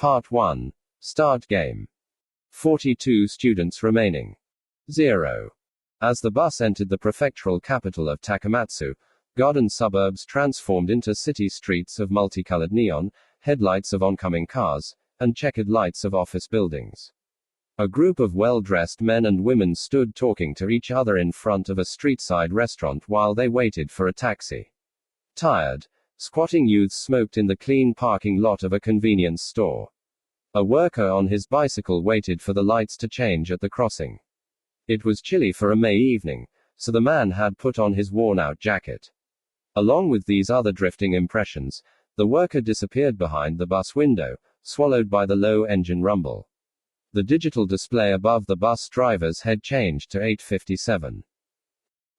Part 1. Start game. 42 students remaining. 0. As the bus entered the prefectural capital of Takamatsu, garden suburbs transformed into city streets of multicolored neon, headlights of oncoming cars, and checkered lights of office buildings. A group of well-dressed men and women stood talking to each other in front of a street-side restaurant while they waited for a taxi. Tired, squatting youths smoked in the clean parking lot of a convenience store. A worker on his bicycle waited for the lights to change at the crossing. It was chilly for a May evening, so the man had put on his worn-out jacket. Along with these other drifting impressions, the worker disappeared behind the bus window, swallowed by the low engine rumble. The digital display above the bus driver's head changed to 8:57.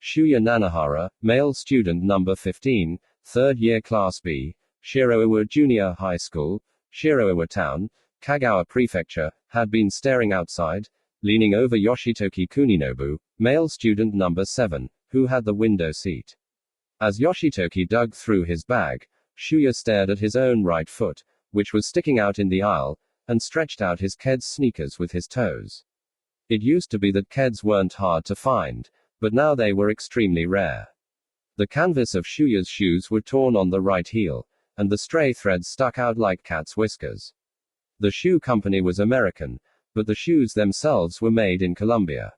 Shuya Nanahara, male student number 15, third year class B, Shiroiwa Junior High School, Shiroiwa Town, Kagawa Prefecture, had been staring outside, leaning over Yoshitoki Kuninobu, male student number 7, who had the window seat. As Yoshitoki dug through his bag, Shuya stared at his own right foot, which was sticking out in the aisle, and stretched out his Keds sneakers with his toes. It used to be that Keds weren't hard to find, but now they were extremely rare. The canvas of Shuya's shoes were torn on the right heel, and the stray threads stuck out like cat's whiskers. The shoe company was American, but the shoes themselves were made in Colombia.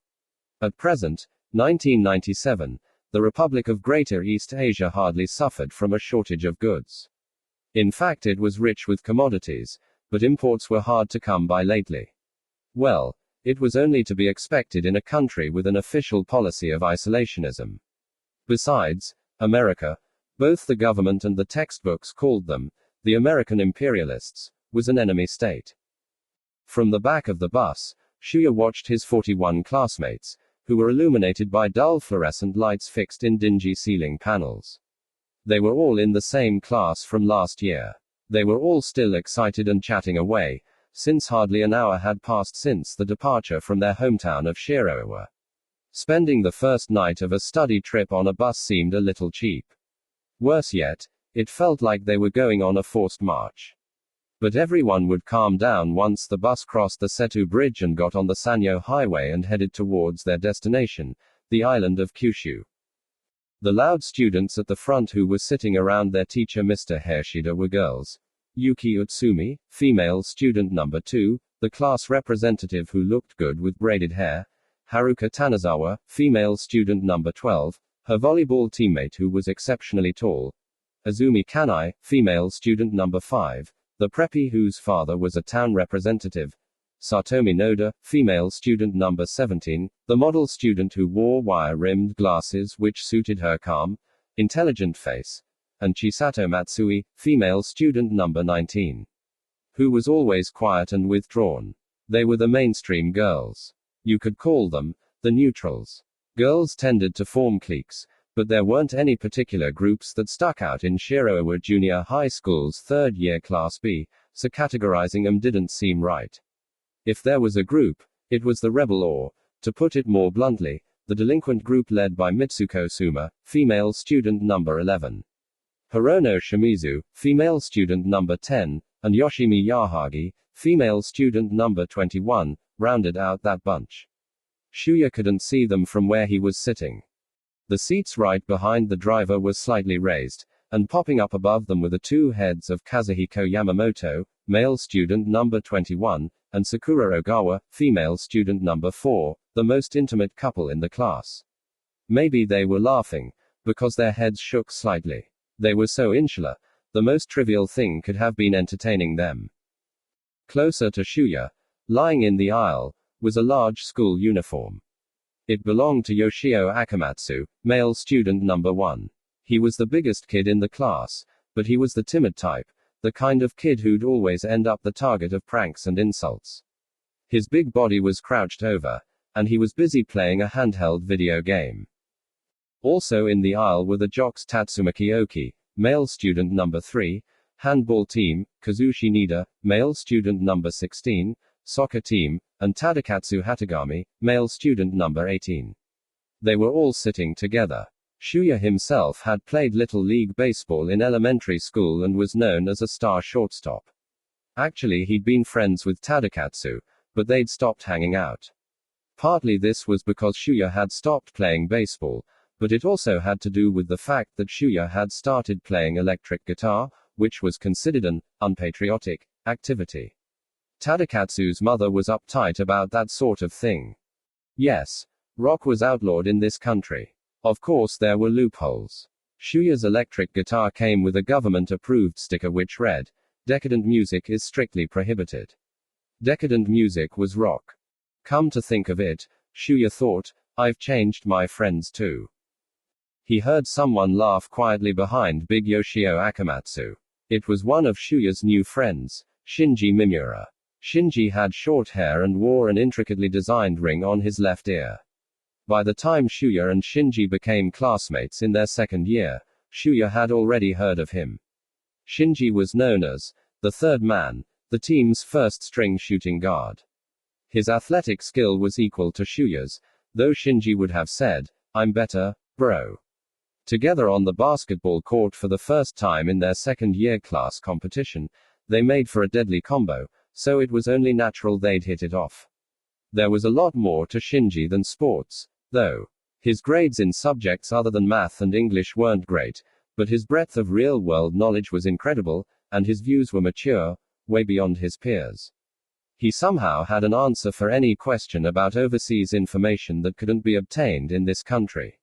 At present, 1997, the Republic of Greater East Asia hardly suffered from a shortage of goods. In fact, it was rich with commodities, but imports were hard to come by lately. Well, it was only to be expected in a country with an official policy of isolationism. Besides, America, both the government and the textbooks called them, the American imperialists, was an enemy state. From the back of the bus, Shuya watched his 41 classmates, who were illuminated by dull fluorescent lights fixed in dingy ceiling panels. They were all in the same class from last year. They were all still excited and chatting away, since hardly an hour had passed since the departure from their hometown of Shiroiwa. Spending the first night of a study trip on a bus seemed a little cheap. Worse yet, it felt like they were going on a forced march. But everyone would calm down once the bus crossed the Setu Bridge and got on the Sanyo Highway and headed towards their destination, the island of Kyushu. The loud students at the front who were sitting around their teacher Mr. Hershida were girls. Yuki Utsumi, female student number 2, the class representative who looked good with braided hair. Haruka Tanazawa, female student number 12, her volleyball teammate who was exceptionally tall. Azumi Kanai, female student number 5, the preppy whose father was a town representative. Satomi Noda, female student number 17, the model student who wore wire-rimmed glasses which suited her calm, intelligent face. And Chisato Matsui, female student number 19, who was always quiet and withdrawn. They were the mainstream girls. You could call them the neutrals. Girls tended to form cliques, but there weren't any particular groups that stuck out in Shiroiwa Junior High School's third-year Class B, so categorizing them didn't seem right. If there was a group, it was the rebel or, to put it more bluntly, the delinquent group led by Mitsuko Suma, female student number 11. Hirono Shimizu, female student number 10, and Yoshimi Yahagi, female student number 21, rounded out that bunch. Shuya couldn't see them from where he was sitting. The seats right behind the driver were slightly raised, and popping up above them were the two heads of Kazuhiko Yamamoto, male student number 21, and Sakura Ogawa, female student number 4, the most intimate couple in the class. Maybe they were laughing, because their heads shook slightly. They were so insular, the most trivial thing could have been entertaining them. Closer to Shuya, lying in the aisle, was a large school uniform. It belonged to Yoshio Akamatsu, male student number 1. He was the biggest kid in the class, but he was the timid type, the kind of kid who'd always end up the target of pranks and insults. His big body was crouched over, and he was busy playing a handheld video game. Also in the aisle were the jocks Tatsumaki Oki, male student number 3, handball team, Kazushi Nida, male student number 16, soccer team, and Tadakatsu Hatagami, male student number 18. They were all sitting together. Shuya himself had played Little League Baseball in elementary school and was known as a star shortstop. Actually, he'd been friends with Tadakatsu, but they'd stopped hanging out. Partly this was because Shuya had stopped playing baseball, but it also had to do with the fact that Shuya had started playing electric guitar, which was considered an unpatriotic activity. Tadakatsu's mother was uptight about that sort of thing. Yes, rock was outlawed in this country. Of course, there were loopholes. Shuya's electric guitar came with a government-approved sticker which read, "Decadent music is strictly prohibited." Decadent music was rock. Come to think of it, Shuya thought, I've changed my friends too. He heard someone laugh quietly behind Big Yoshio Akamatsu. It was one of Shuya's new friends, Shinji Mimura. Shinji had short hair and wore an intricately designed ring on his left ear. By the time Shuya and Shinji became classmates in their second year, Shuya had already heard of him. Shinji was known as the third man, the team's first-string shooting guard. His athletic skill was equal to Shuya's, though Shinji would have said, "I'm better, bro." Together on the basketball court for the first time in their second-year class competition, they made for a deadly combo, so it was only natural they'd hit it off. There was a lot more to Shinji than sports, though. His grades in subjects other than math and English weren't great, but his breadth of real-world knowledge was incredible, and his views were mature, way beyond his peers. He somehow had an answer for any question about overseas information that couldn't be obtained in this country.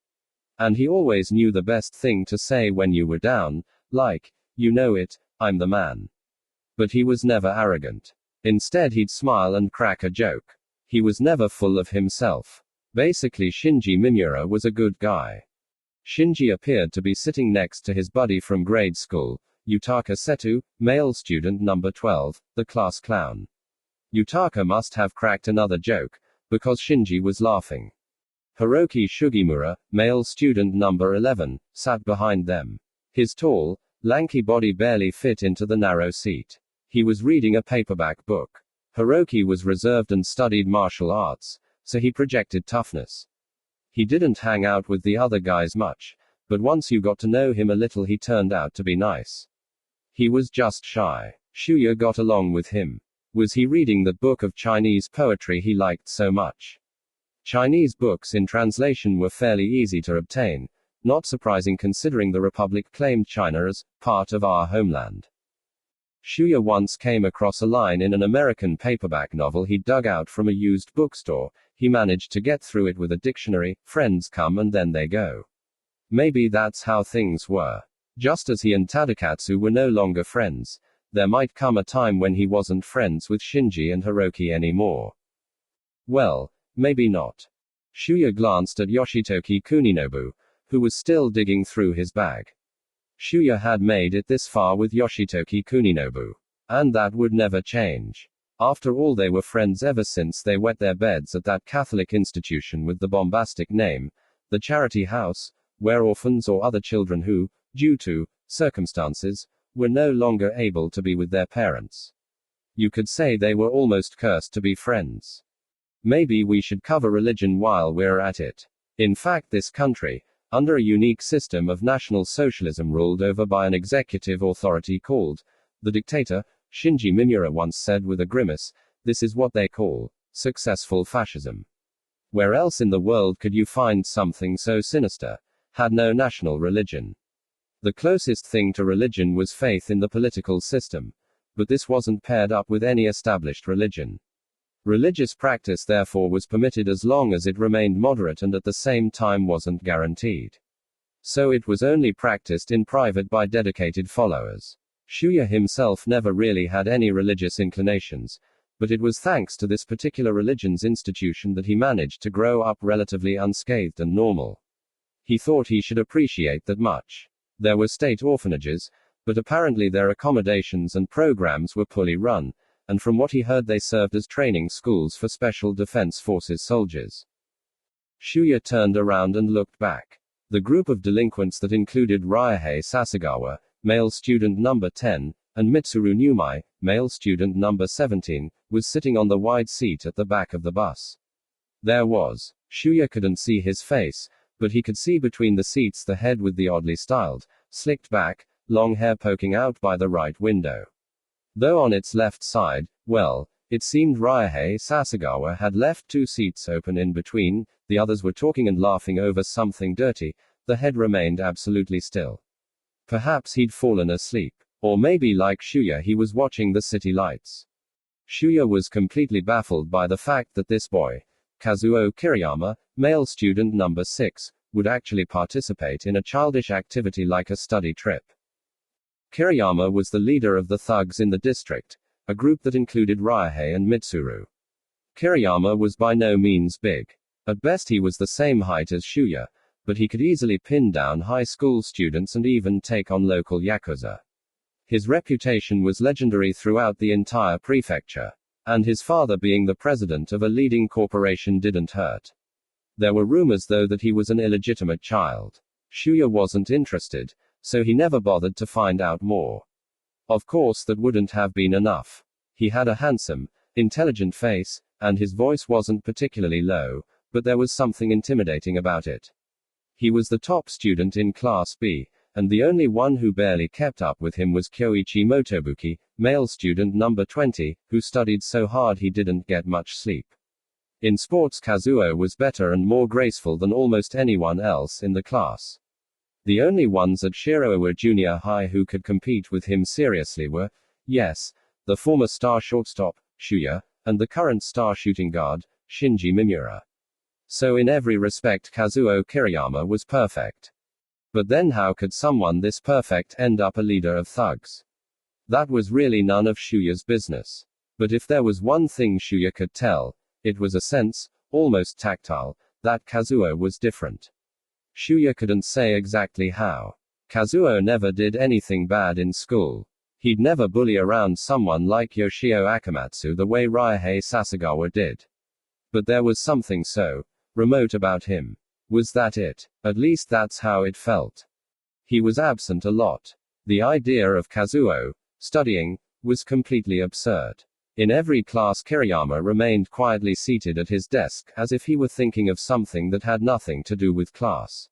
And he always knew the best thing to say when you were down, like, "You know it, I'm the man." But he was never arrogant. Instead, he'd smile and crack a joke. He was never full of himself. Basically, Shinji Mimura was a good guy. Shinji appeared to be sitting next to his buddy from grade school, Yutaka Setu, male student number 12, the class clown. Yutaka must have cracked another joke, because Shinji was laughing. Hiroki Sugimura, male student number 11, sat behind them. His tall, lanky body barely fit into the narrow seat. He was reading a paperback book. Hiroki was reserved and studied martial arts, so he projected toughness. He didn't hang out with the other guys much, but once you got to know him a little, he turned out to be nice. He was just shy. Shuya got along with him. Was he reading the book of Chinese poetry he liked so much? Chinese books in translation were fairly easy to obtain, not surprising considering the Republic claimed China as part of our homeland. Shuya once came across a line in an American paperback novel he dug out from a used bookstore. He managed to get through it with a dictionary. Friends come and then they go. Maybe that's how things were. Just as he and Tadakatsu were no longer friends, there might come a time when he wasn't friends with Shinji and Hiroki anymore. Well, maybe not. Shuya glanced at Yoshitoki Kuninobu, who was still digging through his bag. Shuya had made it this far with Yoshitoki Kuninobu. And that would never change. After all, they were friends ever since they wet their beds at that Catholic institution with the bombastic name, the Charity House, where orphans or other children who, due to circumstances, were no longer able to be with their parents. You could say they were almost cursed to be friends. Maybe we should cover religion while we're at it. In fact, this country, under a unique system of National Socialism ruled over by an executive authority called the dictator, Shinji Mimura once said with a grimace, "This is what they call successful fascism." Where else in the world could you find something so sinister? Had no national religion. The closest thing to religion was faith in the political system, but this wasn't paired up with any established religion. Religious practice therefore was permitted as long as it remained moderate and at the same time wasn't guaranteed. So it was only practiced in private by dedicated followers. Shuya himself never really had any religious inclinations, but it was thanks to this particular religion's institution that he managed to grow up relatively unscathed and normal. He thought he should appreciate that much. There were state orphanages, but apparently their accommodations and programs were poorly run, and from what he heard they served as training schools for Special Defense Forces soldiers. Shuya turned around and looked back. The group of delinquents that included Ryuhei Sasagawa, male student number 10, and Mitsuru Numai, male student number 17, was sitting on the wide seat at the back of the bus. There was. Shuya couldn't see his face, but he could see between the seats the head with the oddly styled, slicked back, long hair poking out by the right window. Though on its left side, well, it seemed Ryuhei Sasagawa had left 2 seats open in between, the others were talking and laughing over something dirty, the head remained absolutely still. Perhaps he'd fallen asleep. Or maybe like Shuya he was watching the city lights. Shuya was completely baffled by the fact that this boy, Kazuo Kiriyama, male student number 6, would actually participate in a childish activity like a study trip. Kiriyama was the leader of the thugs in the district, a group that included Ryuhei and Mitsuru. Kiriyama was by no means big. At best he was the same height as Shuya, but he could easily pin down high school students and even take on local yakuza. His reputation was legendary throughout the entire prefecture. And his father being the president of a leading corporation didn't hurt. There were rumors though that he was an illegitimate child. Shuya wasn't interested, so he never bothered to find out more. Of course that wouldn't have been enough. He had a handsome, intelligent face, and his voice wasn't particularly low, but there was something intimidating about it. He was the top student in Class B, and the only one who barely kept up with him was Kyoichi Motobuki, male student number 20, who studied so hard he didn't get much sleep. In sports Kazuo was better and more graceful than almost anyone else in the class. The only ones at Shiroiwa Junior High who could compete with him seriously were, yes, the former star shortstop, Shuya, and the current star shooting guard, Shinji Mimura. So in every respect Kazuo Kiriyama was perfect. But then how could someone this perfect end up a leader of thugs? That was really none of Shuya's business. But if there was one thing Shuya could tell, it was a sense, almost tactile, that Kazuo was different. Shuya couldn't say exactly how. Kazuo never did anything bad in school. He'd never bully around someone like Yoshio Akamatsu the way Ryuhei Sasagawa did. But there was something so remote about him. Was that it? At least that's how it felt. He was absent a lot. The idea of Kazuo studying was completely absurd. In every class Kiriyama remained quietly seated at his desk, as if he were thinking of something that had nothing to do with class.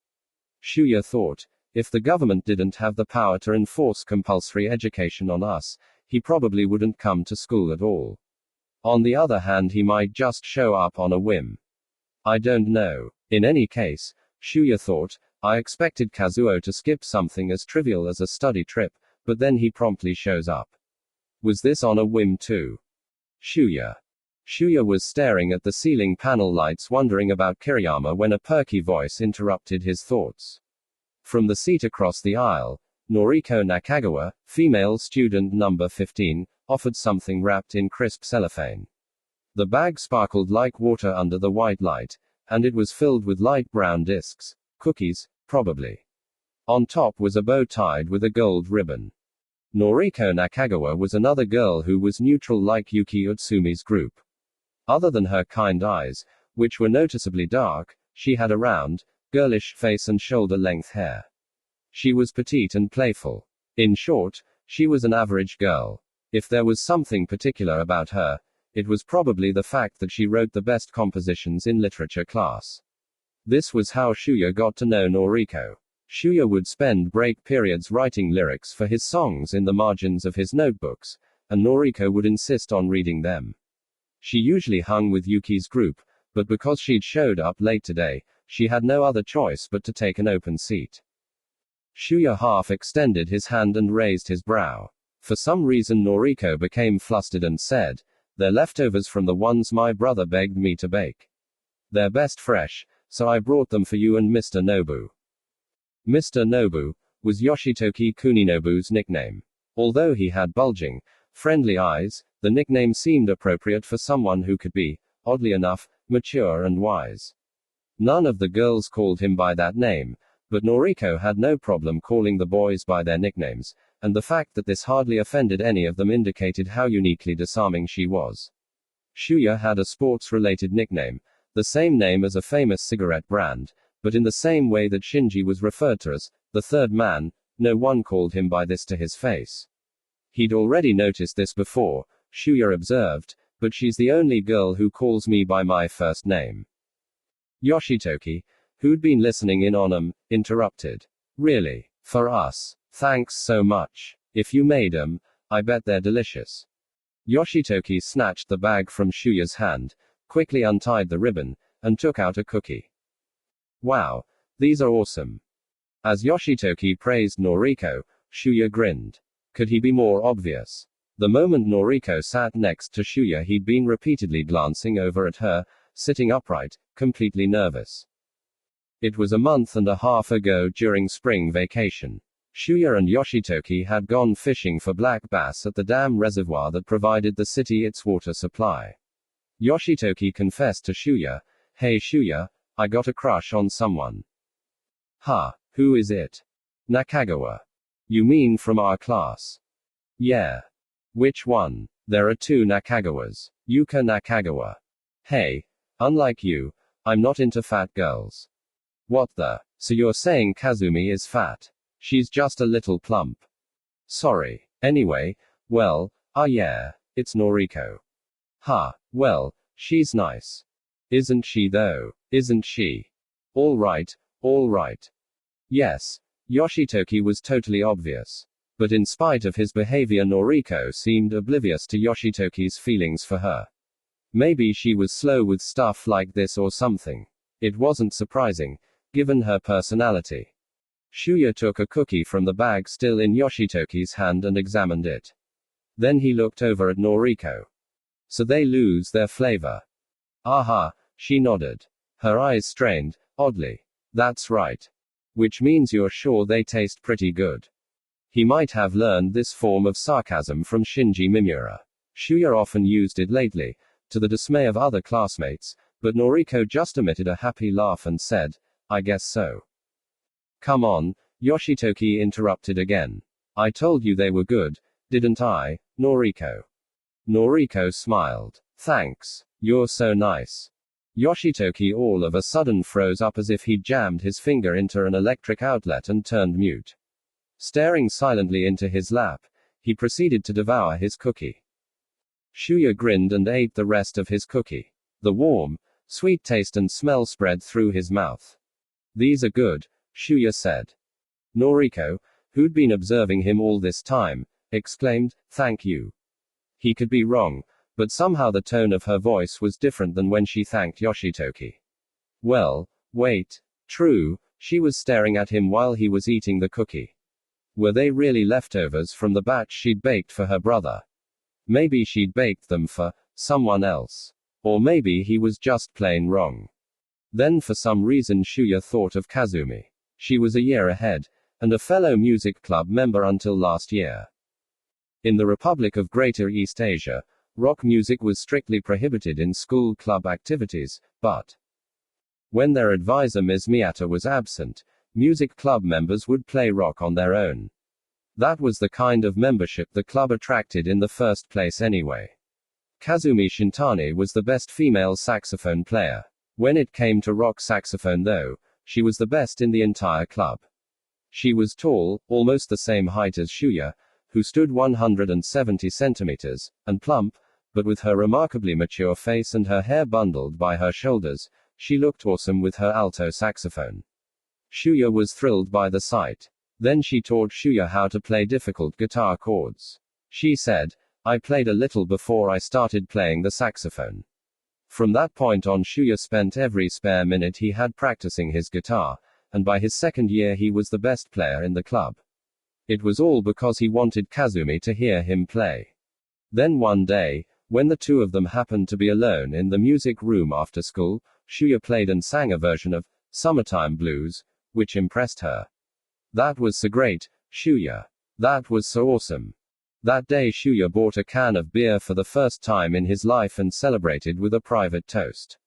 Shuya thought, if the government didn't have the power to enforce compulsory education on us, he probably wouldn't come to school at all. On the other hand, he might just show up on a whim. I don't know. In any case, Shuya thought, I expected Kazuo to skip something as trivial as a study trip, but then he promptly shows up. Was this on a whim too? Shuya was staring at the ceiling panel lights wondering about Kiriyama when a perky voice interrupted his thoughts. From the seat across the aisle, Noriko Nakagawa, female student number 15, offered something wrapped in crisp cellophane. The bag sparkled like water under the white light, and it was filled with light brown discs, cookies, probably. On top was a bow tied with a gold ribbon. Noriko Nakagawa was another girl who was neutral like Yuki Utsumi's group. Other than her kind eyes, which were noticeably dark, she had a round, girlish face and shoulder-length hair. She was petite and playful. In short, she was an average girl. If there was something particular about her, it was probably the fact that she wrote the best compositions in literature class. This was how Shuya got to know Noriko. Shuya would spend break periods writing lyrics for his songs in the margins of his notebooks, and Noriko would insist on reading them. She usually hung with Yuki's group, but because she'd showed up late today, she had no other choice but to take an open seat. Shuya half extended his hand and raised his brow. For some reason Noriko became flustered and said, "They're leftovers from the ones my brother begged me to bake. They're best fresh, so I brought them for you and Mr. Nobu." Mr. Nobu was Yoshitoki Kuninobu's nickname. Although he had bulging, friendly eyes, the nickname seemed appropriate for someone who could be, oddly enough, mature and wise. None of the girls called him by that name, but Noriko had no problem calling the boys by their nicknames, and the fact that this hardly offended any of them indicated how uniquely disarming she was. Shuya had a sports-related nickname, the same name as a famous cigarette brand, but in the same way that Shinji was referred to as the third man, no one called him by this to his face. He'd already noticed this before, Shuya observed, but she's the only girl who calls me by my first name. Yoshitoki, who'd been listening in on him, interrupted. Really? For us? Thanks so much. If you made 'em, I bet they're delicious. Yoshitoki snatched the bag from Shuya's hand, quickly untied the ribbon, and took out a cookie. Wow, these are awesome. As Yoshitoki praised Noriko, Shuya grinned. Could he be more obvious? The moment Noriko sat next to Shuya, he'd been repeatedly glancing over at her, sitting upright, completely nervous. It was a month and a half ago during spring vacation. Shuya and Yoshitoki had gone fishing for black bass at the dam reservoir that provided the city its water supply. Yoshitoki confessed to Shuya, "Hey Shuya, I got a crush on someone." "Huh, who is it?" "Nakagawa." "You mean from our class?" "Yeah." "Which one?" "There are two Nakagawas. Yuka Nakagawa." "Hey, unlike you, I'm not into fat girls." "What the? So you're saying Kazumi is fat?" "She's just a little plump." "Sorry. Anyway, well, yeah, it's Noriko." "Huh, well, she's nice. Isn't she though? Isn't she?" All right. Yes. Yoshitoki was totally obvious. But in spite of his behavior, Noriko seemed oblivious to Yoshitoki's feelings for her. Maybe she was slow with stuff like this or something. It wasn't surprising, given her personality. Shuya took a cookie from the bag still in Yoshitoki's hand and examined it. Then he looked over at Noriko. "So they lose their flavor?" "Aha," she nodded. Her eyes strained, oddly. "That's right. Which means you're sure they taste pretty good." He might have learned this form of sarcasm from Shinji Mimura. Shuya often used it lately, to the dismay of other classmates, but Noriko just emitted a happy laugh and said, "I guess so." "Come on," Yoshitoki interrupted again. "I told you they were good, didn't I, Noriko?" Noriko smiled. "Thanks. You're so nice." Yoshitoki all of a sudden froze up as if he'd jammed his finger into an electric outlet and turned mute. Staring silently into his lap, he proceeded to devour his cookie. Shuya grinned and ate the rest of his cookie. The warm, sweet taste and smell spread through his mouth. "These are good," Shuya said. Noriko, who'd been observing him all this time, exclaimed, "Thank you." He could be wrong, but somehow the tone of her voice was different than when she thanked Yoshitoki. Well, wait. True, she was staring at him while he was eating the cookie. Were they really leftovers from the batch she'd baked for her brother? Maybe she'd baked them for someone else. Or maybe he was just plain wrong. Then for some reason Shuya thought of Kazumi. She was a year ahead, and a fellow music club member until last year. In the Republic of Greater East Asia, rock music was strictly prohibited in school club activities, but when their advisor Ms. Miyata was absent, music club members would play rock on their own. That was the kind of membership the club attracted in the first place anyway. Kazumi Shintani was the best female saxophone player. When it came to rock saxophone though, she was the best in the entire club. She was tall, almost the same height as Shuya, who stood 170 centimeters, and plump, but with her remarkably mature face and her hair bundled by her shoulders, she looked awesome with her alto saxophone. Shuya was thrilled by the sight. Then she taught Shuya how to play difficult guitar chords. She said, "I played a little before I started playing the saxophone." From that point on, Shuya spent every spare minute he had practicing his guitar, and by his second year he was the best player in the club. It was all because he wanted Kazumi to hear him play. Then one day, when the two of them happened to be alone in the music room after school, Shuya played and sang a version of Summertime Blues, which impressed her. "That was so great, Shuya. That was so awesome." That day Shuya bought a can of beer for the first time in his life and celebrated with a private toast.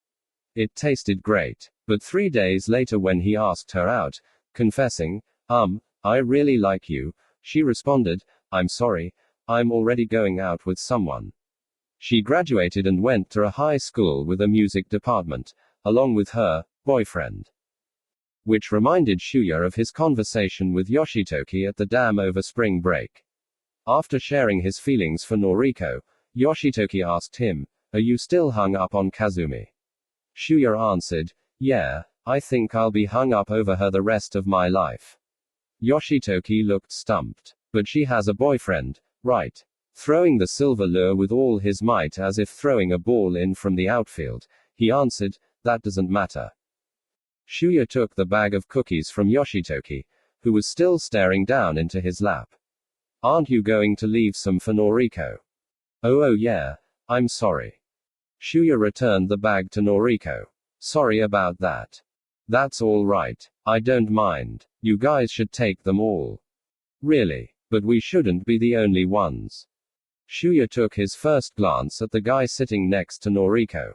It tasted great. But 3 days later when he asked her out, confessing, "I really like you," she responded, "I'm sorry, I'm already going out with someone." She graduated and went to a high school with a music department, along with her boyfriend. Which reminded Shuya of his conversation with Yoshitoki at the dam over spring break. After sharing his feelings for Noriko, Yoshitoki asked him, "Are you still hung up on Kazumi?" Shuya answered, "Yeah, I think I'll be hung up over her the rest of my life." Yoshitoki looked stumped. "But she has a boyfriend, right?" Throwing the silver lure with all his might as if throwing a ball in from the outfield, he answered, "That doesn't matter." Shuya took the bag of cookies from Yoshitoki, who was still staring down into his lap. "Aren't you going to leave some for Noriko?" Oh yeah, I'm sorry." Shuya returned the bag to Noriko. "Sorry about that." "That's all right. I don't mind. You guys should take them all." "Really? But we shouldn't be the only ones." Shuya took his first glance at the guy sitting next to Noriko.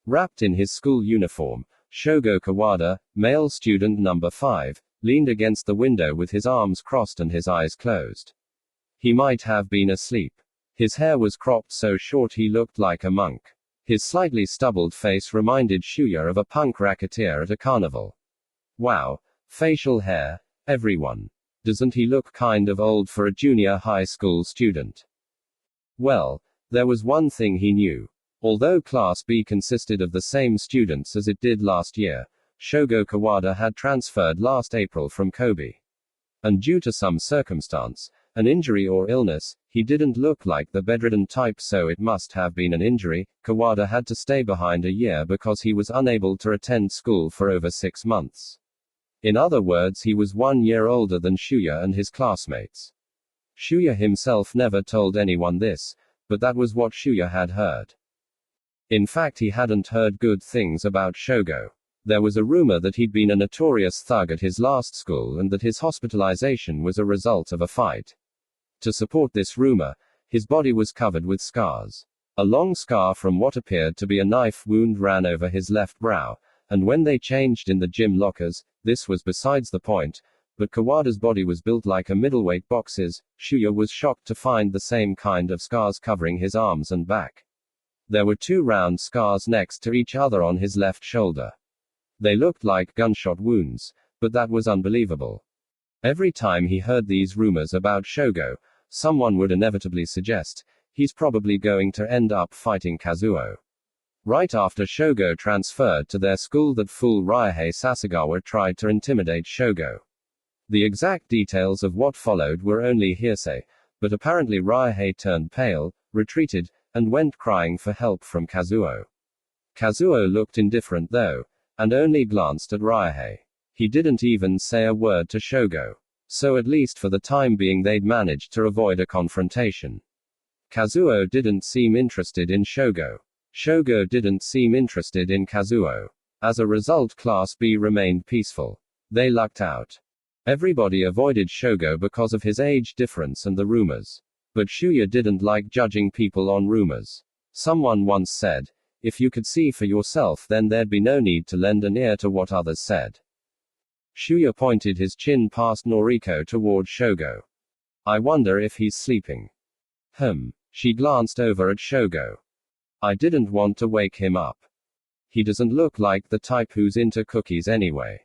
Wrapped in his school uniform, Shogo Kawada, male student number 5, leaned against the window with his arms crossed and his eyes closed. He might have been asleep. His hair was cropped so short he looked like a monk. His slightly stubbled face reminded Shuya of a punk racketeer at a carnival. Wow, facial hair, everyone. Doesn't he look kind of old for a junior high school student? Well, there was one thing he knew. Although Class B consisted of the same students as it did last year, Shogo Kawada had transferred last April from Kobe. And due to some circumstance, an injury or illness, he didn't look like the bedridden type, so it must have been an injury. Kawada had to stay behind a year because he was unable to attend school for over 6 months. In other words, he was 1 year older than Shuya and his classmates. Shuya himself never told anyone this, but that was what Shuya had heard. In fact, he hadn't heard good things about Shogo. There was a rumor that he'd been a notorious thug at his last school and that his hospitalization was a result of a fight. To support this rumor, his body was covered with scars. A long scar from what appeared to be a knife wound ran over his left brow, and when they changed in the gym lockers, this was besides the point, but Kawada's body was built like a middleweight boxer's. Shuya was shocked to find the same kind of scars covering his arms and back. There were 2 round scars next to each other on his left shoulder. They looked like gunshot wounds, but that was unbelievable. Every time he heard these rumors about Shogo, someone would inevitably suggest, he's probably going to end up fighting Kazuo. Right after Shogo transferred to their school, that fool Ryuhei Sasagawa tried to intimidate Shogo. The exact details of what followed were only hearsay, but apparently Ryuhei turned pale, retreated, and went crying for help from Kazuo. Kazuo looked indifferent though, and only glanced at Ryuhei. He didn't even say a word to Shogo. So at least for the time being they'd managed to avoid a confrontation. Kazuo didn't seem interested in Shogo. Shogo didn't seem interested in Kazuo. As a result, Class B remained peaceful. They lucked out. Everybody avoided Shogo because of his age difference and the rumors. But Shuya didn't like judging people on rumors. Someone once said, if you could see for yourself, then there'd be no need to lend an ear to what others said. Shuya pointed his chin past Noriko toward Shogo. I wonder if he's sleeping. She glanced over at Shogo. I didn't want to wake him up. He doesn't look like the type who's into cookies anyway.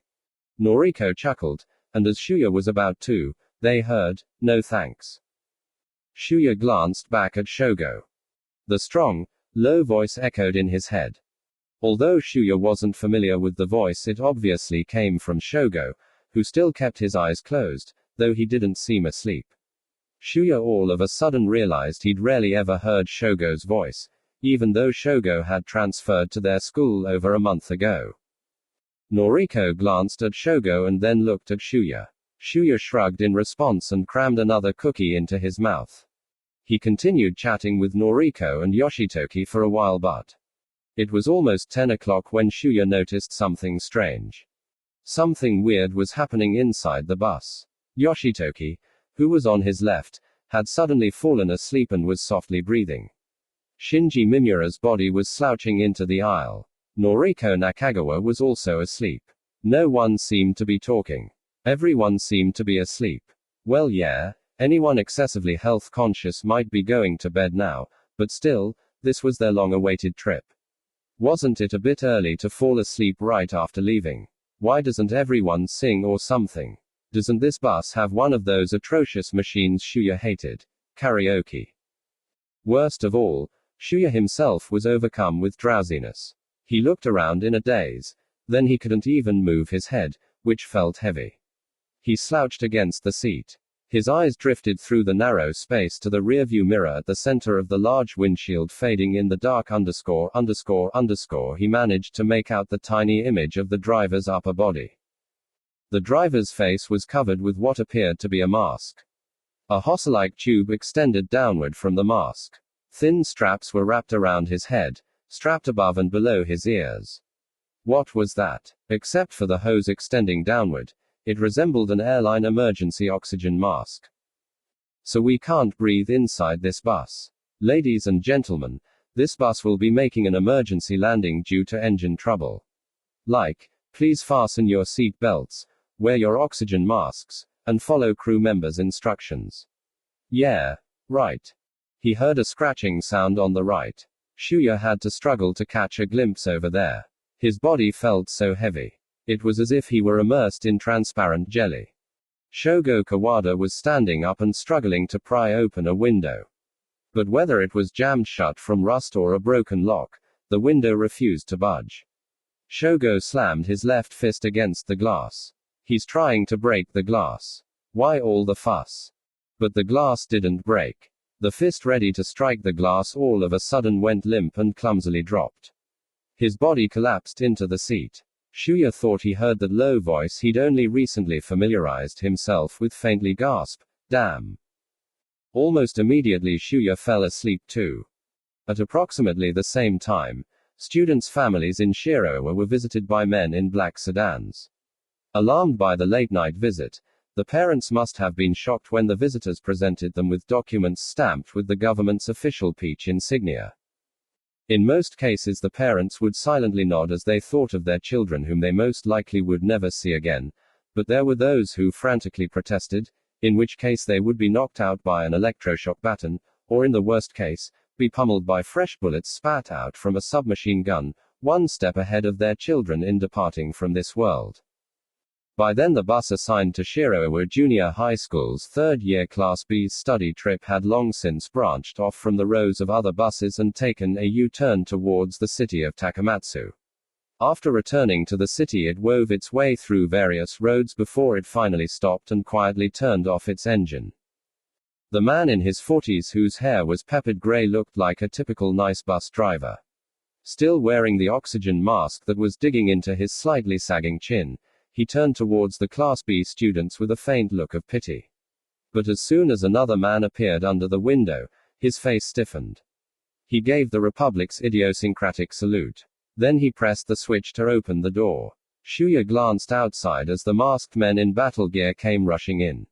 Noriko chuckled, and as Shuya was about to, they heard, no thanks. Shuya glanced back at Shogo. The strong, low voice echoed in his head. Although Shuya wasn't familiar with the voice, it obviously came from Shogo, who still kept his eyes closed, though he didn't seem asleep. Shuya all of a sudden realized he'd rarely ever heard Shogo's voice, even though Shogo had transferred to their school over a month ago. Noriko glanced at Shogo and then looked at Shuya. Shuya shrugged in response and crammed another cookie into his mouth. He continued chatting with Noriko and Yoshitoki for a while, but it was almost 10 o'clock when Shuya noticed something strange. Something weird was happening inside the bus. Yoshitoki, who was on his left, had suddenly fallen asleep and was softly breathing. Shinji Mimura's body was slouching into the aisle. Noriko Nakagawa was also asleep. No one seemed to be talking. Everyone seemed to be asleep. Well, yeah, anyone excessively health conscious might be going to bed now, but still, this was their long-awaited trip. Wasn't it a bit early to fall asleep right after leaving? Why doesn't everyone sing or something? Doesn't this bus have one of those atrocious machines Shuya hated? Karaoke. Worst of all, Shuya himself was overcome with drowsiness. He looked around in a daze. Then he couldn't even move his head, which felt heavy. He slouched against the seat. His eyes drifted through the narrow space to the rearview mirror at the center of the large windshield, fading in the dark. He managed to make out the tiny image of the driver's upper body. The driver's face was covered with what appeared to be a mask. A hose-like tube extended downward from the mask. Thin straps were wrapped around his head, strapped above and below his ears. What was that? Except for the hose extending downward, it resembled an airline emergency oxygen mask. So we can't breathe inside this bus. Ladies and gentlemen, this bus will be making an emergency landing due to engine trouble. Please fasten your seat belts, wear your oxygen masks, and follow crew members' instructions. Yeah, right. He heard a scratching sound on the right. Shuya had to struggle to catch a glimpse over there. His body felt so heavy. It was as if he were immersed in transparent jelly. Shogo Kawada was standing up and struggling to pry open a window. But whether it was jammed shut from rust or a broken lock, the window refused to budge. Shogo slammed his left fist against the glass. He's trying to break the glass. Why all the fuss? But the glass didn't break. The fist ready to strike the glass all of a sudden went limp and clumsily dropped. His body collapsed into the seat. Shuya thought he heard that low voice he'd only recently familiarized himself with, faintly gasp, "Damn." Almost immediately Shuya fell asleep too. At approximately the same time, students' families in Shirowa were visited by men in black sedans. Alarmed by the late-night visit, the parents must have been shocked when the visitors presented them with documents stamped with the government's official peach insignia. In most cases the parents would silently nod as they thought of their children whom they most likely would never see again, but there were those who frantically protested, in which case they would be knocked out by an electroshock baton, or in the worst case, be pummeled by fresh bullets spat out from a submachine gun, one step ahead of their children in departing from this world. By then the bus assigned to Shirowa Junior High School's third-year Class B's study trip had long since branched off from the rows of other buses and taken a U-turn towards the city of Takamatsu. After returning to the city it wove its way through various roads before it finally stopped and quietly turned off its engine. The man in his 40s whose hair was peppered gray looked like a typical nice bus driver. Still wearing the oxygen mask that was digging into his slightly sagging chin, he turned towards the Class B students with a faint look of pity. But as soon as another man appeared under the window, his face stiffened. He gave the Republic's idiosyncratic salute. Then he pressed the switch to open the door. Shuya glanced outside as the masked men in battle gear came rushing in.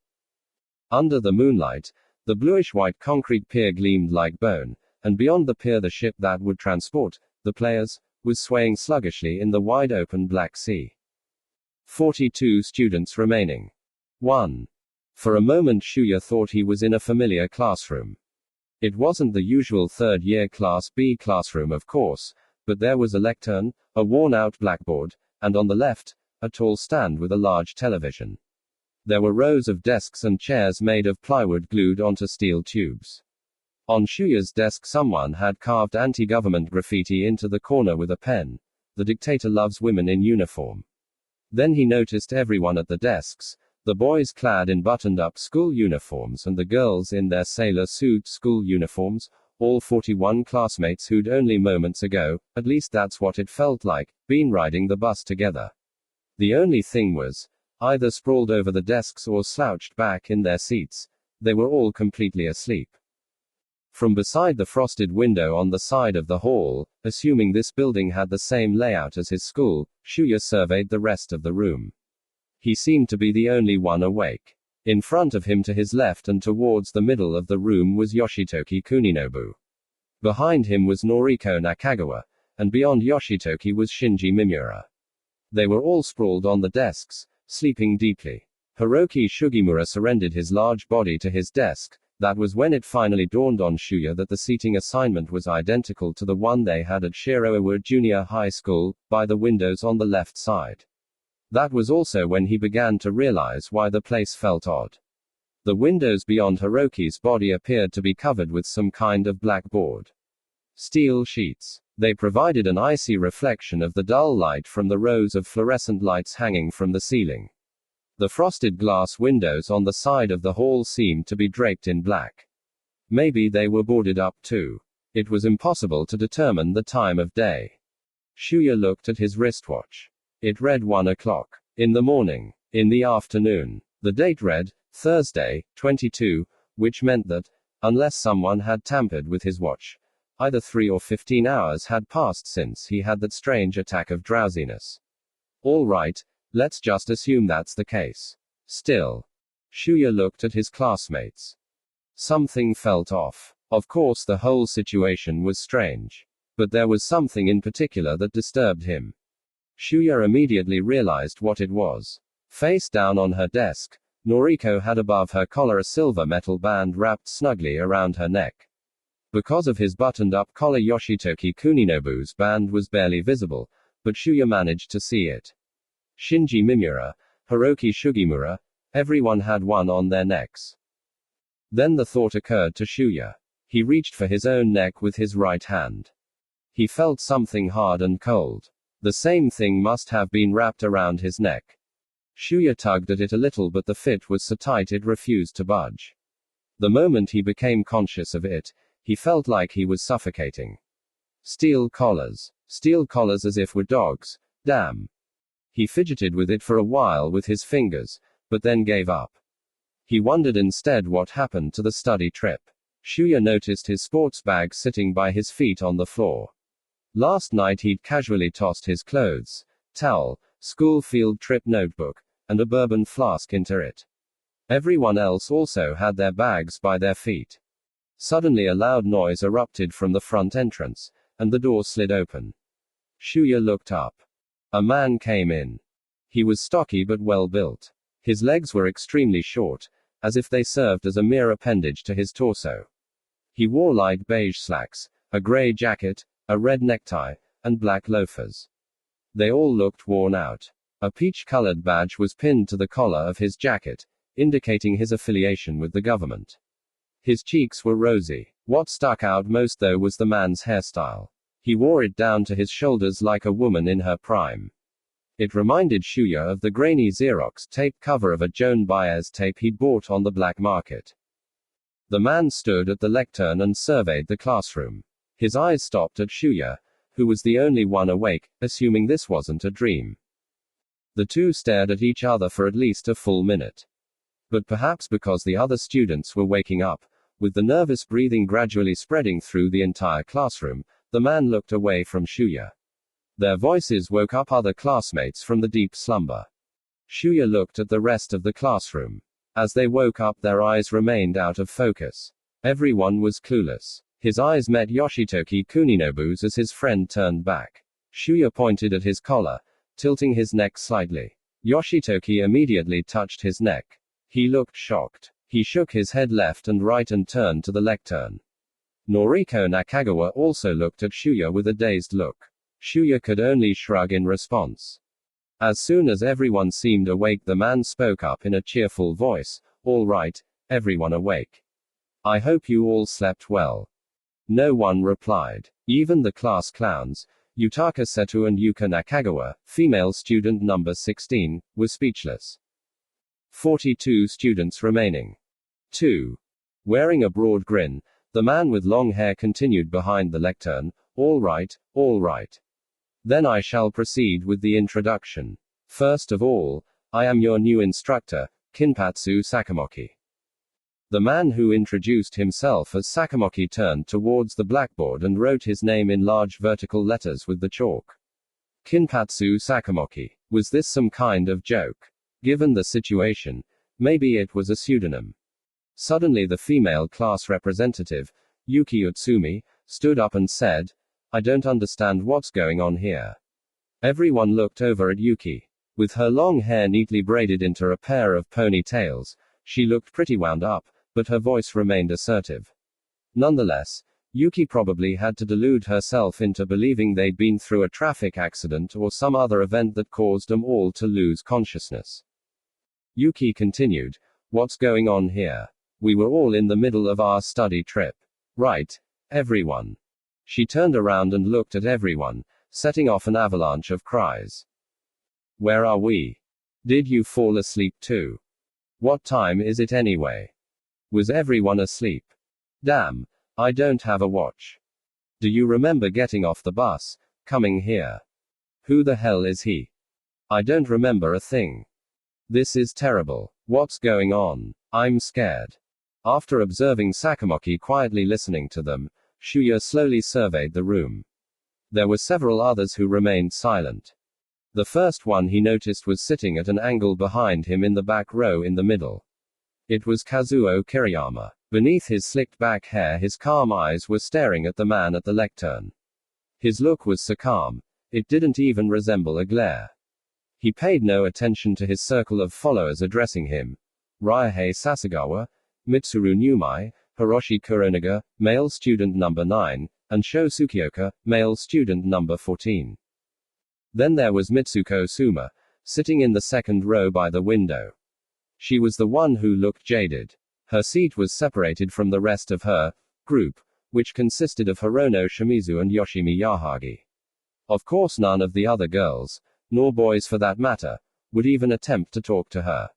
Under the moonlight, the bluish-white concrete pier gleamed like bone, and beyond the pier the ship that would transport the players was swaying sluggishly in the wide-open Black Sea. 42 students remaining. 1. For a moment Shuya thought he was in a familiar classroom. It wasn't the usual third-year Class B classroom of course, but there was a lectern, a worn-out blackboard, and on the left, a tall stand with a large television. There were rows of desks and chairs made of plywood glued onto steel tubes. On Shuya's desk someone had carved anti-government graffiti into the corner with a pen. "The dictator loves women in uniform." Then he noticed everyone at the desks, the boys clad in buttoned-up school uniforms and the girls in their sailor suit school uniforms, all 41 classmates who'd only moments ago, at least that's what it felt like, been riding the bus together. The only thing was, either sprawled over the desks or slouched back in their seats, they were all completely asleep. From beside the frosted window on the side of the hall, assuming this building had the same layout as his school, Shuya surveyed the rest of the room. He seemed to be the only one awake. In front of him to his left and towards the middle of the room was Yoshitoki Kuninobu. Behind him was Noriko Nakagawa, and beyond Yoshitoki was Shinji Mimura. They were all sprawled on the desks, sleeping deeply. Hiroki Sugimura surrendered his large body to his desk. That was when it finally dawned on Shuya that the seating assignment was identical to the one they had at Shirowa Junior High School, by the windows on the left side. That was also when he began to realize why the place felt odd. The windows beyond Hiroki's body appeared to be covered with some kind of blackboard. Steel sheets. They provided an icy reflection of the dull light from the rows of fluorescent lights hanging from the ceiling. The frosted glass windows on the side of the hall seemed to be draped in black. Maybe they were boarded up too. It was impossible to determine the time of day. Shuya looked at his wristwatch. It read 1 o'clock. In the morning. In the afternoon. The date read, Thursday, 22, which meant that, unless someone had tampered with his watch, either 3 or 15 hours had passed since he had that strange attack of drowsiness. All right, let's just assume that's the case. Still. Shuya looked at his classmates. Something felt off. Of course, the whole situation was strange. But there was something in particular that disturbed him. Shuya immediately realized what it was. Face down on her desk, Noriko had above her collar a silver metal band wrapped snugly around her neck. Because of his buttoned-up collar, Yoshitoki Kuninobu's band was barely visible, but Shuya managed to see it. Shinji Mimura, Hiroki Sugimura, everyone had one on their necks. Then the thought occurred to Shuya. He reached for his own neck with his right hand. He felt something hard and cold. The same thing must have been wrapped around his neck. Shuya tugged at it a little, but the fit was so tight it refused to budge. The moment he became conscious of it, he felt like he was suffocating. Steel collars. Steel collars as if were dogs. Damn. He fidgeted with it for a while with his fingers, but then gave up. He wondered instead what happened to the study trip. Shuya noticed his sports bag sitting by his feet on the floor. Last night he'd casually tossed his clothes, towel, school field trip notebook, and a bourbon flask into it. Everyone else also had their bags by their feet. Suddenly a loud noise erupted from the front entrance, and the door slid open. Shuya looked up. A man came in. He was stocky but well built. His legs were extremely short, as if they served as a mere appendage to his torso. He wore light beige slacks, a gray jacket, a red necktie, and black loafers. They all looked worn out. A peach-colored badge was pinned to the collar of his jacket, indicating his affiliation with the government. His cheeks were rosy. What stuck out most though was the man's hairstyle. He wore it down to his shoulders like a woman in her prime. It reminded Shuya of the grainy Xerox tape cover of a Joan Baez tape he'd bought on the black market. The man stood at the lectern and surveyed the classroom. His eyes stopped at Shuya, who was the only one awake, assuming this wasn't a dream. The two stared at each other for at least a full minute. But perhaps because the other students were waking up, with the nervous breathing gradually spreading through the entire classroom, the man looked away from Shuya. Their voices woke up other classmates from the deep slumber. Shuya looked at the rest of the classroom. As they woke up, their eyes remained out of focus. Everyone was clueless. His eyes met Yoshitoki Kuninobu's as his friend turned back. Shuya pointed at his collar, tilting his neck slightly. Yoshitoki immediately touched his neck. He looked shocked. He shook his head left and right and turned to the lectern. Noriko Nakagawa also looked at Shuya with a dazed look. Shuya could only shrug in response. As soon as everyone seemed awake, the man spoke up in a cheerful voice. All right, everyone awake. I hope you all slept well. No one replied. Even the class clowns, Yutaka Seto and Yuka Nakagawa, female student number 16, were speechless. 42 students remaining. 2. Wearing a broad grin, the man with long hair continued behind the lectern. All right, all right. Then I shall proceed with the introduction. First of all, I am your new instructor, Kinpatsu Sakamoki. The man who introduced himself as Sakamoki turned towards the blackboard and wrote his name in large vertical letters with the chalk. Kinpatsu Sakamoki. Was this some kind of joke? Given the situation, maybe it was a pseudonym. Suddenly the female class representative, Yuki Utsumi, stood up and said, I don't understand what's going on here. Everyone looked over at Yuki. With her long hair neatly braided into a pair of ponytails, she looked pretty wound up, but her voice remained assertive. Nonetheless, Yuki probably had to delude herself into believing they'd been through a traffic accident or some other event that caused them all to lose consciousness. Yuki continued, what's going on here? We were all in the middle of our study trip. Right, everyone. She turned around and looked at everyone, setting off an avalanche of cries. Where are we? Did you fall asleep too? What time is it anyway? Was everyone asleep? Damn, I don't have a watch. Do you remember getting off the bus, coming here? Who the hell is he? I don't remember a thing. This is terrible. What's going on? I'm scared. After observing Sakamoki quietly listening to them, Shuya slowly surveyed the room. There were several others who remained silent. The first one he noticed was sitting at an angle behind him in the back row in the middle. It was Kazuo Kiriyama. Beneath his slicked back hair, his calm eyes were staring at the man at the lectern. His look was so calm, it didn't even resemble a glare. He paid no attention to his circle of followers addressing him. Ryuhei Sasagawa, Mitsuru Numai, Hiroshi Kuroniga, male student number 9, and Sho Tsukioka, male student number 14. Then there was Mitsuko Suma, sitting in the second row by the window. She was the one who looked jaded. Her seat was separated from the rest of her group, which consisted of Hirono Shimizu and Yoshimi Yahagi. Of course, none of the other girls, nor boys for that matter, would even attempt to talk to her.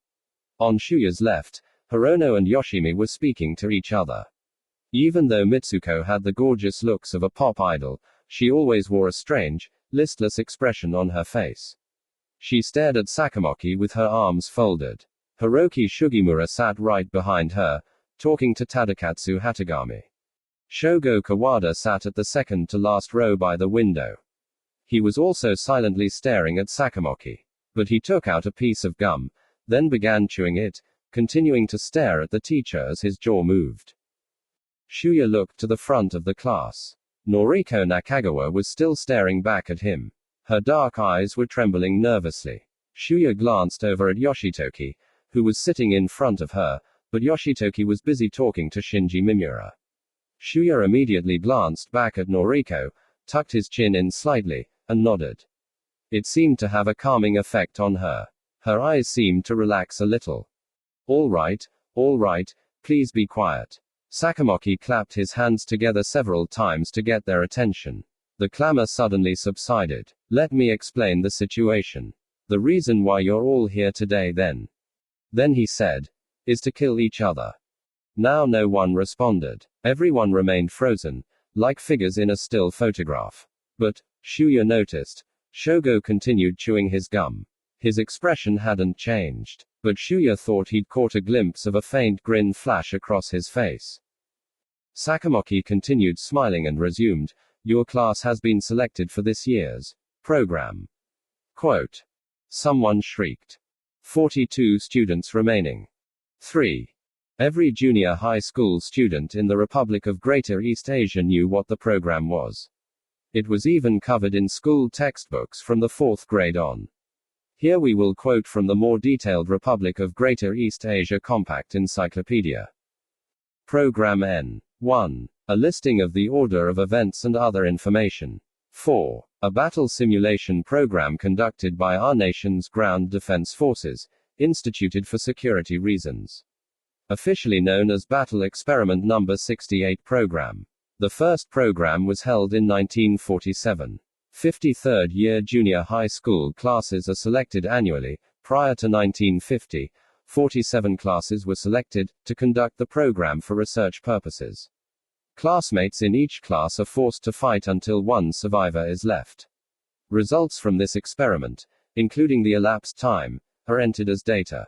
On Shuya's left, Hirono and Yoshimi were speaking to each other. Even though Mitsuko had the gorgeous looks of a pop idol, she always wore a strange, listless expression on her face. She stared at Sakamoki with her arms folded. Hiroki Sugimura sat right behind her, talking to Tadakatsu Hatagami. Shogo Kawada sat at the second to last row by the window. He was also silently staring at Sakamoki. But he took out a piece of gum, then began chewing it, continuing to stare at the teacher as his jaw moved. Shuya looked to the front of the class. Noriko Nakagawa was still staring back at him. Her dark eyes were trembling nervously. Shuya glanced over at Yoshitoki, who was sitting in front of her, but Yoshitoki was busy talking to Shinji Mimura. Shuya immediately glanced back at Noriko, tucked his chin in slightly, and nodded. It seemed to have a calming effect on her. Her eyes seemed to relax a little. All right, please be quiet. Sakamoki clapped his hands together several times to get their attention. The clamor suddenly subsided. Let me explain the situation. The reason why you're all here today then, he said, is to kill each other. Now no one responded. Everyone remained frozen, like figures in a still photograph. But, Shuya noticed, Shogo continued chewing his gum. His expression hadn't changed, but Shuya thought he'd caught a glimpse of a faint grin flash across his face. Sakamoki continued smiling and resumed, your class has been selected for this year's program. Quote. Someone shrieked. 42 students remaining. 3. Every junior high school student in the Republic of Greater East Asia knew what the program was. It was even covered in school textbooks from the 4th grade on. Here we will quote from the more detailed Republic of Greater East Asia Compact Encyclopedia. Program N. 1. A listing of the order of events and other information. 4. A battle simulation program conducted by our nation's ground defense forces, instituted for security reasons. Officially known as Battle Experiment Number 68 Program. The first program was held in 1947. 53rd year junior high school classes are selected annually. Prior to 1950, 47 classes were selected to conduct the program for research purposes. Classmates in each class are forced to fight until one survivor is left. Results from this experiment, including the elapsed time, are entered as data.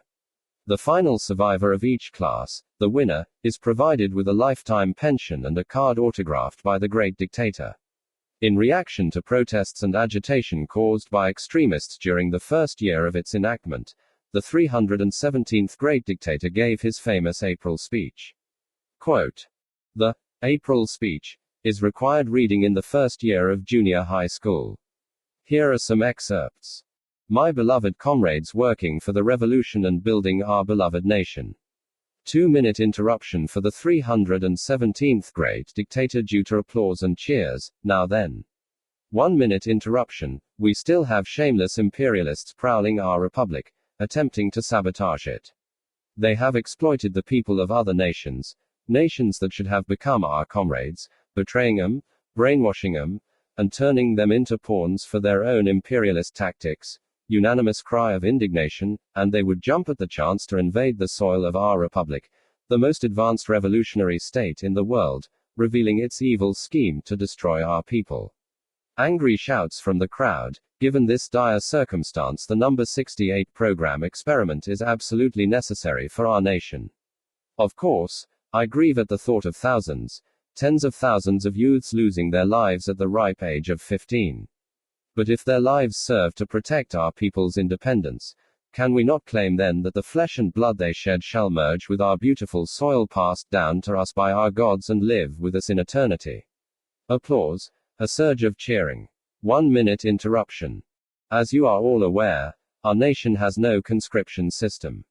The final survivor of each class, the winner, is provided with a lifetime pension and a card autographed by the great dictator. In reaction to protests and agitation caused by extremists during the first year of its enactment, the 317th great dictator gave his famous April speech. Quote. The April speech is required reading in the first year of junior high school. Here are some excerpts. My beloved comrades working for the revolution and building our beloved nation. 2-minute interruption for the 317th great dictator due to applause and cheers. Now then. 1-minute interruption. We still have shameless imperialists prowling our republic, attempting to sabotage it. They have exploited the people of other nations, nations that should have become our comrades, betraying them, brainwashing them, and turning them into pawns for their own imperialist tactics. unanimous cry of indignation, and they would jump at the chance to invade the soil of our republic, the most advanced revolutionary state in the world, revealing its evil scheme to destroy our people. Angry shouts from the crowd. Given this dire circumstance, the number 68 program experiment is absolutely necessary for our nation. Of course, I grieve at the thought of thousands, tens of thousands of youths losing their lives at the ripe age of 15. But if their lives serve to protect our people's independence, can we not claim then that the flesh and blood they shed shall merge with our beautiful soil passed down to us by our gods and live with us in eternity? Applause. A surge of cheering. 1 minute interruption. As you are all aware, our nation has no conscription system.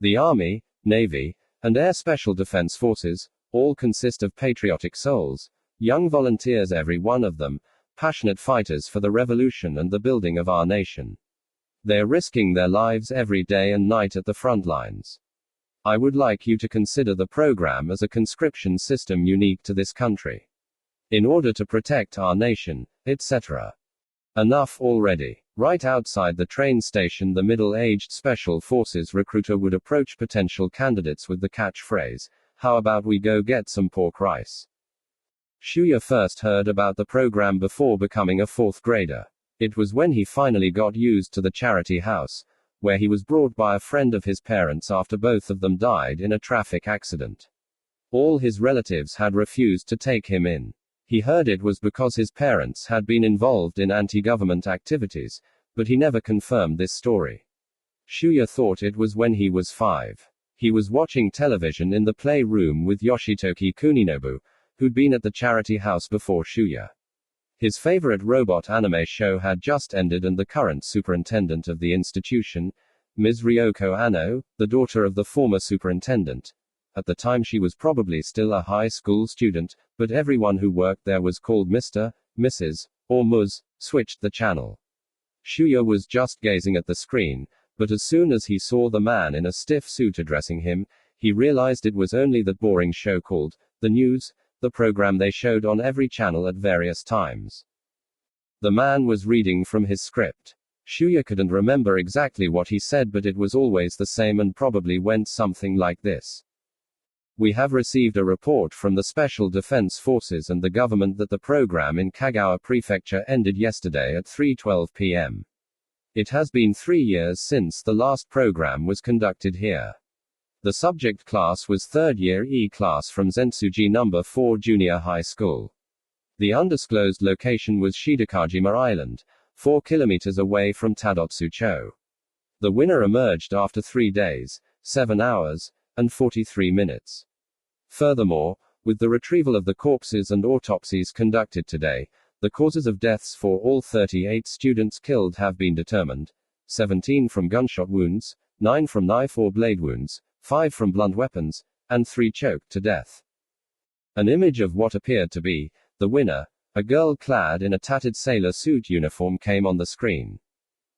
The Army, Navy, and Air Special Defense Forces all consist of patriotic souls, young volunteers, every one of them, passionate fighters for the revolution and the building of our nation. They are risking their lives every day and night at the front lines. I would like you to consider the program as a conscription system unique to this country. In order to protect our nation, etc. Enough already. Right outside the train station, the middle-aged Special Forces recruiter would approach potential candidates with the catchphrase, "How about we go get some pork rice?" Shuya first heard about the program before becoming a 4th grader. It was when he finally got used to the charity house, where he was brought by a friend of his parents after both of them died in a traffic accident. All his relatives had refused to take him in. He heard it was because his parents had been involved in anti-government activities, but he never confirmed this story. Shuya thought it was when he was 5. He was watching television in the playroom with Yoshitoki Kuninobu, who'd been at the charity house before Shuya. His favorite robot anime show had just ended, and the current superintendent of the institution, Ms. Ryoko Anno, the daughter of the former superintendent. At the time she was probably still a high school student, but everyone who worked there was called Mr., Mrs., or Ms., switched the channel. Shuya was just gazing at the screen, but as soon as he saw the man in a stiff suit addressing him, he realized it was only that boring show called the news, the program they showed on every channel at various times. The man was reading from his script. Shuya couldn't remember exactly what he said, but it was always the same and probably went something like this. We have received a report from the Special Defense Forces and the government that the program in Kagawa Prefecture ended yesterday at 3:12 p.m. It has been 3 years since the last program was conducted here. The subject class was 3rd year E class from Zentsuji No. 4 Junior High School. The undisclosed location was Shidakajima Island, 4 kilometers away from Tadotsu-cho. The winner emerged after 3 days, 7 hours, and 43 minutes. Furthermore, with the retrieval of the corpses and autopsies conducted today, the causes of deaths for all 38 students killed have been determined: 17 from gunshot wounds, 9 from knife or blade wounds, 5 from blunt weapons, and 3 choked to death. An image of what appeared to be the winner, a girl clad in a tattered sailor suit uniform, came on the screen.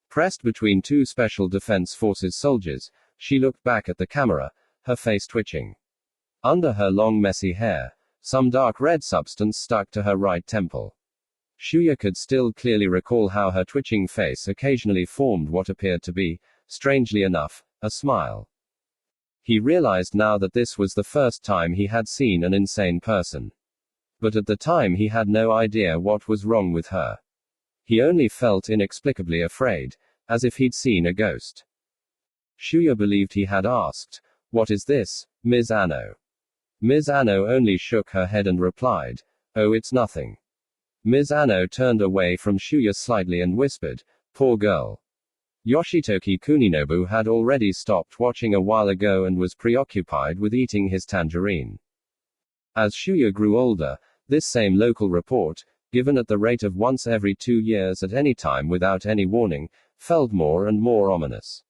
Pressed between 2 Special Defense Forces soldiers, she looked back at the camera, her face twitching. Under her long messy hair, some dark red substance stuck to her right temple. Shuya could still clearly recall how her twitching face occasionally formed what appeared to be, strangely enough, a smile. He realized now that this was the first time he had seen an insane person. But at the time he had no idea what was wrong with her. He only felt inexplicably afraid, as if he'd seen a ghost. Shuya believed he had asked, "What is this, Ms. Anno?" Ms. Anno only shook her head and replied, "Oh, it's nothing." Ms. Anno turned away from Shuya slightly and whispered, "Poor girl." Yoshitoki Kuninobu had already stopped watching a while ago and was preoccupied with eating his tangerine. As Shuya grew older, this same local report, given at the rate of once every 2 years at any time without any warning, felt more and more ominous.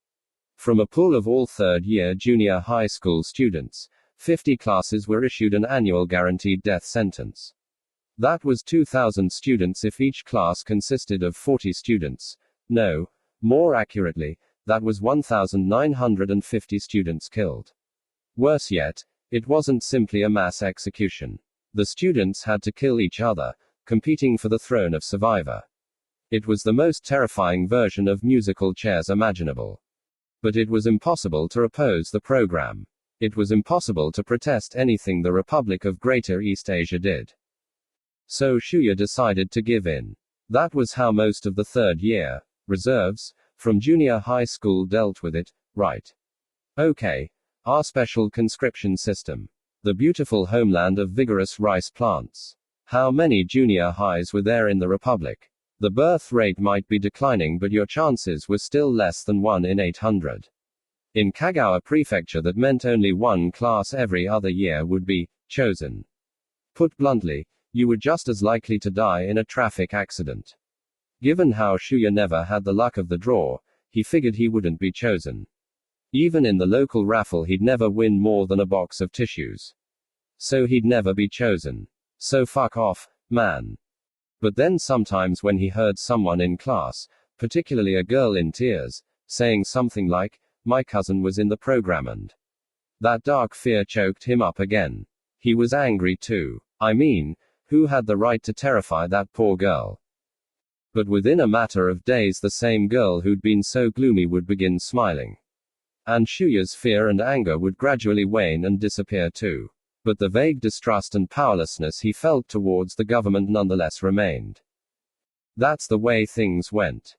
From a pool of all 3rd year junior high school students, 50 classes were issued an annual guaranteed death sentence. That was 2,000 students if each class consisted of 40 students. No, more accurately, that was 1,950 students killed. Worse yet, it wasn't simply a mass execution. The students had to kill each other, competing for the throne of survivor. It was the most terrifying version of musical chairs imaginable. But it was impossible to oppose the program. It was impossible to protest anything the Republic of Greater East Asia did. So Shuya decided to give in. That was how most of the third year reserves from junior high school dealt with it, right? Okay. Our special conscription system. The beautiful homeland of vigorous rice plants. How many junior highs were there in the Republic? The birth rate might be declining, but your chances were still less than 1 in 800. In Kagawa Prefecture, that meant only one class every other year would be chosen. Put bluntly, you were just as likely to die in a traffic accident. Given how Shuya never had the luck of the draw, he figured he wouldn't be chosen. Even in the local raffle, he'd never win more than a box of tissues. So he'd never be chosen. So fuck off, man. But then sometimes when he heard someone in class, particularly a girl in tears, saying something like, "My cousin was in the program," and that dark fear choked him up again. He was angry too. I mean, who had the right to terrify that poor girl? But within a matter of days, the same girl who'd been so gloomy would begin smiling. And Shuya's fear and anger would gradually wane and disappear too. But the vague distrust and powerlessness he felt towards the government nonetheless remained. That's the way things went.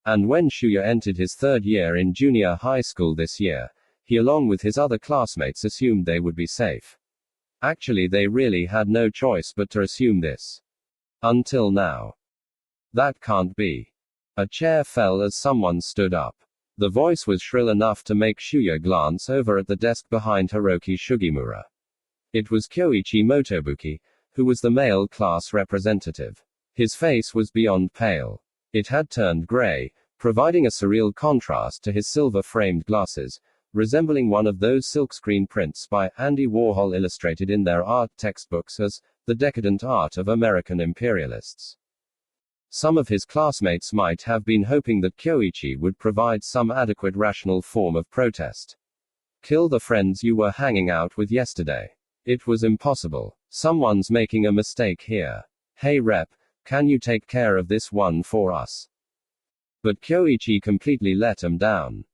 And when Shuya entered his third year in junior high school this year, he along with his other classmates assumed they would be safe. Actually, they really had no choice but to assume this. Until now. That can't be. A chair fell as someone stood up. The voice was shrill enough to make Shuya glance over at the desk behind Hiroki Sugimura. It was Kyoichi Motobuki, who was the male class representative. His face was beyond pale. It had turned gray, providing a surreal contrast to his silver-framed glasses, resembling one of those silkscreen prints by Andy Warhol illustrated in their art textbooks as the decadent art of American imperialists. Some of his classmates might have been hoping that Kyoichi would provide some adequate rational form of protest. Kill the friends you were hanging out with yesterday. It was impossible. Someone's making a mistake here. Hey rep, can you take care of this one for us? But Kyoichi completely let him down.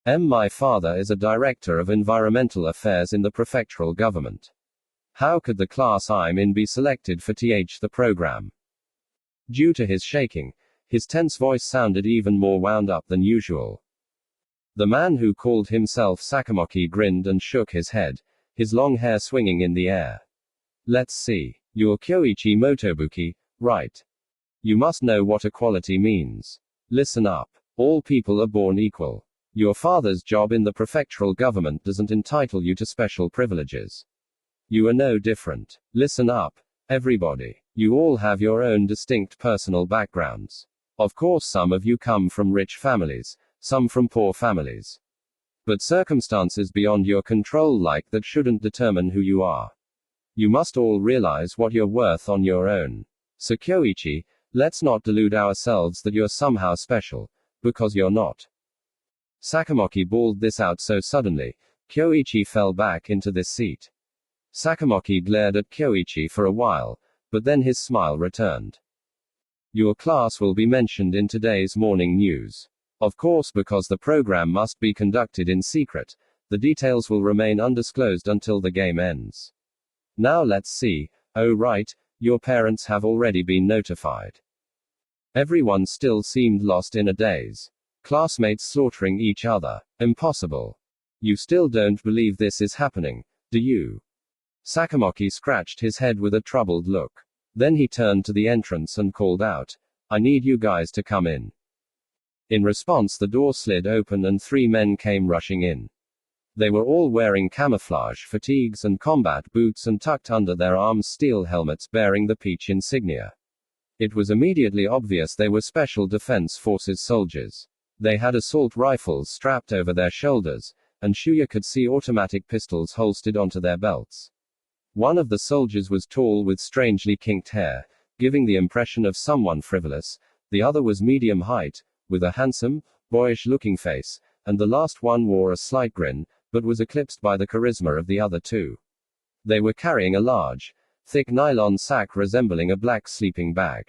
My father is a director of environmental affairs in the prefectural government. How could the class I'm in be selected for the program? Due to his shaking, his tense voice sounded even more wound up than usual. The man who called himself Sakamoki grinned and shook his head, his long hair swinging in the air. Let's see. You're Kyoichi Motobuki, right? You must know what equality means. Listen up. All people are born equal. Your father's job in the prefectural government doesn't entitle you to special privileges. You are no different. Listen up, everybody. You all have your own distinct personal backgrounds. Of course, some of you come from rich families, some from poor families. But circumstances beyond your control like that shouldn't determine who you are. You must all realize what you're worth on your own. So Kyoichi, let's not delude ourselves that you're somehow special, because you're not. Sakamoki bawled this out so suddenly, Kyoichi fell back into this seat. Sakamoki glared at Kyoichi for a while, but then his smile returned. Your class will be mentioned in today's morning news. Of course, because the program must be conducted in secret, the details will remain undisclosed until the game ends. Now let's see. Oh right, your parents have already been notified. Everyone still seemed lost in a daze. Classmates slaughtering each other. Impossible. You still don't believe this is happening, do you? Sakamoki scratched his head with a troubled look. Then he turned to the entrance and called out, I need you guys to come in. In response, the door slid open and 3 men came rushing in. They were all wearing camouflage fatigues and combat boots and tucked under their arms steel helmets bearing the peach insignia. It was immediately obvious they were Special Defense Forces soldiers. They had assault rifles strapped over their shoulders, and Shuya could see automatic pistols holstered onto their belts. One of the soldiers was tall with strangely kinked hair, giving the impression of someone frivolous. The other was medium height, with a handsome, boyish-looking face, and the last one wore a slight grin, but was eclipsed by the charisma of the other 2. They were carrying a large, thick nylon sack resembling a black sleeping bag.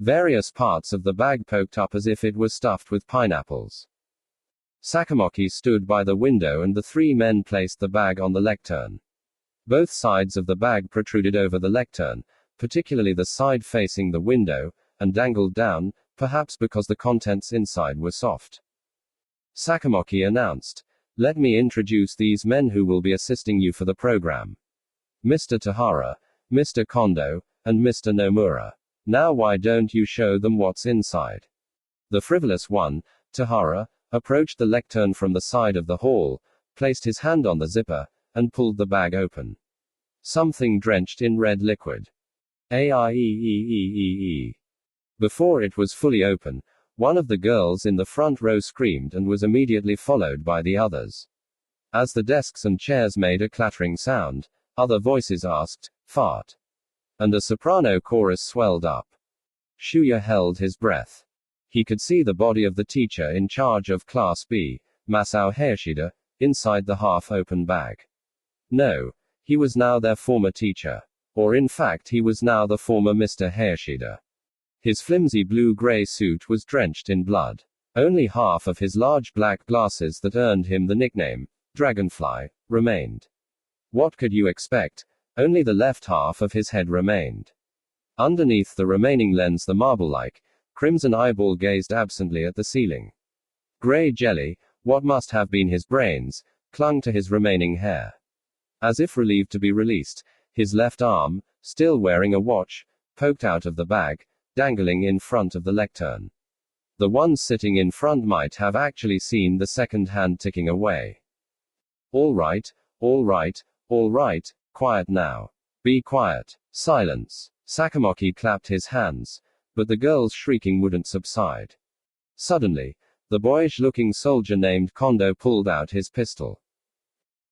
Various parts of the bag poked up as if it was stuffed with pineapples. Sakamoki stood by the window and the three men placed the bag on the lectern. Both sides of the bag protruded over the lectern, particularly the side facing the window, and dangled down, perhaps because the contents inside were soft. Sakamoki announced, "Let me introduce these men who will be assisting you for the program. Mr. Tahara, Mr. Kondo, and Mr. Nomura. Now why don't you show them what's inside?" The frivolous one, Tahara, approached the lectern from the side of the hall, placed his hand on the zipper, and pulled the bag open. Something drenched in red liquid. Aieeeeee. Before it was fully open, one of the girls in the front row screamed and was immediately followed by the others. As the desks and chairs made a clattering sound, other voices asked, "Fart?" And a soprano chorus swelled up. Shuya held his breath. He could see the body of the teacher in charge of Class B, Masao Hayashida, inside the half-open bag. No, he was now their former teacher. Or in fact he was now the former Mr. Hayashida. His flimsy blue-gray suit was drenched in blood. Only half of his large black glasses that earned him the nickname, Dragonfly, remained. What could you expect? Only the left half of his head remained. Underneath the remaining lens the marble-like, crimson eyeball gazed absently at the ceiling. Gray jelly, what must have been his brains, clung to his remaining hair. As if relieved to be released, his left arm, still wearing a watch, poked out of the bag, dangling in front of the lectern. The one sitting in front might have actually seen the second hand ticking away. All right, all right, all right, quiet now. Be quiet. Silence. Sakamoki clapped his hands, but the girl's shrieking wouldn't subside. Suddenly, the boyish-looking soldier named Kondo pulled out his pistol.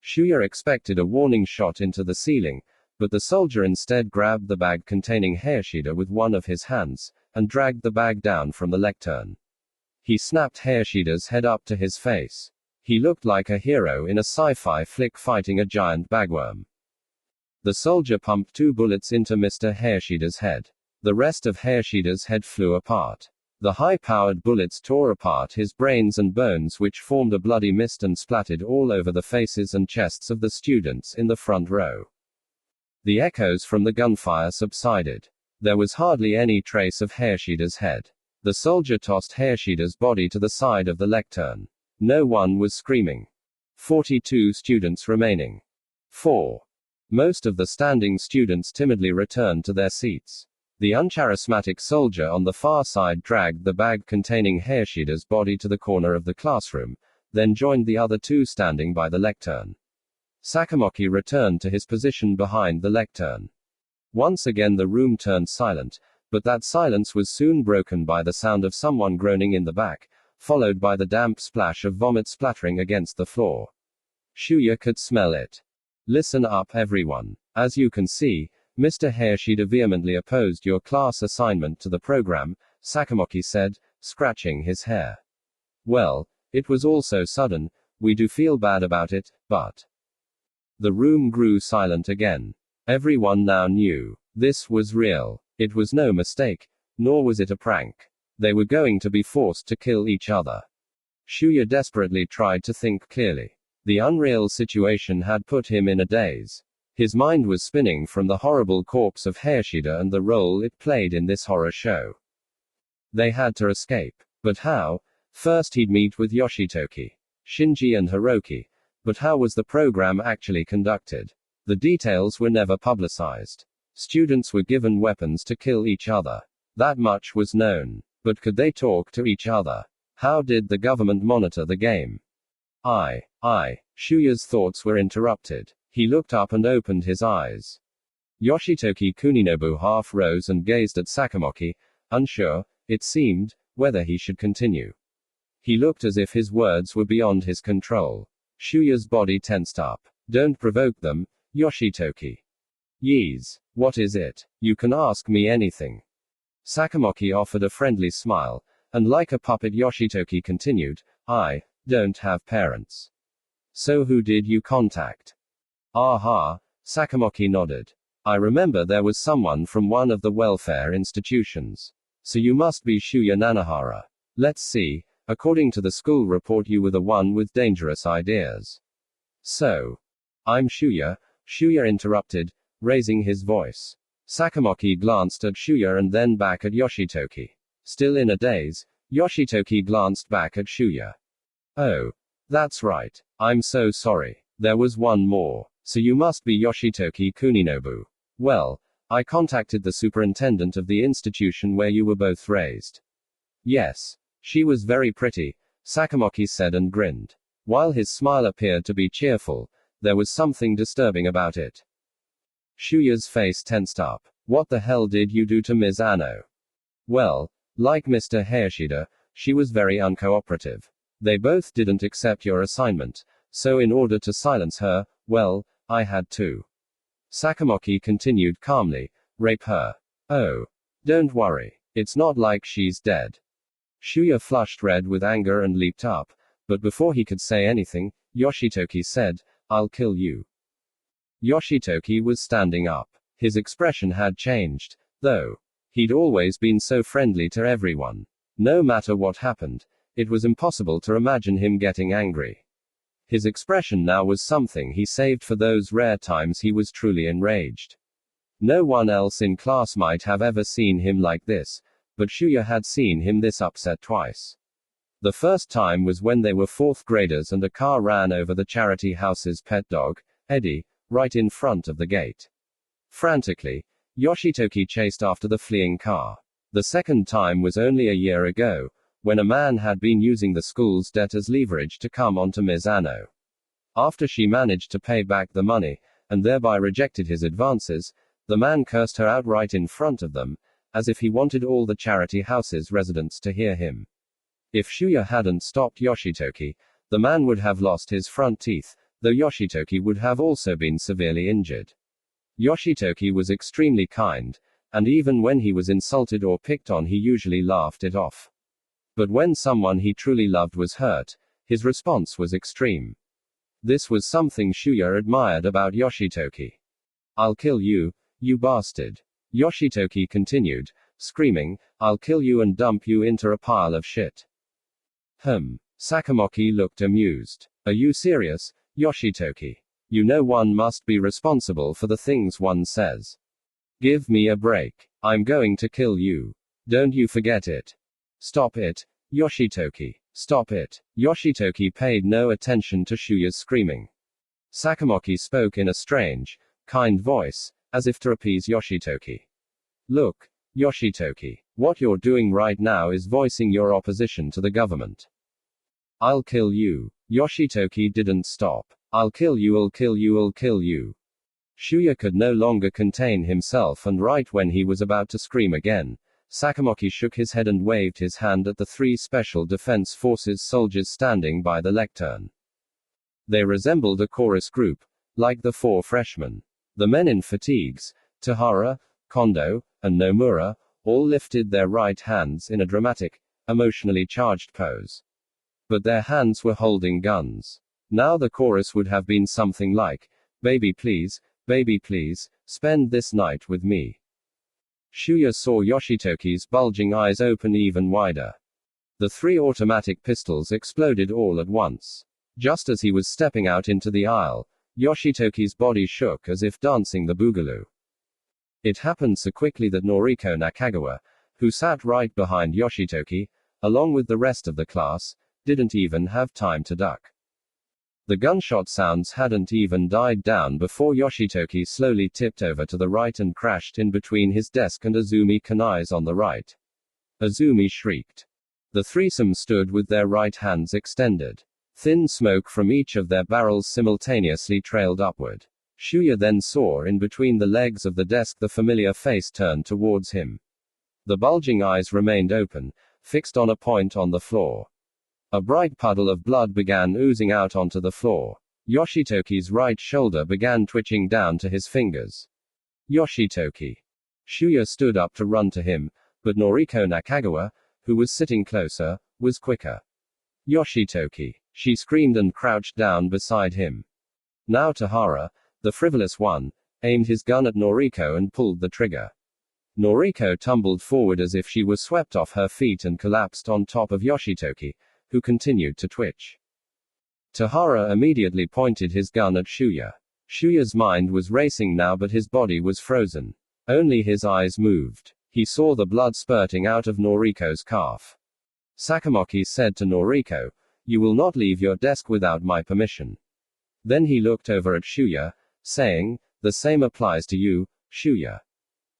Shuya expected a warning shot into the ceiling, but the soldier instead grabbed the bag containing Hayashida with one of his hands, and dragged the bag down from the lectern. He snapped Hayashida's head up to his face. He looked like a hero in a sci-fi flick fighting a giant bagworm. The soldier pumped 2 bullets into Mr. Hayashida's head. The rest of Hayashida's head flew apart. The high-powered bullets tore apart his brains and bones, which formed a bloody mist and splattered all over the faces and chests of the students in the front row. The echoes from the gunfire subsided. There was hardly any trace of Hayashida's head. The soldier tossed Hayashida's body to the side of the lectern. No one was screaming. 42 students remaining. 4. Most of the standing students timidly returned to their seats. The uncharismatic soldier on the far side dragged the bag containing Hayashida's body to the corner of the classroom, then joined the other 2 standing by the lectern. Sakamoki returned to his position behind the lectern. Once again the room turned silent, but that silence was soon broken by the sound of someone groaning in the back, followed by the damp splash of vomit splattering against the floor. Shuya could smell it. Listen up everyone. As you can see, Mr. Hayashida vehemently opposed your class assignment to the program, Sakamoki said, scratching his hair. Well, it was all so sudden, we do feel bad about it, but... The room grew silent again. Everyone now knew. This was real. It was no mistake, nor was it a prank. They were going to be forced to kill each other. Shuya desperately tried to think clearly. The unreal situation had put him in a daze. His mind was spinning from the horrible corpse of Hayashida and the role it played in this horror show. They had to escape. But how? First he'd meet with Yoshitoki, Shinji and Hiroki. But how was the program actually conducted? The details were never publicized. Students were given weapons to kill each other. That much was known. But could they talk to each other? How did the government monitor the game? Shuya's thoughts were interrupted. He looked up and opened his eyes. Yoshitoki Kuninobu half rose and gazed at Sakamoki, unsure, it seemed, whether he should continue. He looked as if his words were beyond his control. Shuya's body tensed up. Don't provoke them, Yoshitoki. Yeez. What is it? You can ask me anything. Sakamoki offered a friendly smile, and like a puppet Yoshitoki continued, I don't have parents. So who did you contact? Aha, Sakamoki nodded. I remember there was someone from one of the welfare institutions. So you must be Shuya Nanahara. Let's see, according to the school report you were the one with dangerous ideas. So. I'm Shuya, Shuya interrupted, raising his voice. Sakamoki glanced at Shuya and then back at Yoshitoki. Still in a daze, Yoshitoki glanced back at Shuya. Oh. That's right. I'm so sorry. There was one more. So you must be Yoshitoki Kuninobu. Well, I contacted the superintendent of the institution where you were both raised. Yes. She was very pretty, Sakamoki said and grinned. While his smile appeared to be cheerful, there was something disturbing about it. Shuya's face tensed up. What the hell did you do to Ms. Anno? Well, like Mr. Hayashida, she was very uncooperative. They both didn't accept your assignment, so in order to silence her, well, I had to. Sakamoki continued calmly, rape her. Oh. Don't worry. It's not like she's dead. Shuya flushed red with anger and leaped up, but before he could say anything, Yoshitoki said, I'll kill you. Yoshitoki was standing up. His expression had changed, though. He'd always been so friendly to everyone. No matter what happened, it was impossible to imagine him getting angry. His expression now was something he saved for those rare times he was truly enraged. No one else in class might have ever seen him like this, but Shuya had seen him this upset twice. The first time was when they were fourth graders and a car ran over the charity house's pet dog, Eddie, right in front of the gate. Frantically, Yoshitoki chased after the fleeing car. The second time was only a year ago, when a man had been using the school's debt as leverage to come onto Ms. Anno. After she managed to pay back the money, and thereby rejected his advances, the man cursed her outright in front of them, as if he wanted all the charity house's residents to hear him. If Shuya hadn't stopped Yoshitoki, the man would have lost his front teeth, though Yoshitoki would have also been severely injured. Yoshitoki was extremely kind, and even when he was insulted or picked on he usually laughed it off. But when someone he truly loved was hurt, his response was extreme. This was something Shuya admired about Yoshitoki. I'll kill you, you bastard. Yoshitoki continued, screaming, I'll kill you and dump you into a pile of shit. Sakamoki looked amused. Are you serious, Yoshitoki? You know one must be responsible for the things one says. Give me a break. I'm going to kill you. Don't you forget it. Stop it, Yoshitoki. Stop it. Yoshitoki paid no attention to Shuya's screaming. Sakamoki spoke in a strange, kind voice, as if to appease Yoshitoki. Look, Yoshitoki, what you're doing right now is voicing your opposition to the government. I'll kill you. Yoshitoki didn't stop. I'll kill you, I'll kill you, I'll kill you. Shuya could no longer contain himself, and right when he was about to scream again, Sakamoki shook his head and waved his hand at the 3 Special Defense Forces soldiers standing by the lectern. They resembled a chorus group, like the 4 freshmen. The men in fatigues, Tahara, Kondo, and Nomura, all lifted their right hands in a dramatic, emotionally charged pose. But their hands were holding guns. Now the chorus would have been something like, baby please, spend this night with me. Shuya saw Yoshitoki's bulging eyes open even wider. The 3 automatic pistols exploded all at once. Just as he was stepping out into the aisle, Yoshitoki's body shook as if dancing the boogaloo. It happened so quickly that Noriko Nakagawa, who sat right behind Yoshitoki, along with the rest of the class, didn't even have time to duck. The gunshot sounds hadn't even died down before Yoshitoki slowly tipped over to the right and crashed in between his desk and Azumi Kanai's on the right. Azumi shrieked. The threesome stood with their right hands extended. Thin smoke from each of their barrels simultaneously trailed upward. Shuya then saw in between the legs of the desk the familiar face turned towards him. The bulging eyes remained open, fixed on a point on the floor. A bright puddle of blood began oozing out onto the floor. Yoshitoki's right shoulder began twitching down to his fingers. Yoshitoki. Shuya stood up to run to him, but Noriko Nakagawa, who was sitting closer, was quicker. Yoshitoki. She screamed and crouched down beside him. Now Tahara, the frivolous one, aimed his gun at Noriko and pulled the trigger. Noriko tumbled forward as if she was swept off her feet and collapsed on top of Yoshitoki, who continued to twitch. Tahara immediately pointed his gun at Shuya. Shuya's mind was racing now, but his body was frozen. Only his eyes moved. He saw the blood spurting out of Noriko's calf. Sakamoki said to Noriko, "You will not leave your desk without my permission." Then he looked over at Shuya, saying, "The same applies to you, Shuya.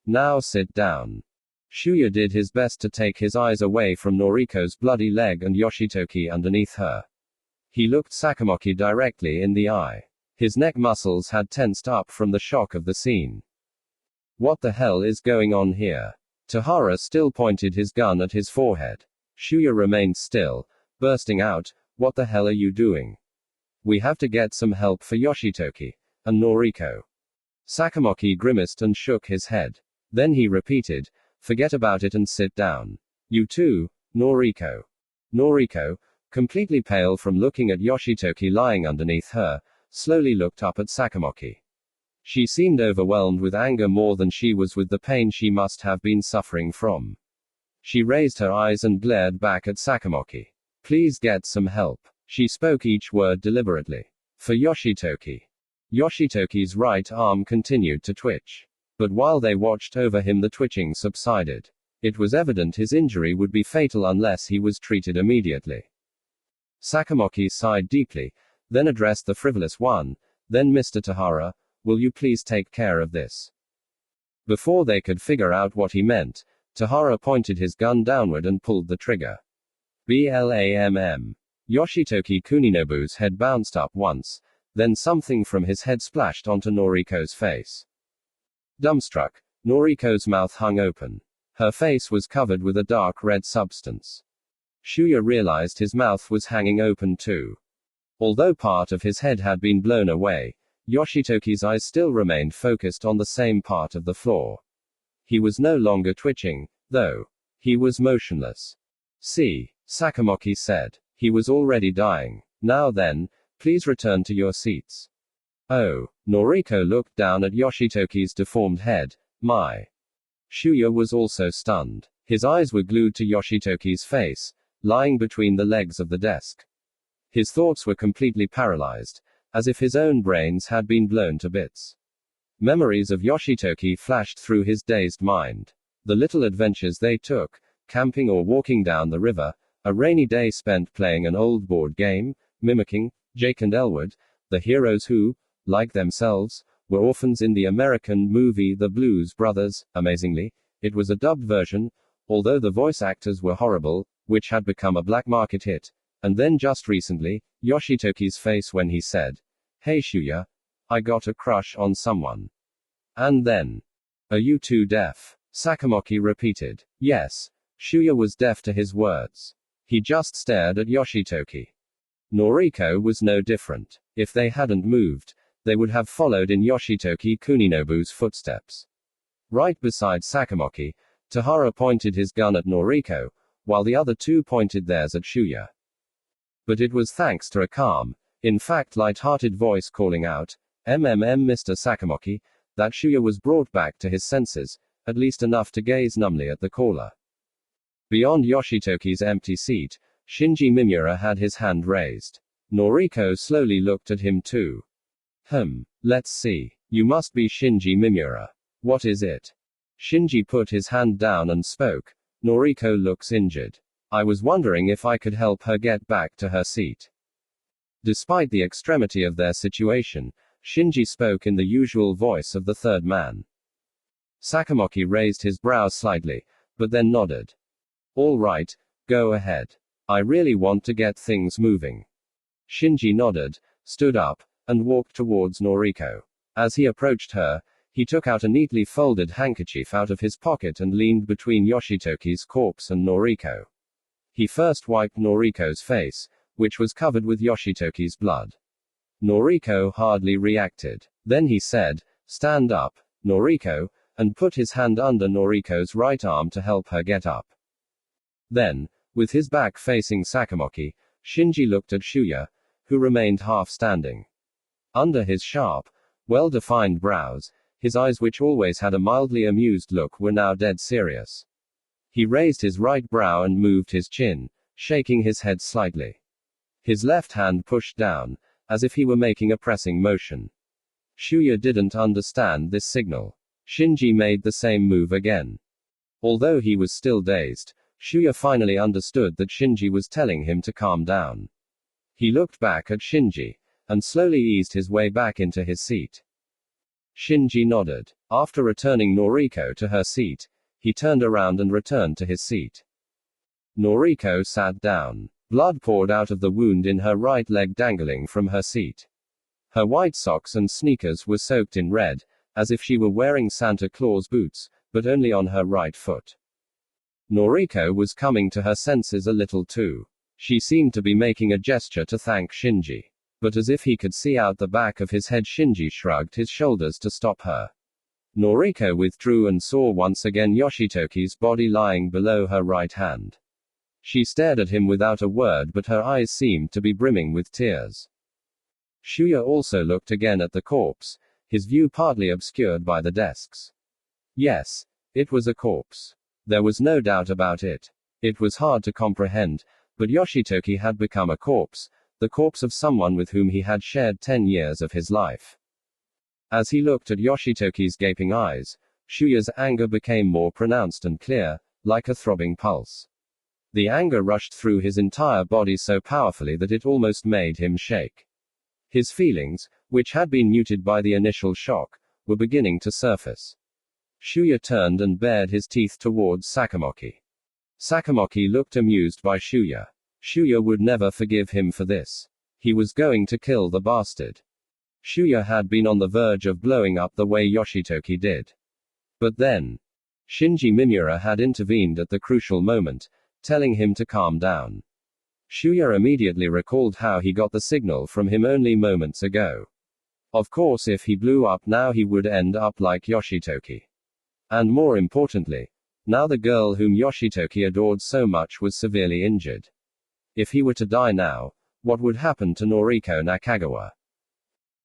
Now sit down." Shuya did his best to take his eyes away from Noriko's bloody leg and Yoshitoki underneath her. He looked Sakamoki directly in the eye. His neck muscles had tensed up from the shock of the scene. What the hell is going on here? Tahara still pointed his gun at his forehead. Shuya remained still, bursting out, "What the hell are you doing? We have to get some help for Yoshitoki and Noriko." Sakamoki grimaced and shook his head. Then he repeated, "Forget about it and sit down. You too, Noriko." Noriko, completely pale from looking at Yoshitoki lying underneath her, slowly looked up at Sakamoki. She seemed overwhelmed with anger more than she was with the pain she must have been suffering from. She raised her eyes and glared back at Sakamoki. "Please get some help." She spoke each word deliberately. "For Yoshitoki." Yoshitoki's right arm continued to twitch. But while they watched over him, the twitching subsided. It was evident his injury would be fatal unless he was treated immediately. Sakamoki sighed deeply, then addressed the frivolous one, "Then Mr. Tahara, will you please take care of this?" Before they could figure out what he meant, Tahara pointed his gun downward and pulled the trigger. Blam. Yoshitoki Kuninobu's head bounced up once, then something from his head splashed onto Noriko's face. Dumbstruck, Noriko's mouth hung open. Her face was covered with a dark red substance. Shuya realized his mouth was hanging open too. Although part of his head had been blown away, Yoshitoki's eyes still remained focused on the same part of the floor. He was no longer twitching, though. He was motionless. "See," Sakamoki said. "He was already dying. Now then, please return to your seats." "Oh." Noriko looked down at Yoshitoki's deformed head. "My." Shuya was also stunned. His eyes were glued to Yoshitoki's face, lying between the legs of the desk. His thoughts were completely paralyzed, as if his own brains had been blown to bits. Memories of Yoshitoki flashed through his dazed mind. The little adventures they took, camping or walking down the river, a rainy day spent playing an old board game, mimicking Jake and Elwood, the heroes who, like themselves, were orphans in the American movie The Blues Brothers. Amazingly, it was a dubbed version, although the voice actors were horrible, which had become a black market hit. And then just recently, Yoshitoki's face when he said, "Hey Shuya, I got a crush on someone." And then, "Are you too deaf?" Sakamoki repeated. Yes. Shuya was deaf to his words. He just stared at Yoshitoki. Noriko was no different. If they hadn't moved, they would have followed in Yoshitoki Kuninobu's footsteps. Right beside Sakamoki, Tahara pointed his gun at Noriko, while the other two pointed theirs at Shuya. But it was thanks to a calm, in fact light-hearted voice calling out, Mr. Sakamoki, that Shuya was brought back to his senses, at least enough to gaze numbly at the caller. Beyond Yoshitoki's empty seat, Shinji Mimura had his hand raised. Noriko slowly looked at him too. Let's see. You must be Shinji Mimura. What is it? Shinji put his hand down and spoke. Noriko looks injured. I was wondering if I could help her get back to her seat. Despite the extremity of their situation, Shinji spoke in the usual voice of the third man. Sakamoki raised his brows slightly, but then nodded. All right, go ahead. I really want to get things moving. Shinji nodded, stood up, and walked towards Noriko. As he approached her, he took out a neatly folded handkerchief out of his pocket and leaned between Yoshitoki's corpse and Noriko. He first wiped Noriko's face, which was covered with Yoshitoki's blood. Noriko hardly reacted. Then he said, "Stand up, Noriko," and put his hand under Noriko's right arm to help her get up. Then, with his back facing Sakamoki, Shinji looked at Shuya, who remained half standing. Under his sharp, well-defined brows, His eyes, which always had a mildly amused look, were now dead serious. He raised his right brow and moved his chin, shaking his head slightly. His left hand pushed down, as if he were making a pressing motion. Shuya didn't understand this signal. Shinji made the same move again. Although he was still dazed, Shuya finally understood that Shinji was telling him to calm down. He looked back at Shinji, and slowly eased his way back into his seat. Shinji nodded. After returning Noriko to her seat, he turned around and returned to his seat. Noriko sat down. Blood poured out of the wound in her right leg dangling from her seat. Her white socks and sneakers were soaked in red, as if she were wearing Santa Claus boots, but only on her right foot. Noriko was coming to her senses a little too. She seemed to be making a gesture to thank Shinji. But as if he could see out the back of his head, Shinji shrugged his shoulders to stop her. Noriko withdrew and saw once again Yoshitoki's body lying below her right hand. She stared at him without a word, but her eyes seemed to be brimming with tears. Shuya also looked again at the corpse, his view partly obscured by the desks. Yes, it was a corpse. There was no doubt about it. It was hard to comprehend, but Yoshitoki had become a corpse, the corpse of someone with whom he had shared 10 years of his life. As he looked at Yoshitoki's gaping eyes, Shuya's anger became more pronounced and clear, like a throbbing pulse. The anger rushed through his entire body so powerfully that it almost made him shake. His feelings, which had been muted by the initial shock, were beginning to surface. Shuya turned and bared his teeth towards Sakamoki. Sakamoki looked amused by Shuya. Shuya would never forgive him for this. He was going to kill the bastard. Shuya had been on the verge of blowing up the way Yoshitoki did. But then, Shinji Mimura had intervened at the crucial moment, telling him to calm down. Shuya immediately recalled how he got the signal from him only moments ago. Of course, if he blew up now, he would end up like Yoshitoki. And more importantly, now the girl whom Yoshitoki adored so much was severely injured. If he were to die now, what would happen to Noriko Nakagawa?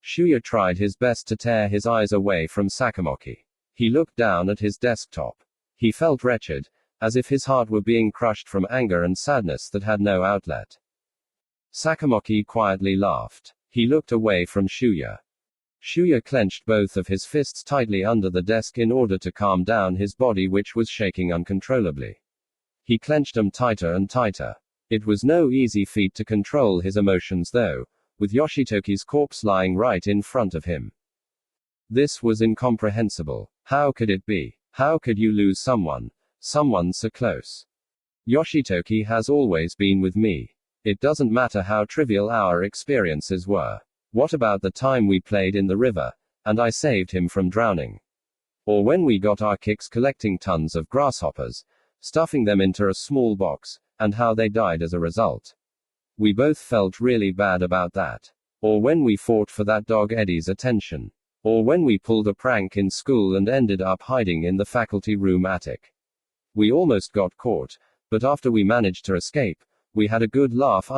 Shuya tried his best to tear his eyes away from Sakamoki. He looked down at his desktop. He felt wretched, as if his heart were being crushed from anger and sadness that had no outlet. Sakamoki quietly laughed. He looked away from Shuya. Shuya clenched both of his fists tightly under the desk in order to calm down his body, which was shaking uncontrollably. He clenched them tighter and tighter. It was no easy feat to control his emotions though, with Yoshitoki's corpse lying right in front of him. This was incomprehensible. How could it be? How could you lose someone so close? Yoshitoki has always been with me. It doesn't matter how trivial our experiences were. What about the time we played in the river, and I saved him from drowning? Or when we got our kicks collecting tons of grasshoppers, stuffing them into a small box, and how they died as a result? We both felt really bad about that. Or when we fought for that dog Eddie's attention. Or when we pulled a prank in school and ended up hiding in the faculty room attic. We almost got caught, but after we managed to escape, we had a good laugh.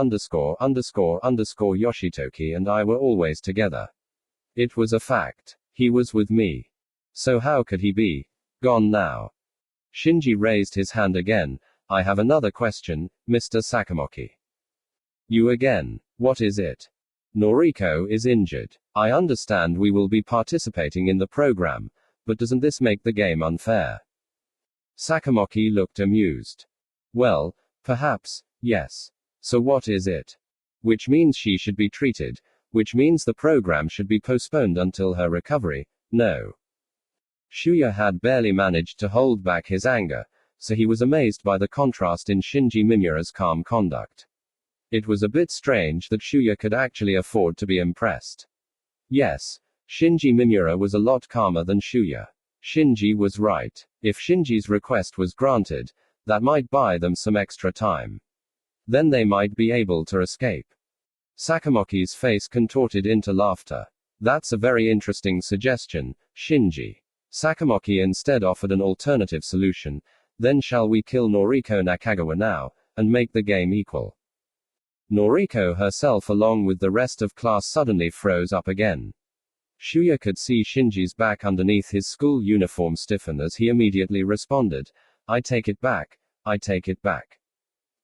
Yoshitoki and I were always together. It was a fact. He was with me. So how could he be gone now? Shinji raised his hand again. I have another question, Mr. Sakamoki. You again. What is it? Noriko is injured. I understand we will be participating in the program, but doesn't this make the game unfair? Sakamoki looked amused. Well, perhaps, yes. So what is it? Which means she should be treated, which means the program should be postponed until her recovery, no. Shuya had barely managed to hold back his anger, so he was amazed by the contrast in Shinji Mimura's calm conduct. It was a bit strange that Shuya could actually afford to be impressed. Yes, Shinji Mimura was a lot calmer than Shuya. Shinji was right. If Shinji's request was granted, that might buy them some extra time. Then they might be able to escape. Sakamoki's face contorted into laughter. That's a very interesting suggestion, Shinji. Sakamoki instead offered an alternative solution. Then shall we kill Noriko Nakagawa now, and make the game equal? Noriko herself along with the rest of class suddenly froze up again. Shuya could see Shinji's back underneath his school uniform stiffen as he immediately responded, I take it back, I take it back.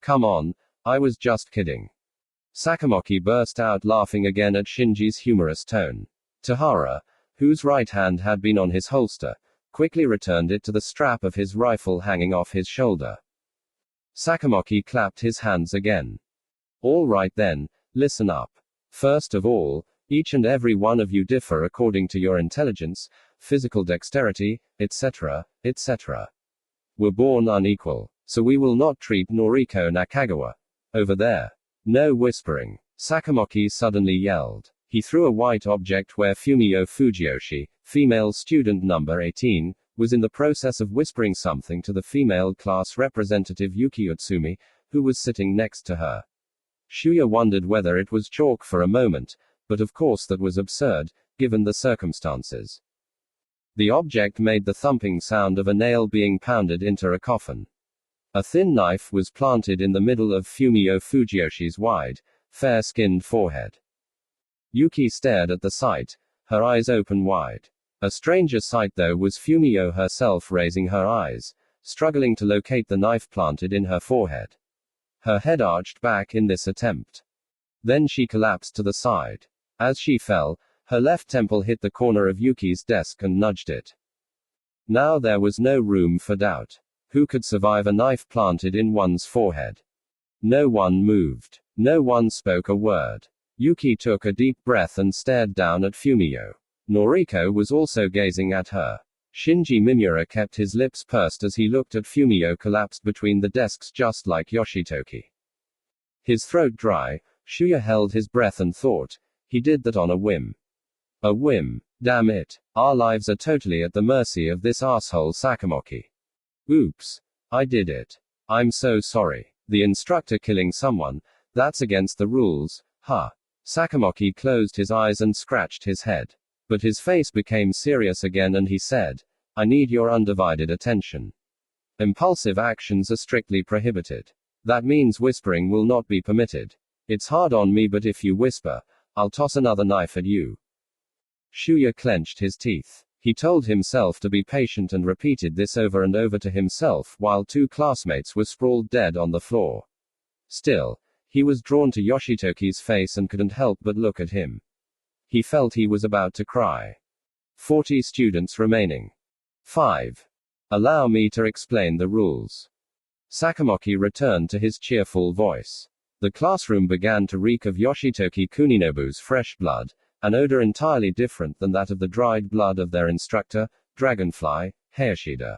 Come on, I was just kidding. Sakamoki burst out laughing again at Shinji's humorous tone. Tahara, whose right hand had been on his holster, quickly returned it to the strap of his rifle hanging off his shoulder. Sakamoki clapped his hands again. All right then, listen up. First of all, each and every one of you differ according to your intelligence, physical dexterity, etc., etc. We're born unequal, so we will not treat Noriko Nakagawa. Over there. No whispering. Sakamoki suddenly yelled. He threw a white object where Fumio Fujiyoshi, female student number 18, was in the process of whispering something to the female class representative Yuki Utsumi, who was sitting next to her. Shuya wondered whether it was chalk for a moment, but of course that was absurd, given the circumstances. The object made the thumping sound of a nail being pounded into a coffin. A thin knife was planted in the middle of Fumio Fujiyoshi's wide, fair-skinned forehead. Yuki stared at the sight, her eyes open wide. A stranger sight though was Fumio herself raising her eyes, struggling to locate the knife planted in her forehead. Her head arched back in this attempt. Then she collapsed to the side. As she fell, her left temple hit the corner of Yuki's desk and nudged it. Now there was no room for doubt. Who could survive a knife planted in one's forehead? No one moved. No one spoke a word. Yuki took a deep breath and stared down at Fumio. Noriko was also gazing at her. Shinji Mimura kept his lips pursed as he looked at Fumio collapsed between the desks just like Yoshitoki. His throat dry, Shuya held his breath and thought, he did that on a whim. A whim. Damn it. Our lives are totally at the mercy of this asshole Sakamoki. Oops. I did it. I'm so sorry. The instructor killing someone, that's against the rules, huh? Sakamoki closed his eyes and scratched his head. But his face became serious again and he said, I need your undivided attention. Impulsive actions are strictly prohibited. That means whispering will not be permitted. It's hard on me, but if you whisper, I'll toss another knife at you. Shuya clenched his teeth. He told himself to be patient and repeated this over and over to himself while two classmates were sprawled dead on the floor. Still, he was drawn to Yoshitoki's face and couldn't help but look at him. He felt he was about to cry. 40 students remaining. 5. Allow me to explain the rules. Sakamoki returned to his cheerful voice. The classroom began to reek of Yoshitoki Kuninobu's fresh blood, an odor entirely different than that of the dried blood of their instructor, Dragonfly, Hayashida.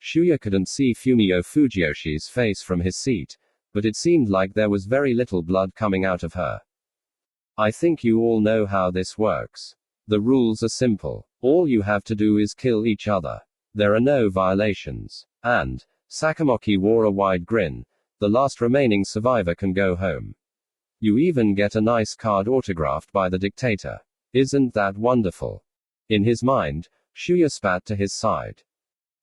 Shuya couldn't see Fumio Fujiyoshi's face from his seat, but it seemed like there was very little blood coming out of her. I think you all know how this works. The rules are simple. All you have to do is kill each other. There are no violations. And, Sakamoki wore a wide grin, the last remaining survivor can go home. You even get a nice card autographed by the dictator. Isn't that wonderful? In his mind, Shuya spat to his side.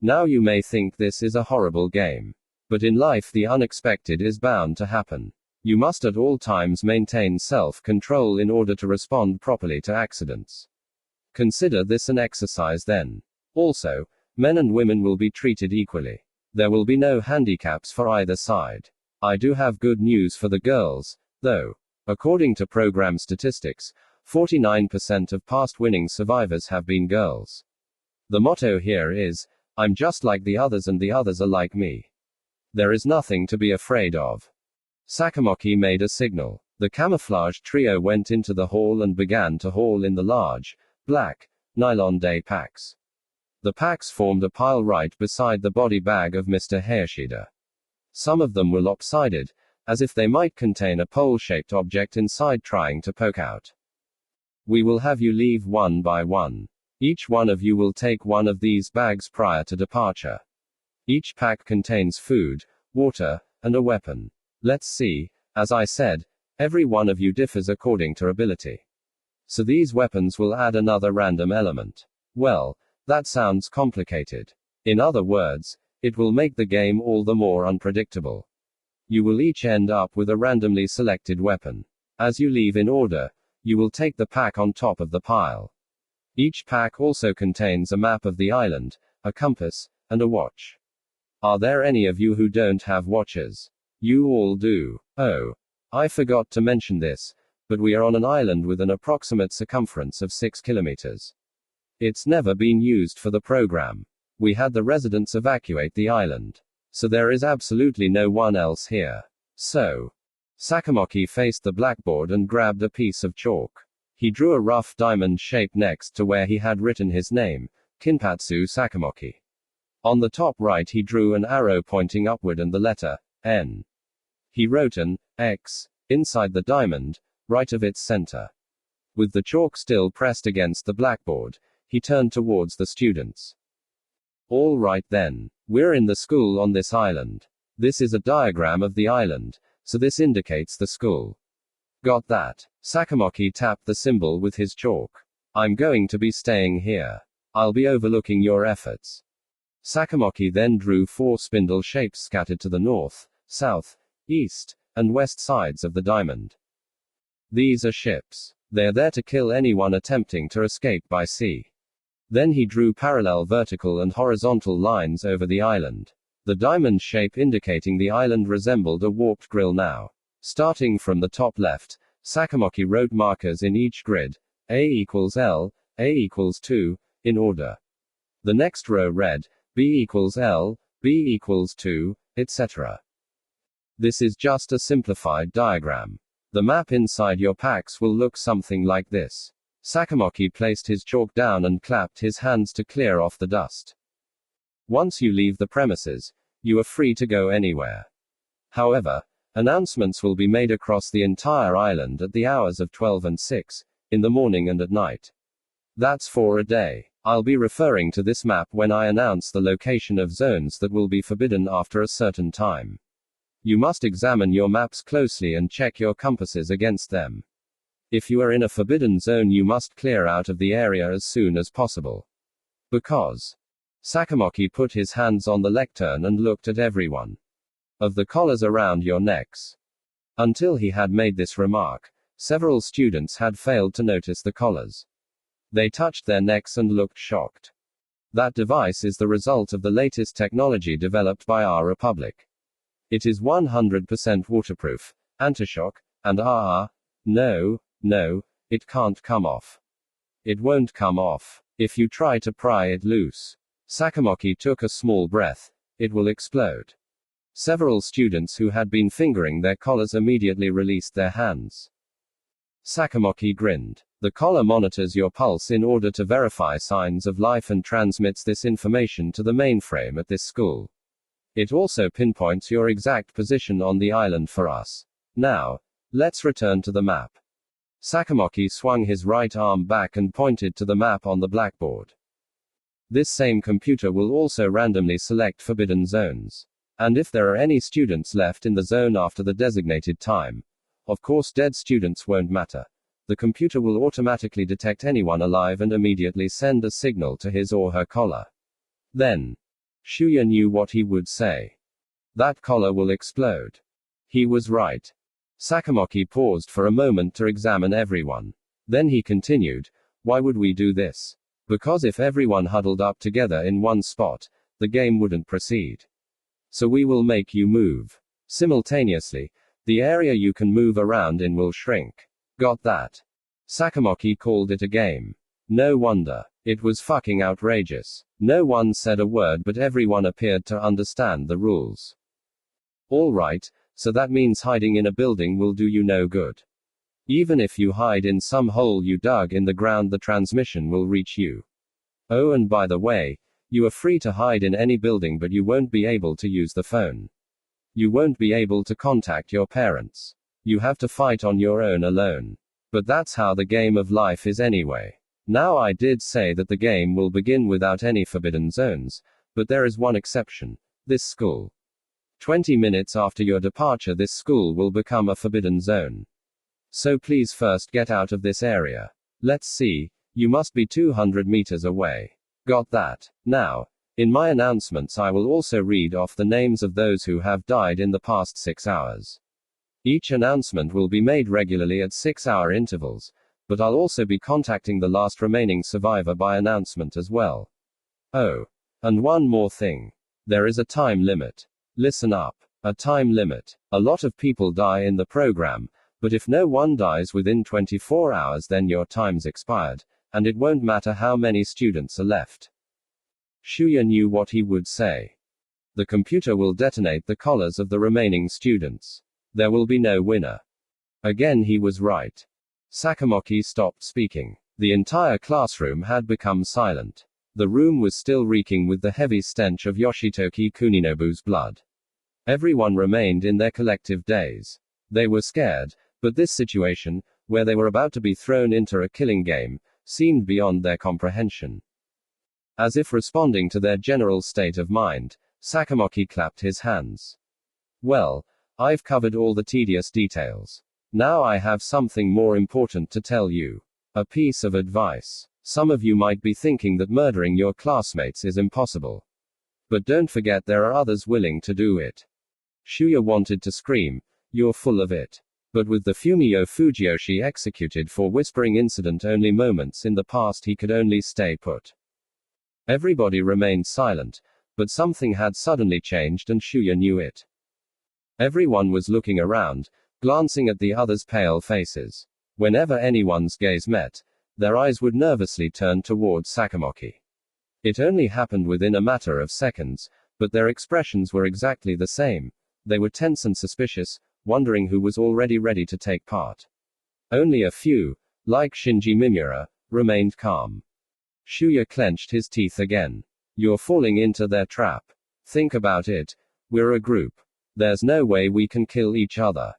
Now you may think this is a horrible game. But in life the unexpected is bound to happen. You must at all times maintain self-control in order to respond properly to accidents. Consider this an exercise then. Also, men and women will be treated equally. There will be no handicaps for either side. I do have good news for the girls, though. According to program statistics, 49% of past winning survivors have been girls. The motto here is, I'm just like the others and the others are like me. There is nothing to be afraid of. Sakamoki made a signal. The camouflaged trio went into the hall and began to haul in the large, black, nylon day packs. The packs formed a pile right beside the body bag of Mr. Hayashida. Some of them were lopsided, as if they might contain a pole-shaped object inside trying to poke out. We will have you leave one by one. Each one of you will take one of these bags prior to departure. Each pack contains food, water, and a weapon. Let's see, as I said, every one of you differs according to ability. So these weapons will add another random element. Well, that sounds complicated. In other words, it will make the game all the more unpredictable. You will each end up with a randomly selected weapon. As you leave in order, you will take the pack on top of the pile. Each pack also contains a map of the island, a compass, and a watch. Are there any of you who don't have watches? You all do. Oh. I forgot to mention this, but we are on an island with an approximate circumference of 6 kilometers. It's never been used for the program. We had the residents evacuate the island. So there is absolutely no one else here. So. Sakamoki faced the blackboard and grabbed a piece of chalk. He drew a rough diamond shape next to where he had written his name, Kinpatsu Sakamoki. On the top right he drew an arrow pointing upward and the letter, N. He wrote an X inside the diamond, right of its center. With the chalk still pressed against the blackboard, he turned towards the students. All right then. We're in the school on this island. This is a diagram of the island, so this indicates the school. Got that? Sakamoki tapped the symbol with his chalk. I'm going to be staying here. I'll be overlooking your efforts. Sakamoki then drew 4 spindle shapes scattered to the north, south, east, and west sides of the diamond. These are ships. They're there to kill anyone attempting to escape by sea. Then he drew parallel vertical and horizontal lines over the island. The diamond shape indicating the island resembled a warped grill now. Starting from the top left, Sakamoki wrote markers in each grid, A equals L, A equals 2, in order. The next row read, B equals L, B equals 2, etc. This is just a simplified diagram. The map inside your packs will look something like this. Sakamoki placed his chalk down and clapped his hands to clear off the dust. Once you leave the premises, you are free to go anywhere. However, announcements will be made across the entire island at the hours of 12 and 6, in the morning and at night. That's for a day. I'll be referring to this map when I announce the location of zones that will be forbidden after a certain time. You must examine your maps closely and check your compasses against them. If you are in a forbidden zone, you must clear out of the area as soon as possible. Because. Sakamoki put his hands on the lectern and looked at everyone. Of the collars around your necks. Until he had made this remark, several students had failed to notice the collars. They touched their necks and looked shocked. That device is the result of the latest technology developed by our republic. It is 100% waterproof, anti-shock, and no, it can't come off. It won't come off. If you try to pry it loose. Sakamoki took a small breath. It will explode. Several students who had been fingering their collars immediately released their hands. Sakamoki grinned. The collar monitors your pulse in order to verify signs of life and transmits this information to the mainframe at this school. It also pinpoints your exact position on the island for us. Now, let's return to the map. Sakamoki swung his right arm back and pointed to the map on the blackboard. This same computer will also randomly select forbidden zones. And if there are any students left in the zone after the designated time, of course dead students won't matter. The computer will automatically detect anyone alive and immediately send a signal to his or her collar. Then, Shuya knew what he would say. That collar will explode. He was right. Sakamoki paused for a moment to examine everyone. Then he continued, why would we do this? Because if everyone huddled up together in one spot, the game wouldn't proceed. So we will make you move. Simultaneously, the area you can move around in will shrink. Got that? Sakamoki called it a game. No wonder. It was fucking outrageous. No one said a word, but everyone appeared to understand the rules. Alright, so that means hiding in a building will do you no good. Even if you hide in some hole you dug in the ground, the transmission will reach you. Oh, and by the way, you are free to hide in any building, but you won't be able to use the phone. You won't be able to contact your parents. You have to fight on your own alone. But that's how the game of life is anyway. Now, I did say that the game will begin without any forbidden zones, but there is one exception. This school. 20 minutes after your departure, this school will become a forbidden zone. So please first get out of this area. Let's see, you must be 200 meters away. Got that? Now, in my announcements I will also read off the names of those who have died in the past 6 hours. Each announcement will be made regularly at 6-hour intervals, But I'll also be contacting the last remaining survivor by announcement as well. Oh. And one more thing. There is a time limit. Listen up. A time limit. A lot of people die in the program, but if no one dies within 24 hours, then your time's expired, and it won't matter how many students are left. Shuya knew what he would say. The computer will detonate the collars of the remaining students. There will be no winner. Again, he was right. Sakamoki stopped speaking. The entire classroom had become silent. The room was still reeking with the heavy stench of Yoshitoki Kuninobu's blood. Everyone remained in their collective daze. They were scared, but this situation, where they were about to be thrown into a killing game, seemed beyond their comprehension. As if responding to their general state of mind, Sakamoki clapped his hands. Well, I've covered all the tedious details. Now I have something more important to tell you. A piece of advice. Some of you might be thinking that murdering your classmates is impossible. But don't forget there are others willing to do it. Shuya wanted to scream, "You're full of it." But with the Fumio Fujiyoshi executed for whispering incident only moments in the past, he could only stay put. Everybody remained silent, but something had suddenly changed and Shuya knew it. Everyone was looking around, glancing at the others' pale faces. Whenever anyone's gaze met, their eyes would nervously turn towards Sakamoki. It only happened within a matter of seconds, but their expressions were exactly the same. They were tense and suspicious, wondering who was already ready to take part. Only a few, like Shinji Mimura, remained calm. Shuya clenched his teeth again. You're falling into their trap. Think about it. We're a group. There's no way we can kill each other.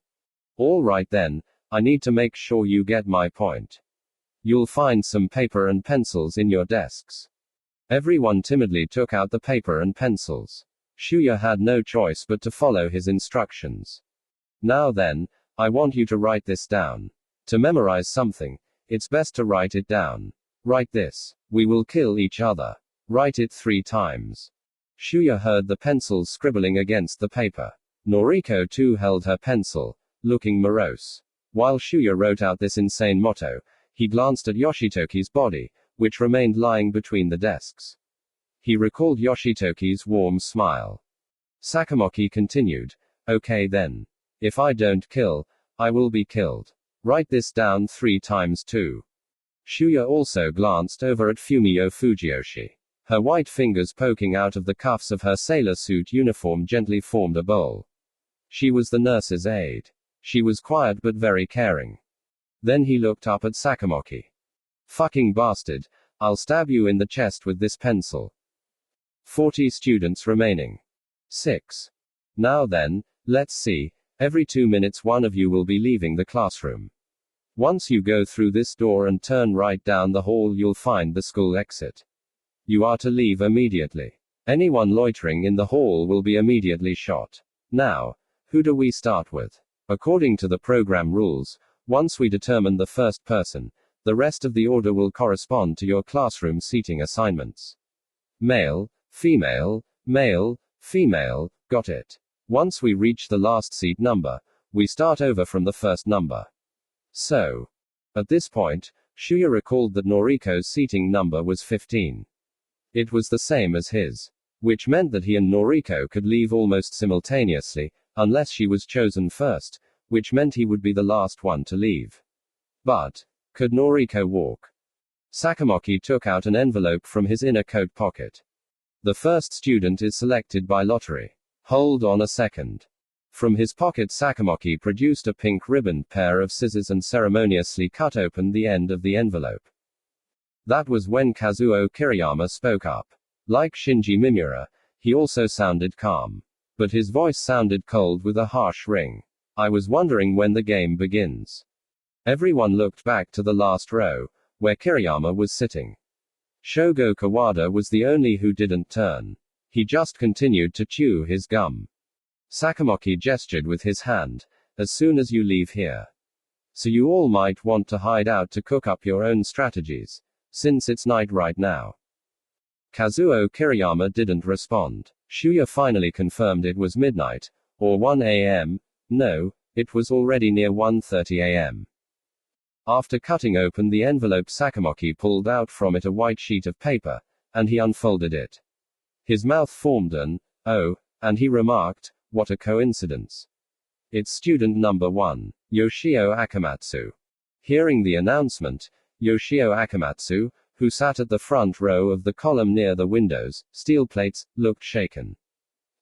All right then, I need to make sure you get my point. You'll find some paper and pencils in your desks. Everyone timidly took out the paper and pencils. Shuya had no choice but to follow his instructions. Now then, I want you to write this down. To memorize something, it's best to write it down. Write this. We will kill each other. Write it 3 times. Shuya heard the pencils scribbling against the paper. Noriko too held her pencil, looking morose. While Shuya wrote out this insane motto, he glanced at Yoshitoki's body, which remained lying between the desks. He recalled Yoshitoki's warm smile. Sakamoki continued, "Okay then. If I don't kill, I will be killed. Write this down 3 times too." Shuya also glanced over at Fumio Fujiyoshi. Her white fingers poking out of the cuffs of her sailor suit uniform gently formed a bowl. She was the nurse's aide. She was quiet but very caring. Then he looked up at Sakamoki. "Fucking bastard, I'll stab you in the chest with this pencil." 40 students remaining. 6. Now then, let's see. Every 2 minutes one of you will be leaving the classroom. Once you go through this door and turn right down the hall, you'll find the school exit. You are to leave immediately. Anyone loitering in the hall will be immediately shot. Now, who do we start with? According to the program rules, once we determine the first person, the rest of the order will correspond to your classroom seating assignments. Male, female, male, female, got it. Once we reach the last seat number, we start over from the first number. So, at this point, Shuya recalled that Noriko's seating number was 15. It was the same as his. Which meant that he and Noriko could leave almost simultaneously, unless she was chosen first, which meant he would be the last one to leave. But, could Noriko walk? Sakamoki took out an envelope from his inner coat pocket. The first student is selected by lottery. Hold on a second. From his pocket, Sakamoki produced a pink ribboned pair of scissors and ceremoniously cut open the end of the envelope. That was when Kazuo Kiriyama spoke up. Like Shinji Mimura, he also sounded calm. But his voice sounded cold with a harsh ring. "I was wondering when the game begins." Everyone looked back to the last row, where Kiriyama was sitting. Shogo Kawada was the only who didn't turn. He just continued to chew his gum. Sakamoki gestured with his hand. "As soon as you leave here. So you all might want to hide out to cook up your own strategies, since it's night right now." Kazuo Kiriyama didn't respond. Shuya finally confirmed it was midnight, or 1 a.m. No, it was already near 1:30 a.m. After cutting open the envelope, Sakamoki pulled out from it a white sheet of paper, and he unfolded it. His mouth formed an "oh," and he remarked, "What a coincidence. It's student number 1, Yoshio Akamatsu." Hearing the announcement, Yoshio Akamatsu, who sat at the front row of the column near the windows, steel plates, looked shaken.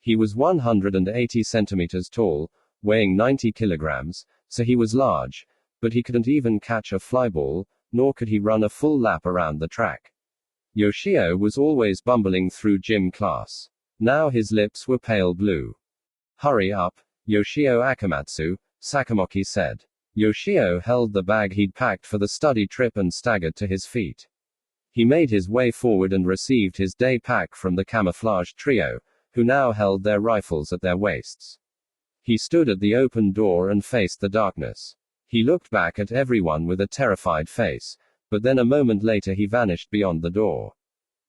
He was 180 centimeters tall, weighing 90 kilograms, so he was large, but he couldn't even catch a flyball, nor could he run a full lap around the track. Yoshio was always bumbling through gym class. Now his lips were pale blue. "Hurry up, Yoshio Akamatsu," Sakamoki said. Yoshio held the bag he'd packed for the study trip and staggered to his feet. He made his way forward and received his day pack from the camouflaged trio, who now held their rifles at their waists. He stood at the open door and faced the darkness. He looked back at everyone with a terrified face, but then a moment later he vanished beyond the door.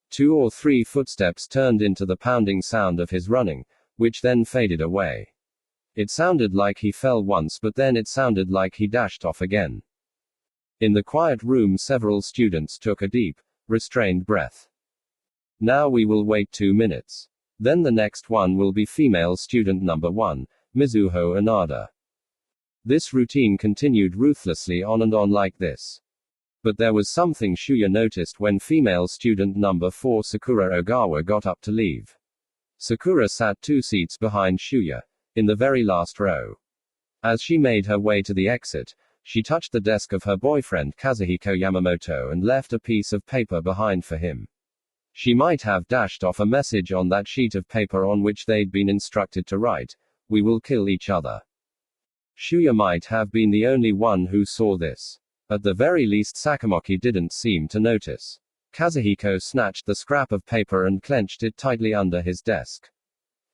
2 or 3 footsteps turned into the pounding sound of his running, which then faded away. It sounded like he fell once, but then it sounded like he dashed off again. In the quiet room, several students took a deep, restrained breath. "Now we will wait 2 minutes. Then the next one will be female student number 1, Mizuho Inada." This routine continued ruthlessly on and on like this. But there was something Shuya noticed when female student number 4 Sakura Ogawa got up to leave. Sakura sat 2 seats behind Shuya, in the very last row. As she made her way to the exit, she touched the desk of her boyfriend Kazuhiko Yamamoto and left a piece of paper behind for him. She might have dashed off a message on that sheet of paper on which they'd been instructed to write, "We will kill each other." Shuya might have been the only one who saw this. At the very least, Sakamoki didn't seem to notice. Kazuhiko snatched the scrap of paper and clenched it tightly under his desk.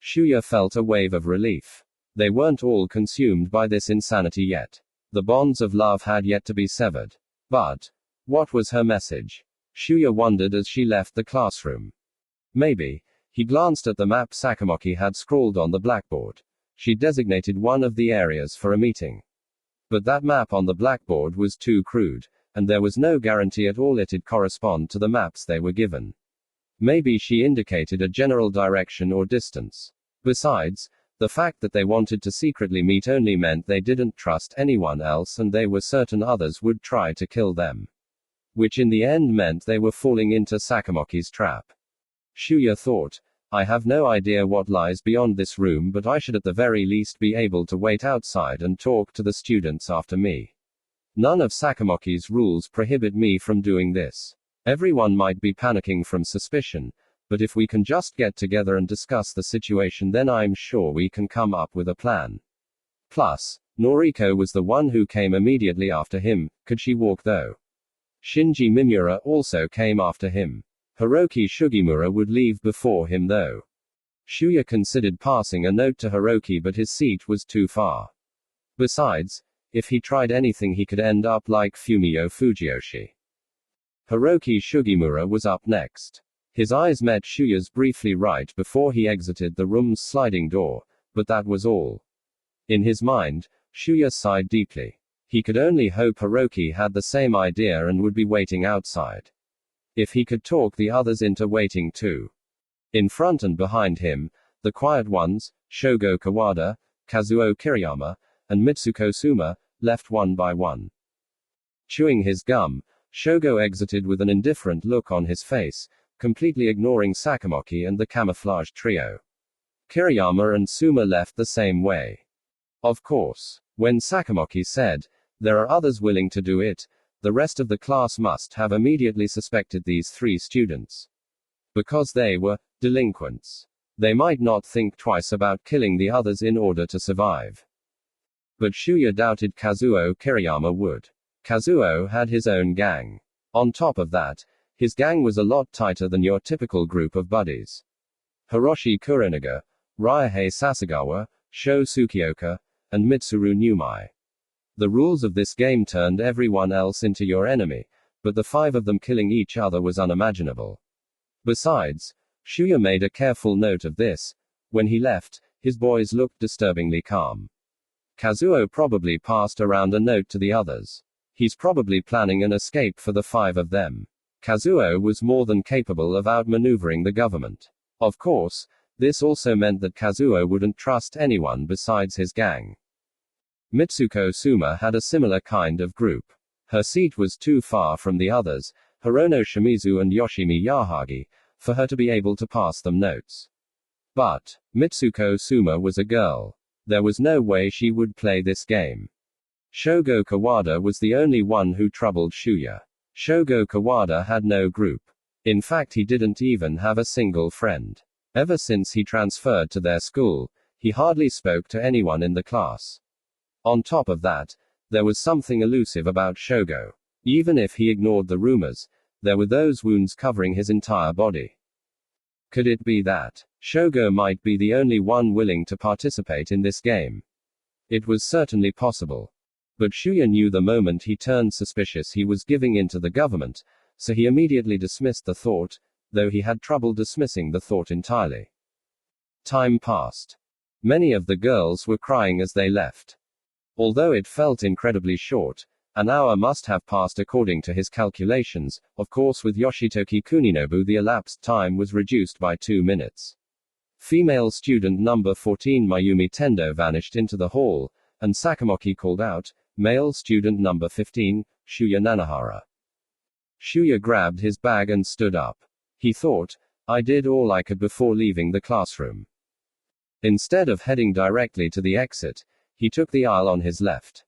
Shuya felt a wave of relief. They weren't all consumed by this insanity yet. The bonds of love had yet to be severed. But what was her message? Shuya wondered as she left the classroom. Maybe. He glanced at the map Sakamoki had scrawled on the blackboard. She designated one of the areas for a meeting. But that map on the blackboard was too crude, and there was no guarantee at all it'd correspond to the maps they were given. Maybe she indicated a general direction or distance. Besides, the fact that they wanted to secretly meet only meant they didn't trust anyone else and they were certain others would try to kill them. Which in the end meant they were falling into Sakamoki's trap. Shuya thought, "I have no idea what lies beyond this room, but I should at the very least be able to wait outside and talk to the students after me. None of Sakamoki's rules prohibit me from doing this. Everyone might be panicking from suspicion, but if we can just get together and discuss the situation, then I'm sure we can come up with a plan." Plus, Noriko was the one who came immediately after him. Could she walk though? Shinji Mimura also came after him. Hiroki Sugimura would leave before him though. Shuya considered passing a note to Hiroki, but his seat was too far. Besides, if he tried anything he could end up like Fumio Fujiyoshi. Hiroki Sugimura was up next. His eyes met Shuya's briefly right before he exited the room's sliding door, but that was all. In his mind, Shuya sighed deeply. He could only hope Hiroki had the same idea and would be waiting outside. If he could talk the others into waiting too. In front and behind him, the quiet ones, Shogo Kawada, Kazuo Kiriyama, and Mitsuko Suma, left one by one. Chewing his gum, Shogo exited with an indifferent look on his face, completely ignoring Sakamoki and the camouflaged trio. Kiriyama and Suma left the same way. Of course, when Sakamoki said, "There are others willing to do it," the rest of the class must have immediately suspected these 3 students. Because they were delinquents. They might not think twice about killing the others in order to survive. But Shuya doubted Kazuo Kiriyama would. Kazuo had his own gang. On top of that, his gang was a lot tighter than your typical group of buddies. Hiroshi Kurinaga, Ryuhei Sasagawa, Sho Tsukioka, and Mitsuru Numai. The rules of this game turned everyone else into your enemy, but the 5 of them killing each other was unimaginable. Besides, Shuya made a careful note of this. When he left, his boys looked disturbingly calm. Kazuo probably passed around a note to the others. He's probably planning an escape for the 5 of them. Kazuo was more than capable of outmaneuvering the government. Of course, this also meant that Kazuo wouldn't trust anyone besides his gang. Mitsuko Suma had a similar kind of group. Her seat was too far from the others, Hirono Shimizu and Yoshimi Yahagi, for her to be able to pass them notes. But Mitsuko Suma was a girl. There was no way she would play this game. Shogo Kawada was the only one who troubled Shuya. Shogo Kawada had no group. In fact, he didn't even have a single friend. Ever since he transferred to their school, he hardly spoke to anyone in the class. On top of that, there was something elusive about Shogo. Even if he ignored the rumors, there were those wounds covering his entire body. Could it be that Shogo might be the only one willing to participate in this game? It was certainly possible. But Shuya knew the moment he turned suspicious he was giving in to the government, so he immediately dismissed the thought, though he had trouble dismissing the thought entirely. Time passed. Many of the girls were crying as they left. Although it felt incredibly short, an hour must have passed according to his calculations. Of course, with Yoshitoki Kuninobu the elapsed time was reduced by 2 minutes. Female student number 14 Mayumi Tendo vanished into the hall, and Sakamoki called out, "Male student number 15, Shuya Nanahara." Shuya grabbed his bag and stood up. He thought, I did all I could before leaving the classroom. Instead of heading directly to the exit, he took the aisle on his left.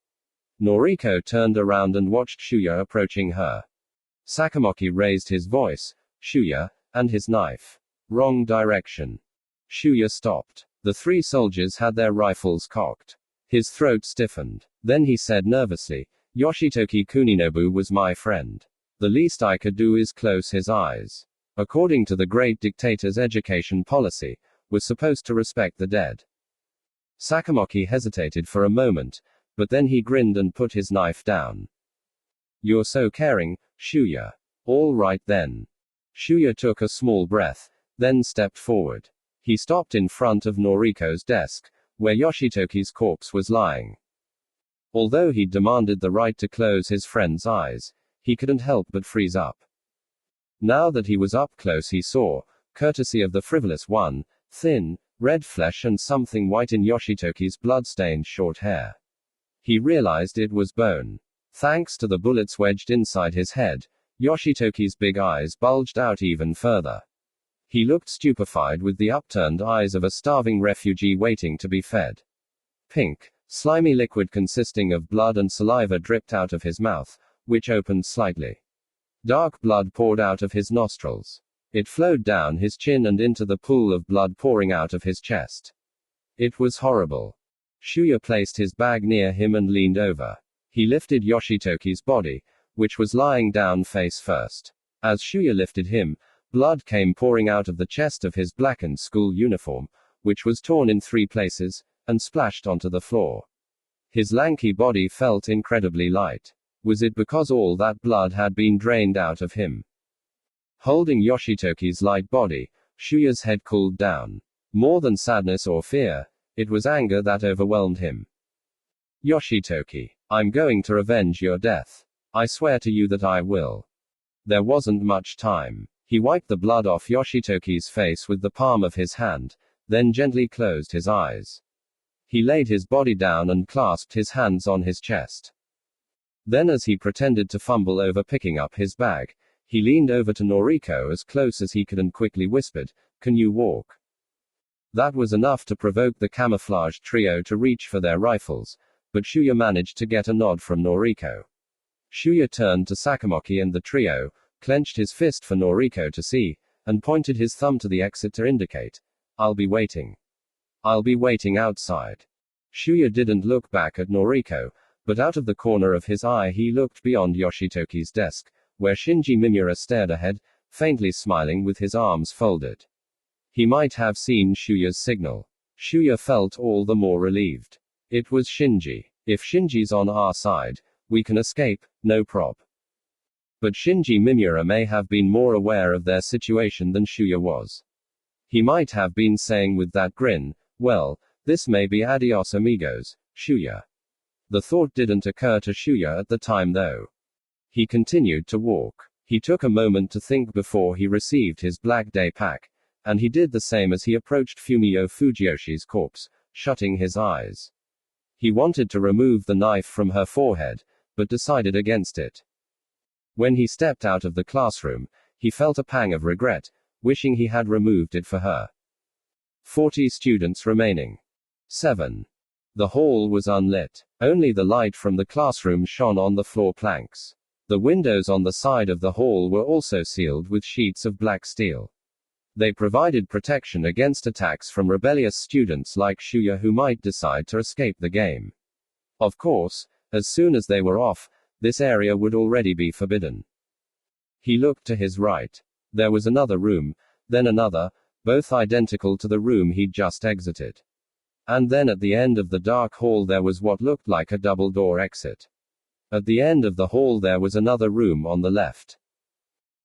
Noriko turned around and watched Shuya approaching her. Sakamoki raised his voice, "Shuya," and his knife. Wrong direction. Shuya stopped. The 3 soldiers had their rifles cocked. His throat stiffened. Then he said nervously, "Yoshitoki Kuninobu was my friend. The least I could do is close his eyes. According to the great dictator's education policy, we're supposed to respect the dead." Sakamoki hesitated for a moment, but then he grinned and put his knife down. "You're so caring, Shuya. All right then." Shuya took a small breath, then stepped forward. He stopped in front of Noriko's desk, where Yoshitoki's corpse was lying. Although he'd demanded the right to close his friend's eyes, he couldn't help but freeze up. Now that he was up close, he saw, courtesy of the frivolous one, thin, red flesh and something white in Yoshitoki's blood-stained short hair. He realized it was bone. Thanks to the bullets wedged inside his head, Yoshitoki's big eyes bulged out even further. He looked stupefied with the upturned eyes of a starving refugee waiting to be fed. Pink, slimy liquid consisting of blood and saliva dripped out of his mouth, which opened slightly. Dark blood poured out of his nostrils. It flowed down his chin and into the pool of blood pouring out of his chest. It was horrible. Shuya placed his bag near him and leaned over. He lifted Yoshitoki's body, which was lying down face first. As Shuya lifted him, blood came pouring out of the chest of his blackened school uniform, which was torn in 3 places, and splashed onto the floor. His lanky body felt incredibly light. Was it because all that blood had been drained out of him? Holding Yoshitoki's light body, Shuya's head cooled down. More than sadness or fear, it was anger that overwhelmed him. "Yoshitoki, I'm going to revenge your death. I swear to you that I will." There wasn't much time. He wiped the blood off Yoshitoki's face with the palm of his hand, then gently closed his eyes. He laid his body down and clasped his hands on his chest. Then, as he pretended to fumble over picking up his bag, he leaned over to Noriko as close as he could and quickly whispered, "Can you walk?" That was enough to provoke the camouflaged trio to reach for their rifles, but Shuya managed to get a nod from Noriko. Shuya turned to Sakamoki and the trio, clenched his fist for Noriko to see, and pointed his thumb to the exit to indicate, "I'll be waiting. I'll be waiting outside." Shuya didn't look back at Noriko, but out of the corner of his eye he looked beyond Yoshitoki's desk, where Shinji Mimura stared ahead, faintly smiling with his arms folded. He might have seen Shuya's signal. Shuya felt all the more relieved. It was Shinji. If Shinji's on our side, we can escape, no prob. But Shinji Mimura may have been more aware of their situation than Shuya was. He might have been saying with that grin, "Well, this may be adios amigos, Shuya." The thought didn't occur to Shuya at the time though. He continued to walk. He took a moment to think before he received his black day pack, and he did the same as he approached Fumio Fujiyoshi's corpse, shutting his eyes. He wanted to remove the knife from her forehead, but decided against it. When he stepped out of the classroom, he felt a pang of regret, wishing he had removed it for her. 40 students remaining. 7. The hall was unlit. Only the light from the classroom shone on the floor planks. The windows on the side of the hall were also sealed with sheets of black steel. They provided protection against attacks from rebellious students like Shuya who might decide to escape the game. Of course, as soon as they were off, this area would already be forbidden. He looked to his right. There was another room, then another, both identical to the room he'd just exited. And then at the end of the dark hall there was what looked like a double-door exit. At the end of the hall there was another room on the left.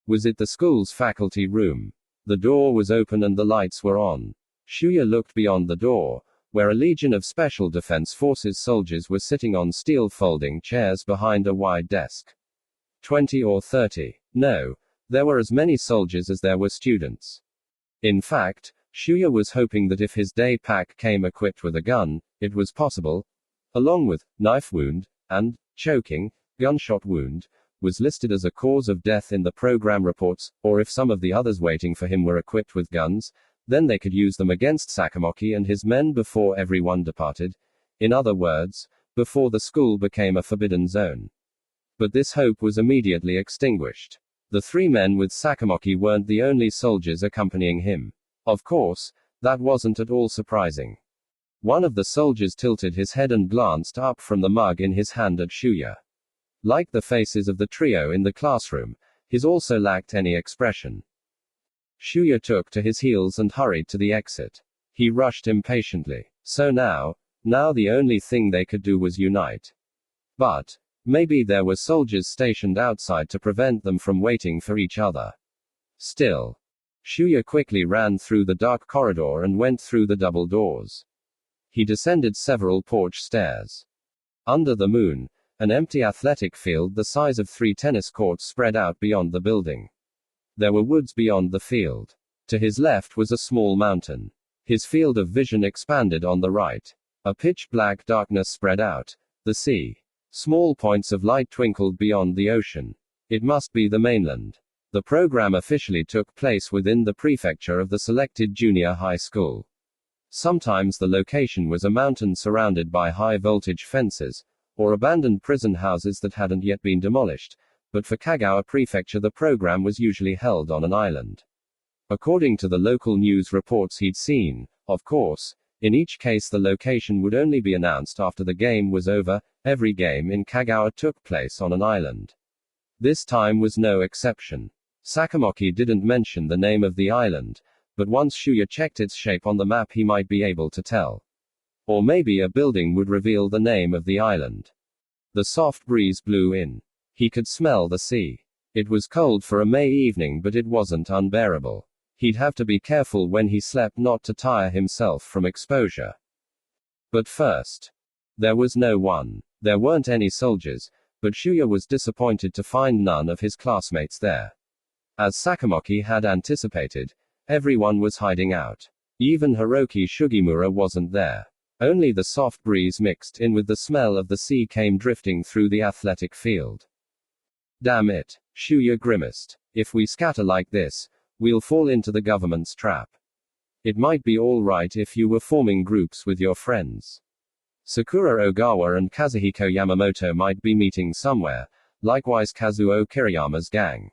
Was it the school's faculty room? The door was open and the lights were on. Shuya looked beyond the door, where a legion of Special Defense Forces soldiers were sitting on steel folding chairs behind a wide desk. 20 or 30. No, there were as many soldiers as there were students. In fact, Shuya was hoping that if his day pack came equipped with a gun, it was possible, along with knife wound and choking, gunshot wound, was listed as a cause of death in the program reports, or if some of the others waiting for him were equipped with guns, then they could use them against Sakamoki and his men before everyone departed. In other words, before the school became a forbidden zone. But this hope was immediately extinguished. The 3 men with Sakamoki weren't the only soldiers accompanying him. Of course, that wasn't at all surprising. One of the soldiers tilted his head and glanced up from the mug in his hand at Shuya. Like the faces of the trio in the classroom, his also lacked any expression. Shuya took to his heels and hurried to the exit. He rushed impatiently. So now the only thing they could do was unite. But maybe there were soldiers stationed outside to prevent them from waiting for each other. Still, Shuya quickly ran through the dark corridor and went through the double doors. He descended several porch stairs. Under the moon, an empty athletic field the size of 3 tennis courts spread out beyond the building. There were woods beyond the field. To his left was a small mountain. His field of vision expanded on the right. A pitch-black darkness spread out. The sea. Small points of light twinkled beyond the ocean. It must be the mainland. The program officially took place within the prefecture of the selected junior high school. Sometimes the location was a mountain surrounded by high-voltage fences, or abandoned prison houses that hadn't yet been demolished, but for Kagawa Prefecture the program was usually held on an island. According to the local news reports he'd seen, of course, in each case the location would only be announced after the game was over. Every game in Kagawa took place on an island. This time was no exception. Sakamoki didn't mention the name of the island, but once Shuya checked its shape on the map he might be able to tell. Or maybe a building would reveal the name of the island. The soft breeze blew in. He could smell the sea. It was cold for a May evening but it wasn't unbearable. He'd have to be careful when he slept not to tire himself from exposure. But first, there was no one. There weren't any soldiers, but Shuya was disappointed to find none of his classmates there. As Sakamoki had anticipated, everyone was hiding out. Even Hiroki Sugimura wasn't there. Only the soft breeze mixed in with the smell of the sea came drifting through the athletic field. Damn it, Shuya grimaced. If we scatter like this, we'll fall into the government's trap. It might be all right if you were forming groups with your friends. Sakura Ogawa and Kazuhiko Yamamoto might be meeting somewhere, likewise Kazuo Kiriyama's gang.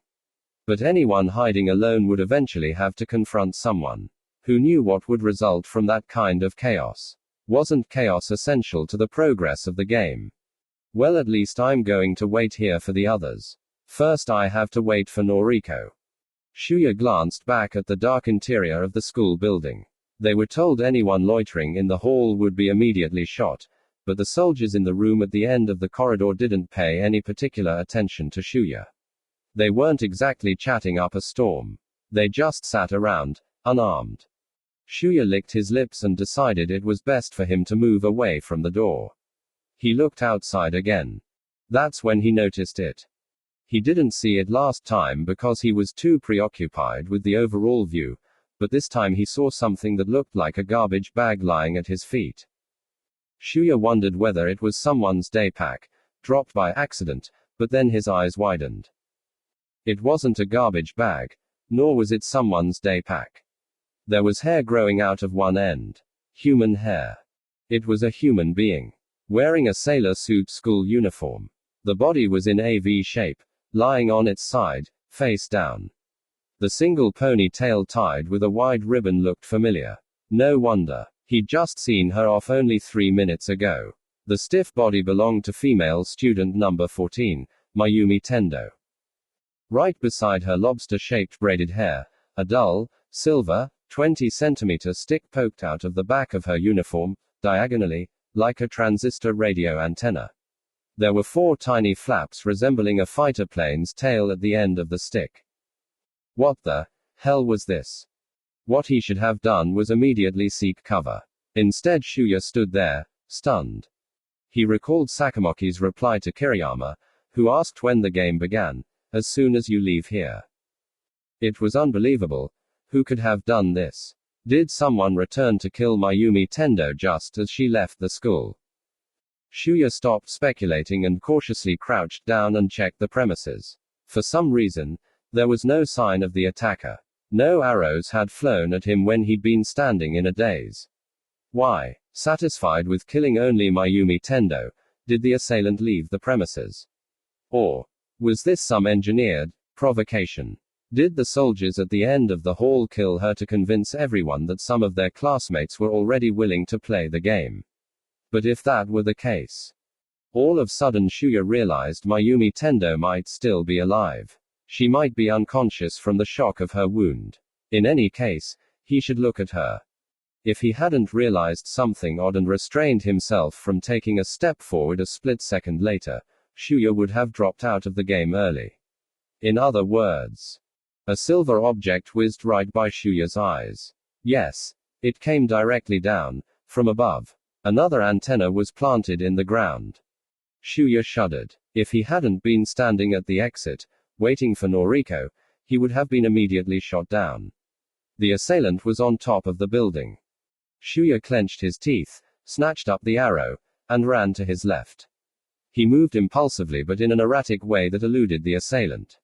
But anyone hiding alone would eventually have to confront someone. Who knew what would result from that kind of chaos? Wasn't chaos essential to the progress of the game? Well, at least I'm going to wait here for the others. First I have to wait for Noriko. Shuya glanced back at the dark interior of the school building. They were told anyone loitering in the hall would be immediately shot, but the soldiers in the room at the end of the corridor didn't pay any particular attention to Shuya. They weren't exactly chatting up a storm. They just sat around, unarmed. Shuya licked his lips and decided it was best for him to move away from the door. He looked outside again. That's when he noticed it. He didn't see it last time because he was too preoccupied with the overall view, but this time he saw something that looked like a garbage bag lying at his feet. Shuya wondered whether it was someone's day pack, dropped by accident, but then his eyes widened. It wasn't a garbage bag, nor was it someone's day pack. There was hair growing out of one end. Human hair. It was a human being, wearing a sailor suit school uniform. The body was in a V shape, lying on its side, face down. The single ponytail tied with a wide ribbon looked familiar. No wonder. He'd just seen her off only 3 minutes ago. The stiff body belonged to female student number 14, Mayumi Tendo. Right beside her lobster-shaped braided hair, a dull, silver, 20-centimeter stick poked out of the back of her uniform, diagonally, like a transistor radio antenna. There were 4 tiny flaps resembling a fighter plane's tail at the end of the stick. What the hell was this? What he should have done was immediately seek cover. Instead, Shuya stood there, stunned. He recalled Sakamoki's reply to Kiriyama, who asked when the game began, as soon as you leave here. It was unbelievable. Who could have done this? Did someone return to kill Mayumi Tendo just as she left the school? Shuya stopped speculating and cautiously crouched down and checked the premises. For some reason, there was no sign of the attacker. No arrows had flown at him when he'd been standing in a daze. Why, satisfied with killing only Mayumi Tendo, did the assailant leave the premises? Or was this some engineered provocation? Did the soldiers at the end of the hall kill her to convince everyone that some of their classmates were already willing to play the game? But if that were the case, all of a sudden Shuya realized Mayumi Tendo might still be alive. She might be unconscious from the shock of her wound. In any case, he should look at her. If he hadn't realized something odd and restrained himself from taking a step forward a split second later, Shuya would have dropped out of the game early. In other words, a silver object whizzed right by Shuya's eyes. Yes, it came directly down, from above. Another antenna was planted in the ground. Shuya shuddered. If he hadn't been standing at the exit, waiting for Noriko, he would have been immediately shot down. The assailant was on top of the building. Shuya clenched his teeth, snatched up the arrow, and ran to his left. He moved impulsively but in an erratic way that eluded the assailant.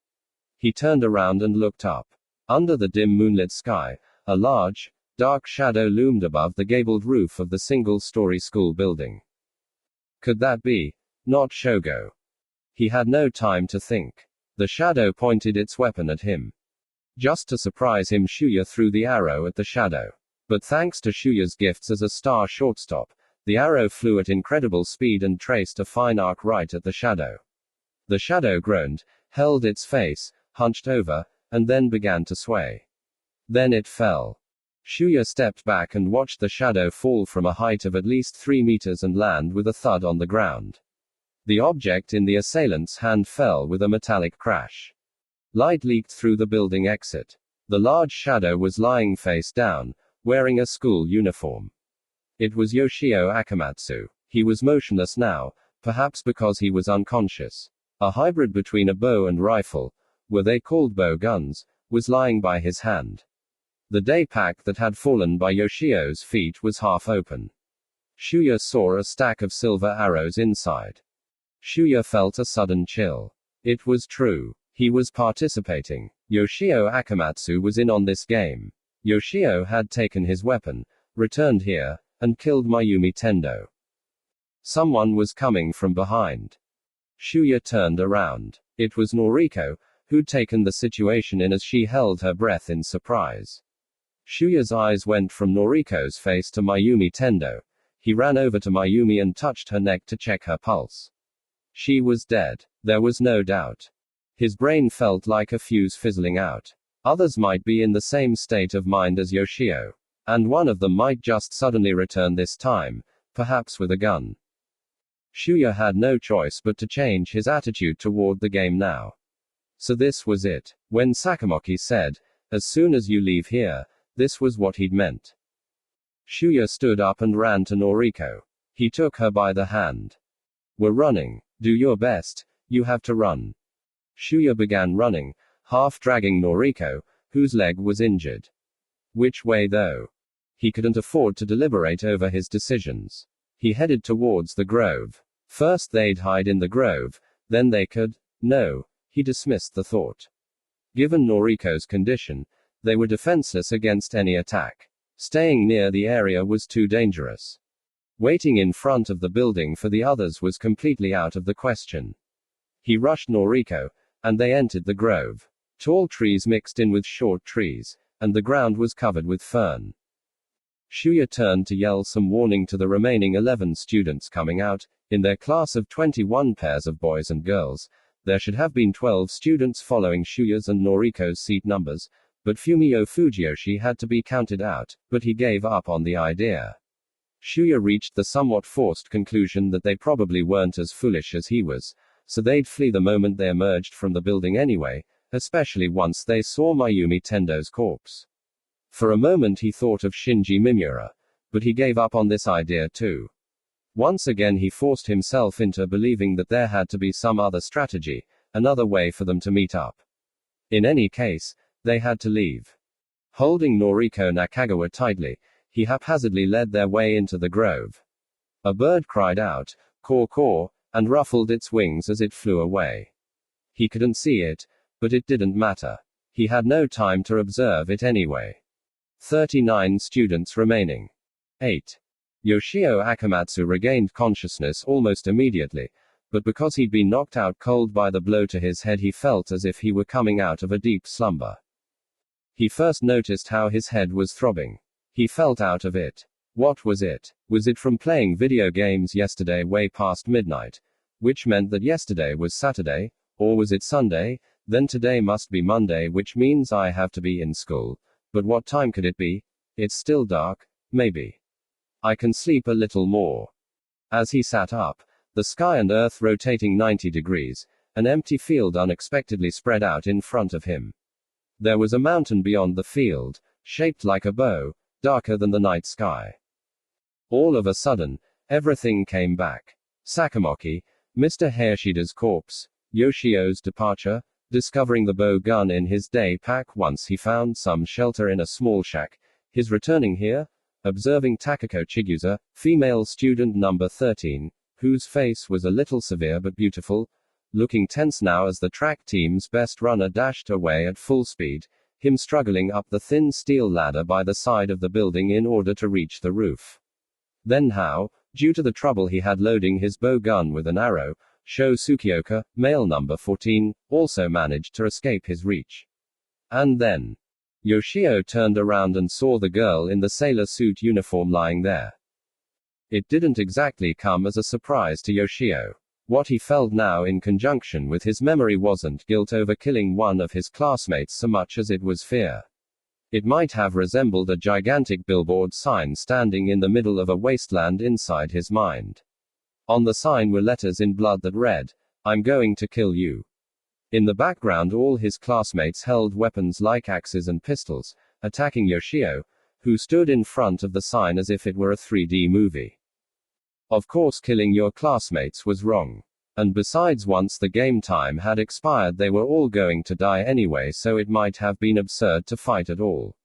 He turned around and looked up. Under the dim moonlit sky, a large, dark shadow loomed above the gabled roof of the single-story school building. Could that be not Shogo? He had no time to think. The shadow pointed its weapon at him. Just to surprise him, Shuya threw the arrow at the shadow. But thanks to Shuya's gifts as a star shortstop, the arrow flew at incredible speed and traced a fine arc right at the shadow. The shadow groaned, held its face, hunched over, and then began to sway. Then it fell. Shuya stepped back and watched the shadow fall from a height of at least 3 meters and land with a thud on the ground. The object in the assailant's hand fell with a metallic crash. Light leaked through the building exit. The large shadow was lying face down, wearing a school uniform. It was Yoshio Akamatsu. He was motionless now, perhaps because he was unconscious. A hybrid between a bow and rifle, were they called bow guns, was lying by his hand. The day pack that had fallen by Yoshio's feet was half open. Shuya saw a stack of silver arrows inside. Shuya felt a sudden chill. It was true. He was participating. Yoshio Akamatsu was in on this game. Yoshio had taken his weapon, returned here, and killed Mayumi Tendo. Someone was coming from behind. Shuya turned around. It was Noriko, who'd taken the situation in as she held her breath in surprise. Shuya's eyes went from Noriko's face to Mayumi Tendo. He ran over to Mayumi and touched her neck to check her pulse. She was dead. There was no doubt. His brain felt like a fuse fizzling out. Others might be in the same state of mind as Yoshio. And one of them might just suddenly return this time, perhaps with a gun. Shuya had no choice but to change his attitude toward the game now. So this was it. When Sakamoki said, "As soon as you leave here," this was what he'd meant. Shuya stood up and ran to Noriko. He took her by the hand. We're running. Do your best. You have to run. Shuya began running, half dragging Noriko, whose leg was injured. Which way though? He couldn't afford to deliberate over his decisions. He headed towards the grove. First they'd hide in the grove, then they could. No, he dismissed the thought. Given Noriko's condition, they were defenseless against any attack. Staying near the area was too dangerous. Waiting in front of the building for the others was completely out of the question. He rushed Noriko, and they entered the grove. Tall trees mixed in with short trees, and the ground was covered with fern. Shuya turned to yell some warning to the remaining 11 students coming out. In their class of 21 pairs of boys and girls, there should have been 12 students following Shuya's and Noriko's seat numbers, but Fumio Fujiyoshi had to be counted out, but he gave up on the idea. Shuya reached the somewhat forced conclusion that they probably weren't as foolish as he was, so they'd flee the moment they emerged from the building anyway, especially once they saw Mayumi Tendo's corpse. For a moment he thought of Shinji Mimura, but he gave up on this idea too. Once again he forced himself into believing that there had to be some other strategy, another way for them to meet up. In any case, they had to leave. Holding Noriko Nakagawa tightly, he haphazardly led their way into the grove. A bird cried out, caw caw, and ruffled its wings as it flew away. He couldn't see it, but it didn't matter. He had no time to observe it anyway. 39 students remaining. 8. Yoshio Akamatsu regained consciousness almost immediately, but because he'd been knocked out cold by the blow to his head, he felt as if he were coming out of a deep slumber. He first noticed how his head was throbbing. He felt out of it. What was it? Was it from playing video games yesterday way past midnight? Which meant that yesterday was Saturday? Or was it Sunday? Then today must be Monday, which means I have to be in school. But what time could it be? It's still dark. Maybe I can sleep a little more. As he sat up, the sky and earth rotating 90 degrees, an empty field unexpectedly spread out in front of him. There was a mountain beyond the field, shaped like a bow, darker than the night sky. All of a sudden, everything came back. Sakamoki, Mr. Hayashida's corpse, Yoshio's departure, discovering the bow gun in his day pack once he found some shelter in a small shack, his returning here, observing Takako Chigusa, female student number 13, whose face was a little severe but beautiful, looking tense now as the track team's best runner dashed away at full speed, him struggling up the thin steel ladder by the side of the building in order to reach the roof. Then how, due to the trouble he had loading his bow gun with an arrow, Sho Tsukioka, male number 14, also managed to escape his reach. And then Yoshio turned around and saw the girl in the sailor suit uniform lying there. It didn't exactly come as a surprise to Yoshio. What he felt now in conjunction with his memory wasn't guilt over killing one of his classmates so much as it was fear. It might have resembled a gigantic billboard sign standing in the middle of a wasteland inside his mind. On the sign were letters in blood that read, "I'm going to kill you." In the background all his classmates held weapons like axes and pistols, attacking Yoshio, who stood in front of the sign as if it were a 3D movie. Of course killing your classmates was wrong. And besides, once the game time had expired they were all going to die anyway, so it might have been absurd to fight at all.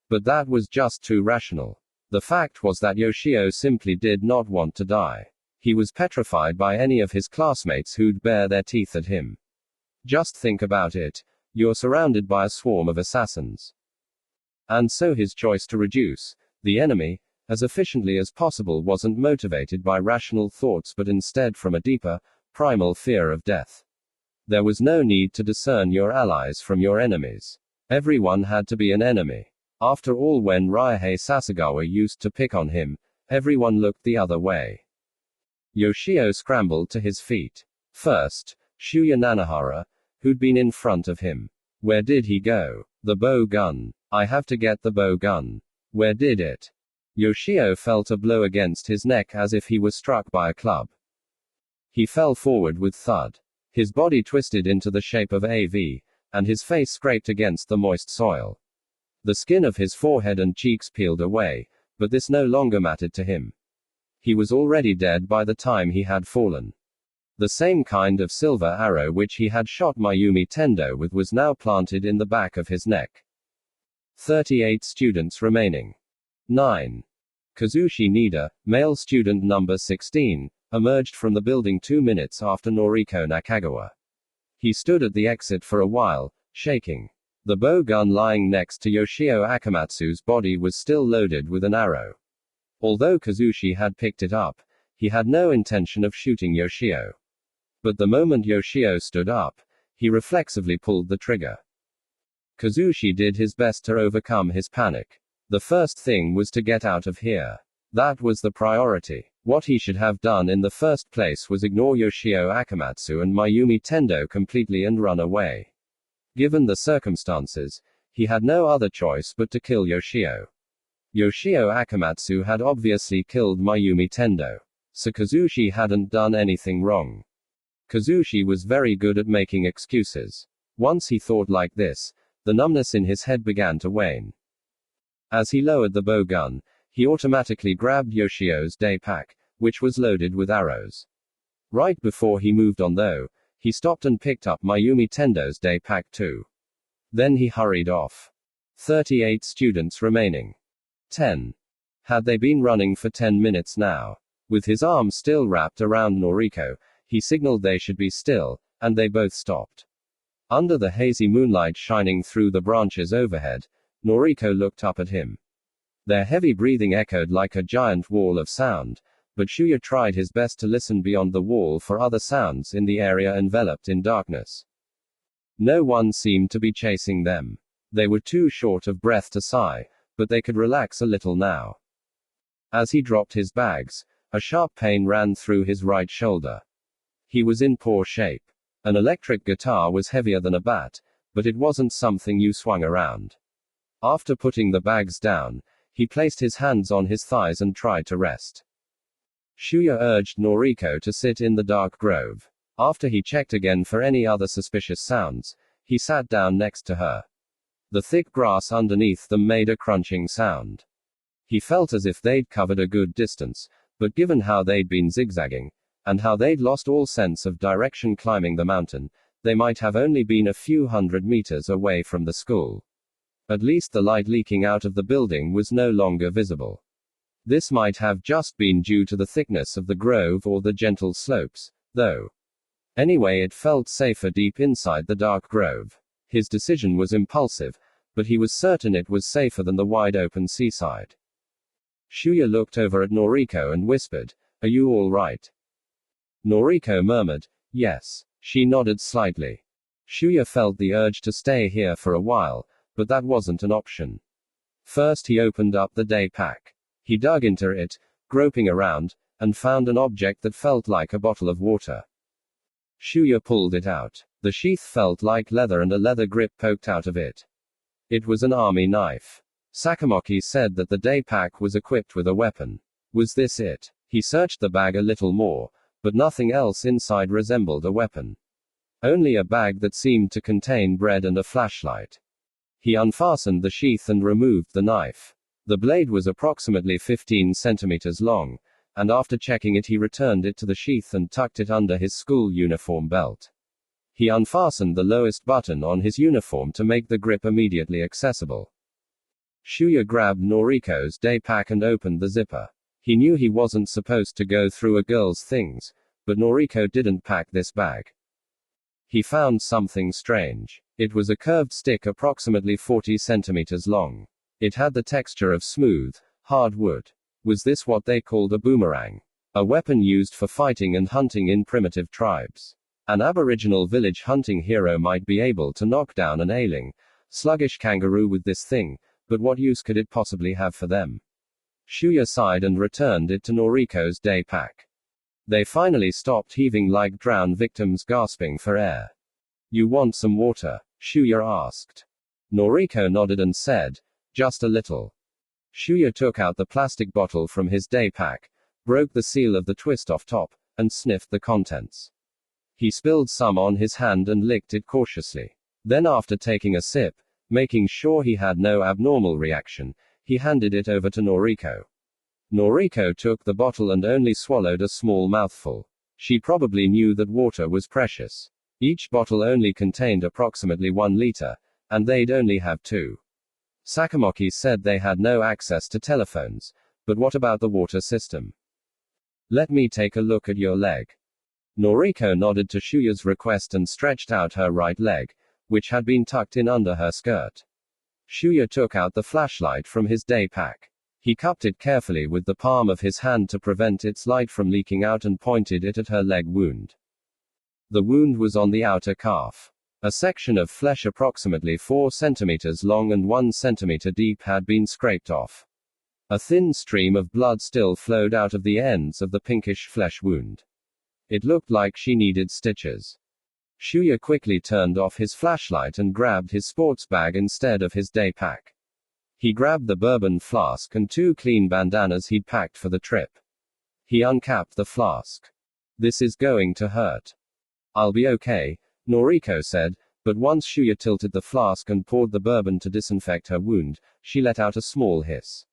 But that was just too rational. The fact was that Yoshio simply did not want to die. He was petrified by any of his classmates who'd bare their teeth at him. Just think about it. You're surrounded by a swarm of assassins. And so his choice to reduce the enemy as efficiently as possible wasn't motivated by rational thoughts but instead from a deeper, primal fear of death. There was no need to discern your allies from your enemies. Everyone had to be an enemy. After all, when Ryuhei Sasagawa used to pick on him, everyone looked the other way. Yoshio scrambled to his feet. First, Shuya Nanahara, who'd been in front of him. Where did he go? The bow gun. I have to get the bow gun. Where did it? Yoshio felt a blow against his neck as if he was struck by a club. He fell forward with thud. His body twisted into the shape of a V, and his face scraped against the moist soil. The skin of his forehead and cheeks peeled away, but this no longer mattered to him. He was already dead by the time he had fallen. The same kind of silver arrow which he had shot Mayumi Tendo with was now planted in the back of his neck. 38 students remaining. 9. Kazushi Nida, male student number 16, emerged from the building 2 minutes after Noriko Nakagawa. He stood at the exit for a while, shaking. The bow gun lying next to Yoshio Akamatsu's body was still loaded with an arrow. Although Kazushi had picked it up, he had no intention of shooting Yoshio. But the moment Yoshio stood up, he reflexively pulled the trigger. Kazushi did his best to overcome his panic. The first thing was to get out of here. That was the priority. What he should have done in the first place was ignore Yoshio Akamatsu and Mayumi Tendo completely and run away. Given the circumstances, he had no other choice but to kill Yoshio. Yoshio Akamatsu had obviously killed Mayumi Tendo. So Kazushi hadn't done anything wrong. Kazushi was very good at making excuses. Once he thought like this, the numbness in his head began to wane. As he lowered the bow gun, he automatically grabbed Yoshio's day pack, which was loaded with arrows. Right before he moved on though, he stopped and picked up Mayumi Tendo's day pack too. Then he hurried off. 38 students remaining. 10. Had they been running for 10 minutes now? With his arm still wrapped around Noriko, he signaled they should be still, and they both stopped. Under the hazy moonlight shining through the branches overhead, Noriko looked up at him. Their heavy breathing echoed like a giant wall of sound, but Shuya tried his best to listen beyond the wall for other sounds in the area enveloped in darkness. No one seemed to be chasing them. They were too short of breath to sigh, but they could relax a little now. As he dropped his bags, a sharp pain ran through his right shoulder. He was in poor shape. An electric guitar was heavier than a bat, but it wasn't something you swung around. After putting the bags down, he placed his hands on his thighs and tried to rest. Shuya urged Noriko to sit in the dark grove. After he checked again for any other suspicious sounds, he sat down next to her. The thick grass underneath them made a crunching sound. He felt as if they'd covered a good distance, but given how they'd been zigzagging, and how they'd lost all sense of direction climbing the mountain, they might have only been a few hundred meters away from the school. At least the light leaking out of the building was no longer visible. This might have just been due to the thickness of the grove or the gentle slopes, though. Anyway, it felt safer deep inside the dark grove. His decision was impulsive, but he was certain it was safer than the wide open seaside. Shuya looked over at Noriko and whispered, "Are you all right?" Noriko murmured, "Yes." She nodded slightly. Shuya felt the urge to stay here for a while, but that wasn't an option. First he opened up the day pack. He dug into it, groping around, and found an object that felt like a bottle of water. Shuya pulled it out. The sheath felt like leather and a leather grip poked out of it. It was an army knife. Sakamoki said that the day pack was equipped with a weapon. Was this it? He searched the bag a little more, but nothing else inside resembled a weapon. Only a bag that seemed to contain bread and a flashlight. He unfastened the sheath and removed the knife. The blade was approximately 15 centimeters long, and after checking it he returned it to the sheath and tucked it under his school uniform belt. He unfastened the lowest button on his uniform to make the grip immediately accessible. Shuya grabbed Noriko's day pack and opened the zipper. He knew he wasn't supposed to go through a girl's things, but Noriko didn't pack this bag. He found something strange. It was a curved stick approximately 40 centimeters long. It had the texture of smooth, hard wood. Was this what they called a boomerang? A weapon used for fighting and hunting in primitive tribes. An aboriginal village hunting hero might be able to knock down an ailing, sluggish kangaroo with this thing, but what use could it possibly have for them? Shuya sighed and returned it to Noriko's day pack. They finally stopped heaving like drowned victims gasping for air. "You want some water?" Shuya asked. Noriko nodded and said, "Just a little." Shuya took out the plastic bottle from his day pack, broke the seal of the twist off top, and sniffed the contents. He spilled some on his hand and licked it cautiously. Then after taking a sip, making sure he had no abnormal reaction, he handed it over to Noriko. Noriko took the bottle and only swallowed a small mouthful. She probably knew that water was precious. Each bottle only contained approximately 1 liter, and they'd only have 2. Sakamoki said they had no access to telephones, but what about the water system? Let me take a look at your leg. Noriko nodded to Shuya's request and stretched out her right leg, which had been tucked in under her skirt. Shuya took out the flashlight from his day pack. He cupped it carefully with the palm of his hand to prevent its light from leaking out and pointed it at her leg wound. The wound was on the outer calf. A section of flesh approximately 4 centimeters long and 1 centimeter deep had been scraped off. A thin stream of blood still flowed out of the ends of the pinkish flesh wound. It looked like she needed stitches. Shuya quickly turned off his flashlight and grabbed his sports bag instead of his day pack. He grabbed the bourbon flask and 2 clean bandanas he'd packed for the trip. He uncapped the flask. This is going to hurt. I'll be okay, Noriko said, but once Shuya tilted the flask and poured the bourbon to disinfect her wound, she let out a small hiss.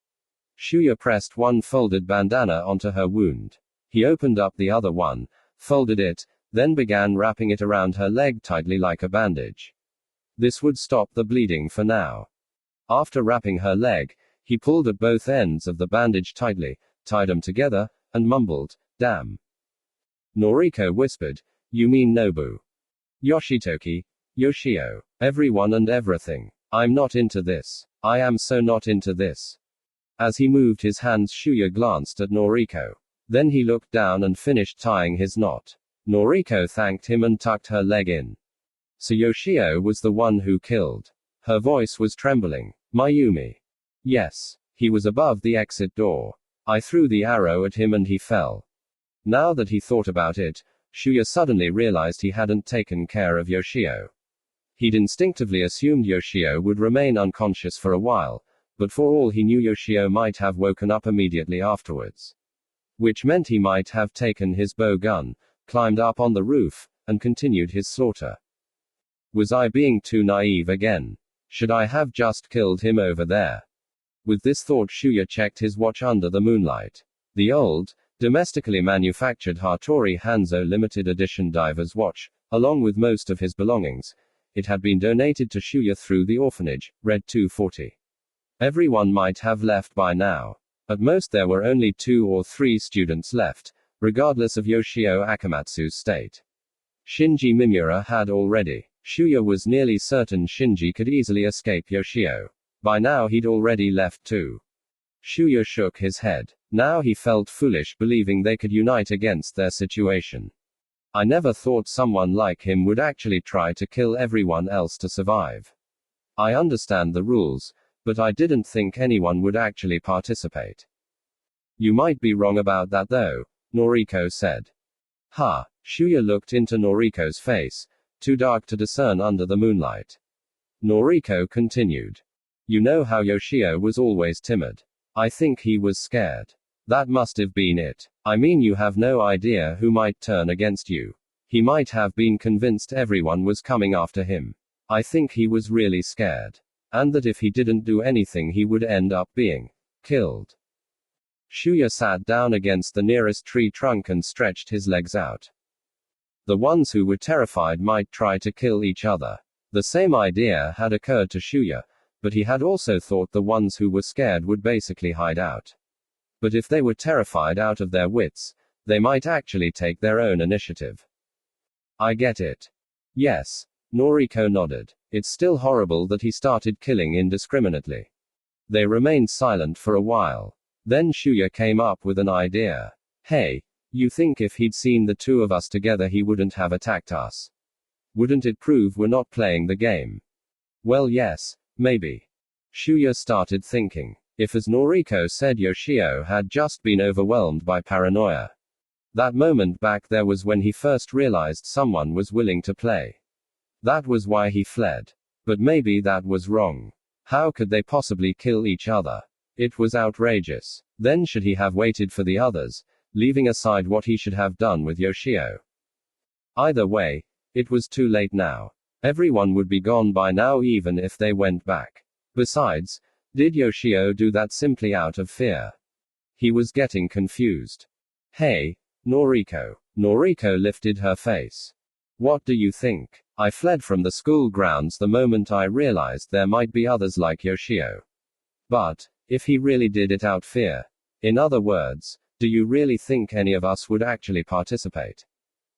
Shuya pressed one folded bandana onto her wound. He opened up the other one, folded it, then began wrapping it around her leg tightly like a bandage. This would stop the bleeding for now. After wrapping her leg, he pulled at both ends of the bandage tightly, tied them together, and mumbled, "Damn." Noriko whispered, "You mean Nobu? Yoshitoki? Yoshio? Everyone and everything. I'm not into this. I am so not into this." As he moved his hands, Shuya glanced at Noriko. Then he looked down and finished tying his knot. Noriko thanked him and tucked her leg in. So Yoshio was the one who killed. Her voice was trembling. Mayumi. Yes. He was above the exit door. I threw the arrow at him and he fell. Now that he thought about it, Shuya suddenly realized he hadn't taken care of Yoshio. He'd instinctively assumed Yoshio would remain unconscious for a while, but for all he knew Yoshio might have woken up immediately afterwards. Which meant he might have taken his bow gun, climbed up on the roof, and continued his slaughter. Was I being too naive again? Should I have just killed him over there? With this thought, Shuya checked his watch under the moonlight. The old, domestically manufactured Hattori Hanzo limited edition diver's watch, along with most of his belongings. It had been donated to Shuya through the orphanage, read 240. Everyone might have left by now. At most there were only 2 or 3 students left, regardless of Yoshio Akamatsu's state. Shinji Mimura had already. Shuya was nearly certain Shinji could easily escape Yoshio. By now he'd already left too. Shuya shook his head. Now he felt foolish believing they could unite against their situation. I never thought someone like him would actually try to kill everyone else to survive. I understand the rules, but I didn't think anyone would actually participate. You might be wrong about that though, Noriko said. Ha! Shuya looked into Noriko's face, too dark to discern under the moonlight. Noriko continued. You know how Yoshio was always timid. I think he was scared. That must have been it. I mean, you have no idea who might turn against you. He might have been convinced everyone was coming after him. I think he was really scared. And that if he didn't do anything he would end up being killed. Shuya sat down against the nearest tree trunk and stretched his legs out. The ones who were terrified might try to kill each other. The same idea had occurred to Shuya, but he had also thought the ones who were scared would basically hide out. But if they were terrified out of their wits, they might actually take their own initiative. I get it. Yes. Noriko nodded. It's still horrible that he started killing indiscriminately. They remained silent for a while. Then Shuya came up with an idea. Hey, you think if he'd seen the 2 of us together he wouldn't have attacked us? Wouldn't it prove we're not playing the game? Well, yes, maybe. Shuya started thinking. If, as Noriko said, Yoshio had just been overwhelmed by paranoia. That moment back there was when he first realized someone was willing to play. That was why he fled. But maybe that was wrong. How could they possibly kill each other? It was outrageous. Then should he have waited for the others, leaving aside what he should have done with Yoshio? Either way, it was too late now. Everyone would be gone by now even if they went back. Besides, did Yoshio do that simply out of fear? He was getting confused. Hey, Noriko. Noriko lifted her face. What do you think? I fled from the school grounds the moment I realized there might be others like Yoshio. But, if he really did it out fear. In other words, do you really think any of us would actually participate?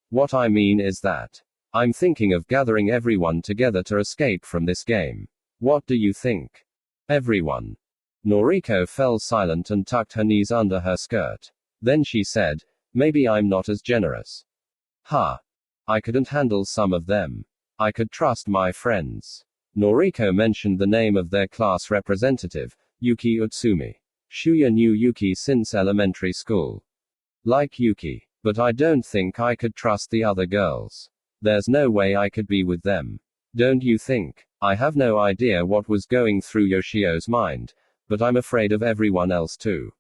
What I mean is that I'm thinking of gathering everyone together to escape from this game. What do you think? Everyone. Noriko fell silent and tucked her knees under her skirt. Then she said, maybe I'm not as generous. Ha. I couldn't handle some of them. I could trust my friends. Noriko mentioned the name of their class representative, Yuki Utsumi. Shuya knew Yuki since elementary school. Like Yuki. But I don't think I could trust the other girls. There's no way I could be with them. Don't you think? I have no idea what was going through Yoshio's mind, but I'm afraid of everyone else too.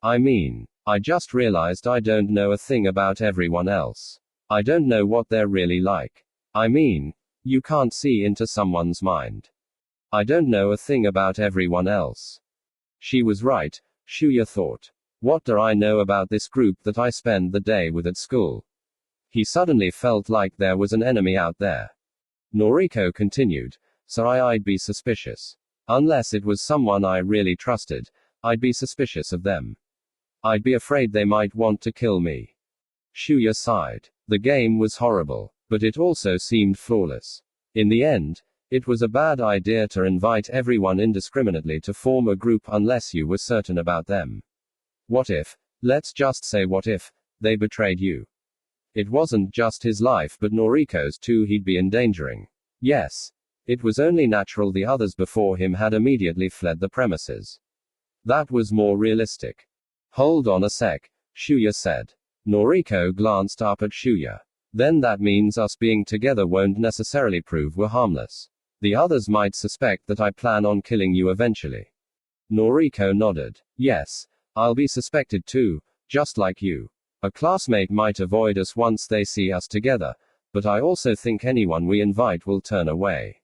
I mean, I just realized I don't know a thing about everyone else. I don't know what they're really like. I mean, you can't see into someone's mind. I don't know a thing about everyone else. She was right, Shuya thought. What do I know about this group that I spend the day with at school? He suddenly felt like there was an enemy out there. Noriko continued, so I'd be suspicious. Unless it was someone I really trusted, I'd be suspicious of them. I'd be afraid they might want to kill me. Shuya sighed. The game was horrible, but it also seemed flawless. In the end, it was a bad idea to invite everyone indiscriminately to form a group unless you were certain about them. What if, let's just say what if, they betrayed you? It wasn't just his life but Noriko's too he'd be endangering. Yes. It was only natural the others before him had immediately fled the premises. That was more realistic. Hold on a sec, Shuya said. Noriko glanced up at Shuya. Then that means us being together won't necessarily prove we're harmless. The others might suspect that I plan on killing you eventually. Noriko nodded. Yes, I'll be suspected too, just like you. A classmate might avoid us once they see us together, but I also think anyone we invite will turn away.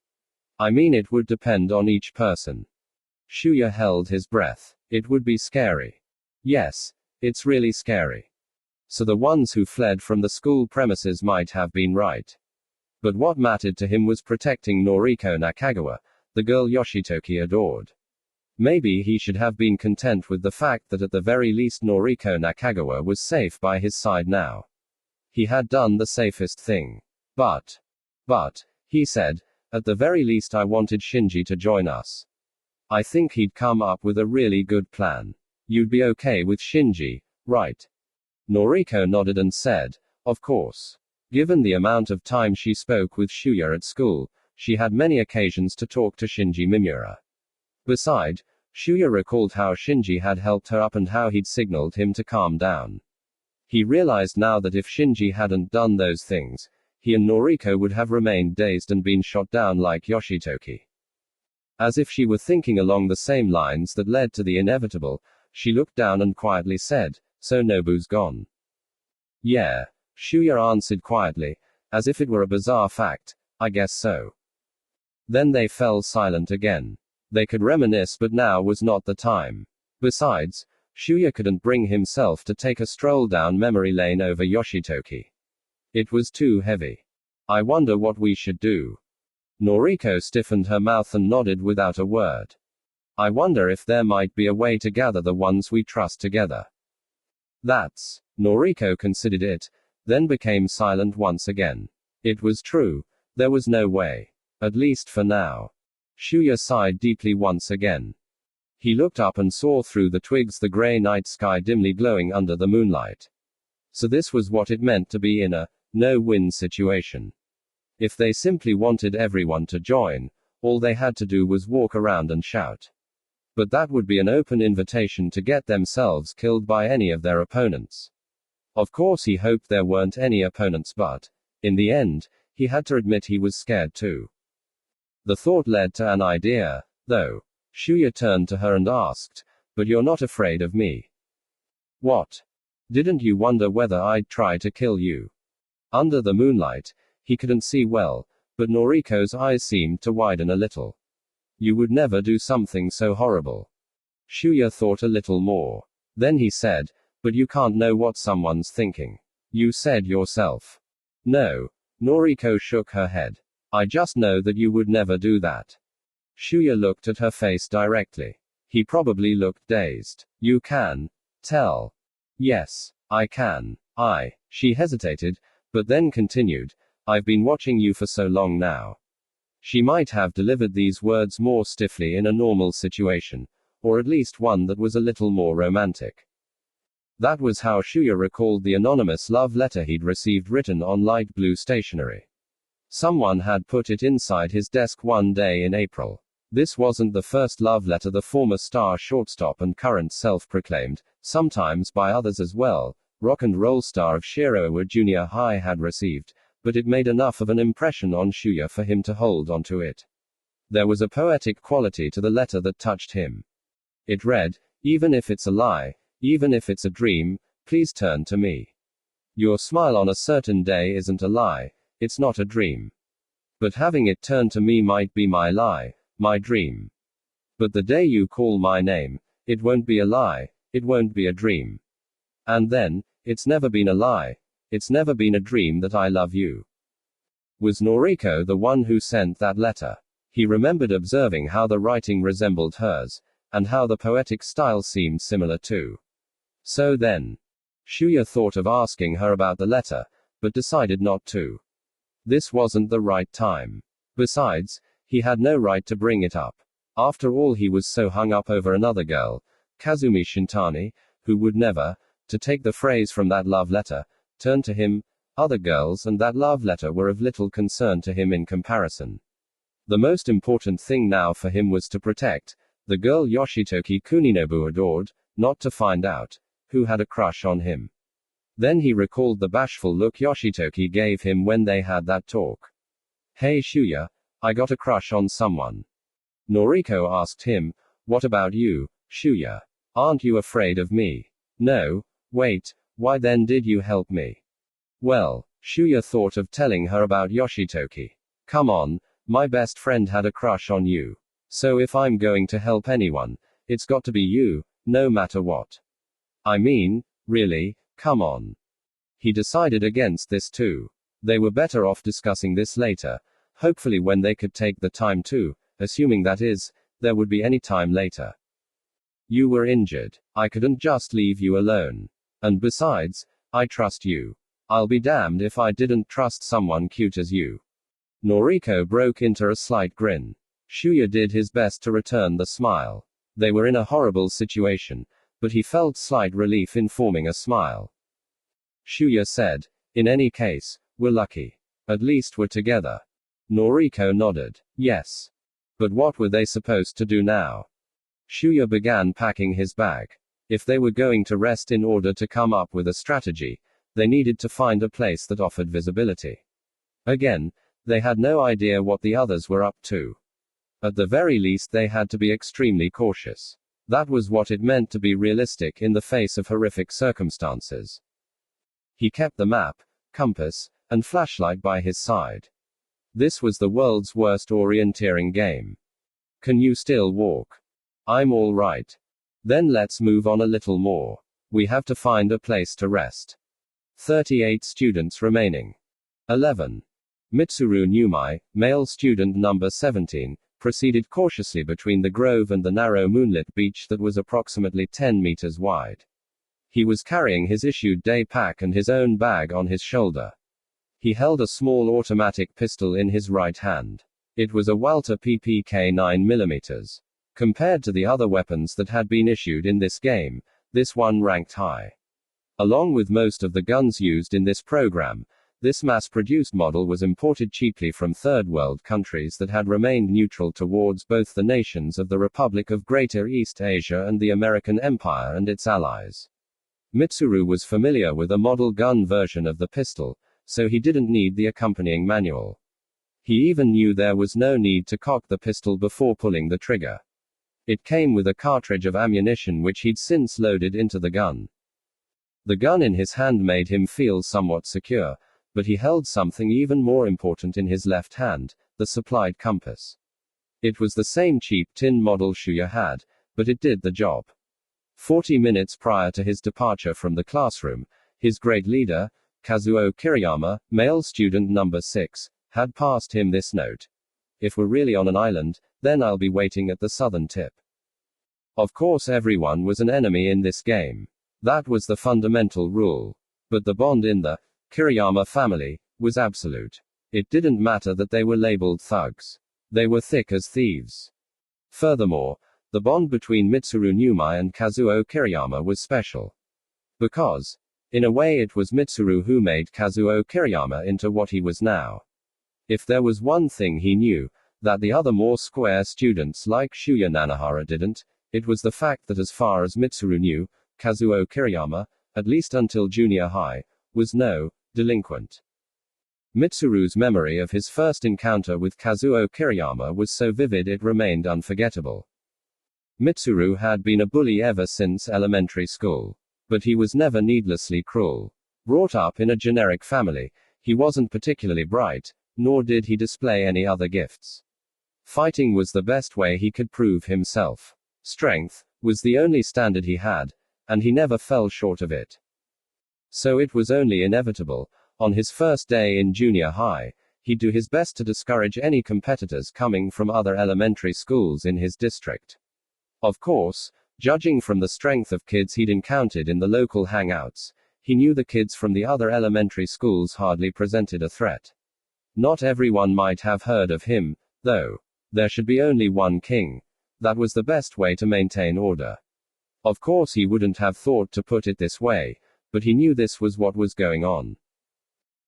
I mean, it would depend on each person. Shuya held his breath. It would be scary. Yes, it's really scary. So the ones who fled from the school premises might have been right. But what mattered to him was protecting Noriko Nakagawa, the girl Yoshitoki adored. Maybe he should have been content with the fact that at the very least Noriko Nakagawa was safe by his side now. He had done the safest thing. But, he said, at the very least I wanted Shinji to join us. I think he'd come up with a really good plan. You'd be okay with Shinji, right? Noriko nodded and said, of course. Given the amount of time she spoke with Shuya at school, she had many occasions to talk to Shinji Mimura. Besides, Shuya recalled how Shinji had helped her up and how he'd signaled him to calm down. He realized now that if Shinji hadn't done those things, he and Noriko would have remained dazed and been shot down like Yoshitoki. As if she were thinking along the same lines that led to the inevitable, she looked down and quietly said, so Nobu's gone. Yeah, Shuya answered quietly, as if it were a bizarre fact, I guess so. Then they fell silent again. They could reminisce but now was not the time. Besides, Shuya couldn't bring himself to take a stroll down memory lane over Yoshitoki. It was too heavy. I wonder what we should do. Noriko stiffened her mouth and nodded without a word. I wonder if there might be a way to gather the ones we trust together. Noriko considered it, then became silent once again. It was true. There was no way. At least for now. Shuya sighed deeply once again. He looked up and saw through the twigs the grey night sky dimly glowing under the moonlight. So this was what it meant to be in a no-win situation. If they simply wanted everyone to join, all they had to do was walk around and shout. But that would be an open invitation to get themselves killed by any of their opponents. Of course he hoped there weren't any opponents but, in the end, he had to admit he was scared too. The thought led to an idea, though. Shuya turned to her and asked, but you're not afraid of me? What? Didn't you wonder whether I'd try to kill you? Under the moonlight, he couldn't see well, but Noriko's eyes seemed to widen a little. You would never do something so horrible. Shuya thought a little more. Then he said, But you can't know what someone's thinking. You said yourself. No. Noriko shook her head. I just know that you would never do that. Shuya looked at her face directly. He probably looked dazed. You can tell. Yes, I can. She hesitated, but then continued, I've been watching you for so long now. She might have delivered these words more stiffly in a normal situation, or at least one that was a little more romantic. That was how Shuya recalled the anonymous love letter he'd received written on light blue stationery. Someone had put it inside his desk one day in April. This wasn't the first love letter the former star shortstop and current self-proclaimed, sometimes by others as well, rock and roll star of Shirowa Junior High had received, but it made enough of an impression on Shuya for him to hold onto it. There was a poetic quality to the letter that touched him. It read, even if it's a lie, even if it's a dream, please turn to me. Your smile on a certain day isn't a lie, it's not a dream. But having it turn to me might be my lie, my dream. But the day you call my name, it won't be a lie, it won't be a dream. And then, it's never been a lie, it's never been a dream that I love you. Was Noriko the one who sent that letter? He remembered observing how the writing resembled hers, and how the poetic style seemed similar too. So then, Shuya thought of asking her about the letter, but decided not to. This wasn't the right time. Besides, he had no right to bring it up. After all, he was so hung up over another girl, Kazumi Shintani, who would never, to take the phrase from that love letter, turn to him. Other girls and that love letter were of little concern to him in comparison. The most important thing now for him was to protect the girl Yoshitoki Kuninobu adored, not to find out who had a crush on him. Then he recalled the bashful look Yoshitoki gave him when they had that talk. Hey Shuya, I got a crush on someone. Noriko asked him, what about you, Shuya? Aren't you afraid of me? No. Wait, why then did you help me? Well, Shuya thought of telling her about Yoshitoki. Come on, my best friend had a crush on you. So if I'm going to help anyone, it's got to be you, no matter what. I mean, really, come on. He decided against this too. They were better off discussing this later, hopefully when they could take the time to, assuming that is, there would be any time later. You were injured. I couldn't just leave you alone. And besides, I trust you. I'll be damned if I didn't trust someone cute as you. Noriko broke into a slight grin. Shuya did his best to return the smile. They were in a horrible situation, but he felt slight relief in forming a smile. Shuya said, in any case, we're lucky. At least we're together. Noriko nodded. Yes. But what were they supposed to do now? Shuya began packing his bag. If they were going to rest in order to come up with a strategy, they needed to find a place that offered visibility. Again, they had no idea what the others were up to. At the very least, they had to be extremely cautious. That was what it meant to be realistic in the face of horrific circumstances. He kept the map, compass, and flashlight by his side. This was the world's worst orienteering game. Can you still walk? I'm all right. Then let's move on a little more. We have to find a place to rest. 38 students remaining. 11. Mitsuru Numai, male student number 17, proceeded cautiously between the grove and the narrow moonlit beach that was approximately 10 meters wide. He was carrying his issued day pack and his own bag on his shoulder. He held a small automatic pistol in his right hand. It was a Walter PPK 9mm. Compared to the other weapons that had been issued in this game, this one ranked high. Along with most of the guns used in this program, this mass-produced model was imported cheaply from third-world countries that had remained neutral towards both the nations of the Republic of Greater East Asia and the American Empire and its allies. Mitsuru was familiar with a model gun version of the pistol, so he didn't need the accompanying manual. He even knew there was no need to cock the pistol before pulling the trigger. It came with a cartridge of ammunition which he'd since loaded into the gun. The gun in his hand made him feel somewhat secure, but he held something even more important in his left hand, the supplied compass. It was the same cheap tin model Shuya had, but it did the job. 40 minutes prior to his departure from the classroom, his grade leader, Kazuo Kiriyama, male student number 6, had passed him this note. If we're really on an island, then I'll be waiting at the southern tip. Of course, everyone was an enemy in this game. That was the fundamental rule. But the bond in the Kiriyama family was absolute. It didn't matter that they were labeled thugs. They were thick as thieves. Furthermore, the bond between Mitsuru Numai and Kazuo Kiriyama was special. Because, in a way, it was Mitsuru who made Kazuo Kiriyama into what he was now. If there was one thing he knew, that the other more square students like Shuya Nanahara didn't, it was the fact that as far as Mitsuru knew, Kazuo Kiriyama, at least until junior high, was no delinquent. Mitsuru's memory of his first encounter with Kazuo Kiriyama was so vivid it remained unforgettable. Mitsuru had been a bully ever since elementary school. But he was never needlessly cruel. Brought up in a generic family, he wasn't particularly bright, nor did he display any other gifts. Fighting was the best way he could prove himself. Strength was the only standard he had, and he never fell short of it. So it was only inevitable, on his first day in junior high, he'd do his best to discourage any competitors coming from other elementary schools in his district. Of course, judging from the strength of kids he'd encountered in the local hangouts, he knew the kids from the other elementary schools hardly presented a threat. Not everyone might have heard of him, though. There should be only one king. That was the best way to maintain order. Of course, he wouldn't have thought to put it this way, but he knew this was what was going on.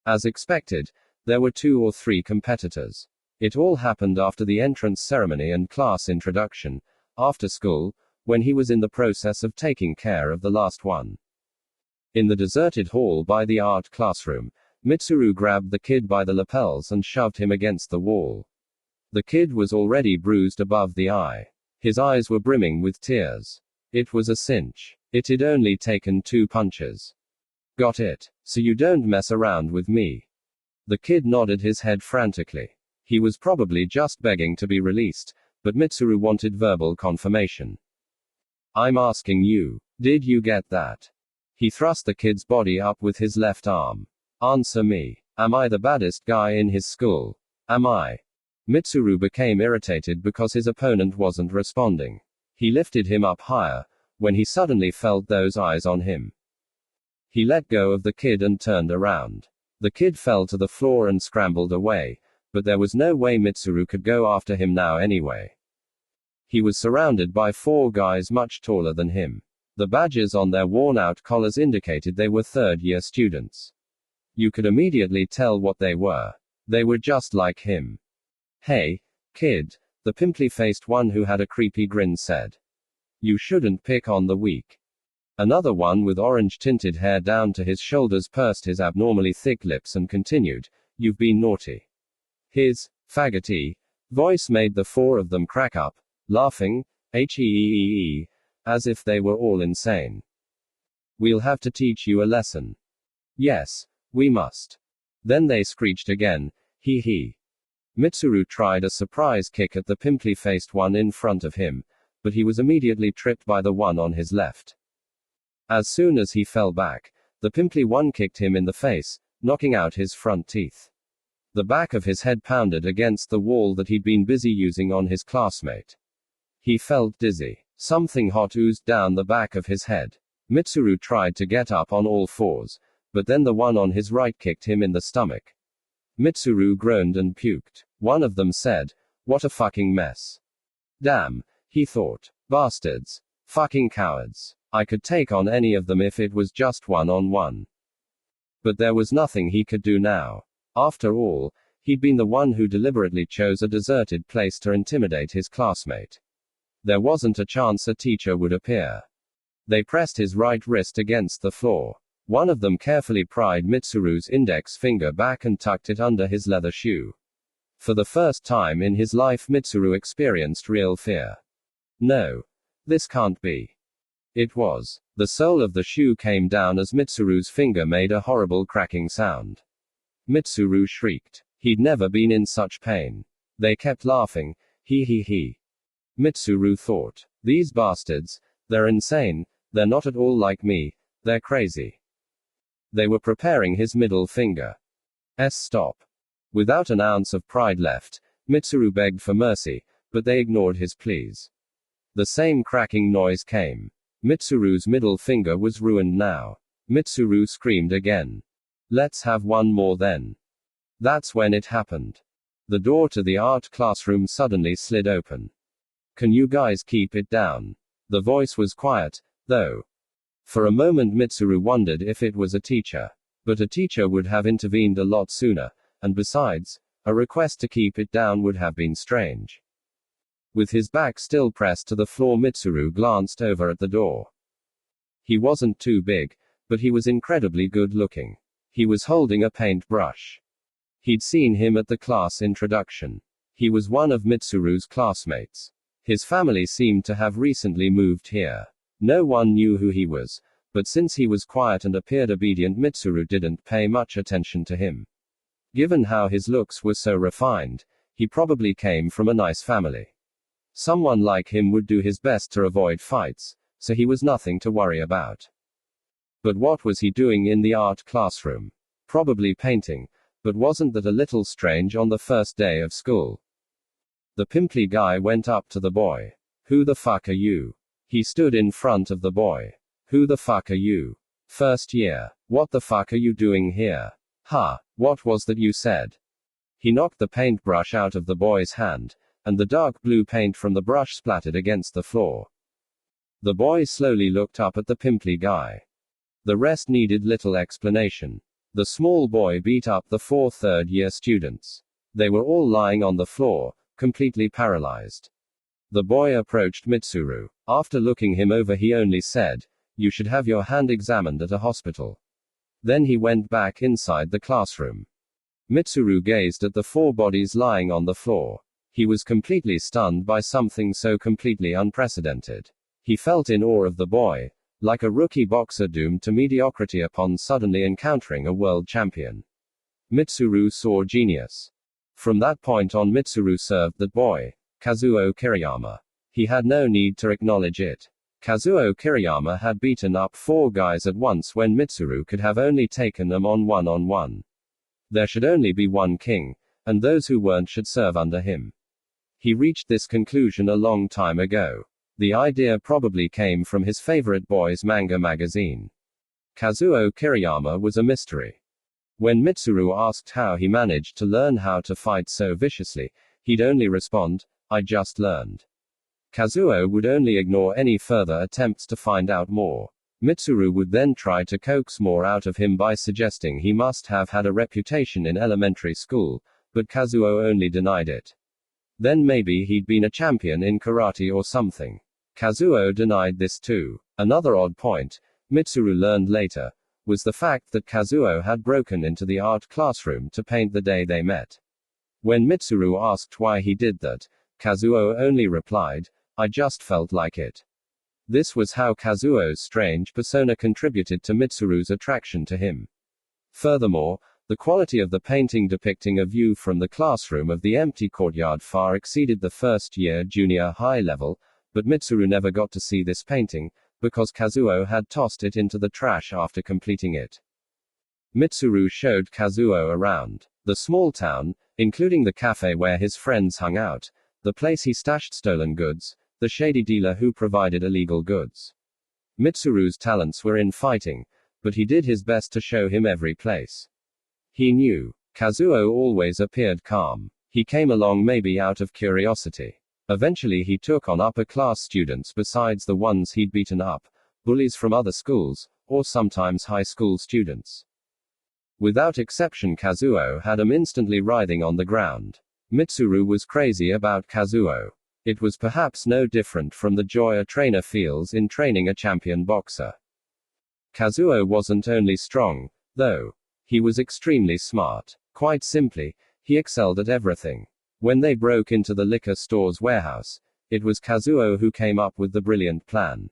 As expected, there were 2 or 3 competitors. It all happened after the entrance ceremony and class introduction, after school, when he was in the process of taking care of the last one. In the deserted hall by the art classroom, Mitsuru grabbed the kid by the lapels and shoved him against the wall. The kid was already bruised above the eye. His eyes were brimming with tears. It was a cinch. It had only taken 2 punches. Got it? So you don't mess around with me. The kid nodded his head frantically. He was probably just begging to be released, but Mitsuru wanted verbal confirmation. I'm asking you, did you get that? He thrust the kid's body up with his left arm. Answer me. Am I the baddest guy in his school? Am I? Mitsuru became irritated because his opponent wasn't responding. He lifted him up higher, when he suddenly felt those eyes on him. He let go of the kid and turned around. The kid fell to the floor and scrambled away, but there was no way Mitsuru could go after him now anyway. He was surrounded by 4 guys much taller than him. The badges on their worn-out collars indicated they were third-year students. You could immediately tell what they were. They were just like him. Hey, kid, the pimply-faced one who had a creepy grin said. You shouldn't pick on the weak. Another one with orange-tinted hair down to his shoulders pursed his abnormally thick lips and continued, You've been naughty. His faggoty voice made the 4 of them crack up, laughing, as if they were all insane. We'll have to teach you a lesson. Yes, we must. Then they screeched again, hee hee. Mitsuru tried a surprise kick at the pimply-faced one in front of him, but he was immediately tripped by the one on his left. As soon as he fell back, the pimply one kicked him in the face, knocking out his front teeth. The back of his head pounded against the wall that he'd been busy using on his classmate. He felt dizzy. Something hot oozed down the back of his head. Mitsuru tried to get up on all 4s, but then the one on his right kicked him in the stomach. Mitsuru groaned and puked. One of them said, What a fucking mess. Damn, he thought. Bastards. Fucking cowards. I could take on any of them if it was just 1-on-1. But there was nothing he could do now. After all, he'd been the one who deliberately chose a deserted place to intimidate his classmate. There wasn't a chance a teacher would appear. They pressed his right wrist against the floor. One of them carefully pried Mitsuru's index finger back and tucked it under his leather shoe. For the first time in his life, Mitsuru experienced real fear. No. This can't be. It was. The sole of the shoe came down as Mitsuru's finger made a horrible cracking sound. Mitsuru shrieked. He'd never been in such pain. They kept laughing, hee hee hee. Mitsuru thought, these bastards, they're insane, They're not at all like me, they're crazy. They were preparing his middle finger. Stop. Without an ounce of pride left, Mitsuru begged for mercy, but they ignored his pleas. The same cracking noise came. Mitsuru's middle finger was ruined now. Mitsuru screamed again. Let's have one more then. That's when it happened. The door to the art classroom suddenly slid open. Can you guys keep it down? The voice was quiet, though. For a moment Mitsuru wondered if it was a teacher. But a teacher would have intervened a lot sooner, and besides, a request to keep it down would have been strange. With his back still pressed to the floor, Mitsuru glanced over at the door. He wasn't too big, but he was incredibly good looking. He was holding a paintbrush. He'd seen him at the class introduction. He was one of Mitsuru's classmates. His family seemed to have recently moved here. No one knew who he was, but since he was quiet and appeared obedient, Mitsuru didn't pay much attention to him. Given how his looks were so refined, he probably came from a nice family. Someone like him would do his best to avoid fights, so he was nothing to worry about. But what was he doing in the art classroom? Probably painting, but wasn't that a little strange on the first day of school? The pimply guy went up to the boy. Who the fuck are you? He stood in front of the boy. Who the fuck are you? First year. What the fuck are you doing here? Ha, what was that you said? He knocked the paintbrush out of the boy's hand, and the dark blue paint from the brush splattered against the floor. The boy slowly looked up at the pimply guy. The rest needed little explanation. The small boy beat up the 4 third-year students. They were all lying on the floor, completely paralyzed. The boy approached Mitsuru. After looking him over, he only said, "You should have your hand examined at a hospital." Then he went back inside the classroom. Mitsuru gazed at the 4 bodies lying on the floor. He was completely stunned by something so completely unprecedented. He felt in awe of the boy, like a rookie boxer doomed to mediocrity upon suddenly encountering a world champion. Mitsuru saw genius. From that point on, Mitsuru served that boy, Kazuo Kiriyama. He had no need to acknowledge it. Kazuo Kiriyama had beaten up 4 guys at once when Mitsuru could have only taken them on one-on-one. There should only be one king, and those who weren't should serve under him. He reached this conclusion a long time ago. The idea probably came from his favorite boys' manga magazine. Kazuo Kiriyama was a mystery. When Mitsuru asked how he managed to learn how to fight so viciously, he'd only respond, "I just learned." Kazuo would only ignore any further attempts to find out more. Mitsuru would then try to coax more out of him by suggesting he must have had a reputation in elementary school, but Kazuo only denied it. Then maybe he'd been a champion in karate or something. Kazuo denied this too. Another odd point, Mitsuru learned later, was the fact that Kazuo had broken into the art classroom to paint the day they met. When Mitsuru asked why he did that, Kazuo only replied, "I just felt like it." This was how Kazuo's strange persona contributed to Mitsuru's attraction to him. Furthermore, the quality of the painting depicting a view from the classroom of the empty courtyard far exceeded the first-year junior high level, but Mitsuru never got to see this painting, because Kazuo had tossed it into the trash after completing it. Mitsuru showed Kazuo around the small town, including the cafe where his friends hung out, the place he stashed stolen goods, the shady dealer who provided illegal goods. Mitsuru's talents were in fighting, but he did his best to show him every place. He knew. Kazuo always appeared calm. He came along maybe out of curiosity. Eventually he took on upper-class students besides the ones he'd beaten up, bullies from other schools, or sometimes high school students. Without exception, Kazuo had him instantly writhing on the ground. Mitsuru was crazy about Kazuo. It was perhaps no different from the joy a trainer feels in training a champion boxer. Kazuo wasn't only strong, though. He was extremely smart. Quite simply, he excelled at everything. When they broke into the liquor store's warehouse, it was Kazuo who came up with the brilliant plan.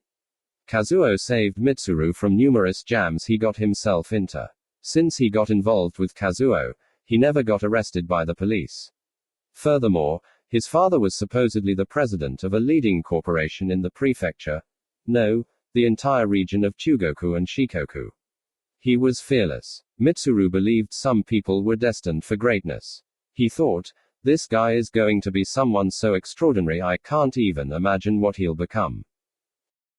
Kazuo saved Mitsuru from numerous jams he got himself into. Since he got involved with Kazuo, he never got arrested by the police. Furthermore, his father was supposedly the president of a leading corporation in the prefecture. No, the entire region of Chugoku and Shikoku. He was fearless. Mitsuru believed some people were destined for greatness. He thought, this guy is going to be someone so extraordinary I can't even imagine what he'll become.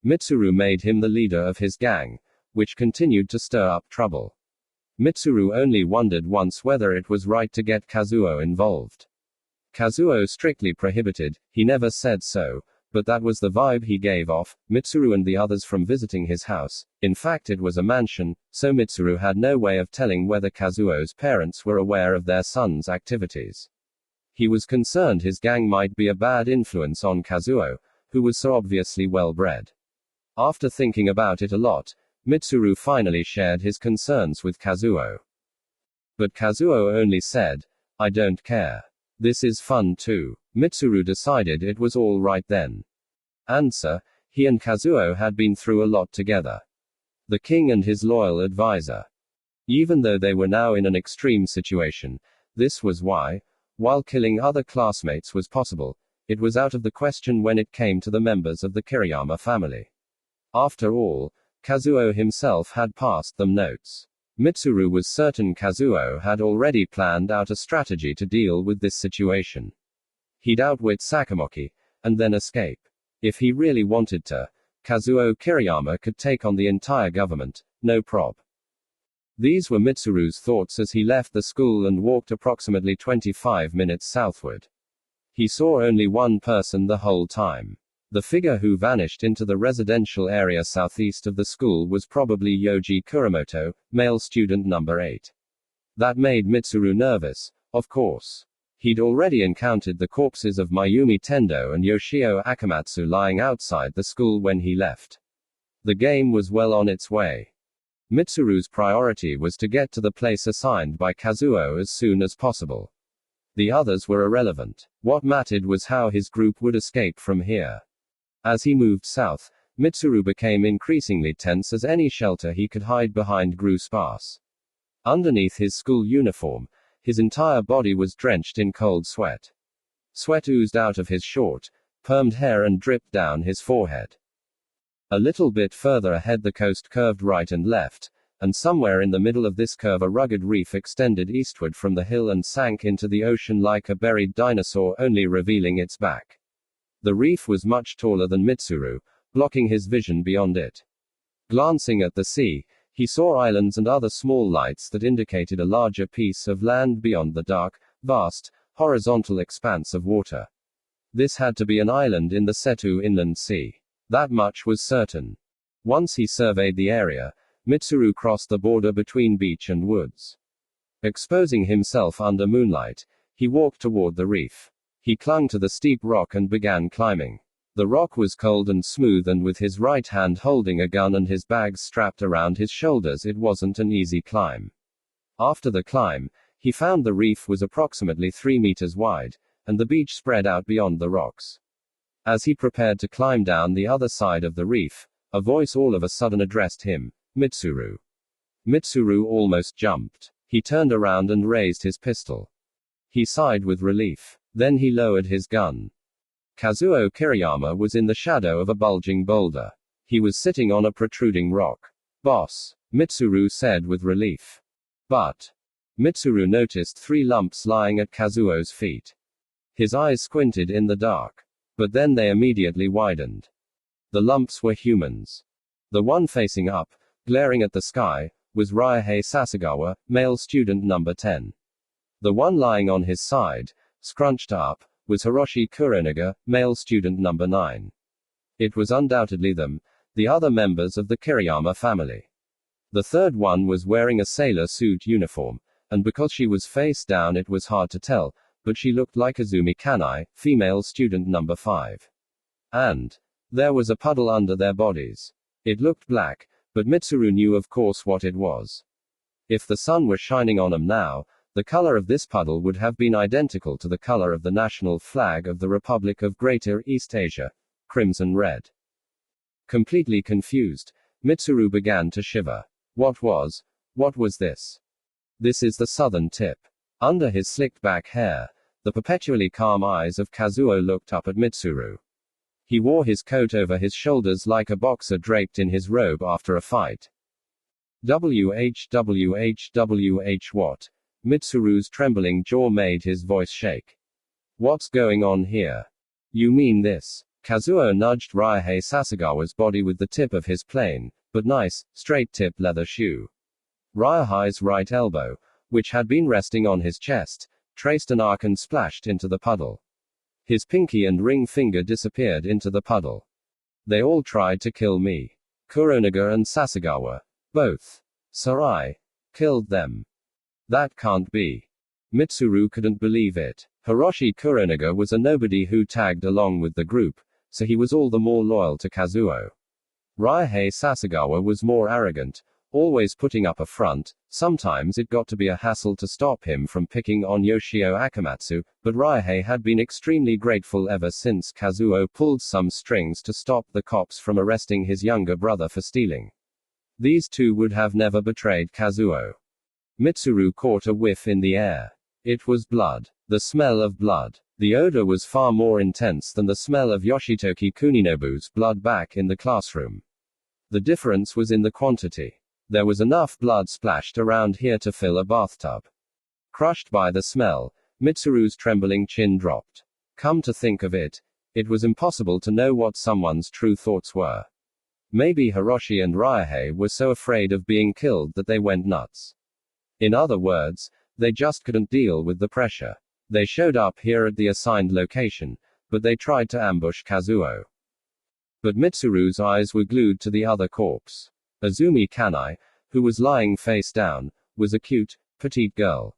Mitsuru made him the leader of his gang, which continued to stir up trouble. Mitsuru only wondered once whether it was right to get Kazuo involved. Kazuo strictly prohibited, he never said so, but that was the vibe he gave off, Mitsuru and the others from visiting his house. In fact, it was a mansion, so Mitsuru had no way of telling whether Kazuo's parents were aware of their son's activities. He was concerned his gang might be a bad influence on Kazuo, who was so obviously well-bred. After thinking about it a lot, Mitsuru finally shared his concerns with Kazuo. But Kazuo only said, I don't care. This is fun too. Mitsuru decided it was all right then. Answer, he and Kazuo had been through a lot together. The king and his loyal advisor. Even though they were now in an extreme situation, this was why, while killing other classmates was possible, it was out of the question when it came to the members of the Kiriyama family. After all, Kazuo himself had passed them notes. Mitsuru was certain Kazuo had already planned out a strategy to deal with this situation. He'd outwit Sakamoki, and then escape. If he really wanted to, Kazuo Kiriyama could take on the entire government, no prob. These were Mitsuru's thoughts as he left the school and walked approximately 25 minutes southward. He saw only one person the whole time. The figure who vanished into the residential area southeast of the school was probably Yoji Kuramoto, male student number 8. That made Mitsuru nervous, of course. He'd already encountered the corpses of Mayumi Tendo and Yoshio Akamatsu lying outside the school when he left. The game was well on its way. Mitsuru's priority was to get to the place assigned by Kazuo as soon as possible. The others were irrelevant. What mattered was how his group would escape from here. As he moved south, Mitsuru became increasingly tense as any shelter he could hide behind grew sparse. Underneath his school uniform, his entire body was drenched in cold sweat. Sweat oozed out of his short, permed hair and dripped down his forehead. A little bit further ahead the coast curved right and left, and somewhere in the middle of this curve a rugged reef extended eastward from the hill and sank into the ocean like a buried dinosaur, only revealing its back. The reef was much taller than Mitsuru, blocking his vision beyond it. Glancing at the sea, he saw islands and other small lights that indicated a larger piece of land beyond the dark, vast, horizontal expanse of water. This had to be an island in the Setu Inland Sea. That much was certain. Once he surveyed the area, Mitsuru crossed the border between beach and woods. Exposing himself under moonlight, he walked toward the reef. He clung to the steep rock and began climbing. The rock was cold and smooth, and with his right hand holding a gun and his bags strapped around his shoulders, it wasn't an easy climb. After the climb, he found the reef was approximately 3 meters wide, and the beach spread out beyond the rocks. As he prepared to climb down the other side of the reef, a voice all of a sudden addressed him, Mitsuru. Mitsuru almost jumped. He turned around and raised his pistol. He sighed with relief. Then he lowered his gun. Kazuo Kiriyama was in the shadow of a bulging boulder. He was sitting on a protruding rock. Boss, Mitsuru said with relief. But Mitsuru noticed 3 lumps lying at Kazuo's feet. His eyes squinted in the dark. But then they immediately widened. The lumps were humans. The one facing up, glaring at the sky, was Ryuhei Sasagawa, male student number 10. The one lying on his side, scrunched up, was Hiroshi Kuroniga, male student number 9. It was undoubtedly them, the other members of the Kiriyama family. The third one was wearing a sailor suit uniform, and because she was face down it was hard to tell, but she looked like Azumi Kanai, female student number 5. And there was a puddle under their bodies. It looked black, but Mitsuru knew of course what it was. If the sun were shining on them now, the color of this puddle would have been identical to the color of the national flag of the Republic of Greater East Asia, crimson red. Completely confused, Mitsuru began to shiver. What was this? This is the southern tip. Under his slicked back hair, the perpetually calm eyes of Kazuo looked up at Mitsuru. He wore his coat over his shoulders like a boxer draped in his robe after a fight. What? Mitsuru's trembling jaw made his voice shake. What's going on here? You mean this? Kazuo nudged Ryuhei Sasagawa's body with the tip of his plain, but nice, straight-tipped leather shoe. Ryuhei's right elbow, which had been resting on his chest, traced an arc and splashed into the puddle. His pinky and ring finger disappeared into the puddle. They all tried to kill me. Kuronaga and Sasagawa. Both. Sarai. Killed them. That can't be. Mitsuru couldn't believe it. Hiroshi Kuronaga was a nobody who tagged along with the group, so he was all the more loyal to Kazuo. Ryuhei Sasagawa was more arrogant, always putting up a front. Sometimes it got to be a hassle to stop him from picking on Yoshio Akamatsu, but Ryuhei had been extremely grateful ever since Kazuo pulled some strings to stop the cops from arresting his younger brother for stealing. These two would have never betrayed Kazuo. Mitsuru caught a whiff in the air. It was blood. The smell of blood. The odor was far more intense than the smell of Yoshitoki Kuninobu's blood back in the classroom. The difference was in the quantity. There was enough blood splashed around here to fill a bathtub. Crushed by the smell, Mitsuru's trembling chin dropped. Come to think of it, it was impossible to know what someone's true thoughts were. Maybe Hiroshi and Ryuhei were so afraid of being killed that they went nuts. In other words, they just couldn't deal with the pressure. They showed up here at the assigned location, but they tried to ambush Kazuo. But Mitsuru's eyes were glued to the other corpse. Azumi Kanai, who was lying face down, was a cute, petite girl.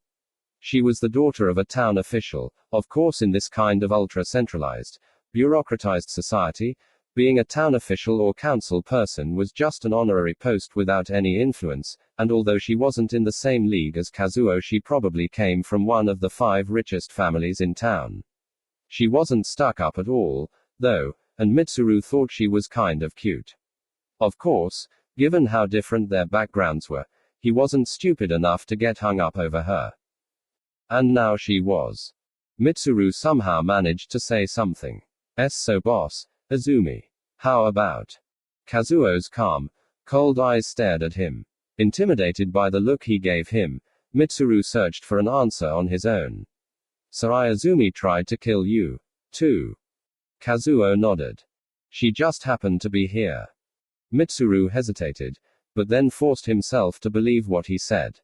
She was the daughter of a town official. Of course, in this kind of ultra-centralized, bureaucratized society, being a town official or council person was just an honorary post without any influence, and although she wasn't in the same league as Kazuo, she probably came from one of the 5 richest families in town. She wasn't stuck up at all, though, and Mitsuru thought she was kind of cute. Of course, given how different their backgrounds were, he wasn't stupid enough to get hung up over her. And now she was. Mitsuru somehow managed to say something. So boss, Azumi. How about? Kazuo's calm, cold eyes stared at him. Intimidated by the look he gave him, Mitsuru searched for an answer on his own. Sarai Azumi tried to kill you, too. Kazuo nodded. She just happened to be here. Mitsuru hesitated, but then forced himself to believe what he said.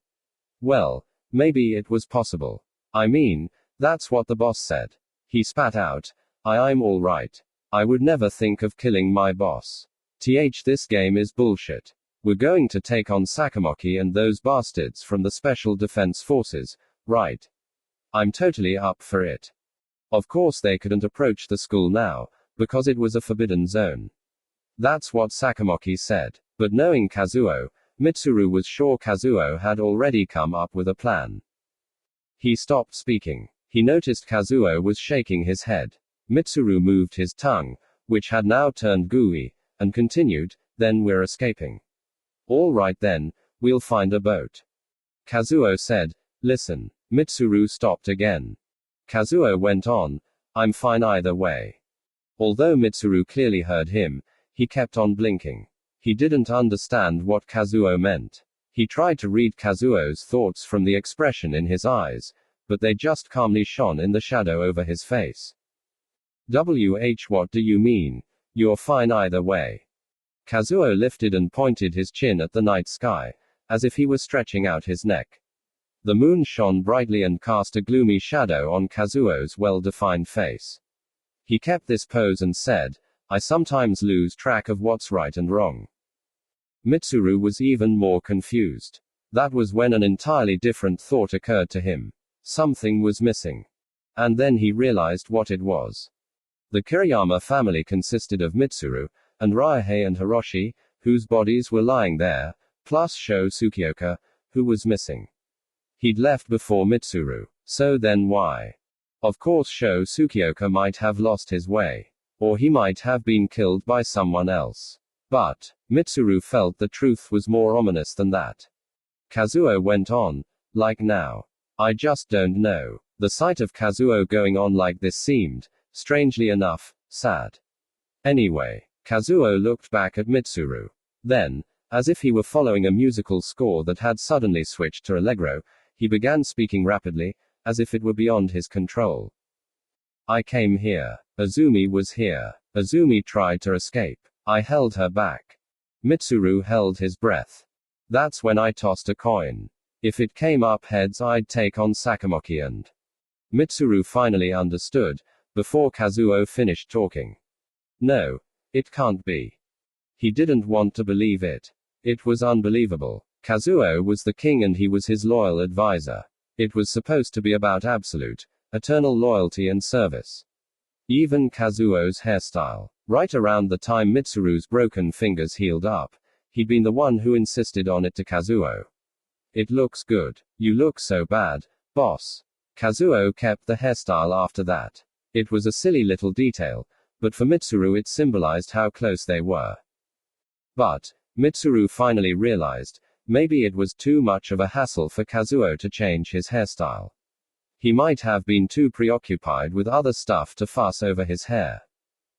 Well, maybe it was possible. I mean, that's what the boss said. He spat out, I'm all right. I would never think of killing my boss. This game is bullshit. We're going to take on Sakamoki and those bastards from the Special Defense Forces, right? I'm totally up for it. Of course they couldn't approach the school now, because it was a forbidden zone. That's what Sakamoki said. But knowing Kazuo, Mitsuru was sure Kazuo had already come up with a plan. He stopped speaking. He noticed Kazuo was shaking his head. Mitsuru moved his tongue, which had now turned gooey, and continued, then we're escaping. All right then, we'll find a boat. Kazuo said, listen. Mitsuru stopped again. Kazuo went on, I'm fine either way. Although Mitsuru clearly heard him, he kept on blinking. He didn't understand what Kazuo meant. He tried to read Kazuo's thoughts from the expression in his eyes, but they just calmly shone in the shadow over his face. What do you mean? You're fine either way. Kazuo lifted and pointed his chin at the night sky, as if he was stretching out his neck. The moon shone brightly and cast a gloomy shadow on Kazuo's well-defined face. He kept this pose and said, I sometimes lose track of what's right and wrong. Mitsuru was even more confused. That was when an entirely different thought occurred to him. Something was missing. And then he realized what it was. The Kiriyama family consisted of Mitsuru, and Ryuhei and Hiroshi, whose bodies were lying there, plus Sho Tsukioka, who was missing. He'd left before Mitsuru. So then why? Of course Sho Tsukioka might have lost his way. Or he might have been killed by someone else. But Mitsuru felt the truth was more ominous than that. Kazuo went on, like now. I just don't know. The sight of Kazuo going on like this seemed, strangely enough, sad. Anyway, Kazuo looked back at Mitsuru. Then, as if he were following a musical score that had suddenly switched to allegro, he began speaking rapidly, as if it were beyond his control. I came here. Azumi was here. Azumi tried to escape. I held her back. Mitsuru held his breath. That's when I tossed a coin. If it came up heads, I'd take on Sakamoki and... Mitsuru finally understood, before Kazuo finished talking. No, it can't be. He didn't want to believe it. It was unbelievable. Kazuo was the king and he was his loyal advisor. It was supposed to be about absolute, eternal loyalty and service. Even Kazuo's hairstyle. Right around the time Mitsuru's broken fingers healed up, he'd been the one who insisted on it to Kazuo. It looks good. You look so bad, boss. Kazuo kept the hairstyle after that. It was a silly little detail, but for Mitsuru it symbolized how close they were. But, Mitsuru finally realized, maybe it was too much of a hassle for Kazuo to change his hairstyle. He might have been too preoccupied with other stuff to fuss over his hair.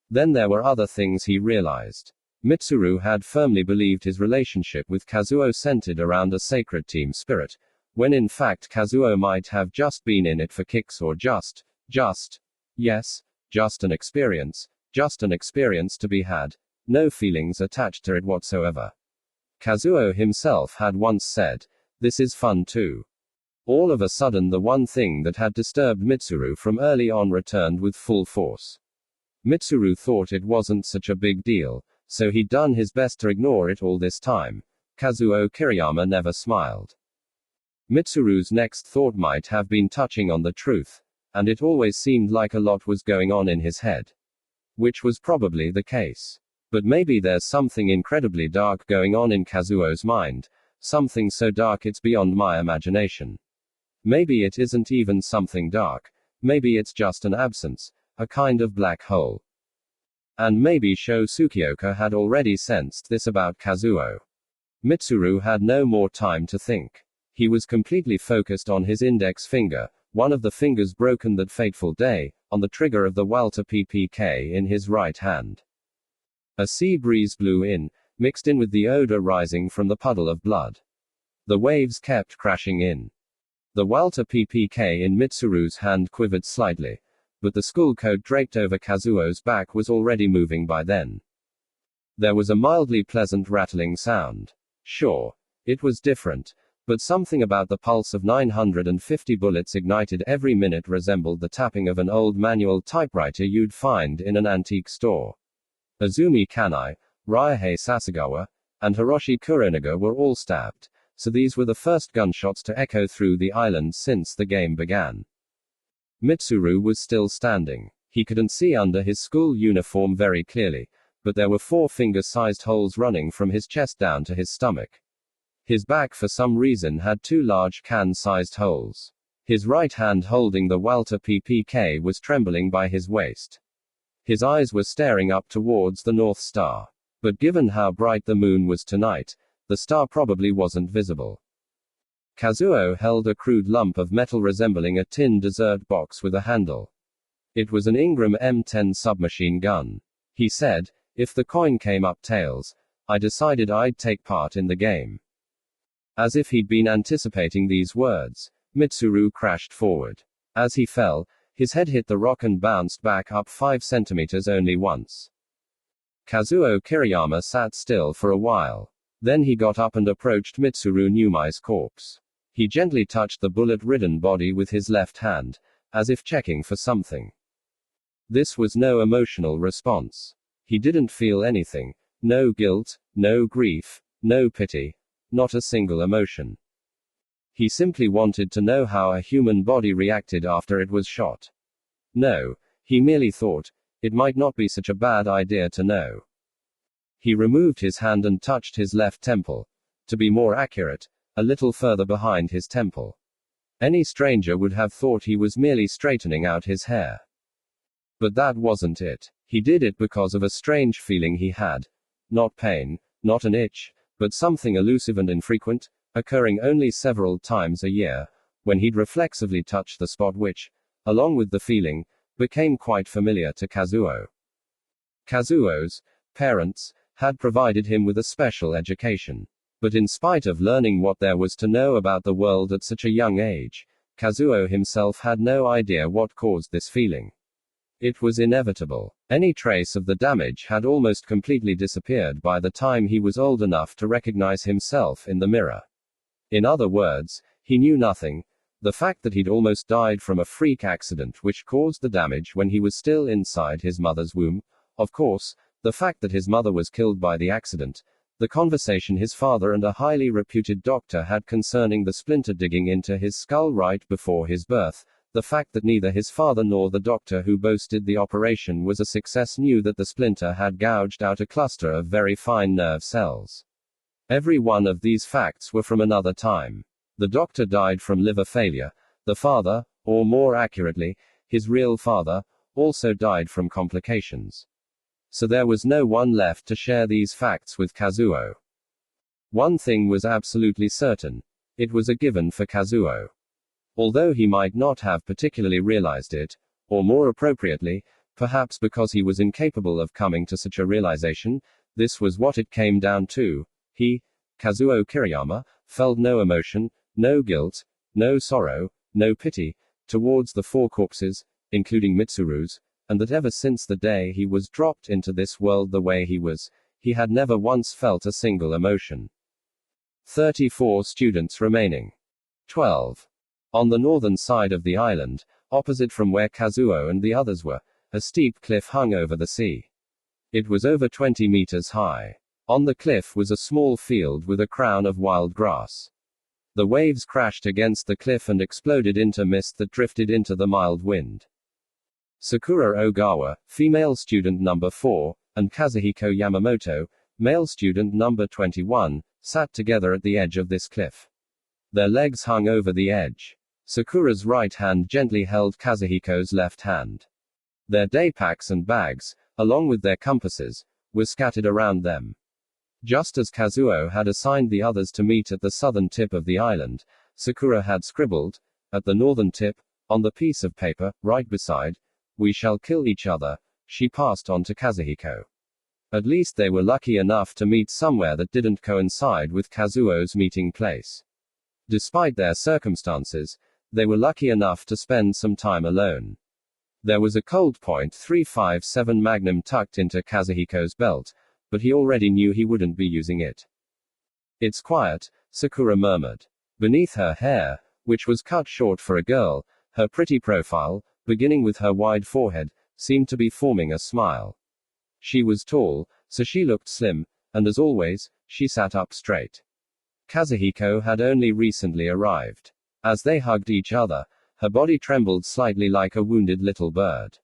Then there were other things he realized. Mitsuru had firmly believed his relationship with Kazuo centered around a sacred team spirit, when in fact Kazuo might have just been in it for kicks or just an experience to be had. No feelings attached to it whatsoever. Kazuo himself had once said, "This is fun too." All of a sudden the one thing that had disturbed Mitsuru from early on returned with full force. Mitsuru thought it wasn't such a big deal, so he'd done his best to ignore it all this time. Kazuo Kiriyama never smiled. Mitsuru's next thought might have been touching on the truth, and it always seemed like a lot was going on in his head. Which was probably the case. But maybe there's something incredibly dark going on in Kazuo's mind, something so dark it's beyond my imagination. Maybe it isn't even something dark, maybe it's just an absence, a kind of black hole. And maybe Sho Tsukioka had already sensed this about Kazuo. Mitsuru had no more time to think. He was completely focused on his index finger, one of the fingers broken that fateful day, on the trigger of the Walter PPK in his right hand. A sea breeze blew in, mixed in with the odor rising from the puddle of blood. The waves kept crashing in. The Walter PPK in Mitsuru's hand quivered slightly, but the school coat draped over Kazuo's back was already moving by then. There was a mildly pleasant rattling sound. Sure, it was different, but something about the pulse of 950 bullets ignited every minute resembled the tapping of an old manual typewriter you'd find in an antique store. Azumi Kanai, Ryuhei Sasagawa, and Hiroshi Kuronaga were all stabbed, so these were the first gunshots to echo through the island since the game began. Mitsuru was still standing. He couldn't see under his school uniform very clearly, but there were 4 finger-sized holes running from his chest down to his stomach. His back for some reason had 2 large can-sized holes. His right hand holding the Walter PPK was trembling by his waist. His eyes were staring up towards the North Star. But given how bright the moon was tonight, the star probably wasn't visible. Kazuo held a crude lump of metal resembling a tin dessert box with a handle. It was an Ingram M10 submachine gun. He said, "If the coin came up tails, I decided I'd take part in the game." As if he'd been anticipating these words, Mitsuru crashed forward. As he fell, his head hit the rock and bounced back up 5 centimeters only once. Kazuo Kiriyama sat still for a while. Then he got up and approached Mitsuru Numai's corpse. He gently touched the bullet-ridden body with his left hand, as if checking for something. This was no emotional response. He didn't feel anything. No guilt, no grief, no pity, not a single emotion. He simply wanted to know how a human body reacted after it was shot. No, he merely thought, it might not be such a bad idea to know. He removed his hand and touched his left temple. To be more accurate, a little further behind his temple. Any stranger would have thought he was merely straightening out his hair. But that wasn't it. He did it because of a strange feeling he had. Not pain, not an itch, but something elusive and infrequent, occurring only several times a year, when he'd reflexively touch the spot which, along with the feeling, became quite familiar to Kazuo. Kazuo's parents had provided him with a special education. But in spite of learning what there was to know about the world at such a young age, Kazuo himself had no idea what caused this feeling. It was inevitable. Any trace of the damage had almost completely disappeared by the time he was old enough to recognize himself in the mirror. In other words, he knew nothing. The fact that he'd almost died from a freak accident which caused the damage when he was still inside his mother's womb, of course, the fact that his mother was killed by the accident, the conversation his father and a highly reputed doctor had concerning the splinter digging into his skull right before his birth, the fact that neither his father nor the doctor who boasted the operation was a success knew that the splinter had gouged out a cluster of very fine nerve cells. Every one of these facts were from another time. The doctor died from liver failure. The father, or more accurately, his real father, also died from complications. So there was no one left to share these facts with Kazuo. One thing was absolutely certain. It was a given for Kazuo. Although he might not have particularly realized it, or more appropriately, perhaps because he was incapable of coming to such a realization, this was what it came down to. He, Kazuo Kiriyama, felt no emotion, no guilt, no sorrow, no pity, towards the 4 corpses, including Mitsuru's, and that ever since the day he was dropped into this world the way he was, he had never once felt a single emotion. 34 students remaining. 12. On the northern side of the island, opposite from where Kazuo and the others were, a steep cliff hung over the sea. It was over 20 meters high. On the cliff was a small field with a crown of wild grass. The waves crashed against the cliff and exploded into mist that drifted into the mild wind. Sakura Ogawa, female student number 4, and Kazuhiko Yamamoto, male student number 21, sat together at the edge of this cliff. Their legs hung over the edge. Sakura's right hand gently held Kazuhiko's left hand. Their day packs and bags, along with their compasses, were scattered around them. Just as Kazuo had assigned the others to meet at the southern tip of the island, Sakura had scribbled, at the northern tip, on the piece of paper, right beside, "We shall kill each other," she passed on to Kazuhiko. At least they were lucky enough to meet somewhere that didn't coincide with Kazuo's meeting place. Despite their circumstances, they were lucky enough to spend some time alone. There was a Colt .357 Magnum tucked into Kazuhiko's belt, but he already knew he wouldn't be using it. "It's quiet," Sakura murmured. Beneath her hair, which was cut short for a girl, her pretty profile, beginning with her wide forehead, seemed to be forming a smile. She was tall, so she looked slim, and as always, she sat up straight. Kazuhiko had only recently arrived. As they hugged each other, her body trembled slightly like a wounded little bird.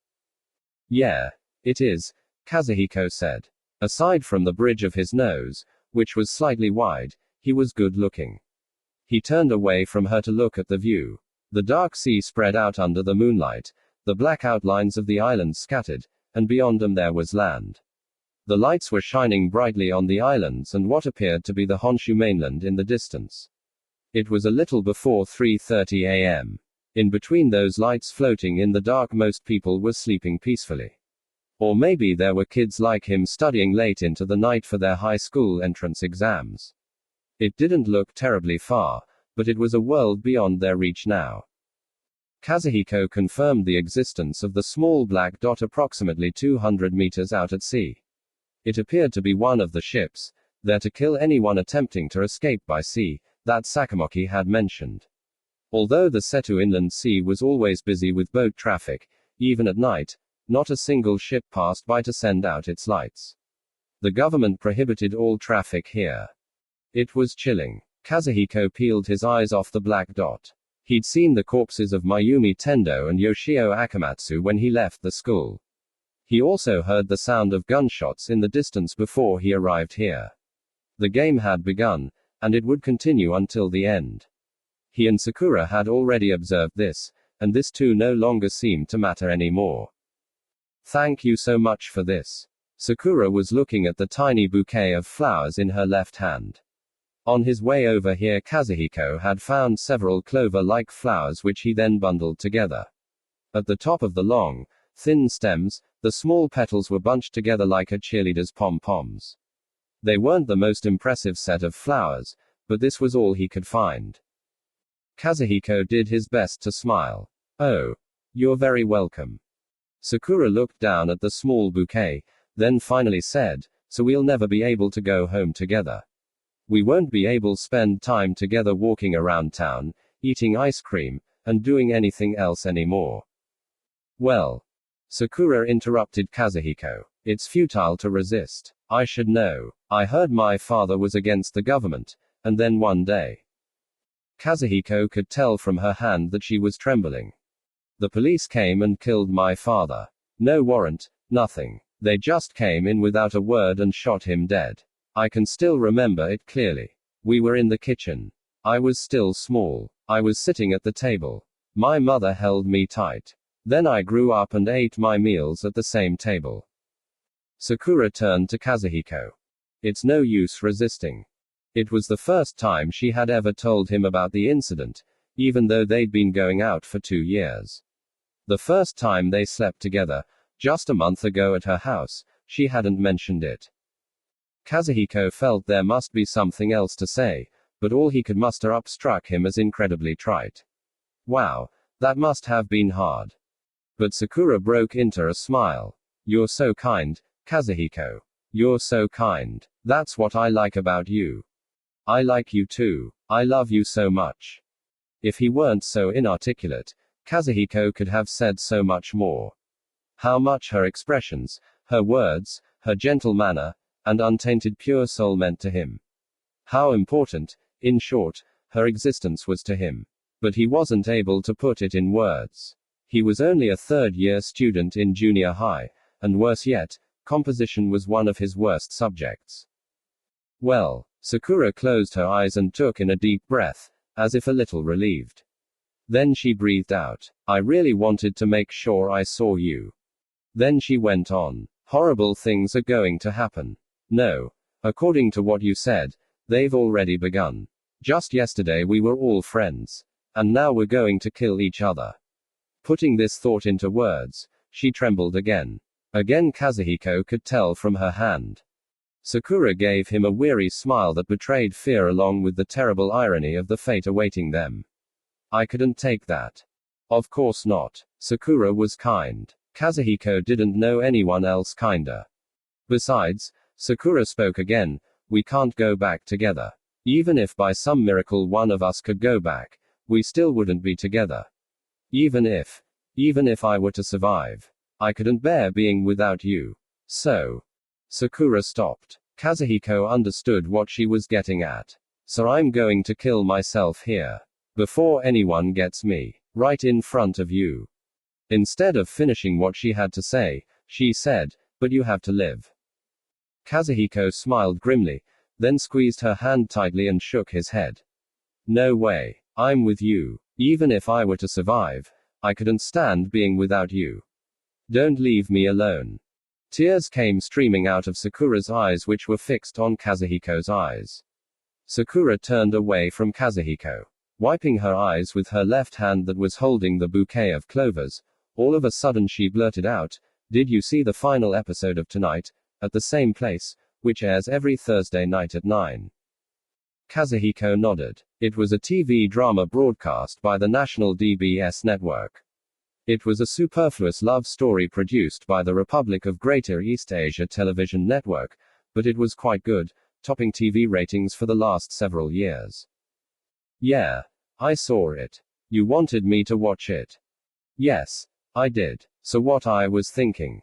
"Yeah, it is," Kazuhiko said. Aside from the bridge of his nose, which was slightly wide, he was good looking. He turned away from her to look at the view. The dark sea spread out under the moonlight, the black outlines of the island scattered, and beyond them there was land. The lights were shining brightly on the islands and what appeared to be the Honshu mainland in the distance. It was a little before 3:30 a.m. In between those lights floating in the dark, most people were sleeping peacefully. Or maybe there were kids like him studying late into the night for their high school entrance exams. It didn't look terribly far, but it was a world beyond their reach now. Kazuhiko confirmed the existence of the small black dot approximately 200 meters out at sea. It appeared to be one of the ships, there to kill anyone attempting to escape by sea, that Sakamoki had mentioned. Although the Seto Inland Sea was always busy with boat traffic, even at night, not a single ship passed by to send out its lights. The government prohibited all traffic here. It was chilling. Kazuhiko peeled his eyes off the black dot. He'd seen the corpses of Mayumi Tendo and Yoshio Akamatsu when he left the school. He also heard the sound of gunshots in the distance before he arrived here. The game had begun, and it would continue until the end. He and Sakura had already observed this, and this too no longer seemed to matter anymore. "Thank you so much for this." Sakura was looking at the tiny bouquet of flowers in her left hand. On his way over here, Kazuhiko had found several clover-like flowers which he then bundled together. At the top of the long, thin stems, The small petals were bunched together like a cheerleader's pom-poms. They weren't the most impressive set of flowers, but this was all he could find. Kazuhiko did his best to smile. Oh. You're very welcome. Sakura looked down at the small bouquet, then finally said, so we'll never be able to go home together. We won't be able to spend time together walking around town, eating ice cream, and doing anything else anymore. Well. Sakura interrupted Kazuhiko. It's futile to resist. I should know. I heard my father was against the government, and then one day. Kazuhiko could tell from her hand that she was trembling. The police came and killed my father. No warrant, nothing. They just came in without a word and shot him dead. I can still remember it clearly. We were in the kitchen. I was still small. I was sitting at the table. My mother held me tight. Then I grew up and ate my meals at the same table. Sakura turned to Kazuhiko. It's no use resisting. It was the first time she had ever told him about the incident, even though they'd been going out for 2 years. The first time they slept together, just a month ago at her house, she hadn't mentioned it. Kazuhiko felt there must be something else to say, but all he could muster up struck him as incredibly trite. Wow, that must have been hard. But Sakura broke into a smile. You're so kind, Kazuhiko. You're so kind. That's what I like about you. I like you too. I love you so much. If he weren't so inarticulate, Kazuhiko could have said so much more. How much her expressions, her words, her gentle manner, and untainted pure soul meant to him. How important, in short, her existence was to him. But he wasn't able to put it in words. He was only a third-year student in junior high, and worse yet, composition was one of his worst subjects. Well, Sakura closed her eyes and took in a deep breath, as if a little relieved. Then she breathed out. I really wanted to make sure I saw you. Then she went on. Horrible things are going to happen. No. According to what you said, they've already begun. Just yesterday we were all friends. And now we're going to kill each other. Putting this thought into words, she trembled again. Again Kazuhiko could tell from her hand. Sakura gave him a weary smile that betrayed fear along with the terrible irony of the fate awaiting them. I couldn't take that. Of course not. Sakura was kind. Kazuhiko didn't know anyone else kinder. Besides, Sakura spoke again, we can't go back together. Even if by some miracle one of us could go back, we still wouldn't be together. Even if I were to survive, I couldn't bear being without you. So. Sakura stopped. Kazuhiko understood what she was getting at. So I'm going to kill myself here. Before anyone gets me. Right in front of you. Instead of finishing what she had to say, she said, but you have to live. Kazuhiko smiled grimly, then squeezed her hand tightly and shook his head. No way. I'm with you. Even if I were to survive, I couldn't stand being without you. Don't leave me alone. Tears came streaming out of Sakura's eyes, which were fixed on Kazuhiko's eyes. Sakura turned away from Kazuhiko. Wiping her eyes with her left hand that was holding the bouquet of clovers, all of a sudden she blurted out, did you see the final episode of Tonight, at the same place, which airs every Thursday night at 9? Kazuhiko nodded. It was a TV drama broadcast by the national DBS network. It was a superfluous love story produced by the Republic of Greater East Asia Television Network, but it was quite good, topping TV ratings for the last several years. Yeah, I saw it. You wanted me to watch it. Yes, I did. So what I was thinking.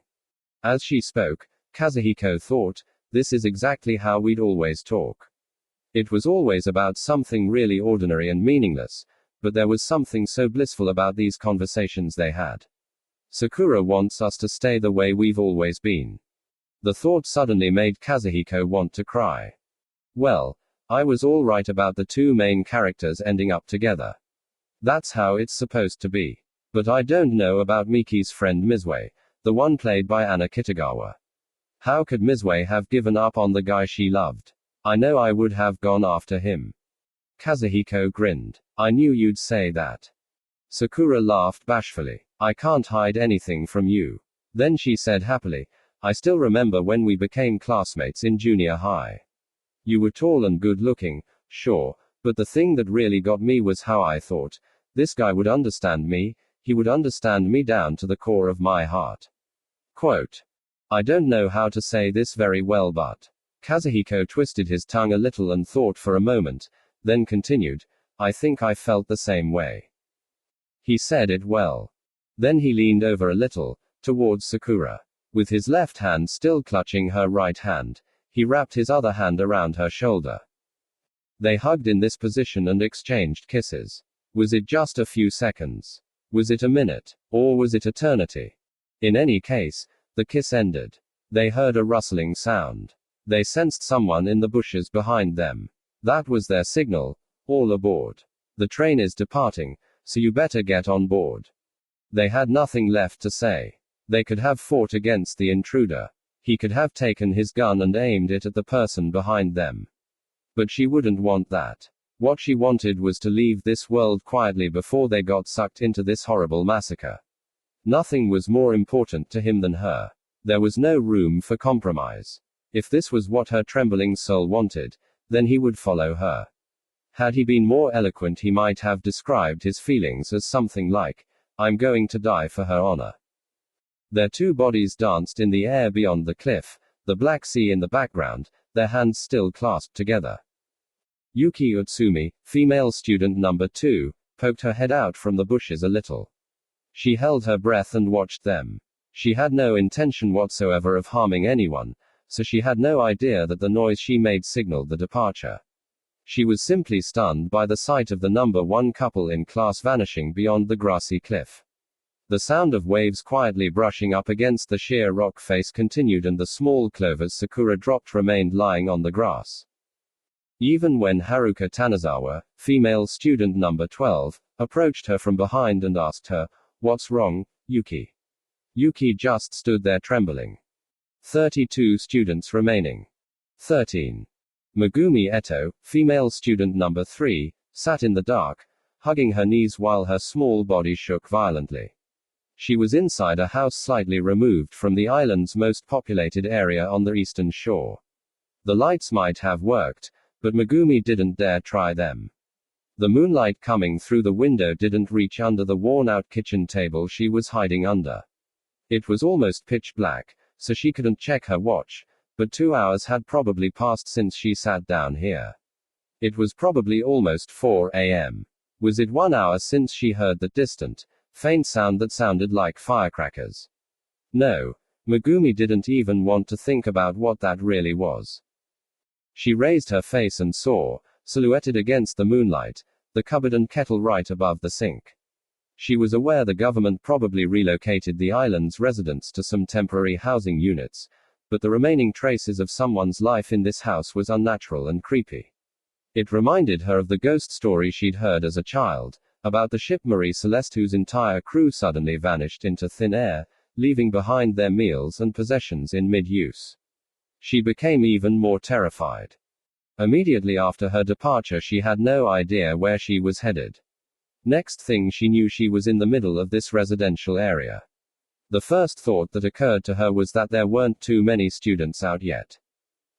As she spoke, Kazuhiko thought, this is exactly how we'd always talk. It was always about something really ordinary and meaningless, but there was something so blissful about these conversations they had. Sakura wants us to stay the way we've always been. The thought suddenly made Kazuhiko want to cry. Well, I was all right about the two main characters ending up together. That's how it's supposed to be. But I don't know about Miki's friend Mizue, the one played by Anna Kitagawa. How could Mizue have given up on the guy she loved? I know I would have gone after him. Kazuhiko grinned. I knew you'd say that. Sakura laughed bashfully. I can't hide anything from you. Then she said happily, "I still remember when we became classmates in junior high. You were tall and good looking, sure, but the thing that really got me was how I thought, this guy would understand me, he would understand me down to the core of my heart." Quote. I don't know how to say this very well, but Kazuhiko twisted his tongue a little and thought for a moment, then continued, "I think I felt the same way." He said it well. Then he leaned over a little, towards Sakura. With his left hand still clutching her right hand, he wrapped his other hand around her shoulder. They hugged in this position and exchanged kisses. Was it just a few seconds? Was it a minute? Or was it eternity? In any case, the kiss ended. They heard a rustling sound. They sensed someone in the bushes behind them. That was their signal, "All aboard. The train is departing, so you better get on board." They had nothing left to say. They could have fought against the intruder. He could have taken his gun and aimed it at the person behind them. But she wouldn't want that. What she wanted was to leave this world quietly before they got sucked into this horrible massacre. Nothing was more important to him than her. There was no room for compromise. If this was what her trembling soul wanted, then he would follow her. Had he been more eloquent, he might have described his feelings as something like, "I'm going to die for her honor." Their two bodies danced in the air beyond the cliff, the Black Sea in the background, their hands still clasped together. Yuki Utsumi, female student number 2, poked her head out from the bushes a little. She held her breath and watched them. She had no intention whatsoever of harming anyone, so she had no idea that the noise she made signaled the departure. She was simply stunned by the sight of the number 1 couple in class vanishing beyond the grassy cliff. The sound of waves quietly brushing up against the sheer rock face continued, and the small clovers Sakura dropped remained lying on the grass. Even when Haruka Tanazawa, female student number 12, approached her from behind and asked her, "What's wrong, Yuki?" Yuki just stood there trembling. 32 students remaining. 13. Megumi Eto, female student number 3, sat in the dark, hugging her knees while her small body shook violently. She was inside a house slightly removed from the island's most populated area on the eastern shore. The lights might have worked, but Megumi didn't dare try them. The moonlight coming through the window didn't reach under the worn-out kitchen table she was hiding under. It was almost pitch black, so she couldn't check her watch, but 2 hours had probably passed since she sat down here. It was probably almost 4 a.m. Was it 1 hour since she heard that distant, faint sound that sounded like firecrackers? No, Megumi didn't even want to think about what that really was. She raised her face and saw, silhouetted against the moonlight, the cupboard and kettle right above the sink. She was aware the government probably relocated the island's residents to some temporary housing units, but the remaining traces of someone's life in this house was unnatural and creepy. It reminded her of the ghost story she'd heard as a child, about the ship Marie Celeste whose entire crew suddenly vanished into thin air, leaving behind their meals and possessions in mid-use. She became even more terrified. Immediately after her departure, she had no idea where she was headed. Next thing she knew, she was in the middle of this residential area. The first thought that occurred to her was that there weren't too many students out yet.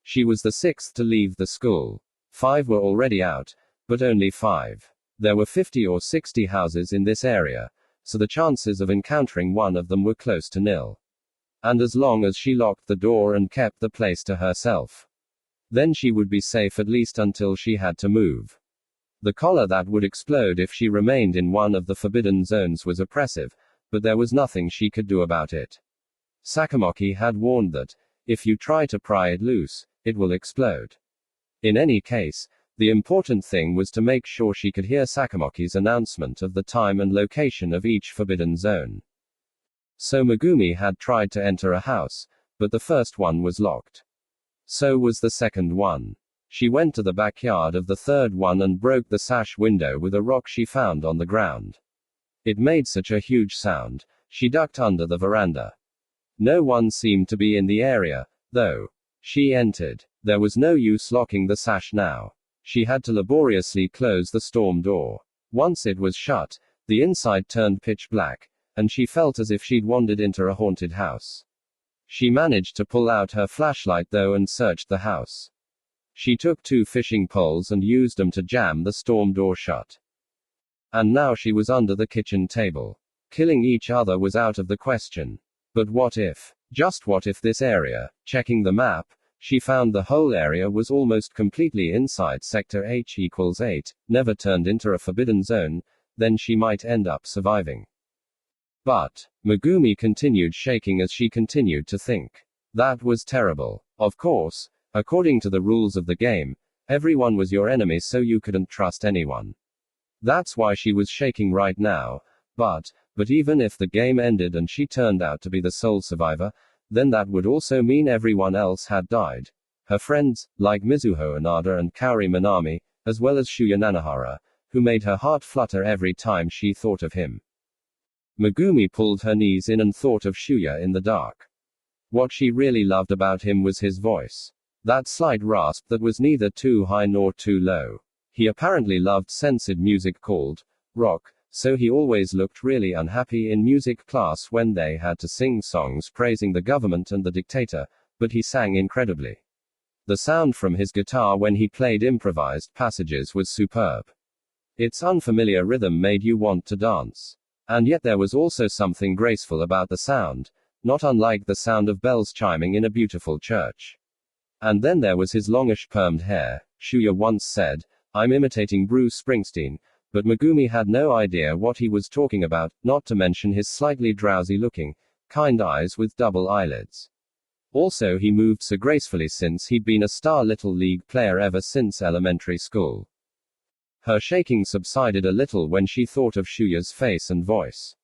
She was the 6th to leave the school. 5 were already out, but only 5. There were 50 or 60 houses in this area, so the chances of encountering one of them were close to nil. And as long as she locked the door and kept the place to herself, then she would be safe, at least until she had to move. The collar that would explode if she remained in one of the forbidden zones was oppressive, but there was nothing she could do about it. Sakamoki had warned that, if you try to pry it loose, it will explode. In any case, the important thing was to make sure she could hear Sakamoki's announcement of the time and location of each forbidden zone. So Megumi had tried to enter a house, but the first one was locked. So was the second one. She went to the backyard of the third one and broke the sash window with a rock she found on the ground. It made such a huge sound, she ducked under the veranda. No one seemed to be in the area, though. She entered. There was no use locking the sash now. She had to laboriously close the storm door. Once it was shut, the inside turned pitch black, and she felt as if she'd wandered into a haunted house. She managed to pull out her flashlight though and searched the house. She took 2 fishing poles and used them to jam the storm door shut. And now she was under the kitchen table. Killing each other was out of the question. But what if? Just what if this area? Checking the map, she found the whole area was almost completely inside Sector H=8, never turned into a forbidden zone, then she might end up surviving. But Megumi continued shaking as she continued to think. That was terrible. Of course, according to the rules of the game, everyone was your enemy, so you couldn't trust anyone. That's why she was shaking right now. But even if the game ended and she turned out to be the sole survivor, then that would also mean everyone else had died. Her friends, like Mizuho Inada and Kaori Minami, as well as Shuya Nanahara, who made her heart flutter every time she thought of him. Megumi pulled her knees in and thought of Shuya in the dark. What she really loved about him was his voice. That slight rasp that was neither too high nor too low. He apparently loved censored music called rock, so he always looked really unhappy in music class when they had to sing songs praising the government and the dictator, but he sang incredibly. The sound from his guitar when he played improvised passages was superb. Its unfamiliar rhythm made you want to dance. And yet there was also something graceful about the sound, not unlike the sound of bells chiming in a beautiful church. And then there was his longish permed hair. Shuya once said, "I'm imitating Bruce Springsteen," but Megumi had no idea what he was talking about, not to mention his slightly drowsy-looking, kind eyes with double eyelids. Also, he moved so gracefully since he'd been a star Little League player ever since elementary school. Her shaking subsided a little when she thought of Shuya's face and voice.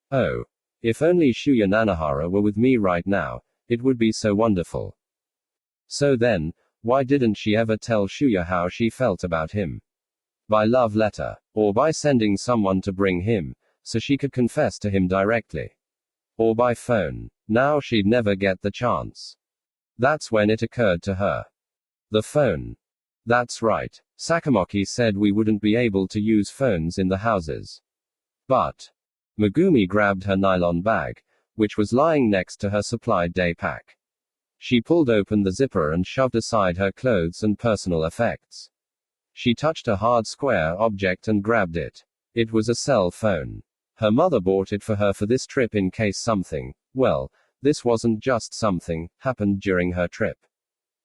Oh, if only Shuya Nanahara were with me right now, it would be so wonderful. So then, why didn't she ever tell Shuya how she felt about him? By love letter, or by sending someone to bring him, so she could confess to him directly. Or by phone. Now she'd never get the chance. That's when it occurred to her. The phone. That's right. Sakamoki said we wouldn't be able to use phones in the houses. But Megumi grabbed her nylon bag, which was lying next to her supplied day pack. She pulled open the zipper and shoved aside her clothes and personal effects. She touched a hard square object and grabbed it. It was a cell phone. Her mother bought it for her for this trip in case something, well, this wasn't just something, happened during her trip.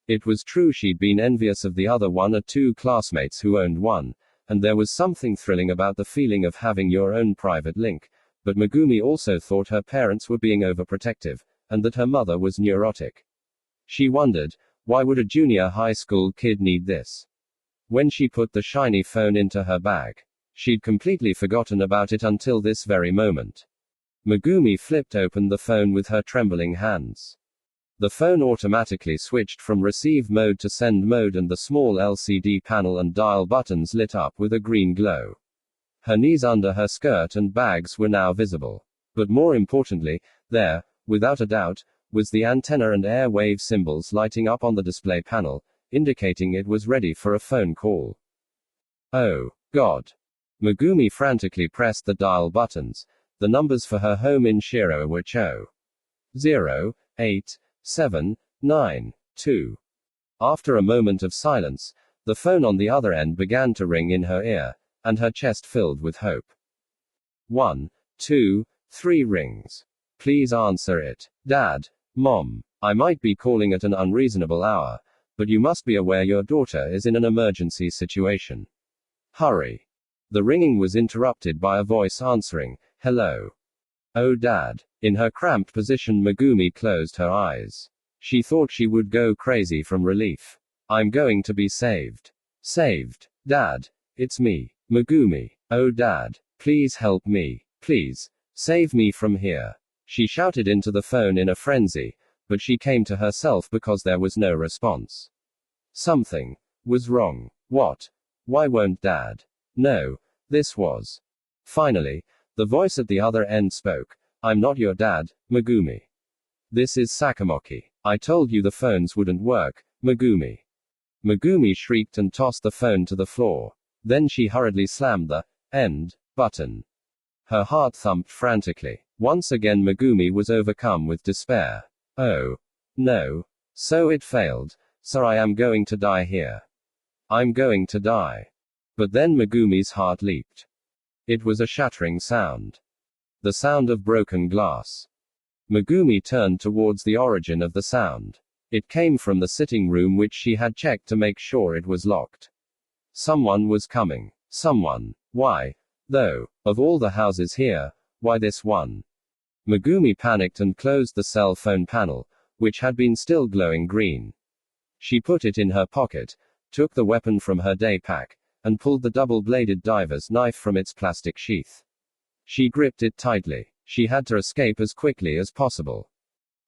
It was true she'd been envious of the other 1 or 2 classmates who owned one, and there was something thrilling about the feeling of having your own private link, but Megumi also thought her parents were being overprotective, and that her mother was neurotic. She wondered, why would a junior high school kid need this? When she put the shiny phone into her bag, she'd completely forgotten about it until this very moment. Megumi flipped open the phone with her trembling hands. The phone automatically switched from receive mode to send mode, and the small LCD panel and dial buttons lit up with a green glow. Her knees under her skirt and bags were now visible. But more importantly, there, without a doubt, was the antenna and air wave symbols lighting up on the display panel, indicating it was ready for a phone call. Oh, God. Megumi frantically pressed the dial buttons. The numbers for her home in Shiro were 0, 8, 7, 9, 2. After a moment of silence, the phone on the other end began to ring in her ear, and her chest filled with hope. 1, 2, 3 rings. Please answer it. Dad. Mom. I might be calling at an unreasonable hour, but you must be aware your daughter is in an emergency situation. Hurry. The ringing was interrupted by a voice answering, "Hello." Oh, Dad. In her cramped position, Megumi closed her eyes. She thought she would go crazy from relief. I'm going to be saved. Saved. Dad. It's me. Megumi. Oh, Dad. Please help me. Please. Save me from here. She shouted into the phone in a frenzy, but she came to herself because there was no response. Something was wrong. What? Why won't Dad? No. This was. Finally, the voice at the other end spoke. I'm not your dad, Megumi. This is Sakamoki. I told you the phones wouldn't work, Megumi. Megumi shrieked and tossed the phone to the floor. Then she hurriedly slammed the end button. Her heart thumped frantically. Once again Megumi was overcome with despair. Oh. No. So it failed. So I am going to die here. I'm going to die. But then Megumi's heart leaped. It was a shattering sound. The sound of broken glass. Megumi turned towards the origin of the sound. It came from the sitting room which she had checked to make sure it was locked. Someone was coming. Someone. Why? Though, of all the houses here, why this one? Megumi panicked and closed the cell phone panel, which had been still glowing green. She put it in her pocket, took the weapon from her day pack, and pulled the double-bladed diver's knife from its plastic sheath. She gripped it tightly. She had to escape as quickly as possible.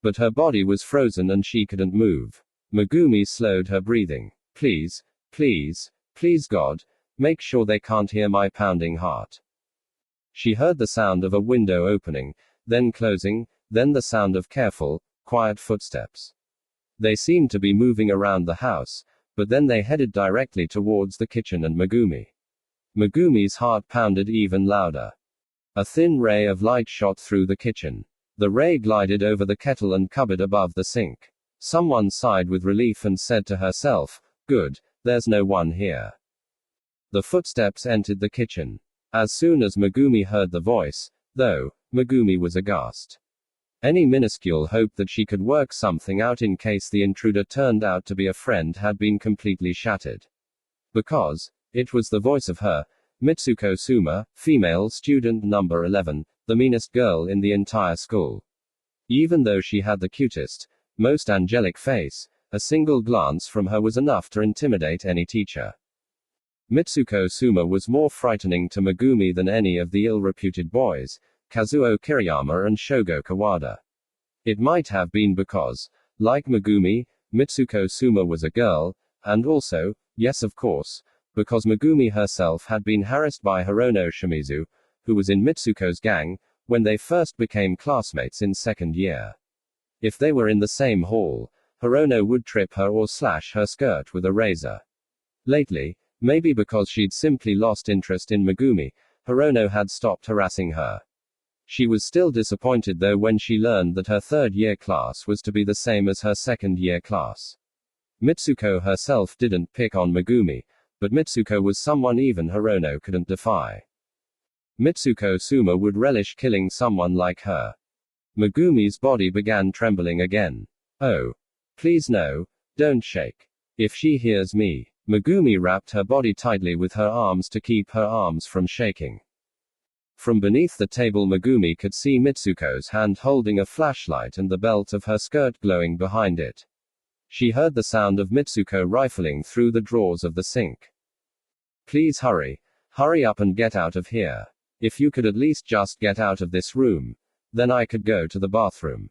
But her body was frozen and she couldn't move. Megumi slowed her breathing. Please, please, please God, make sure they can't hear my pounding heart. She heard the sound of a window opening, then closing, then the sound of careful, quiet footsteps. They seemed to be moving around the house, but then they headed directly towards the kitchen and Megumi. Megumi's heart pounded even louder. A thin ray of light shot through the kitchen. The ray glided over the kettle and cupboard above the sink. Someone sighed with relief and said to herself, "Good, there's no one here." The footsteps entered the kitchen. As soon as Megumi heard the voice, though, Megumi was aghast. Any minuscule hope that she could work something out in case the intruder turned out to be a friend had been completely shattered. Because, it was the voice of her, Mitsuko Suma, female student number 11, the meanest girl in the entire school. Even though she had the cutest, most angelic face, a single glance from her was enough to intimidate any teacher. Mitsuko Suma was more frightening to Megumi than any of the ill-reputed boys, Kazuo Kiriyama and Shogo Kawada. It might have been because, like Megumi, Mitsuko Suma was a girl, and also, yes of course, because Megumi herself had been harassed by Hirono Shimizu, who was in Mitsuko's gang, when they first became classmates in second year. If they were in the same hall, Hirono would trip her or slash her skirt with a razor. Lately, maybe because she'd simply lost interest in Megumi, Hirono had stopped harassing her. She was still disappointed though when she learned that her third-year class was to be the same as her second-year class. Mitsuko herself didn't pick on Megumi, but Mitsuko was someone even Hirono couldn't defy. Mitsuko Suma would relish killing someone like her. Megumi's body began trembling again. Oh. Please no, don't shake. If she hears me. Megumi wrapped her body tightly with her arms to keep her arms from shaking. From beneath the table Megumi could see Mitsuko's hand holding a flashlight and the belt of her skirt glowing behind it. She heard the sound of Mitsuko rifling through the drawers of the sink. Please hurry. Hurry up and get out of here. If you could at least just get out of this room, then I could go to the bathroom.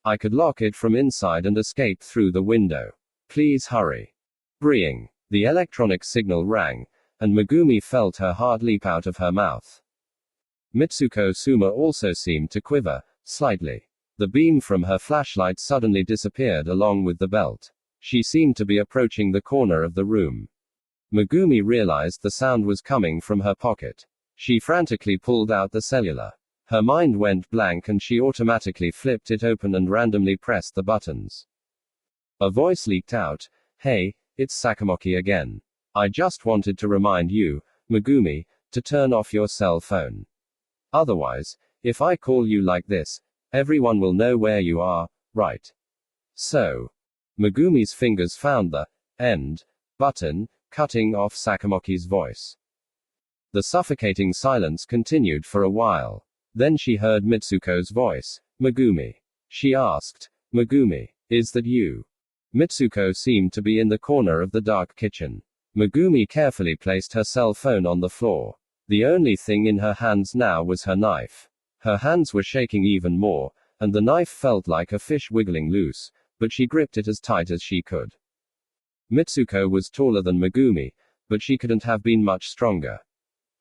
I could lock it from inside and escape through the window. Please hurry. Breeing. The electronic signal rang, and Megumi felt her heart leap out of her mouth. Mitsuko Suma also seemed to quiver, slightly. The beam from her flashlight suddenly disappeared along with the belt. She seemed to be approaching the corner of the room. Megumi realized the sound was coming from her pocket. She frantically pulled out the cellular. Her mind went blank and she automatically flipped it open and randomly pressed the buttons. A voice leaked out, "Hey, it's Sakamoki again. I just wanted to remind you, Megumi, to turn off your cell phone. Otherwise, if I call you like this, everyone will know where you are, right?" So. Megumi's fingers found the end button, cutting off Sakamoki's voice. The suffocating silence continued for a while. Then she heard Mitsuko's voice. "Megumi." She asked. "Megumi, is that you?" Mitsuko seemed to be in the corner of the dark kitchen. Megumi carefully placed her cell phone on the floor. The only thing in her hands now was her knife. Her hands were shaking even more, and the knife felt like a fish wiggling loose, but she gripped it as tight as she could. Mitsuko was taller than Megumi, but she couldn't have been much stronger.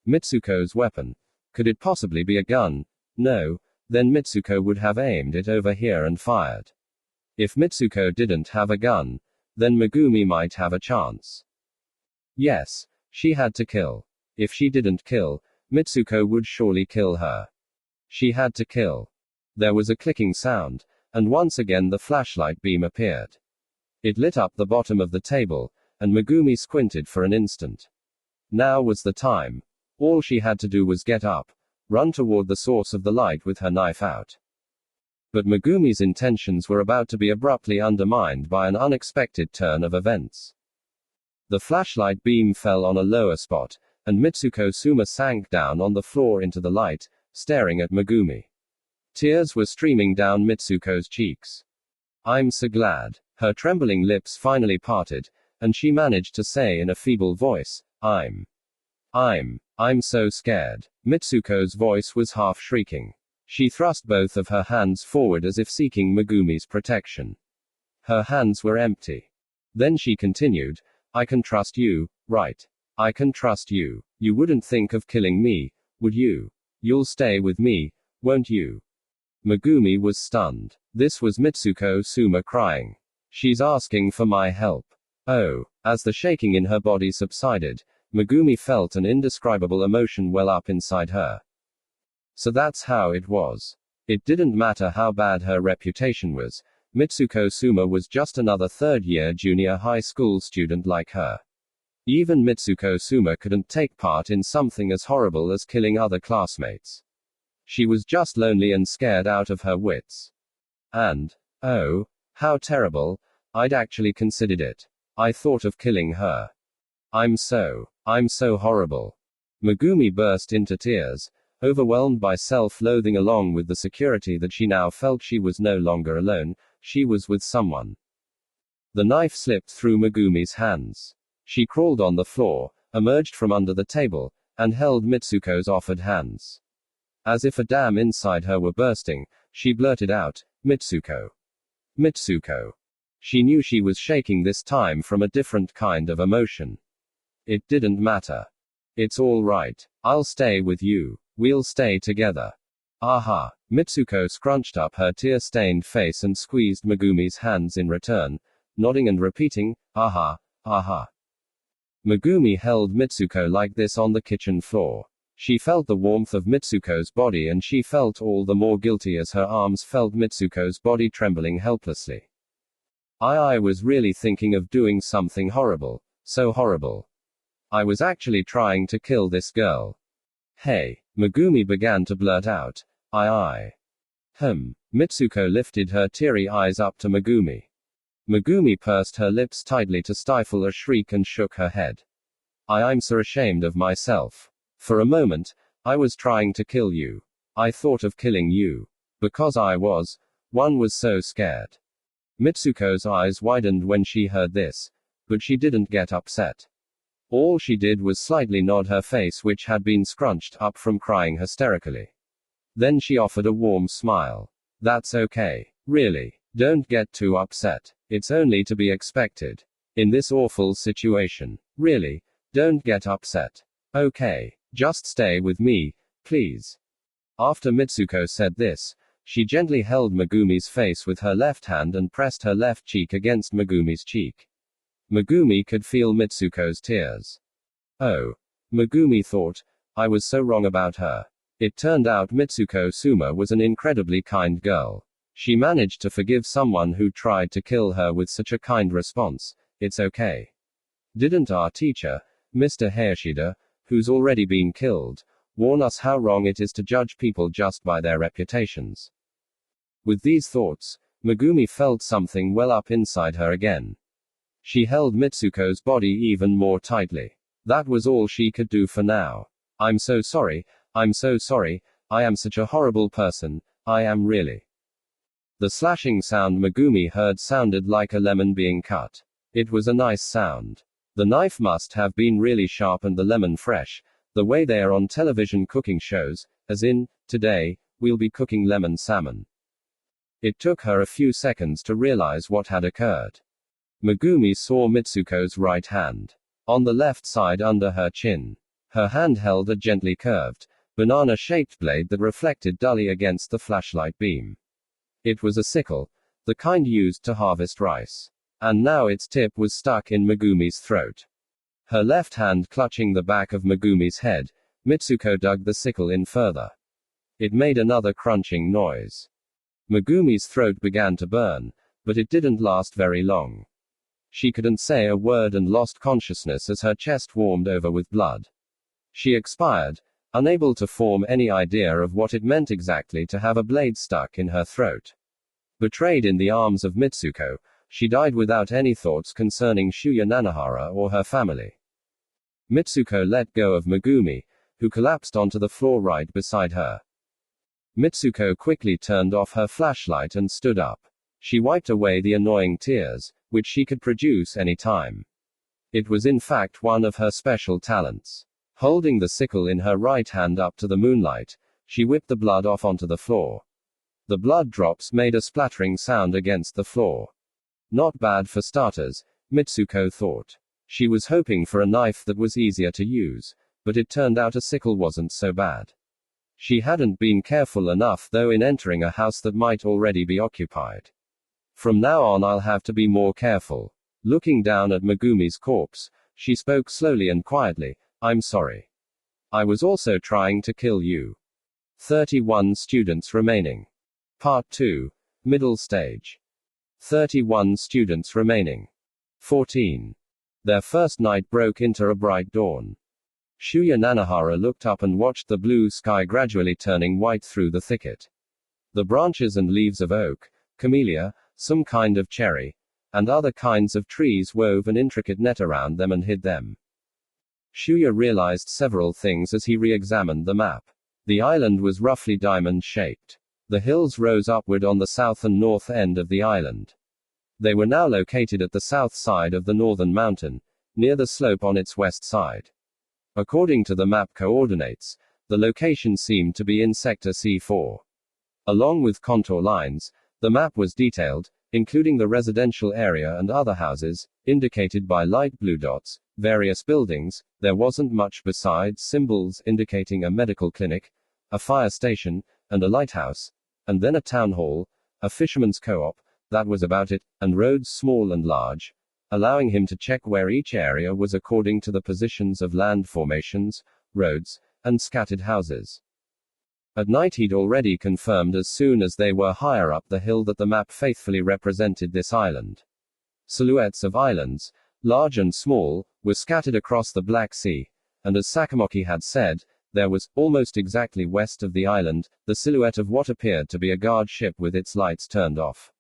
Mitsuko's weapon. Could it possibly be a gun? No. Then Mitsuko would have aimed it over here and fired. If Mitsuko didn't have a gun, then Megumi might have a chance. Yes, she had to kill. If she didn't kill, Mitsuko would surely kill her. She had to kill. There was a clicking sound, and once again the flashlight beam appeared. It lit up the bottom of the table, and Megumi squinted for an instant. Now was the time. All she had to do was get up, run toward the source of the light with her knife out. But Megumi's intentions were about to be abruptly undermined by an unexpected turn of events. The flashlight beam fell on a lower spot, and Mitsuko Suma sank down on the floor into the light, staring at Megumi. Tears were streaming down Mitsuko's cheeks. "I'm so glad." Her trembling lips finally parted, and she managed to say in a feeble voice, I'm so scared." Mitsuko's voice was half shrieking. She thrust both of her hands forward as if seeking Megumi's protection. Her hands were empty. Then she continued, "I can trust you, right? I can trust you. You wouldn't think of killing me, would you? You'll stay with me, won't you?" Megumi was stunned. This was Mitsuko Suma crying. "She's asking for my help." Oh. As the shaking in her body subsided, Megumi felt an indescribable emotion well up inside her. So that's how it was. It didn't matter how bad her reputation was, Mitsuko Suma was just another third-year junior high school student like her. Even Mitsuko Suma couldn't take part in something as horrible as killing other classmates. She was just lonely and scared out of her wits. And, oh, how terrible, I'd actually considered it. I thought of killing her. I'm so horrible." Megumi burst into tears, overwhelmed by self-loathing along with the security that she now felt she was no longer alone, she was with someone. The knife slipped through Megumi's hands. She crawled on the floor, emerged from under the table, and held Mitsuko's offered hands. As if a dam inside her were bursting, she blurted out, "Mitsuko. Mitsuko." She knew she was shaking this time from a different kind of emotion. It didn't matter. "It's all right. I'll stay with you. We'll stay together." "Aha." Mitsuko scrunched up her tear-stained face and squeezed Megumi's hands in return, nodding and repeating, "Aha, aha." Megumi held Mitsuko like this on the kitchen floor. She felt the warmth of Mitsuko's body and she felt all the more guilty as her arms felt Mitsuko's body trembling helplessly. I was really thinking of doing something horrible. So horrible. I was actually trying to kill this girl. Hey. Megumi began to blurt out. Mitsuko lifted her teary eyes up to Megumi. Megumi pursed her lips tightly to stifle a shriek and shook her head. I'm so ashamed of myself. For a moment, I was trying to kill you. I thought of killing you. Because one was so scared. Mitsuko's eyes widened when she heard this, but she didn't get upset. All she did was slightly nod her face, which had been scrunched up from crying hysterically. Then she offered a warm smile. "That's okay. Really. Don't get too upset. It's only to be expected. In this awful situation. Really, don't get upset. Okay. Just stay with me, please." After Mitsuko said this, she gently held Megumi's face with her left hand and pressed her left cheek against Megumi's cheek. Megumi could feel Mitsuko's tears. Oh. Megumi thought, I was so wrong about her. It turned out Mitsuko Suma was an incredibly kind girl. She managed to forgive someone who tried to kill her with such a kind response. "It's okay. Didn't our teacher, Mr. Hayashida, who's already been killed, warn us how wrong it is to judge people just by their reputations?" With these thoughts, Megumi felt something well up inside her again. She held Mitsuko's body even more tightly. That was all she could do for now. I'm so sorry, I am such a horrible person, I am really. The slashing sound Megumi heard sounded like a lemon being cut. It was a nice sound. The knife must have been really sharp and the lemon fresh, the way they are on television cooking shows, as in, today, we'll be cooking lemon salmon. It took her a few seconds to realize what had occurred. Megumi saw Mitsuko's right hand. On the left side under her chin. Her hand held a gently curved, banana-shaped blade that reflected dully against the flashlight beam. It was a sickle, the kind used to harvest rice. And now its tip was stuck in Megumi's throat. Her left hand clutching the back of Megumi's head, Mitsuko dug the sickle in further. It made another crunching noise. Megumi's throat began to burn, but it didn't last very long. She couldn't say a word and lost consciousness as her chest warmed over with blood. She expired, unable to form any idea of what it meant exactly to have a blade stuck in her throat. Betrayed in the arms of Mitsuko, she died without any thoughts concerning Shuya Nanahara or her family. Mitsuko let go of Megumi, who collapsed onto the floor right beside her. Mitsuko quickly turned off her flashlight and stood up. She wiped away the annoying tears, which she could produce any time. It was in fact one of her special talents. Holding the sickle in her right hand up to the moonlight, she whipped the blood off onto the floor. The blood drops made a splattering sound against the floor. Not bad for starters, Mitsuko thought. She was hoping for a knife that was easier to use, but it turned out a sickle wasn't so bad. She hadn't been careful enough though in entering a house that might already be occupied. From now on I'll have to be more careful. Looking down at Megumi's corpse, she spoke slowly and quietly, I'm sorry. I was also trying to kill you. 31 students remaining. Part 2. Middle stage. 31 students remaining. 14. Their first night broke into a bright dawn. Shuya Nanahara looked up and watched the blue sky gradually turning white through the thicket. The branches and leaves of oak, camellia, some kind of cherry, and other kinds of trees wove an intricate net around them and hid them. Shuya realized several things as he re-examined the map. The island was roughly diamond-shaped. The hills rose upward on the south and north end of the island. They were now located at the south side of the northern mountain, near the slope on its west side. According to the map coordinates, the location seemed to be in Sector C4. Along with contour lines, the map was detailed, including the residential area and other houses, indicated by light blue dots, various buildings. There wasn't much besides symbols indicating a medical clinic, a fire station, and a lighthouse, and then a town hall, a fisherman's co-op, that was about it, and roads small and large, allowing him to check where each area was according to the positions of land formations, roads, and scattered houses. At night he'd already confirmed as soon as they were higher up the hill that the map faithfully represented this island. Silhouettes of islands, large and small, were scattered across the Black Sea, and as Sakamoki had said, there was, almost exactly west of the island, the silhouette of what appeared to be a guard ship with its lights turned off.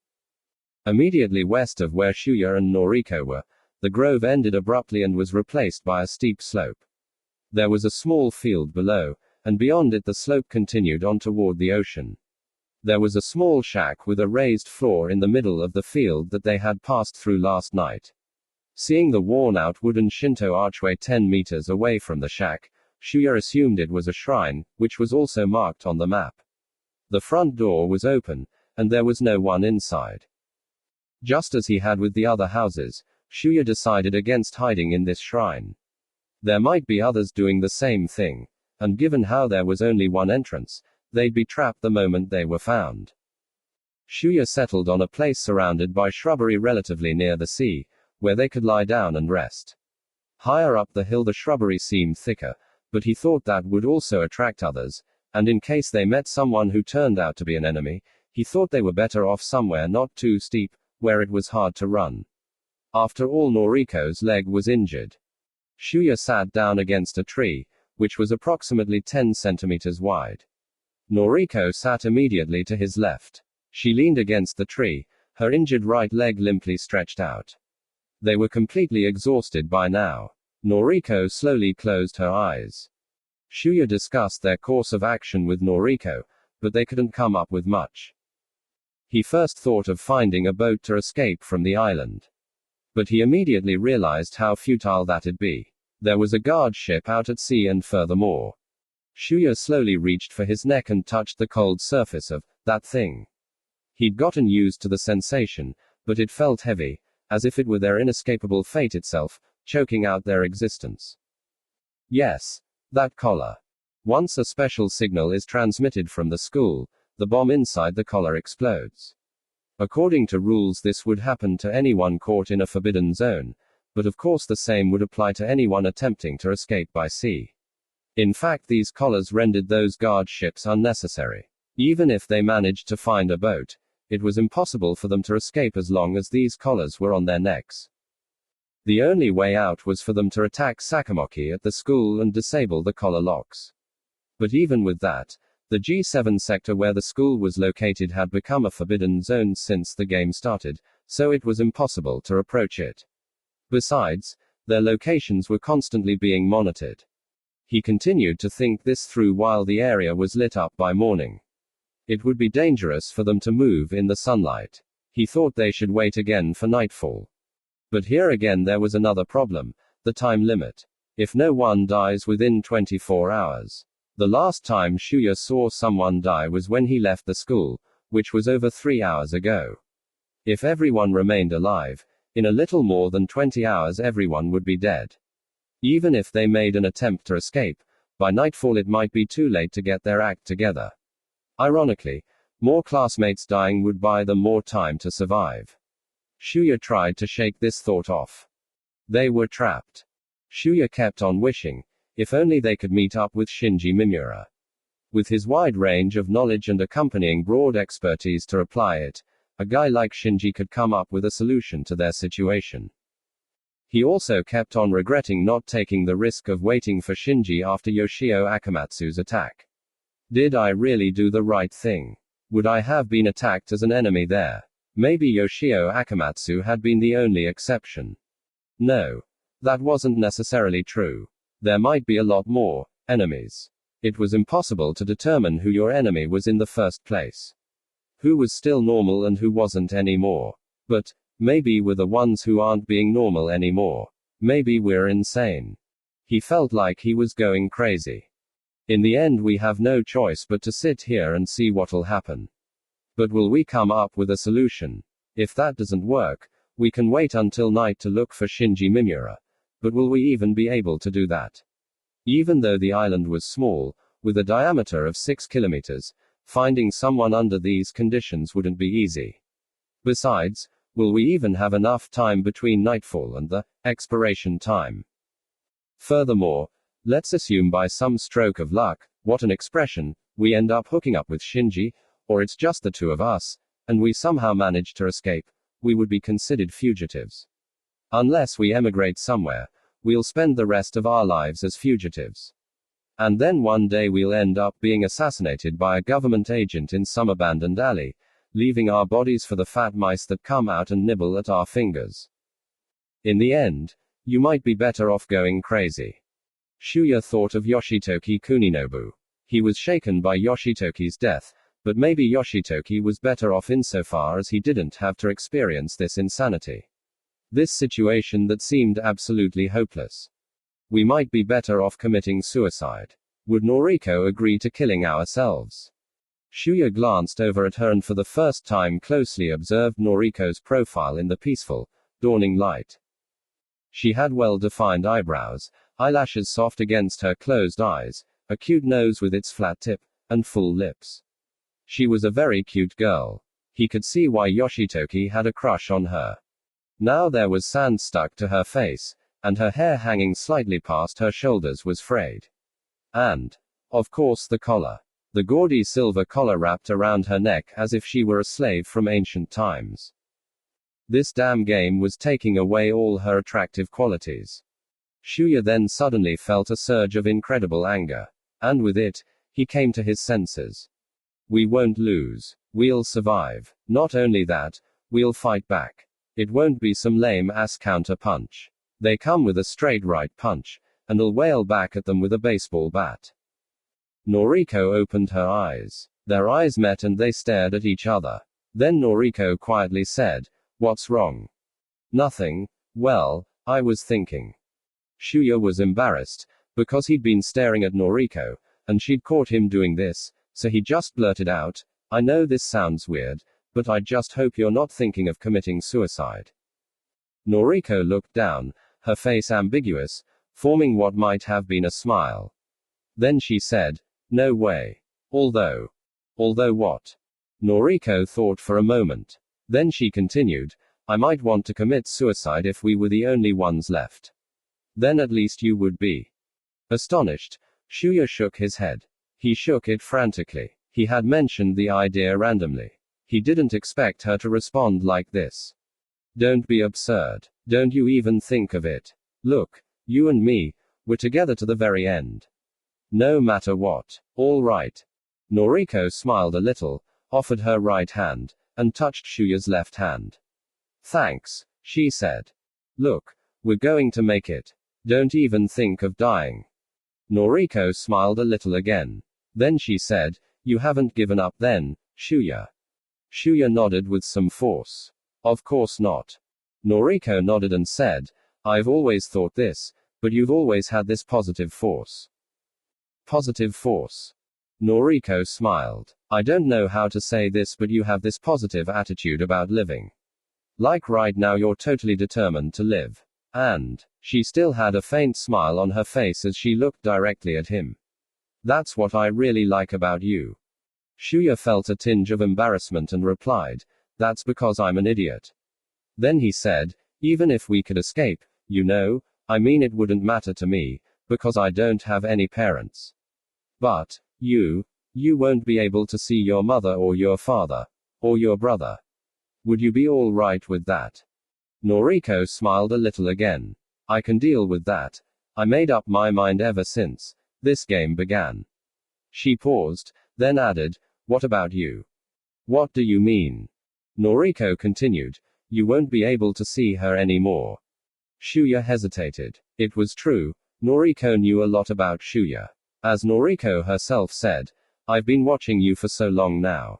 Immediately west of where Shuya and Noriko were, the grove ended abruptly and was replaced by a steep slope. There was a small field below, and beyond it the slope continued on toward the ocean. There was a small shack with a raised floor in the middle of the field that they had passed through last night. Seeing the worn-out wooden Shinto archway 10 meters away from the shack, Shuya assumed it was a shrine, which was also marked on the map. The front door was open, and there was no one inside. Just as he had with the other houses, Shuya decided against hiding in this shrine. There might be others doing the same thing, and given how there was only one entrance, they'd be trapped the moment they were found. Shuya settled on a place surrounded by shrubbery relatively near the sea, where they could lie down and rest. Higher up the hill the shrubbery seemed thicker, but he thought that would also attract others, and in case they met someone who turned out to be an enemy, he thought they were better off somewhere not too steep, where it was hard to run. After all, Noriko's leg was injured. Shuya sat down against a tree, which was approximately 10 centimeters wide. Noriko sat immediately to his left. She leaned against the tree, her injured right leg limply stretched out. They were completely exhausted by now. Noriko slowly closed her eyes. Shuya discussed their course of action with Noriko, but they couldn't come up with much. He first thought of finding a boat to escape from the island. But he immediately realized how futile that'd be. There was a guard ship out at sea, and furthermore, Shuya slowly reached for his neck and touched the cold surface of that thing. He'd gotten used to the sensation, but it felt heavy, as if it were their inescapable fate itself, choking out their existence. Yes, that collar. Once a special signal is transmitted from the school, the bomb inside the collar explodes. According to rules, this would happen to anyone caught in a forbidden zone, but of course the same would apply to anyone attempting to escape by sea. In fact, these collars rendered those guard ships unnecessary. Even if they managed to find a boat, it was impossible for them to escape as long as these collars were on their necks. The only way out was for them to attack Sakamoki at the school and disable the collar locks. But even with that, the G7 sector where the school was located had become a forbidden zone since the game started, so it was impossible to approach it. Besides, their locations were constantly being monitored. He continued to think this through while the area was lit up by morning. It would be dangerous for them to move in the sunlight. He thought they should wait again for nightfall. But here again there was another problem, the time limit. If no one dies within 24 hours. The last time Shuya saw someone die was when he left the school, which was over 3 hours ago. If everyone remained alive, in a little more than 20 hours everyone would be dead. Even if they made an attempt to escape, by nightfall it might be too late to get their act together. Ironically, more classmates dying would buy them more time to survive. Shuya tried to shake this thought off. They were trapped. Shuya kept on wishing, if only they could meet up with Shinji Mimura. With his wide range of knowledge and accompanying broad expertise to apply it, a guy like Shinji could come up with a solution to their situation. He also kept on regretting not taking the risk of waiting for Shinji after Yoshio Akamatsu's attack. Did I really do the right thing? Would I have been attacked as an enemy there? Maybe Yoshio Akamatsu had been the only exception. No. That wasn't necessarily true. There might be a lot more enemies. It was impossible to determine who your enemy was in the first place. Who was still normal and who wasn't anymore. But, maybe we're the ones who aren't being normal anymore. Maybe we're insane. He felt like he was going crazy. In the end we have no choice but to sit here and see what'll happen. But will we come up with a solution? If that doesn't work, we can wait until night to look for Shinji Mimura. But will we even be able to do that? Even though the island was small, with a diameter of 6 kilometers, finding someone under these conditions wouldn't be easy. Besides, will we even have enough time between nightfall and the expiration time? Furthermore, let's assume by some stroke of luck, what an expression, we end up hooking up with Shinji, or it's just the two of us, and we somehow manage to escape, we would be considered fugitives. Unless we emigrate somewhere, we'll spend the rest of our lives as fugitives. And then one day we'll end up being assassinated by a government agent in some abandoned alley, leaving our bodies for the fat mice that come out and nibble at our fingers. In the end, you might be better off going crazy. Shuya thought of Yoshitoki Kuninobu. He was shaken by Yoshitoki's death, but maybe Yoshitoki was better off insofar as he didn't have to experience this insanity. This situation that seemed absolutely hopeless. We might be better off committing suicide. Would Noriko agree to killing ourselves? Shuya glanced over at her and for the first time closely observed Noriko's profile in the peaceful, dawning light. She had well-defined eyebrows, eyelashes soft against her closed eyes, a cute nose with its flat tip, and full lips. She was a very cute girl. He could see why Yoshitoki had a crush on her. Now there was sand stuck to her face, and her hair hanging slightly past her shoulders was frayed. And, of course, the collar. The gaudy silver collar wrapped around her neck as if she were a slave from ancient times. This damn game was taking away all her attractive qualities. Shuya then suddenly felt a surge of incredible anger. And with it, he came to his senses. We won't lose. We'll survive. Not only that, we'll fight back. It won't be some lame-ass counter-punch. They come with a straight right punch, and I'll wail back at them with a baseball bat. Noriko opened her eyes. Their eyes met and they stared at each other. Then Noriko quietly said, "What's wrong?" "Nothing. Well, I was thinking." Shuya was embarrassed, because he'd been staring at Noriko, and she'd caught him doing this, so he just blurted out, "I know this sounds weird, but I just hope you're not thinking of committing suicide." Noriko looked down, her face ambiguous, forming what might have been a smile. Then she said, "No way. Although what?" Noriko thought for a moment. Then she continued, "I might want to commit suicide if we were the only ones left. Then at least you would be." Astonished, Shuya shook his head. He shook it frantically. He had mentioned the idea randomly. He didn't expect her to respond like this. Don't be absurd. Don't you even think of it. Look, you and me, we're together to the very end. No matter what. All right. Noriko smiled a little, offered her right hand, and touched Shuya's left hand. Thanks, she said. Look, we're going to make it. Don't even think of dying. Noriko smiled a little again. Then she said, you haven't given up then, Shuya. Shuya nodded with some force. Of course not. Noriko nodded and said, I've always thought this, but you've always had this positive force. Positive force. Noriko smiled. I don't know how to say this, but you have this positive attitude about living. Like right now you're totally determined to live. And, she still had a faint smile on her face as she looked directly at him. That's what I really like about you. Shuya felt a tinge of embarrassment and replied, that's because I'm an idiot. Then he said, even if we could escape, you know, I mean it wouldn't matter to me, because I don't have any parents. But, you won't be able to see your mother or your father, or your brother. Would you be all right with that? Noriko smiled a little again. I can deal with that. I made up my mind ever since this game began. She paused, then added, what about you? What do you mean? Noriko continued, you won't be able to see her anymore. Shuya hesitated. It was true, Noriko knew a lot about Shuya. As Noriko herself said, I've been watching you for so long now.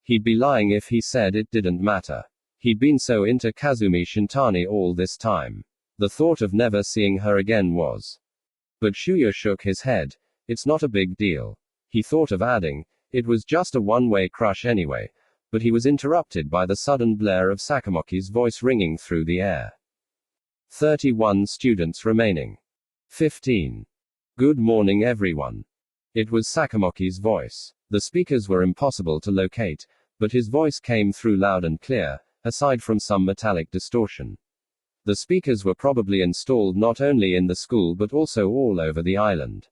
He'd be lying if he said it didn't matter. He'd been so into Kazumi Shintani all this time. The thought of never seeing her again was. But Shuya shook his head. It's not a big deal. He thought of adding, it was just a one-way crush anyway, but he was interrupted by the sudden blare of Sakamoki's voice ringing through the air. 31 students remaining. 15. Good morning everyone. It was Sakamoki's voice. The speakers were impossible to locate, but his voice came through loud and clear, aside from some metallic distortion. The speakers were probably installed not only in the school but also all over the island.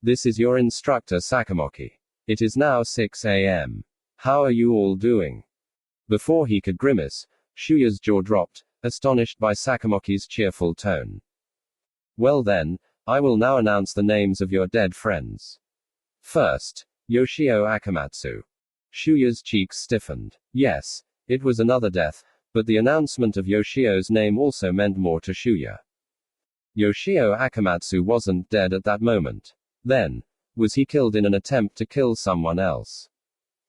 This is your instructor Sakamoki. It is now 6 a.m. How are you all doing? Before he could grimace, Shuya's jaw dropped, astonished by Sakamoki's cheerful tone. Well then, I will now announce the names of your dead friends. First, Yoshio Akamatsu. Shuya's cheeks stiffened. Yes, it was another death, but the announcement of Yoshio's name also meant more to Shuya. Yoshio Akamatsu wasn't dead at that moment. Then, was he killed in an attempt to kill someone else?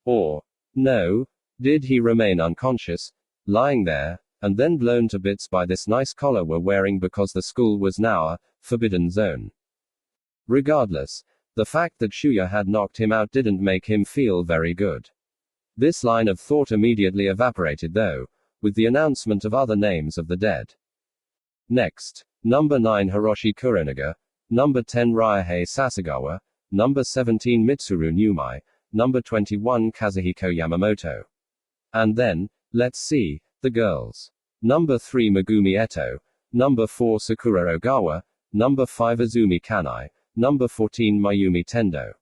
Or, no, did he remain unconscious, lying there, and then blown to bits by this nice collar we're wearing because the school was now a forbidden zone? Regardless, the fact that Shuya had knocked him out didn't make him feel very good. This line of thought immediately evaporated though, with the announcement of other names of the dead. Next, number 9 Hiroshi Kuronaga, number 10 Ryuhei Sasagawa, number 17 Mitsuru Numai, number 21 Kazuhiko Yamamoto. And then, let's see, the girls. Number 3 Megumi Eto, number 4 Sakura Ogawa, number 5 Azumi Kanai, number 14 Mayumi Tendo.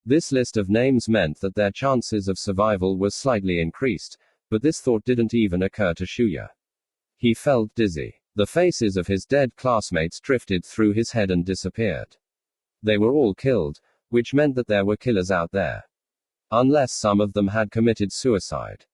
This list of names meant that their chances of survival were slightly increased, but this thought didn't even occur to Shuya. He felt dizzy. The faces of his dead classmates drifted through his head and disappeared. They were all killed, which meant that there were killers out there. Unless some of them had committed suicide.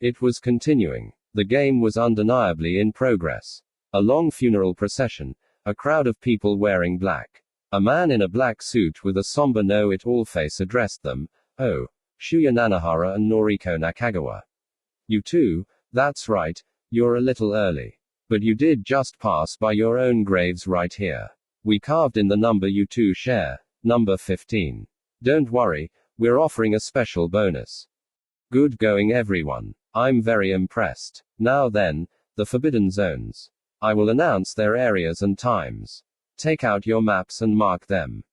It was continuing. The game was undeniably in progress. A long funeral procession, a crowd of people wearing black. A man in a black suit with a somber know-it-all face addressed them, oh, Shuya Nanahara and Noriko Nakagawa. You too, that's right, you're a little early. But you did just pass by your own graves right here. We carved in the number you two share, number 15. Don't worry, we're offering a special bonus. Good going everyone. I'm very impressed. Now then, the forbidden zones. I will announce their areas and times. Take out your maps and mark them.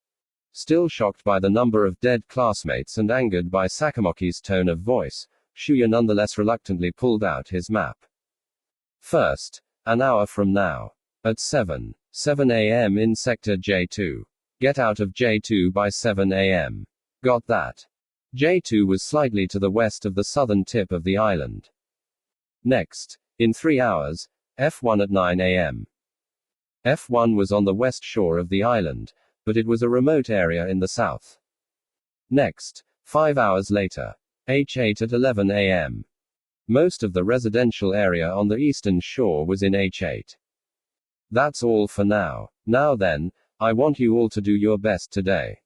Still shocked by the number of dead classmates and angered by Sakamoki's tone of voice, Shuya nonetheless reluctantly pulled out his map. First, an hour from now. At 7 a.m. in Sector J2. Get out of J2 by 7 a.m. Got that? J2 was slightly to the west of the southern tip of the island. Next, in 3 hours, F1 at 9 a.m. F1 was on the west shore of the island, but it was a remote area in the south. Next, 5 hours later, H8 at 11 a.m. Most of the residential area on the eastern shore was in H8. That's all for now. Now then, I want you all to do your best today.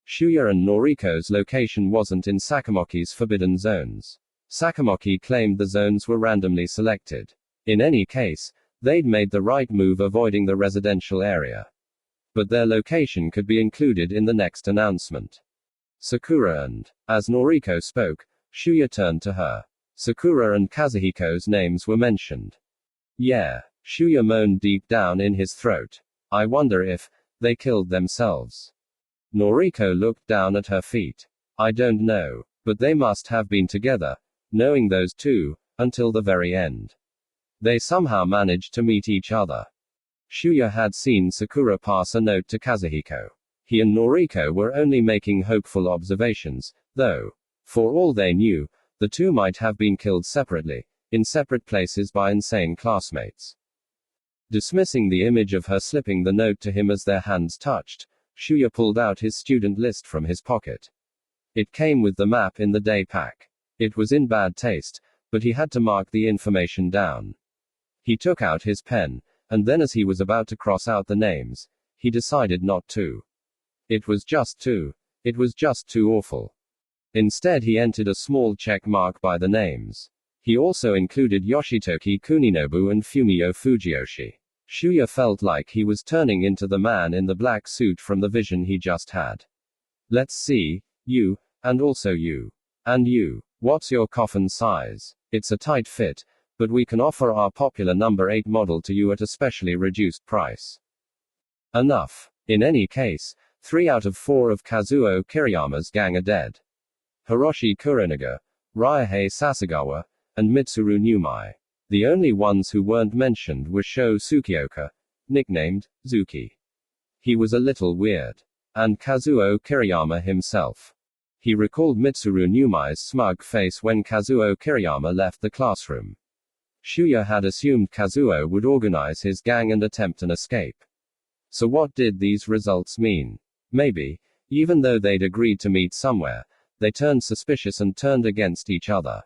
Shuya and Noriko's location wasn't in Sakamoki's forbidden zones. Sakamoki claimed the zones were randomly selected. In any case, they'd made the right move avoiding the residential area. But their location could be included in the next announcement. Sakura and, as Noriko spoke, Shuya turned to her. Sakura and Kazuhiko's names were mentioned. Yeah, Shuya moaned deep down in his throat. I wonder if they killed themselves. Noriko looked down at her feet. I don't know, but they must have been together, knowing those two, until the very end. They somehow managed to meet each other. Shuya had seen Sakura pass a note to Kazuhiko. He and Noriko were only making hopeful observations, though, for all they knew, the two might have been killed separately, in separate places by insane classmates. Dismissing the image of her slipping the note to him as their hands touched, Shuya pulled out his student list from his pocket. It came with the map in the day pack. It was in bad taste, but he had to mark the information down. He took out his pen, and then as he was about to cross out the names, he decided not to. It was just too awful. Instead he entered a small check mark by the names. He also included Yoshitoki Kuninobu and Fumio Fujiyoshi. Shuya felt like he was turning into the man in the black suit from the vision he just had. Let's see, you, and also you. And you. What's your coffin size? It's a tight fit, but we can offer our popular number 8 model to you at a specially reduced price. Enough. In any case, 3 out of 4 of Kazuo Kiriyama's gang are dead. Hiroshi Kuroniga, Ryuhei Sasagawa, and Mitsuru Numai. The only ones who weren't mentioned were Sho Tsukioka, nicknamed Zuki. He was a little weird. And Kazuo Kiriyama himself. He recalled Mitsuru Numai's smug face when Kazuo Kiriyama left the classroom. Shuya had assumed Kazuo would organize his gang and attempt an escape. So what did these results mean? Maybe, even though they'd agreed to meet somewhere, they turned suspicious and turned against each other.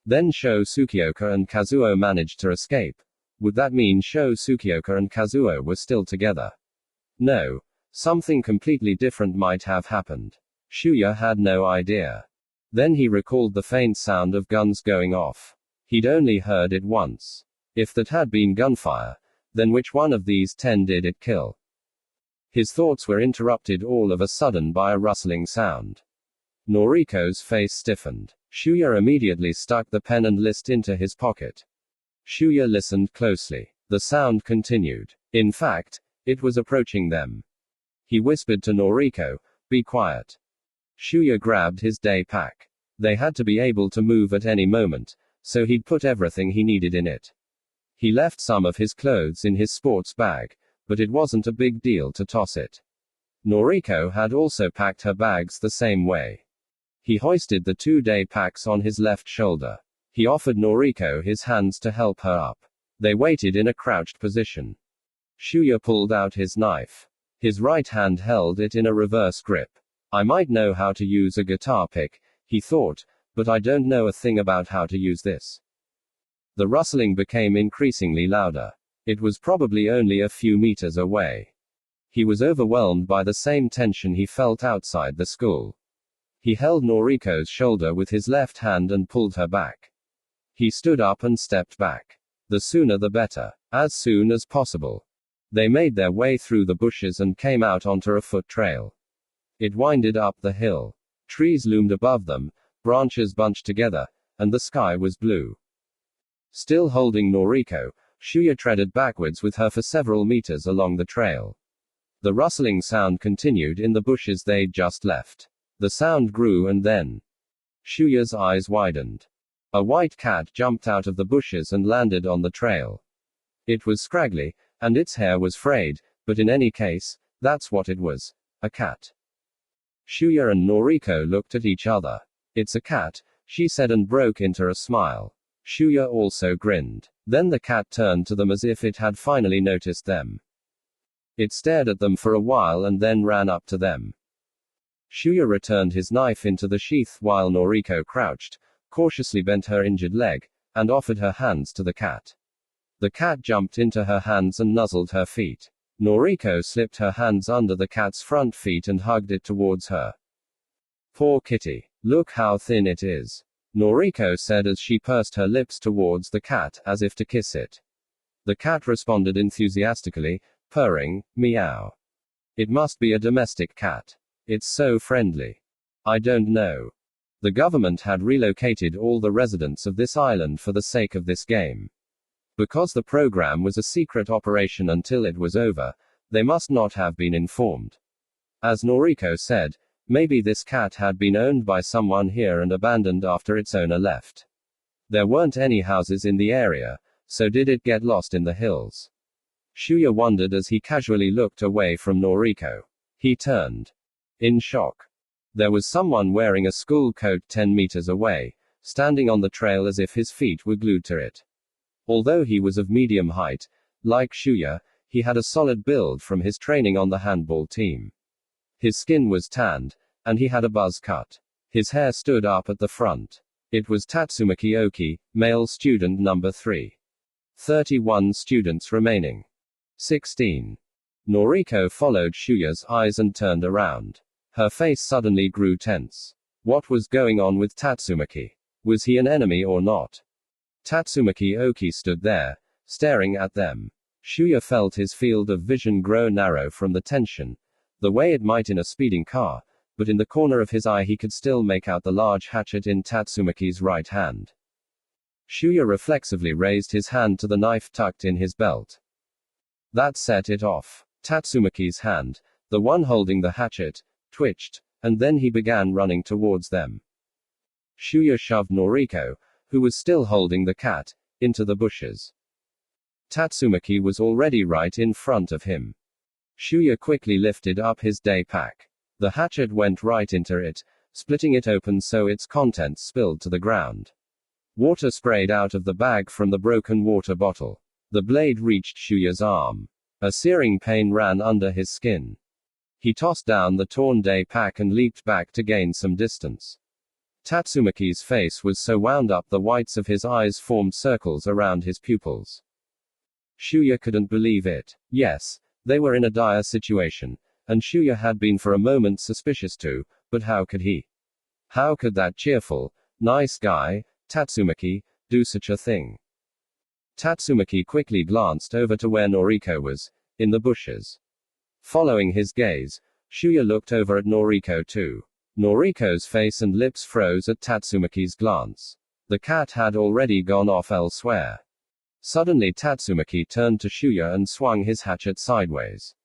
Then Sho Tsukioka and Kazuo managed to escape. Would that mean Sho Tsukioka and Kazuo were still together? No. Something completely different might have happened. Shuya had no idea. Then he recalled the faint sound of guns going off. He'd only heard it once. If that had been gunfire, then which one of these 10 did it kill? His thoughts were interrupted all of a sudden by a rustling sound. Noriko's face stiffened. Shuya immediately stuck the pen and list into his pocket. Shuya listened closely. The sound continued. In fact, it was approaching them. He whispered to Noriko, "Be quiet." Shuya grabbed his day pack. They had to be able to move at any moment, so he'd put everything he needed in it. He left some of his clothes in his sports bag, but it wasn't a big deal to toss it. Noriko had also packed her bags the same way. He hoisted the 2 day packs on his left shoulder. He offered Noriko his hands to help her up. They waited in a crouched position. Shuya pulled out his knife. His right hand held it in a reverse grip. I might know how to use a guitar pick, he thought, but I don't know a thing about how to use this. The rustling became increasingly louder. It was probably only a few meters away. He was overwhelmed by the same tension he felt outside the school. He held Noriko's shoulder with his left hand and pulled her back. He stood up and stepped back. The sooner the better. As soon as possible. They made their way through the bushes and came out onto a foot trail. It winded up the hill. Trees loomed above them, branches bunched together, and the sky was blue. Still holding Noriko, Shuya treaded backwards with her for several meters along the trail. The rustling sound continued in the bushes they'd just left. The sound grew and then Shuya's eyes widened. A white cat jumped out of the bushes and landed on the trail. It was scraggly, and its hair was frayed, but in any case, That's what it was. A cat. Shuya and Noriko looked at each other. It's a cat, she said and broke into a smile. Shuya also grinned. Then the cat turned to them as if it had finally noticed them. It stared at them for a while and then ran up to them. Shuya returned his knife into the sheath while Noriko crouched, cautiously bent her injured leg, and offered her hands to the cat. The cat jumped into her hands and nuzzled her feet. Noriko slipped her hands under the cat's front feet and hugged it towards her. Poor kitty. Look how thin it is. Noriko said as she pursed her lips towards the cat, as if to kiss it. The cat responded enthusiastically, purring, meow. It must be a domestic cat. It's so friendly. I don't know. The government had relocated all the residents of this island for the sake of this game. Because the program was a secret operation until it was over, they must not have been informed. As Noriko said, maybe this cat had been owned by someone here and abandoned after its owner left. There weren't any houses in the area, so did it get lost in the hills? Shuya wondered as he casually looked away from Noriko. He turned. In shock. There was someone wearing a school coat 10 meters away, standing on the trail as if his feet were glued to it. Although he was of medium height, like Shuya, he had a solid build from his training on the handball team. His skin was tanned, and he had a buzz cut. His hair stood up at the front. It was Tatsumaki Oki, male student number 3. 31 students remaining. 16. Noriko followed Shuya's eyes and turned around. Her face suddenly grew tense. What was going on with Tatsumaki? Was he an enemy or not? Tatsumaki Oki stood there, staring at them. Shuya felt his field of vision grow narrow from the tension, the way it might in a speeding car, but in the corner of his eye he could still make out the large hatchet in Tatsumaki's right hand. Shuya reflexively raised his hand to the knife tucked in his belt. That set it off. Tatsumaki's hand, the one holding the hatchet, twitched, and then he began running towards them. Shuya shoved Noriko, who was still holding the cat, into the bushes. Tatsumaki was already right in front of him. Shuya quickly lifted up his day pack. The hatchet went right into it, splitting it open so its contents spilled to the ground. Water sprayed out of the bag from the broken water bottle. The blade reached Shuya's arm. A searing pain ran under his skin. He tossed down the torn day pack and leaped back to gain some distance. Tatsumaki's face was so wound up the whites of his eyes formed circles around his pupils. Shuya couldn't believe it. Yes, they were in a dire situation, and Shuya had been for a moment suspicious too, but how could he? How could that cheerful, nice guy, Tatsumaki, do such a thing? Tatsumaki quickly glanced over to where Noriko was, in the bushes. Following his gaze, Shuya looked over at Noriko too. Noriko's face and lips froze at Tatsumaki's glance. The cat had already gone off elsewhere. Suddenly Tatsumaki turned to Shuya and swung his hatchet sideways.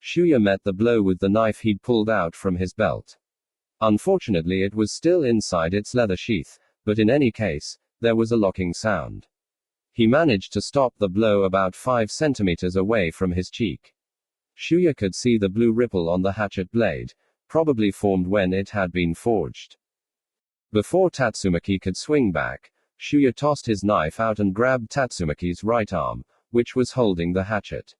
Shuya met the blow with the knife he'd pulled out from his belt. Unfortunately it was still inside its leather sheath, but in any case, there was a locking sound. He managed to stop the blow about 5 centimeters away from his cheek. Shuya could see the blue ripple on the hatchet blade, probably formed when it had been forged. Before Tatsumaki could swing back, Shuya tossed his knife out and grabbed Tatsumaki's right arm, which was holding the hatchet.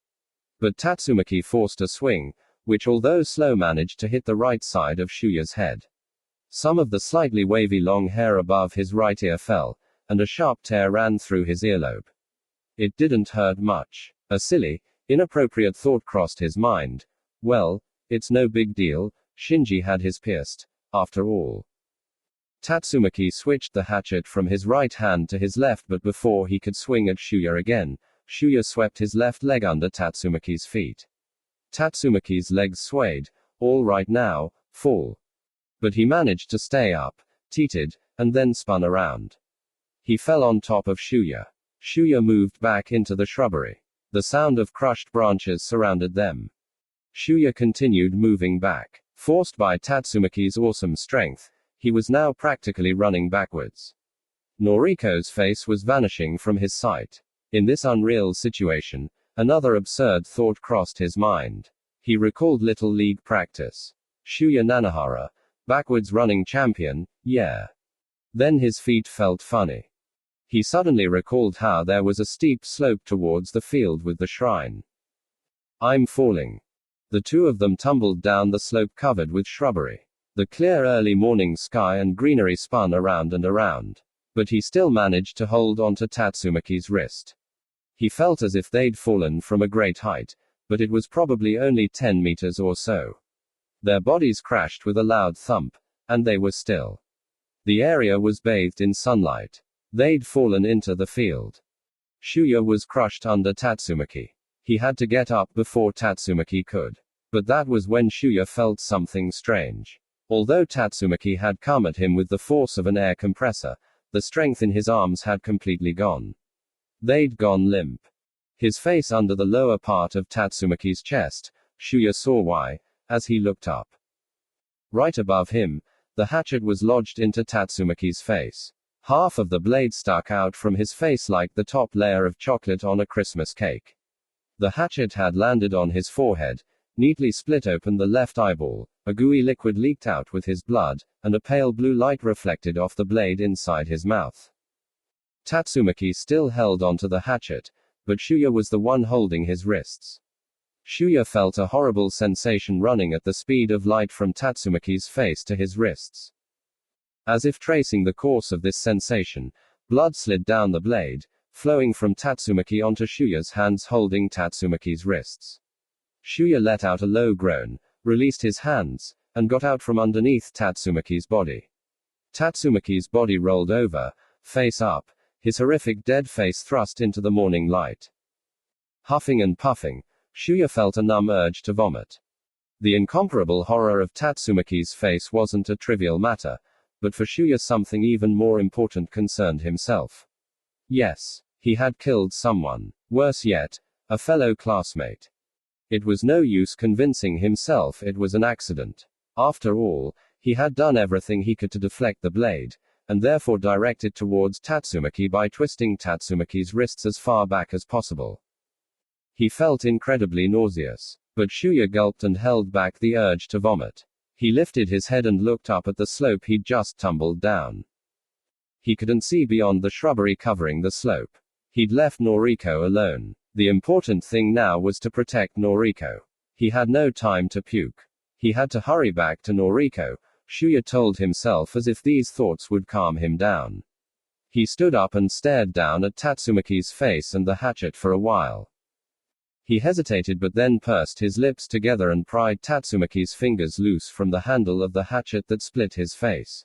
But Tatsumaki forced a swing, which although slow managed to hit the right side of Shuya's head. Some of the slightly wavy long hair above his right ear fell, and a sharp tear ran through his earlobe. It didn't hurt much. A silly, inappropriate thought crossed his mind. Well, it's no big deal, Shinji had his pierced, after all. Tatsumaki switched the hatchet from his right hand to his left, but before he could swing at Shuya again, Shuya swept his left leg under Tatsumaki's feet. Tatsumaki's legs swayed. All right now, fall. But he managed to stay up, teetered, and then spun around. He fell on top of Shuya. Shuya moved back into the shrubbery. The sound of crushed branches surrounded them. Shuya continued moving back. Forced by Tatsumaki's awesome strength, he was now practically running backwards. Noriko's face was vanishing from his sight. In this unreal situation, another absurd thought crossed his mind. He recalled Little League practice. Shuya Nanahara, backwards running champion, yeah. Then his feet felt funny. He suddenly recalled how there was a steep slope towards the field with the shrine. I'm falling. The two of them tumbled down the slope covered with shrubbery. The clear early morning sky and greenery spun around and around. But he still managed to hold on to Tatsumaki's wrist. He felt as if they'd fallen from a great height, but it was probably only 10 meters or so. Their bodies crashed with a loud thump, and they were still. The area was bathed in sunlight. They'd fallen into the field. Shuya was crushed under Tatsumaki. He had to get up before Tatsumaki could. But that was when Shuya felt something strange. Although Tatsumaki had come at him with the force of an air compressor, the strength in his arms had completely gone. They'd gone limp. His face under the lower part of Tatsumaki's chest, Shuya saw why, as he looked up. Right above him, the hatchet was lodged into Tatsumaki's face. Half of the blade stuck out from his face like the top layer of chocolate on a Christmas cake. The hatchet had landed on his forehead, neatly split open the left eyeball, a gooey liquid leaked out with his blood, and a pale blue light reflected off the blade inside his mouth. Tatsumaki still held onto the hatchet, but Shuya was the one holding his wrists. Shuya felt a horrible sensation running at the speed of light from Tatsumaki's face to his wrists. As if tracing the course of this sensation, blood slid down the blade, flowing from Tatsumaki onto Shuya's hands holding Tatsumaki's wrists. Shuya let out a low groan, released his hands, and got out from underneath Tatsumaki's body. Tatsumaki's body rolled over, face up, his horrific dead face thrust into the morning light. Huffing and puffing, Shuya felt a numb urge to vomit. The incomparable horror of Tatsumaki's face wasn't a trivial matter, but for Shuya something even more important concerned himself. Yes, he had killed someone. Worse yet, a fellow classmate. It was no use convincing himself it was an accident. After all, he had done everything he could to deflect the blade, and therefore direct it towards Tatsumaki by twisting Tatsumaki's wrists as far back as possible. He felt incredibly nauseous, but Shuya gulped and held back the urge to vomit. He lifted his head and looked up at the slope he'd just tumbled down. He couldn't see beyond the shrubbery covering the slope. He'd left Noriko alone. The important thing now was to protect Noriko. He had no time to puke. He had to hurry back to Noriko, Shuya told himself as if these thoughts would calm him down. He stood up and stared down at Tatsumaki's face and the hatchet for a while. He hesitated but then pursed his lips together and pried Tatsumaki's fingers loose from the handle of the hatchet that split his face.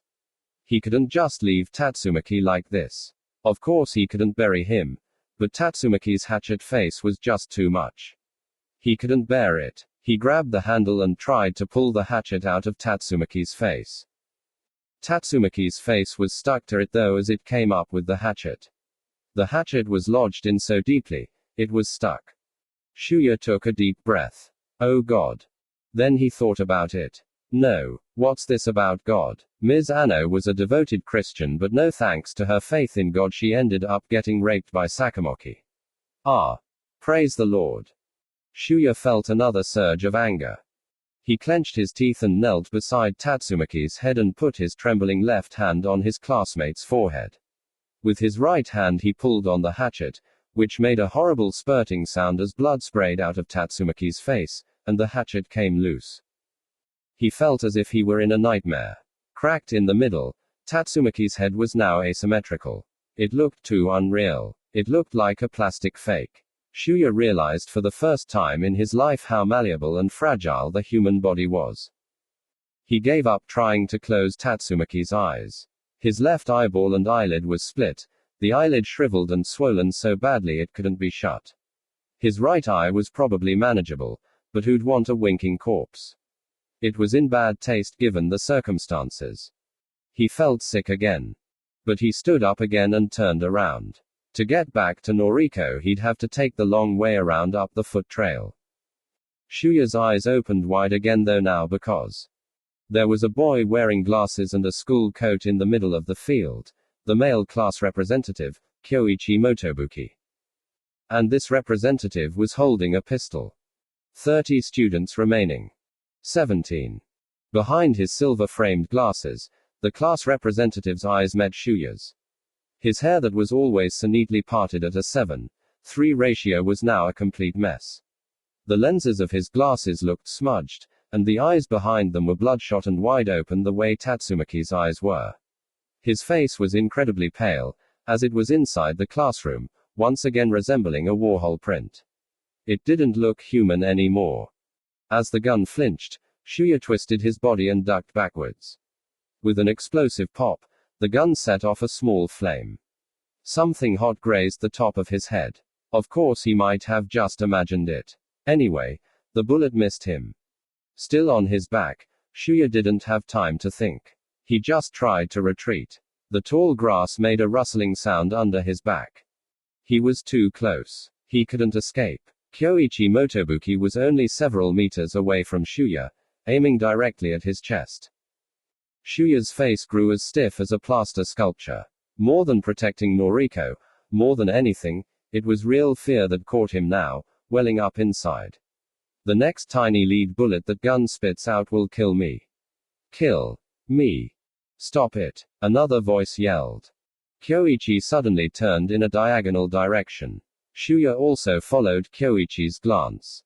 He couldn't just leave Tatsumaki like this. Of course he couldn't bury him, but Tatsumaki's hatchet face was just too much. He couldn't bear it. He grabbed the handle and tried to pull the hatchet out of Tatsumaki's face. Tatsumaki's face was stuck to it though as it came up with the hatchet. The hatchet was lodged in so deeply, it was stuck. Shuya took a deep breath. Oh God. Then he thought about it. No, what's this about God? Ms. Anno was a devoted Christian but no thanks to her faith in God she ended up getting raped by Sakamoki. Ah. Praise the Lord. Shuya felt another surge of anger. He clenched his teeth and knelt beside Tatsumaki's head and put his trembling left hand on his classmate's forehead. With his right hand he pulled on the hatchet, which made a horrible spurting sound as blood sprayed out of Tatsumaki's face, and the hatchet came loose. He felt as if he were in a nightmare. Cracked in the middle, Tatsumaki's head was now asymmetrical. It looked too unreal. It looked like a plastic fake. Shuya realized for the first time in his life how malleable and fragile the human body was. He gave up trying to close Tatsumaki's eyes. His left eyeball and eyelid was split, the eyelid shriveled and swollen so badly it couldn't be shut. His right eye was probably manageable, but who'd want a winking corpse? It was in bad taste given the circumstances. He felt sick again. But he stood up again and turned around. To get back to Noriko he'd have to take the long way around up the foot trail. Shuya's eyes opened wide again though now because there was a boy wearing glasses and a school coat in the middle of the field, the male class representative, Kyoichi Motobuki. And this representative was holding a pistol. 30 students remaining. 17. Behind his silver-framed glasses, the class representative's eyes met Shuya's. His hair that was always so neatly parted at a 7:3 ratio was now a complete mess. The lenses of his glasses looked smudged, and the eyes behind them were bloodshot and wide open the way Tatsumaki's eyes were. His face was incredibly pale, as it was inside the classroom, once again resembling a Warhol print. It didn't look human anymore. As the gun flinched, Shuya twisted his body and ducked backwards. With an explosive pop, the gun set off a small flame. Something hot grazed the top of his head. Of course he might have just imagined it. Anyway, the bullet missed him. Still on his back, Shuya didn't have time to think. He just tried to retreat. The tall grass made a rustling sound under his back. He was too close. He couldn't escape. Kyoichi Motobuki was only several meters away from Shuya, aiming directly at his chest. Shuya's face grew as stiff as a plaster sculpture. More than protecting Noriko, more than anything, it was real fear that caught him now, welling up inside. The next tiny lead bullet that gun spits out will kill me. Kill me. Stop it. Another voice yelled. Kyoichi suddenly turned in a diagonal direction. Shuya also followed Kyoichi's glance.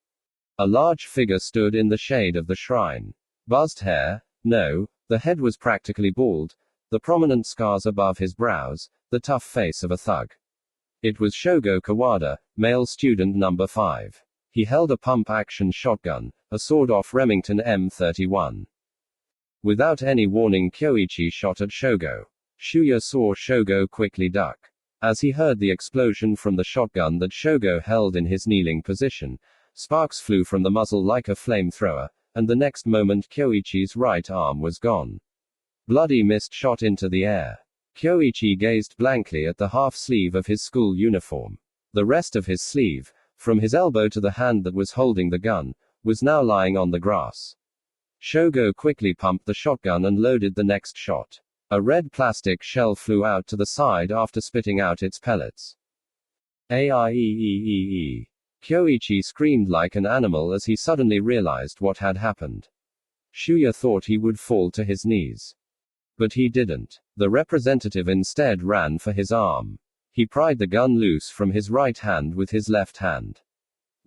A large figure stood in the shade of the shrine. Buzzed hair? No, the head was practically bald, the prominent scars above his brows, the tough face of a thug. It was Shogo Kawada, male student number 5. He held a pump-action shotgun, a sawed-off Remington M31. Without any warning, Kyoichi shot at Shogo. Shuya saw Shogo quickly duck. As he heard the explosion from the shotgun that Shogo held in his kneeling position, sparks flew from the muzzle like a flamethrower, and the next moment Kyoichi's right arm was gone. Bloody mist shot into the air. Kyoichi gazed blankly at the half-sleeve of his school uniform. The rest of his sleeve, from his elbow to the hand that was holding the gun, was now lying on the grass. Shogo quickly pumped the shotgun and loaded the next shot. A red plastic shell flew out to the side after spitting out its pellets. Aieeeee. Kyoichi screamed like an animal as he suddenly realized what had happened. Shuya thought he would fall to his knees. But he didn't. The representative instead ran for his arm. He pried the gun loose from his right hand with his left hand.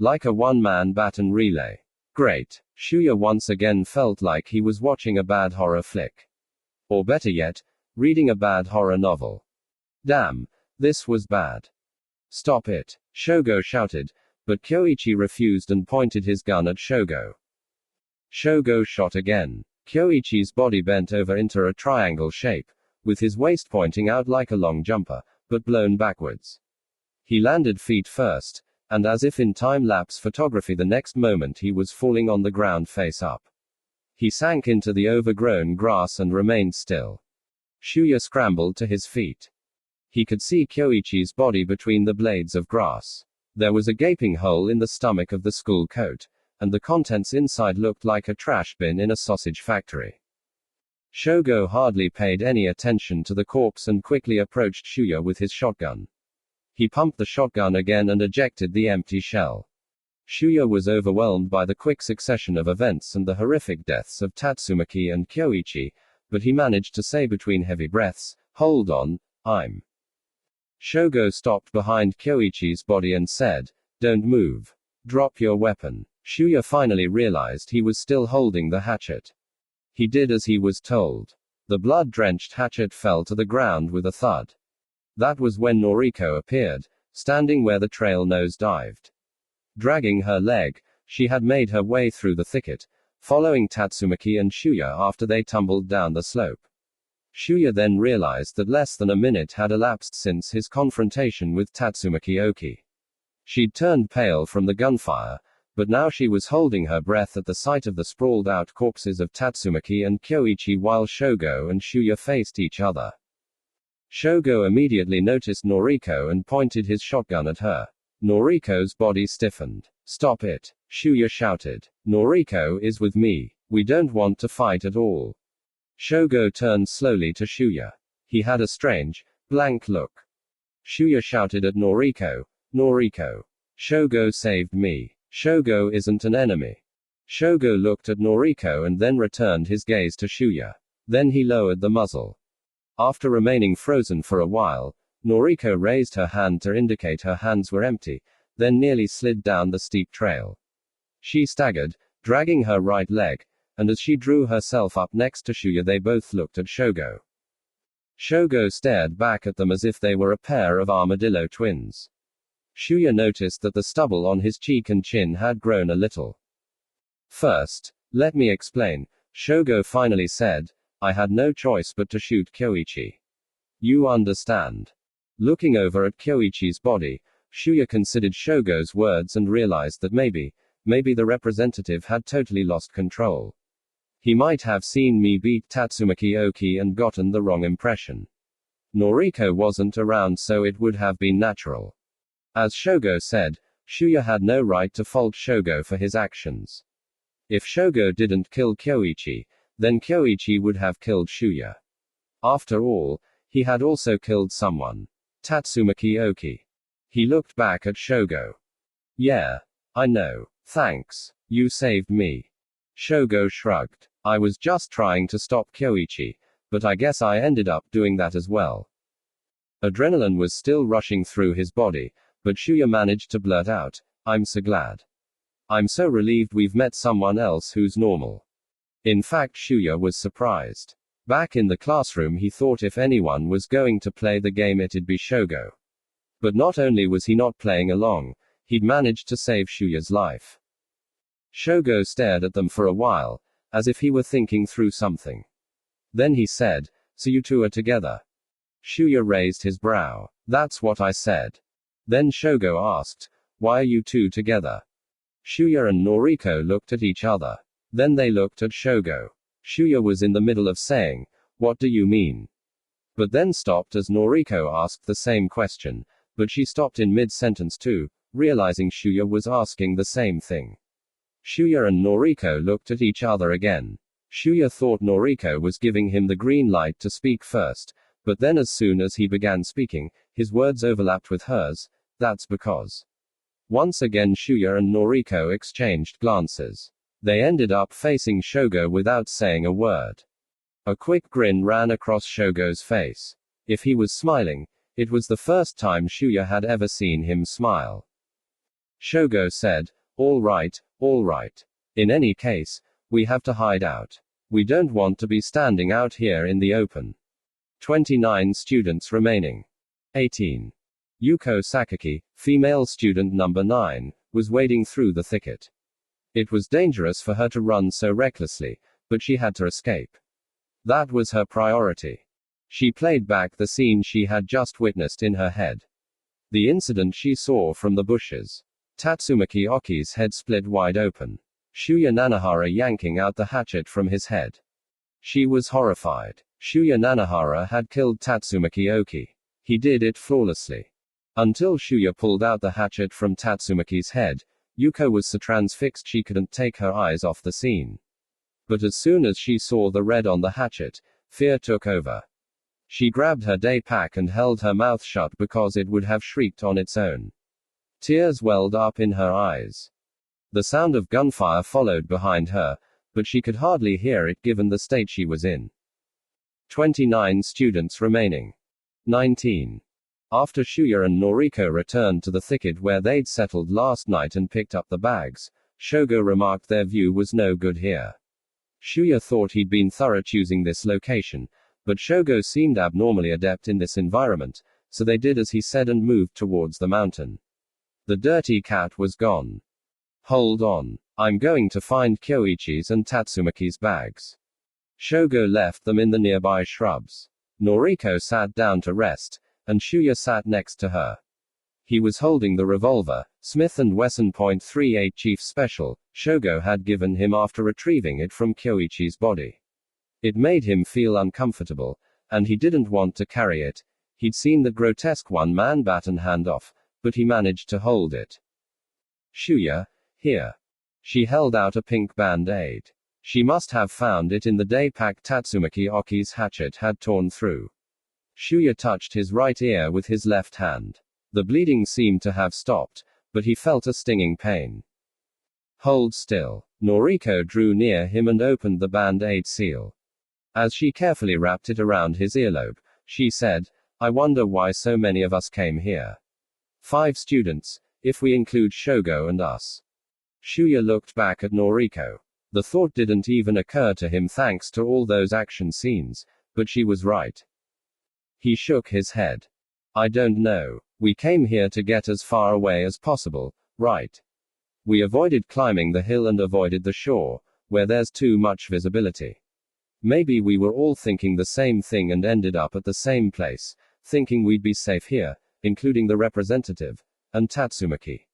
Like a one-man baton relay. Great. Shuya once again felt like he was watching a bad horror flick. Or better yet, reading a bad horror novel. Damn, this was bad. Stop it, Shogo shouted, but Kyoichi refused and pointed his gun at Shogo. Shogo shot again. Kyoichi's body bent over into a triangle shape, with his waist pointing out like a long jumper, but blown backwards. He landed feet first, and as if in time-lapse photography the next moment he was falling on the ground face up. He sank into the overgrown grass and remained still. Shuya scrambled to his feet. He could see Kyoichi's body between the blades of grass. There was a gaping hole in the stomach of the school coat, and the contents inside looked like a trash bin in a sausage factory. Shogo hardly paid any attention to the corpse and quickly approached Shuya with his shotgun. He pumped the shotgun again and ejected the empty shell. Shuya was overwhelmed by the quick succession of events and the horrific deaths of Tatsumaki and Kyoichi, but he managed to say between heavy breaths, "Hold on, I'm." Shogo stopped behind Kyoichi's body and said, "Don't move. Drop your weapon." Shuya finally realized he was still holding the hatchet. He did as he was told. The blood-drenched hatchet fell to the ground with a thud. That was when Noriko appeared, standing where the trail nose-dived. Dragging her leg, she had made her way through the thicket, following Tatsumaki and Shuya after they tumbled down the slope. Shuya then realized that less than a minute had elapsed since his confrontation with Tatsumaki Oki. She'd turned pale from the gunfire, but now she was holding her breath at the sight of the sprawled-out corpses of Tatsumaki and Kyoichi while Shogo and Shuya faced each other. Shogo immediately noticed Noriko and pointed his shotgun at her. Noriko's body stiffened. "Stop it," Shuya shouted. "Noriko is with me. We don't want to fight at all." Shogo turned slowly to Shuya. He had a strange, blank look. Shuya shouted at Noriko, "Noriko. Shogo saved me. Shogo isn't an enemy. Shogo looked at Noriko and then returned his gaze to Shuya. Then he lowered the muzzle. After remaining frozen for a while, Noriko raised her hand to indicate her hands were empty, then nearly slid down the steep trail. She staggered, dragging her right leg, and as she drew herself up next to Shuya, they both looked at Shogo. Shogo stared back at them as if they were a pair of armadillo twins. Shuya noticed that the stubble on his cheek and chin had grown a little. First, let me explain, Shogo finally said. I had no choice but to shoot Kyoichi. You understand? Looking over at Kyoichi's body, Shuya considered Shogo's words and realized that maybe the representative had totally lost control. He might have seen me beat Tatsumaki Oki and gotten the wrong impression. Noriko wasn't around, so it would have been natural. As Shogo said, Shuya had no right to fault Shogo for his actions. If Shogo didn't kill Kyoichi, then Kyoichi would have killed Shuya. After all, he had also killed someone. Tatsumaki Oki. He looked back at Shogo. Yeah. I know. Thanks. You saved me. Shogo shrugged. I was just trying to stop Kyoichi, but I guess I ended up doing that as well. Adrenaline was still rushing through his body, but Shuya managed to blurt out, I'm so glad. I'm so relieved we've met someone else who's normal. In fact, Shuya was surprised. Back in the classroom, he thought if anyone was going to play the game, it'd be Shogo. But not only was he not playing along, he'd managed to save Shuya's life. Shogo stared at them for a while, as if he were thinking through something. Then he said, so you two are together? Shuya raised his brow. That's what I said. Then Shogo asked, why are you two together? Shuya and Noriko looked at each other. Then they looked at Shogo. Shuya was in the middle of saying, what do you mean? But then stopped as Noriko asked the same question, but she stopped in mid-sentence too, realizing Shuya was asking the same thing. Shuya and Noriko looked at each other again. Shuya thought Noriko was giving him the green light to speak first, but then as soon as he began speaking, his words overlapped with hers. That's because. Once again Shuya and Noriko exchanged glances. They ended up facing Shogo without saying a word. A quick grin ran across Shogo's face. If he was smiling, it was the first time Shuya had ever seen him smile. Shogo said, all right. In any case, we have to hide out. We don't want to be standing out here in the open. 29 students remaining. 18. Yuko Sakaki, female student number 9, was wading through the thicket. It was dangerous for her to run so recklessly, but she had to escape. That was her priority. She played back the scene she had just witnessed in her head. The incident she saw from the bushes. Tatsumaki Oki's head split wide open. Shuya Nanahara yanking out the hatchet from his head. She was horrified. Shuya Nanahara had killed Tatsumaki Oki. He did it flawlessly. Until Shuya pulled out the hatchet from Tatsumaki's head, Yuko was so transfixed she couldn't take her eyes off the scene. But as soon as she saw the red on the hatchet, fear took over. She grabbed her day pack and held her mouth shut because it would have shrieked on its own. Tears welled up in her eyes. The sound of gunfire followed behind her, but she could hardly hear it given the state she was in. 29 students remaining. 19. After Shuya and Noriko returned to the thicket where they'd settled last night and picked up the bags, Shogo remarked their view was no good here. Shuya thought he'd been thorough choosing this location, but Shogo seemed abnormally adept in this environment, so they did as he said and moved towards the mountain. The dirty cat was gone. Hold on. I'm going to find Kyoichi's and Tatsumaki's bags. Shogo left them in the nearby shrubs. Noriko sat down to rest, and Shuya sat next to her. He was holding the revolver, Smith & Wesson .38 Chief Special, Shogo had given him after retrieving it from Kyoichi's body. It made him feel uncomfortable, and he didn't want to carry it. He'd seen the grotesque one-man baton handoff, but he managed to hold it. Shuya, here. She held out a pink band-aid. She must have found it in the day pack Tatsumaki Oki's hatchet had torn through. Shuya touched his right ear with his left hand. The bleeding seemed to have stopped, but he felt a stinging pain. Hold still. Noriko drew near him and opened the band-aid seal. As she carefully wrapped it around his earlobe, she said, I wonder why so many of us came here. 5 students, if we include Shogo and us. Shuya looked back at Noriko. The thought didn't even occur to him thanks to all those action scenes, but she was right. He shook his head. I don't know. We came here to get as far away as possible, right? We avoided climbing the hill and avoided the shore, where there's too much visibility. Maybe we were all thinking the same thing and ended up at the same place, thinking we'd be safe here, including the representative, and Tatsumaki.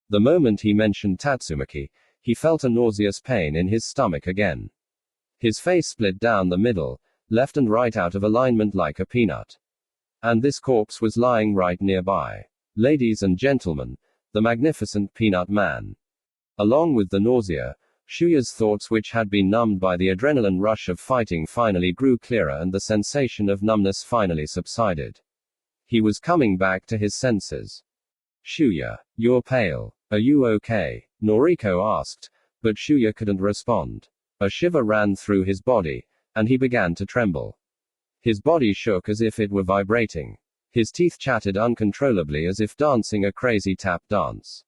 The moment he mentioned Tatsumaki, he felt a nauseous pain in his stomach again. His face split down the middle, left and right out of alignment like a peanut. And this corpse was lying right nearby. Ladies and gentlemen, the magnificent Peanut Man. Along with the nausea, Shuya's thoughts, which had been numbed by the adrenaline rush of fighting, finally grew clearer and the sensation of numbness finally subsided. He was coming back to his senses. Shuya, you're pale. Are you okay? Noriko asked, but Shuya couldn't respond. A shiver ran through his body, and he began to tremble. His body shook as if it were vibrating. His teeth chattered uncontrollably as if dancing a crazy tap dance.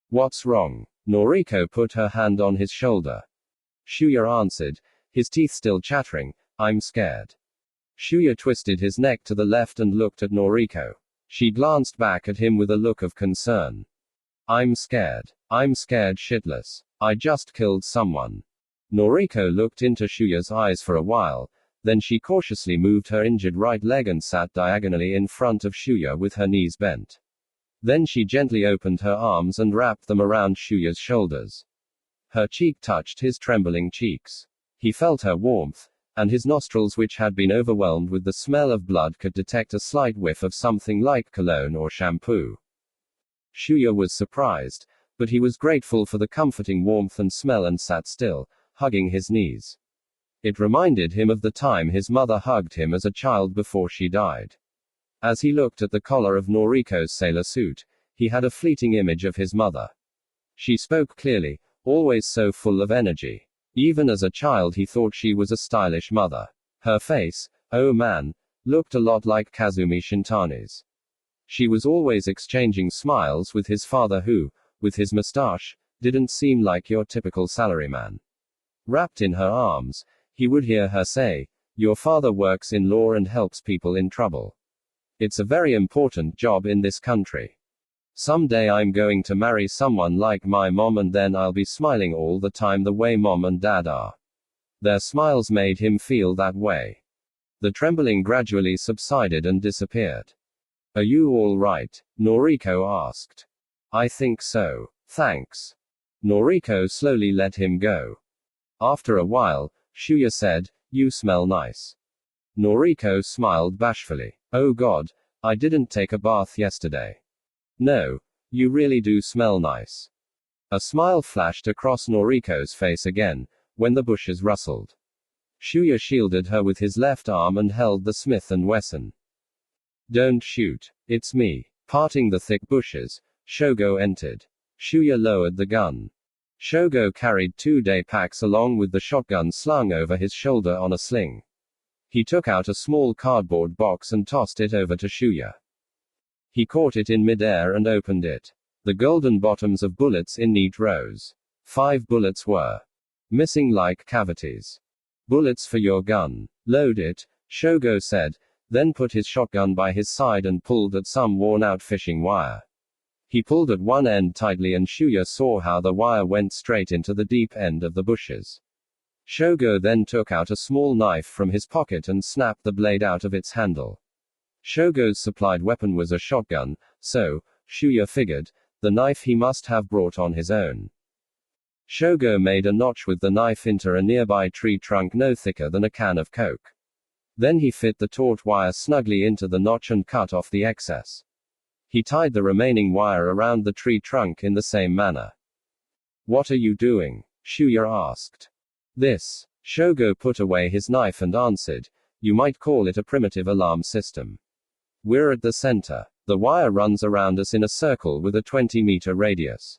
What's wrong? Noriko put her hand on his shoulder. Shuya answered, his teeth still chattering, I'm scared. Shuya twisted his neck to the left and looked at Noriko. She glanced back at him with a look of concern. I'm scared. I'm scared shitless. I just killed someone. Noriko looked into Shuya's eyes for a while, then she cautiously moved her injured right leg and sat diagonally in front of Shuya with her knees bent. Then she gently opened her arms and wrapped them around Shuya's shoulders. Her cheek touched his trembling cheeks. He felt her warmth, and his nostrils, which had been overwhelmed with the smell of blood, could detect a slight whiff of something like cologne or shampoo. Shuya was surprised, but he was grateful for the comforting warmth and smell and sat still, hugging his knees. It reminded him of the time his mother hugged him as a child before she died. As he looked at the collar of Noriko's sailor suit, he had a fleeting image of his mother. She spoke clearly, always so full of energy. Even as a child he thought she was a stylish mother. Her face, oh man, looked a lot like Kazumi Shintani's. She was always exchanging smiles with his father who, with his mustache, didn't seem like your typical salaryman. Wrapped in her arms, he would hear her say, your father works in law and helps people in trouble. It's a very important job in this country. Someday I'm going to marry someone like my mom and then I'll be smiling all the time the way mom and dad are. Their smiles made him feel that way. The trembling gradually subsided and disappeared. Are you all right? Noriko asked. I think so. Thanks. Noriko slowly let him go. After a while, Shuya said, you smell nice. Noriko smiled bashfully. Oh God, I didn't take a bath yesterday. No, you really do smell nice. A smile flashed across Noriko's face again, when the bushes rustled. Shuya shielded her with his left arm and held the Smith & Wesson. Don't shoot. It's me. Parting the thick bushes, Shogo entered. Shuya lowered the gun. Shogo carried 2-day packs along with the shotgun slung over his shoulder on a sling. He took out a small cardboard box and tossed it over to Shuya. He caught it in midair and opened it. The golden bottoms of bullets in neat rows. 5 bullets were missing like cavities. Bullets for your gun. Load it, Shogo said, then put his shotgun by his side and pulled at some worn-out fishing wire. He pulled at one end tightly and Shuya saw how the wire went straight into the deep end of the bushes. Shogo then took out a small knife from his pocket and snapped the blade out of its handle. Shogo's supplied weapon was a shotgun, so, Shuya figured, the knife he must have brought on his own. Shogo made a notch with the knife into a nearby tree trunk no thicker than a can of Coke. Then he fit the taut wire snugly into the notch and cut off the excess. He tied the remaining wire around the tree trunk in the same manner. What are you doing? Shuya asked. This. Shogo put away his knife and answered, you might call it a primitive alarm system. We're at the center. The wire runs around us in a circle with a 20-meter radius.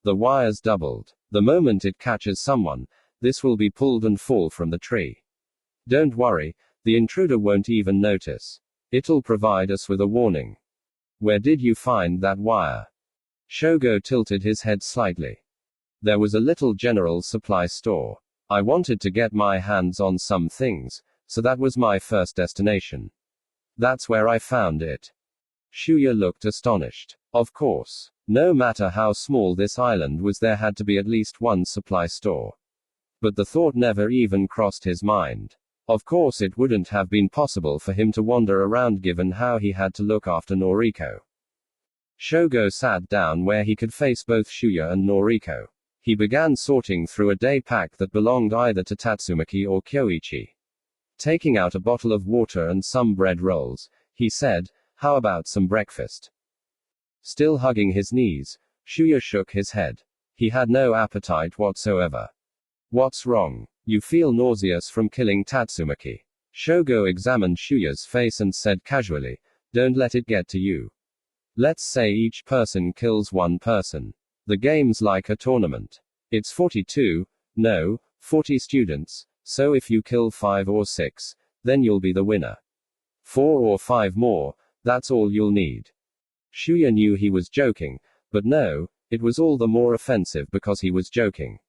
The wires doubled. The moment it catches someone, this will be pulled and fall from the tree. Don't worry, the intruder won't even notice. It'll provide us with a warning. Where did you find that wire? Shogo tilted his head slightly. There was a little general supply store. I wanted to get my hands on some things, so that was my first destination. That's where I found it. Shuya looked astonished. Of course. No matter how small this island was, there had to be at least one supply store. But the thought never even crossed his mind. Of course it wouldn't have been possible for him to wander around given how he had to look after Noriko. Shogo sat down where he could face both Shuya and Noriko. He began sorting through a day pack that belonged either to Tatsumaki or Kyoichi. Taking out a bottle of water and some bread rolls, he said, "How about some breakfast?" Still hugging his knees, Shuya shook his head. He had no appetite whatsoever. What's wrong? You feel nauseous from killing Tatsumaki. Shogo examined Shuya's face and said casually, "Don't let it get to you. Let's say each person kills one person. The game's like a tournament. It's 42, no, 40 students, so if you kill 5 or 6, then you'll be the winner. 4 or 5 more, that's all you'll need." Shuya knew he was joking, but no, it was all the more offensive because he was joking.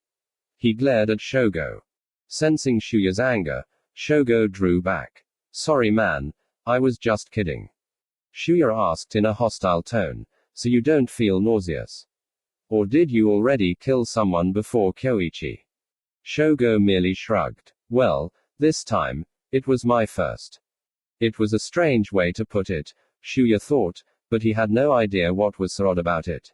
He glared at Shogo. Sensing Shuya's anger, Shogo drew back. "Sorry man, I was just kidding." Shuya asked in a hostile tone, "So you don't feel nauseous? Or did you already kill someone before Kyoichi?" Shogo merely shrugged. "Well, this time, it was my first." It was a strange way to put it, Shuya thought, but he had no idea what was so odd about it.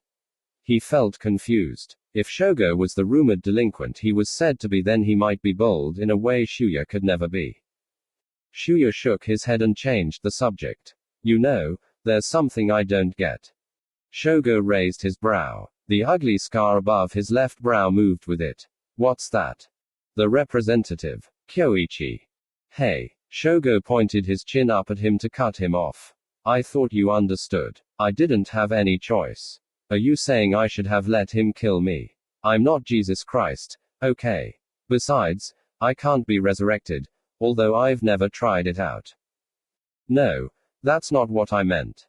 He felt confused. If Shogo was the rumored delinquent he was said to be, then he might be bold in a way Shuya could never be. Shuya shook his head and changed the subject. "You know, there's something I don't get." Shogo raised his brow. The ugly scar above his left brow moved with it. "What's that?" "The representative, Kyoichi." "Hey." Shogo pointed his chin up at him to cut him off. "I thought you understood. I didn't have any choice. Are you saying I should have let him kill me? I'm not Jesus Christ, okay? Besides, I can't be resurrected, although I've never tried it out." "No, that's not what I meant."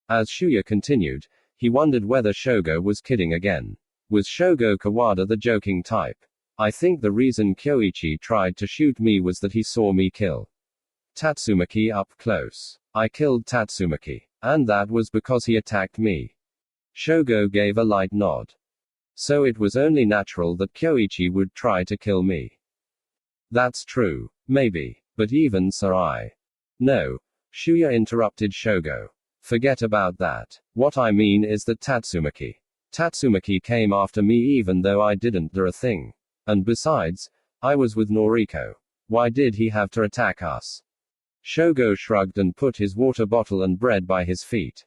As Shuya continued, he wondered whether Shogo was kidding again. Was Shogo Kawada the joking type? "I think the reason Kyoichi tried to shoot me was that he saw me kill Tatsumaki up close. I killed Tatsumaki. And that was because he attacked me." Shogo gave a light nod. "So it was only natural that Kyoichi would try to kill me." "That's true. Maybe. But even so No." Shuya interrupted Shogo. "Forget about that. What I mean is that Tatsumaki came after me even though I didn't do a thing. And besides, I was with Noriko. Why did he have to attack us?" Shogo shrugged and put his water bottle and bread by his feet.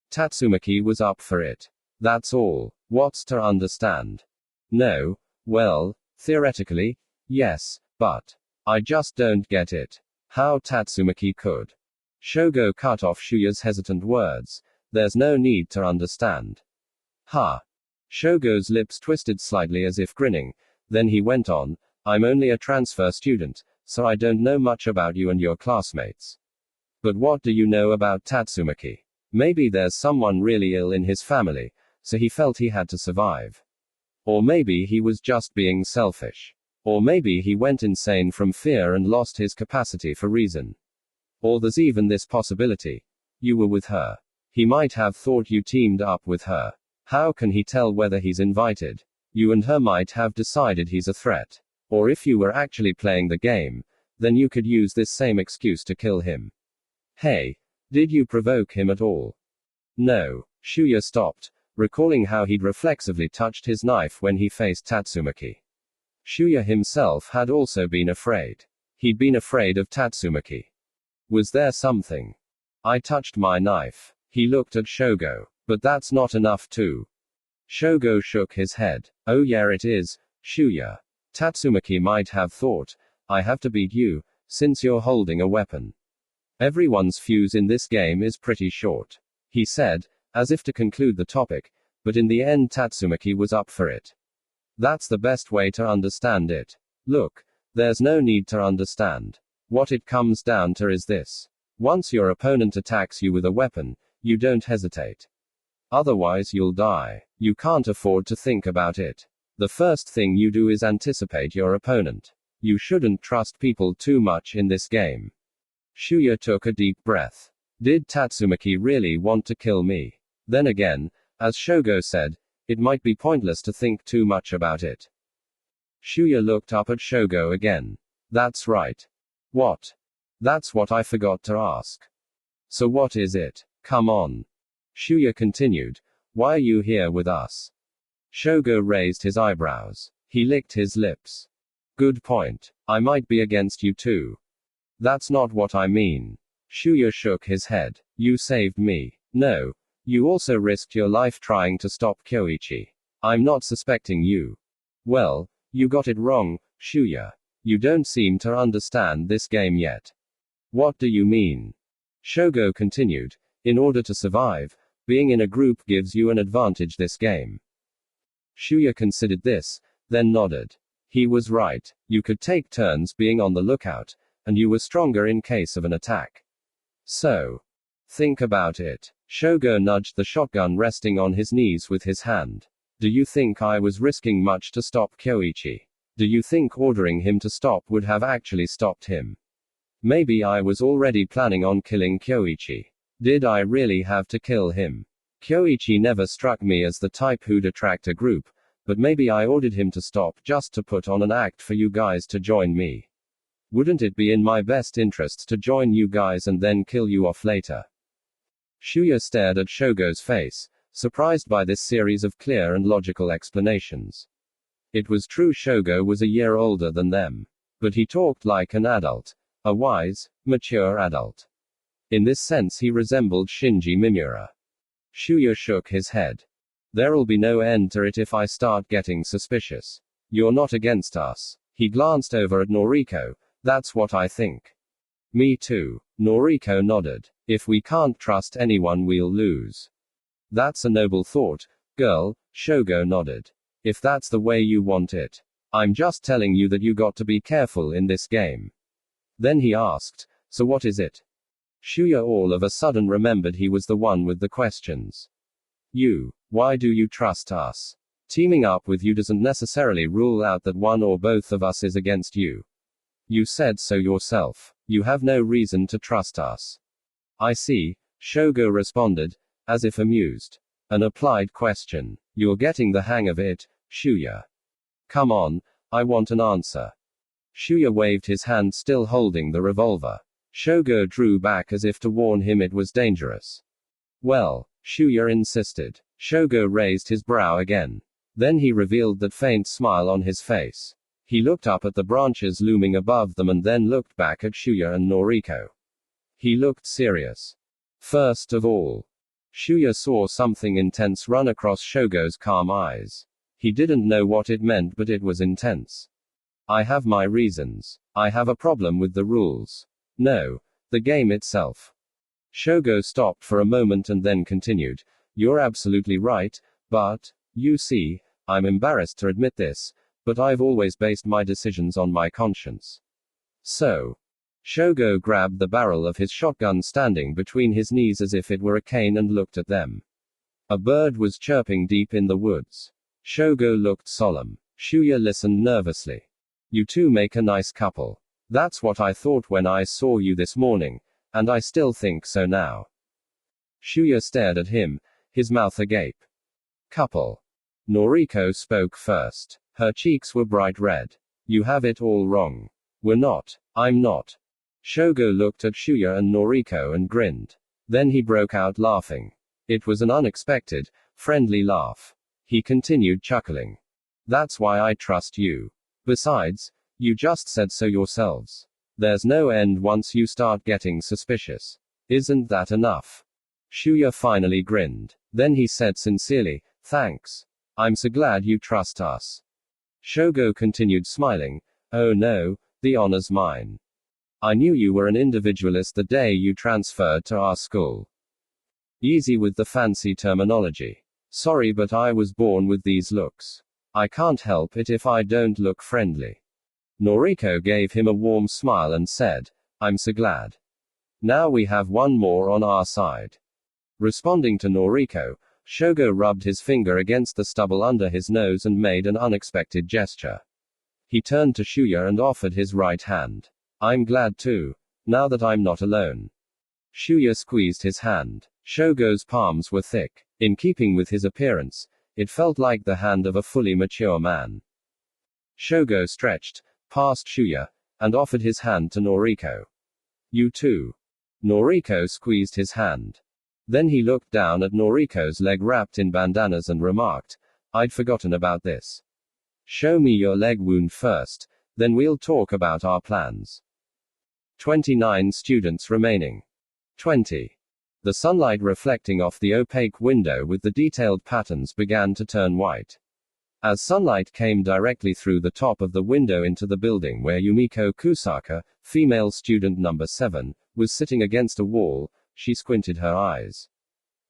"Tatsumaki was up for it. That's all. What's to understand?" "No, well, theoretically, yes, but I just don't get it. How Tatsumaki could." Shogo cut off Shuya's hesitant words. "There's no need to understand." "Ha." Shogo's lips twisted slightly as if grinning, then he went on, "I'm only a transfer student, so I don't know much about you and your classmates. But what do you know about Tatsumaki? Maybe there's someone really ill in his family, so he felt he had to survive. Or maybe he was just being selfish. Or maybe he went insane from fear and lost his capacity for reason. Or there's even this possibility. You were with her. He might have thought you teamed up with her. How can he tell whether he's invited? You and her might have decided he's a threat. Or if you were actually playing the game, then you could use this same excuse to kill him. Hey, did you provoke him at all?" "No." Shuya stopped, recalling how he'd reflexively touched his knife when he faced Tatsumaki. Shuya himself had also been afraid. He'd been afraid of Tatsumaki. Was there something? "I touched my knife." He looked at Shogo. "But that's not enough too." Shogo shook his head. "Oh yeah it is, Shuya. Tatsumaki might have thought, I have to beat you, since you're holding a weapon. Everyone's fuse in this game is pretty short," he said, as if to conclude the topic, But in the end Tatsumaki was up for it. That's the best way to understand it. Look, there's no need to understand. What it comes down to is this. Once your opponent attacks you with a weapon, you don't hesitate. Otherwise you'll die. You can't afford to think about it. The first thing you do is anticipate your opponent. You shouldn't trust people too much in this game. Shuya took a deep breath. Did Tatsumaki really want to kill me? Then again, as Shogo said, it might be pointless to think too much about it. Shuya looked up at Shogo again. That's right. What? That's what I forgot to ask. So what is it? Come on. Shuya continued. Why are you here with us? Shogo raised his eyebrows. He licked his lips. Good point. I might be against you too. That's not what I mean. Shuya shook his head. You saved me. No. You also risked your life trying to stop Kyoichi. I'm not suspecting you. Well, you got it wrong, Shuya. You don't seem to understand this game yet. What do you mean? Shogo continued. In order to survive, being in a group gives you an advantage this game. Shuya considered this, then nodded. He was right. You could take turns being on the lookout, and you were stronger in case of an attack. So, think about it. Shogo nudged the shotgun resting on his knees with his hand. Do you think I was risking much to stop Kyoichi? Do you think ordering him to stop would have actually stopped him? Maybe I was already planning on killing Kyoichi. Did I really have to kill him? Kyoichi never struck me as the type who'd attract a group, but maybe I ordered him to stop just to put on an act for you guys to join me. Wouldn't it be in my best interests to join you guys and then kill you off later? Shuya stared at Shogo's face, surprised by this series of clear and logical explanations. It was true Shogo was a year older than them. But he talked like an adult. A wise, mature adult. In this sense he resembled Shinji Mimura. Shuya shook his head. There'll be no end to it if I start getting suspicious. You're not against us. He glanced over at Noriko. That's what I think. Me too. Noriko nodded. If we can't trust anyone we'll lose. That's a noble thought, girl, Shogo nodded. If that's the way you want it. I'm just telling you that you got to be careful in this game. Then he asked, so what is it? Shuya all of a sudden remembered he was the one with the questions. You. Why do you trust us? Teaming up with you doesn't necessarily rule out that one or both of us is against you. You said so yourself. You have no reason to trust us. I see, Shogo responded, as if amused. An applied question. You're getting the hang of it, Shuya. Come on, I want an answer. Shuya waved his hand still holding the revolver. Shogo drew back as if to warn him it was dangerous. Well, Shuya insisted. Shogo raised his brow again. Then he revealed that faint smile on his face. He looked up at the branches looming above them and then looked back at Shuya and Noriko. He looked serious. First of all, Shuya saw something intense run across Shogo's calm eyes. He didn't know what it meant, but it was intense. I have my reasons. I have a problem with the rules. No, the game itself. Shogo stopped for a moment and then continued. You're absolutely right, but, you see, I'm embarrassed to admit this, but I've always based my decisions on my conscience. So. Shogo grabbed the barrel of his shotgun standing between his knees as if it were a cane and looked at them. A bird was chirping deep in the woods. Shogo looked solemn. Shuya listened nervously. You two make a nice couple. That's what I thought when I saw you this morning, and I still think so now. Shuya stared at him, his mouth agape. Couple. Noriko spoke first. Her cheeks were bright red. You have it all wrong. We're not. I'm not. Shogo looked at Shuya and Noriko and grinned. Then he broke out laughing. It was an unexpected, friendly laugh. He continued chuckling. That's why I trust you. Besides, you just said so yourselves. There's no end once you start getting suspicious. Isn't that enough? Shuya finally grinned. Then he said sincerely, thanks. I'm so glad you trust us. Shogo continued smiling. Oh no, the honor's mine. I knew you were an individualist the day you transferred to our school. Easy with the fancy terminology. Sorry, but I was born with these looks. I can't help it if I don't look friendly. Noriko gave him a warm smile and said, I'm so glad. Now we have one more on our side. Responding to Noriko, Shogo rubbed his finger against the stubble under his nose and made an unexpected gesture. He turned to Shuya and offered his right hand. I'm glad too, now that I'm not alone. Shuya squeezed his hand. Shogo's palms were thick. In keeping with his appearance, it felt like the hand of a fully mature man. Shogo stretched past Shuya and offered his hand to Noriko. You too. Noriko squeezed his hand. Then he looked down at Noriko's leg wrapped in bandanas and remarked, I'd forgotten about this. Show me your leg wound first, then we'll talk about our plans. 29 students remaining. 20. The sunlight reflecting off the opaque window with the detailed patterns began to turn white. As sunlight came directly through the top of the window into the building where Yumiko Kusaka, female student number 7, was sitting against a wall, she squinted her eyes.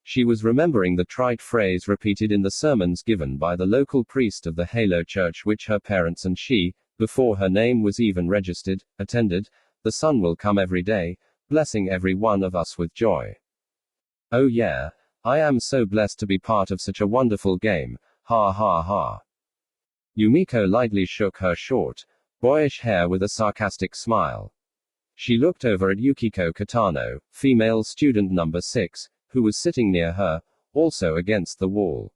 She was remembering the trite phrase repeated in the sermons given by the local priest of the Halo Church which her parents and she, before her name was even registered, attended, the sun will come every day, blessing every one of us with joy. Oh yeah, I am so blessed to be part of such a wonderful game, ha ha ha. Yumiko lightly shook her short, boyish hair with a sarcastic smile. She looked over at Yukiko Katano, female student number 6, who was sitting near her, also against the wall.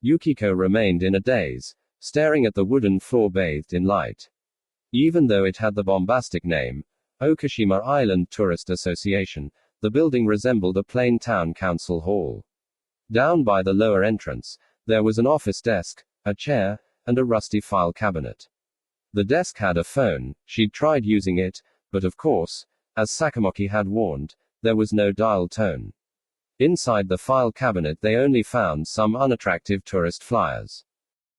Yukiko remained in a daze, staring at the wooden floor bathed in light. Even though it had the bombastic name, Okashima Island Tourist Association, the building resembled a plain town council hall. Down by the lower entrance, there was an office desk, a chair, and a rusty file cabinet. The desk had a phone. She'd tried using it, but of course, as Sakamoki had warned, there was no dial tone. Inside the file cabinet they only found some unattractive tourist flyers.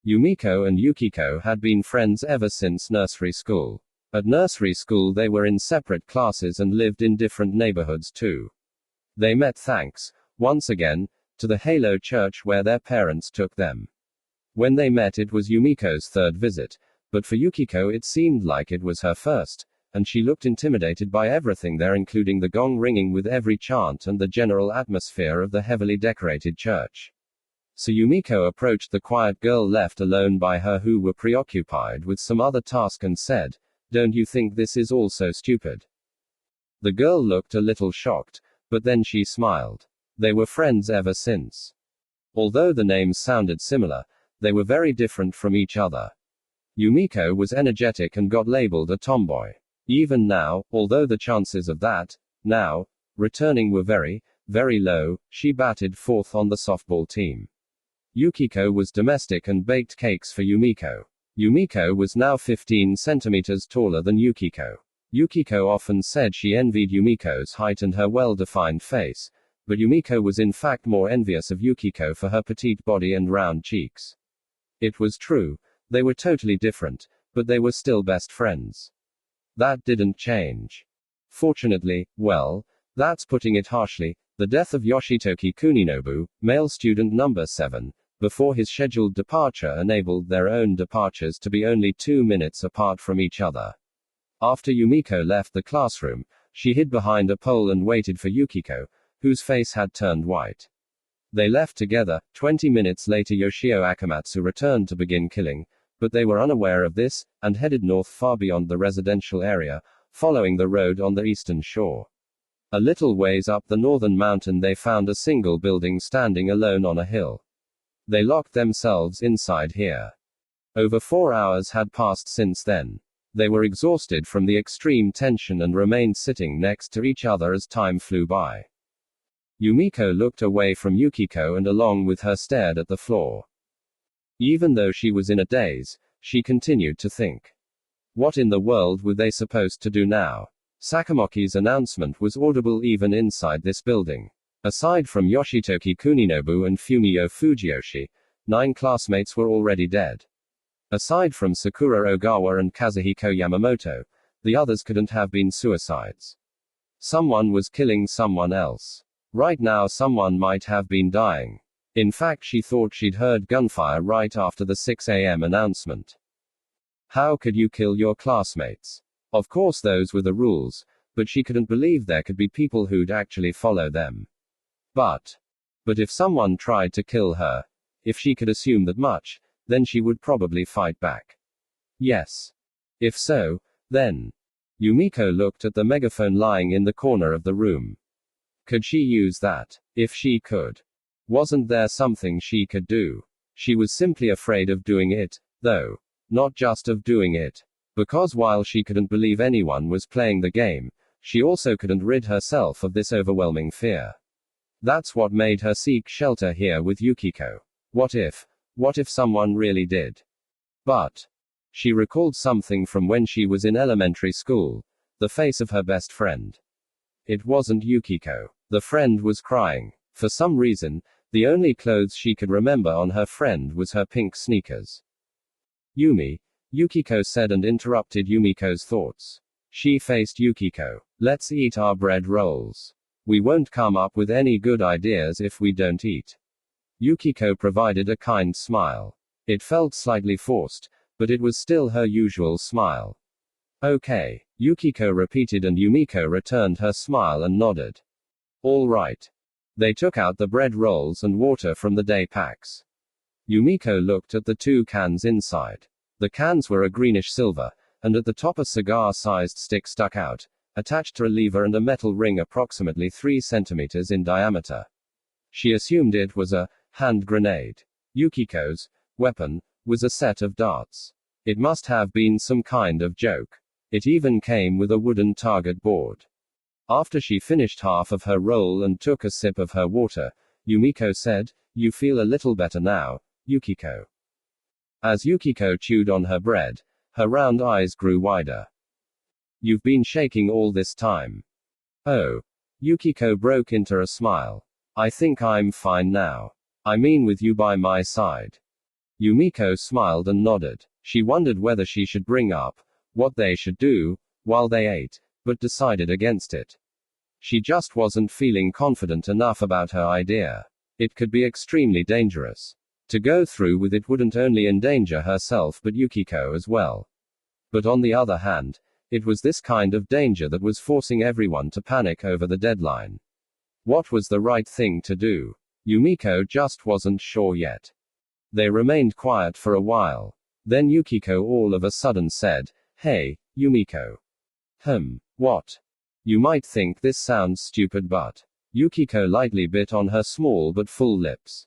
Yumiko and Yukiko had been friends ever since nursery school. At nursery school they were in separate classes and lived in different neighborhoods too. They met thanks, once again, to the Halo Church where their parents took them. When they met it was Yumiko's third visit, but for Yukiko it seemed like it was her first, and she looked intimidated by everything there, including the gong ringing with every chant and the general atmosphere of the heavily decorated church. So Yumiko approached the quiet girl left alone by her who were preoccupied with some other task and said, Don't you think this is all so stupid? The girl looked a little shocked, but then she smiled. They were friends ever since. Although the names sounded similar, they were very different from each other. Yumiko was energetic and got labeled a tomboy. Even now, although the chances of that, now, returning were very, very low, she batted fourth on the softball team. Yukiko was domestic and baked cakes for Yumiko. Yumiko was now 15 centimeters taller than Yukiko. Yukiko often said she envied Yumiko's height and her well-defined face, but Yumiko was in fact more envious of Yukiko for her petite body and round cheeks. It was true, they were totally different, but they were still best friends. That didn't change. Fortunately, well, that's putting it harshly, the death of Yoshitoki Kuninobu, male student number 7, before his scheduled departure enabled their own departures to be only 2 minutes apart from each other. After Yumiko left the classroom, she hid behind a pole and waited for Yukiko, whose face had turned white. They left together. 20 minutes later Yoshio Akamatsu returned to begin killing, but they were unaware of this, and headed north far beyond the residential area, following the road on the eastern shore. A little ways up the northern mountain they found a single building standing alone on a hill. They locked themselves inside here. Over 4 hours had passed since then. They were exhausted from the extreme tension and remained sitting next to each other as time flew by. Yumiko looked away from Yukiko and along with her stared at the floor. Even though she was in a daze, she continued to think. What in the world were they supposed to do now? Sakamoki's announcement was audible even inside this building. Aside from Yoshitoki Kuninobu and Fumio Fujiyoshi, 9 classmates were already dead. Aside from Sakura Ogawa and Kazuhiko Yamamoto, the others couldn't have been suicides. Someone was killing someone else. Right now someone might have been dying. In fact, she thought she'd heard gunfire right after the 6 a.m. announcement. How could you kill your classmates? Of course, those were the rules, but she couldn't believe there could be people who'd actually follow them. But if someone tried to kill her, if she could assume that much, then she would probably fight back. Yes. If so, then. Yumiko looked at the megaphone lying in the corner of the room. Could she use that? If she could, wasn't there something she could do? She was simply afraid of doing it, though. Not just of doing it. Because while she couldn't believe anyone was playing the game, she also couldn't rid herself of this overwhelming fear. That's what made her seek shelter here with Yukiko. What if someone really did? But she recalled something from when she was in elementary school, the face of her best friend. It wasn't Yukiko. The friend was crying. For some reason, the only clothes she could remember on her friend was her pink sneakers. Yukiko said and interrupted Yumiko's thoughts. She faced Yukiko. Let's eat our bread rolls. We won't come up with any good ideas if we don't eat. Yukiko provided a kind smile. It felt slightly forced, but it was still her usual smile. Okay, Yukiko repeated, and Yumiko returned her smile and nodded. All right. They took out the bread rolls and water from the day packs. Yumiko looked at the 2 cans inside. The cans were a greenish silver, and at the top a cigar-sized stick stuck out, attached to a lever and a metal ring approximately 3 centimeters in diameter. She assumed it was a hand grenade. Yukiko's weapon was a set of darts. It must have been some kind of joke. It even came with a wooden target board. After she finished half of her roll and took a sip of her water, Yumiko said, "You feel a little better now, Yukiko." As Yukiko chewed on her bread, her round eyes grew wider. You've been shaking all this time. Oh. Yukiko broke into a smile. I think I'm fine now. I mean, with you by my side. Yumiko smiled and nodded. She wondered whether she should bring up what they should do while they ate, but decided against it. She just wasn't feeling confident enough about her idea. It could be extremely dangerous. To go through with it wouldn't only endanger herself but Yukiko as well. But on the other hand, it was this kind of danger that was forcing everyone to panic over the deadline. What was the right thing to do? Yumiko just wasn't sure yet. They remained quiet for a while. Then Yukiko all of a sudden said, "Hey, Yumiko." What? You might think this sounds stupid, but Yukiko lightly bit on her small but full lips.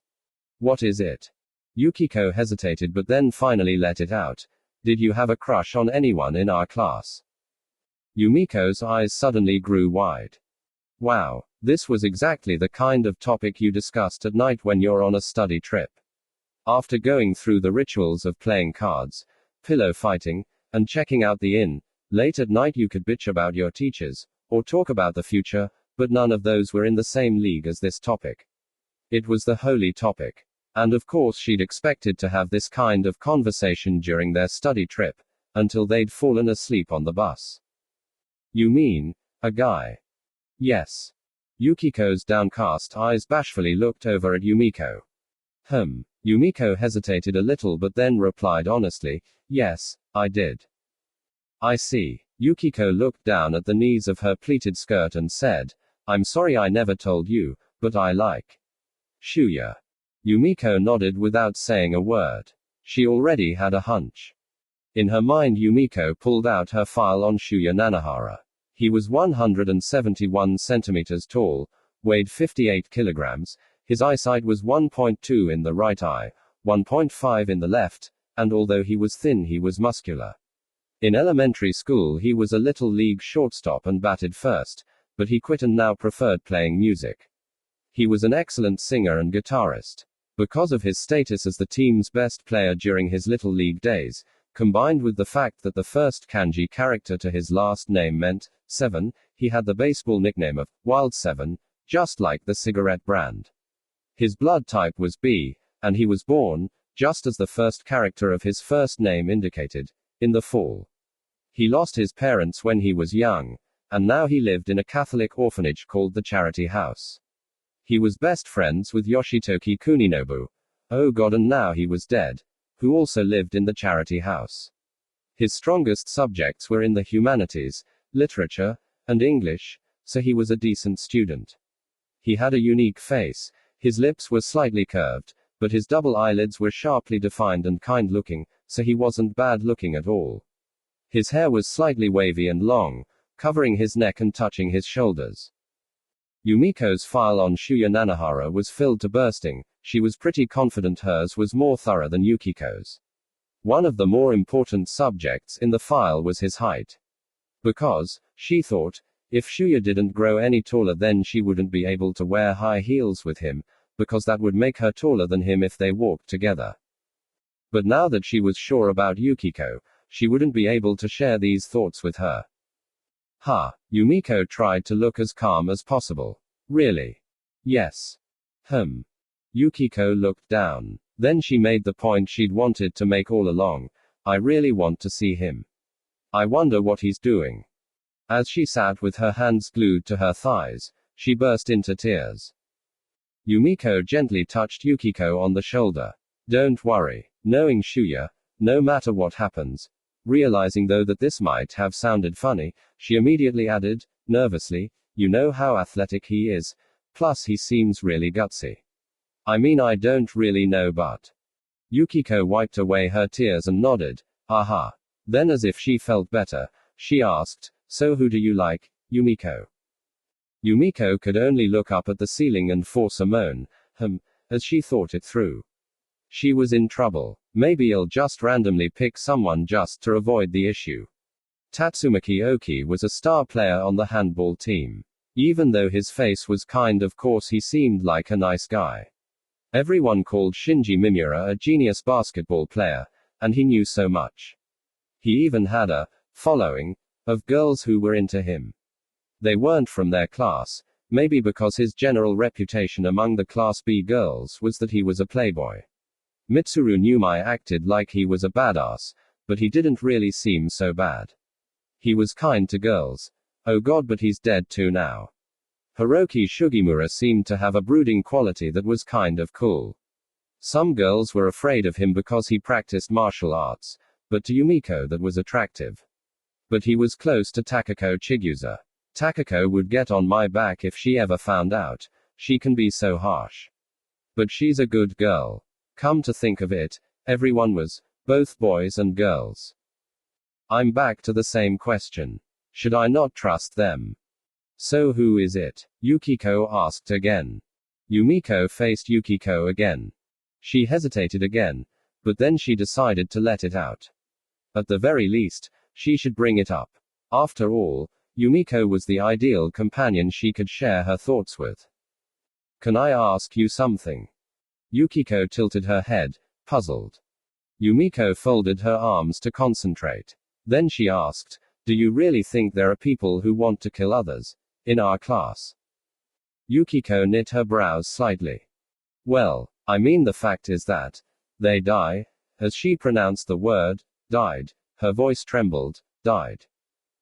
What is it? Yukiko hesitated but then finally let it out. Did you have a crush on anyone in our class? Yumiko's eyes suddenly grew wide. Wow, this was exactly the kind of topic you discussed at night when you're on a study trip. After going through the rituals of playing cards, pillow fighting, and checking out the inn, late at night you could bitch about your teachers, or talk about the future, but none of those were in the same league as this topic. It was the holy topic. And of course she'd expected to have this kind of conversation during their study trip, until they'd fallen asleep on the bus. You mean, a guy? Yes. Yukiko's downcast eyes bashfully looked over at Yumiko. Yumiko hesitated a little but then replied honestly, "Yes, I did." I see. Yukiko looked down at the knees of her pleated skirt and said, "I'm sorry I never told you, but I like Shuya." Yumiko nodded without saying a word. She already had a hunch. In her mind, Yumiko pulled out her file on Shuya Nanahara. He was 171 centimeters tall, weighed 58 kilograms, his eyesight was 1.2 in the right eye, 1.5 in the left, and although he was thin, he was muscular. In elementary school he was a little league shortstop and batted first, but he quit and now preferred playing music. He was an excellent singer and guitarist. Because of his status as the team's best player during his little league days, combined with the fact that the first kanji character to his last name meant 7, he had the baseball nickname of Wild 7, just like the cigarette brand. His blood type was B, and he was born, just as the first character of his first name indicated, in the fall. He lost his parents when he was young, and now he lived in a Catholic orphanage called the Charity House. He was best friends with Yoshitoki Kuninobu. Oh god, and now he was dead. Who also lived in the charity house. His strongest subjects were in the humanities, literature, and English, so he was a decent student. He had a unique face, his lips were slightly curved, but his double eyelids were sharply defined and kind-looking, so he wasn't bad-looking at all. His hair was slightly wavy and long, covering his neck and touching his shoulders. Yumiko's file on Shuya Nanahara was filled to bursting. She was pretty confident hers was more thorough than Yukiko's. One of the more important subjects in the file was his height. Because, she thought, if Shuya didn't grow any taller then she wouldn't be able to wear high heels with him, because that would make her taller than him if they walked together. But now that she was sure about Yukiko, she wouldn't be able to share these thoughts with her. Yumiko tried to look as calm as possible. Really? Yes. Yukiko looked down. Then she made the point she'd wanted to make all along. I really want to see him. I wonder what he's doing. As she sat with her hands glued to her thighs, she burst into tears. Yumiko gently touched Yukiko on the shoulder. Don't worry. Knowing Shuya, no matter what happens. Realizing though that this might have sounded funny, she immediately added, nervously, you know how athletic he is, plus he seems really gutsy. I mean I don't really know but. Yukiko wiped away her tears and nodded. Then as if she felt better, she asked, so who do you like, Yumiko? Yumiko could only look up at the ceiling and force a moan, as she thought it through. She was in trouble. Maybe I'll just randomly pick someone just to avoid the issue. Tatsumaki Oki was a star player on the handball team. Even though his face was kind, of course he seemed like a nice guy. Everyone called Shinji Mimura a genius basketball player, and he knew so much. He even had a following of girls who were into him. They weren't from their class, maybe because his general reputation among the Class B girls was that he was a playboy. Mitsuru Numai acted like he was a badass, but he didn't really seem so bad. He was kind to girls. Oh god, but he's dead too now. Hiroki Sugimura seemed to have a brooding quality that was kind of cool. Some girls were afraid of him because he practiced martial arts, but to Yumiko that was attractive. But he was close to Takako Chigusa. Takako would get on my back if she ever found out. She can be so harsh. But she's a good girl. Come to think of it, everyone was, both boys and girls. I'm back to the same question. Should I not trust them? So who is it? Yukiko asked again. Yumiko faced Yukiko again. She hesitated again, but then she decided to let it out. At the very least, she should bring it up. After all, Yumiko was the ideal companion she could share her thoughts with. Can I ask you something? Yukiko tilted her head, puzzled. Yumiko folded her arms to concentrate. Then she asked, do you really think there are people who want to kill others in our class? Yukiko knit her brows slightly. Well, I mean the fact is that they die, as she pronounced the word, died, her voice trembled, died.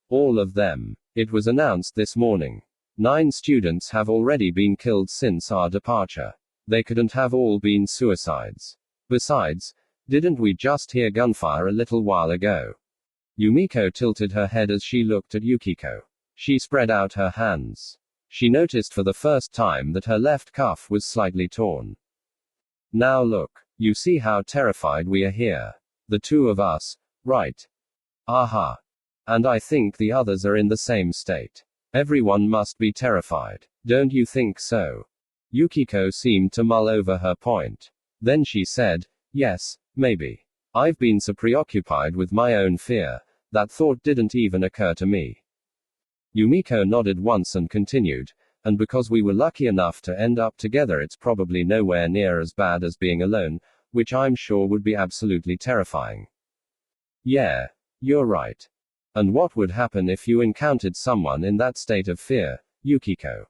All of them. It was announced this morning. 9 students have already been killed since our departure. They couldn't have all been suicides. Besides, didn't we just hear gunfire a little while ago? Yumiko tilted her head as she looked at Yukiko. She spread out her hands. She noticed for the first time that her left cuff was slightly torn. Now look, you see how terrified we are here. The 2 of us, right? And I think the others are in the same state. Everyone must be terrified. Don't you think so? Yukiko seemed to mull over her point. Then she said, yes, maybe. I've been so preoccupied with my own fear, that thought didn't even occur to me. Yumiko nodded once and continued, and because we were lucky enough to end up together, it's probably nowhere near as bad as being alone, which I'm sure would be absolutely terrifying. Yeah, you're right. And what would happen if you encountered someone in that state of fear, Yukiko?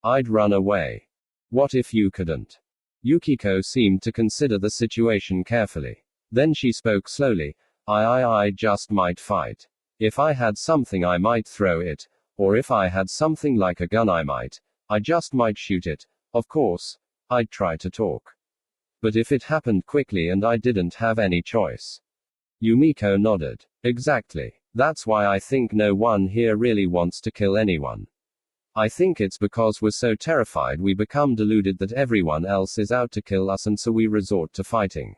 I'd run away. What if you couldn't? Yukiko seemed to consider the situation carefully. Then she spoke slowly. I just might fight. If I had something I might throw it, or if I had something like a gun I just might shoot it, Of course, I'd try to talk. But if it happened quickly and I didn't have any choice. Yumiko nodded. Exactly. That's why I think no one here really wants to kill anyone. I think it's because we're so terrified we become deluded that everyone else is out to kill us, and so we resort to fighting.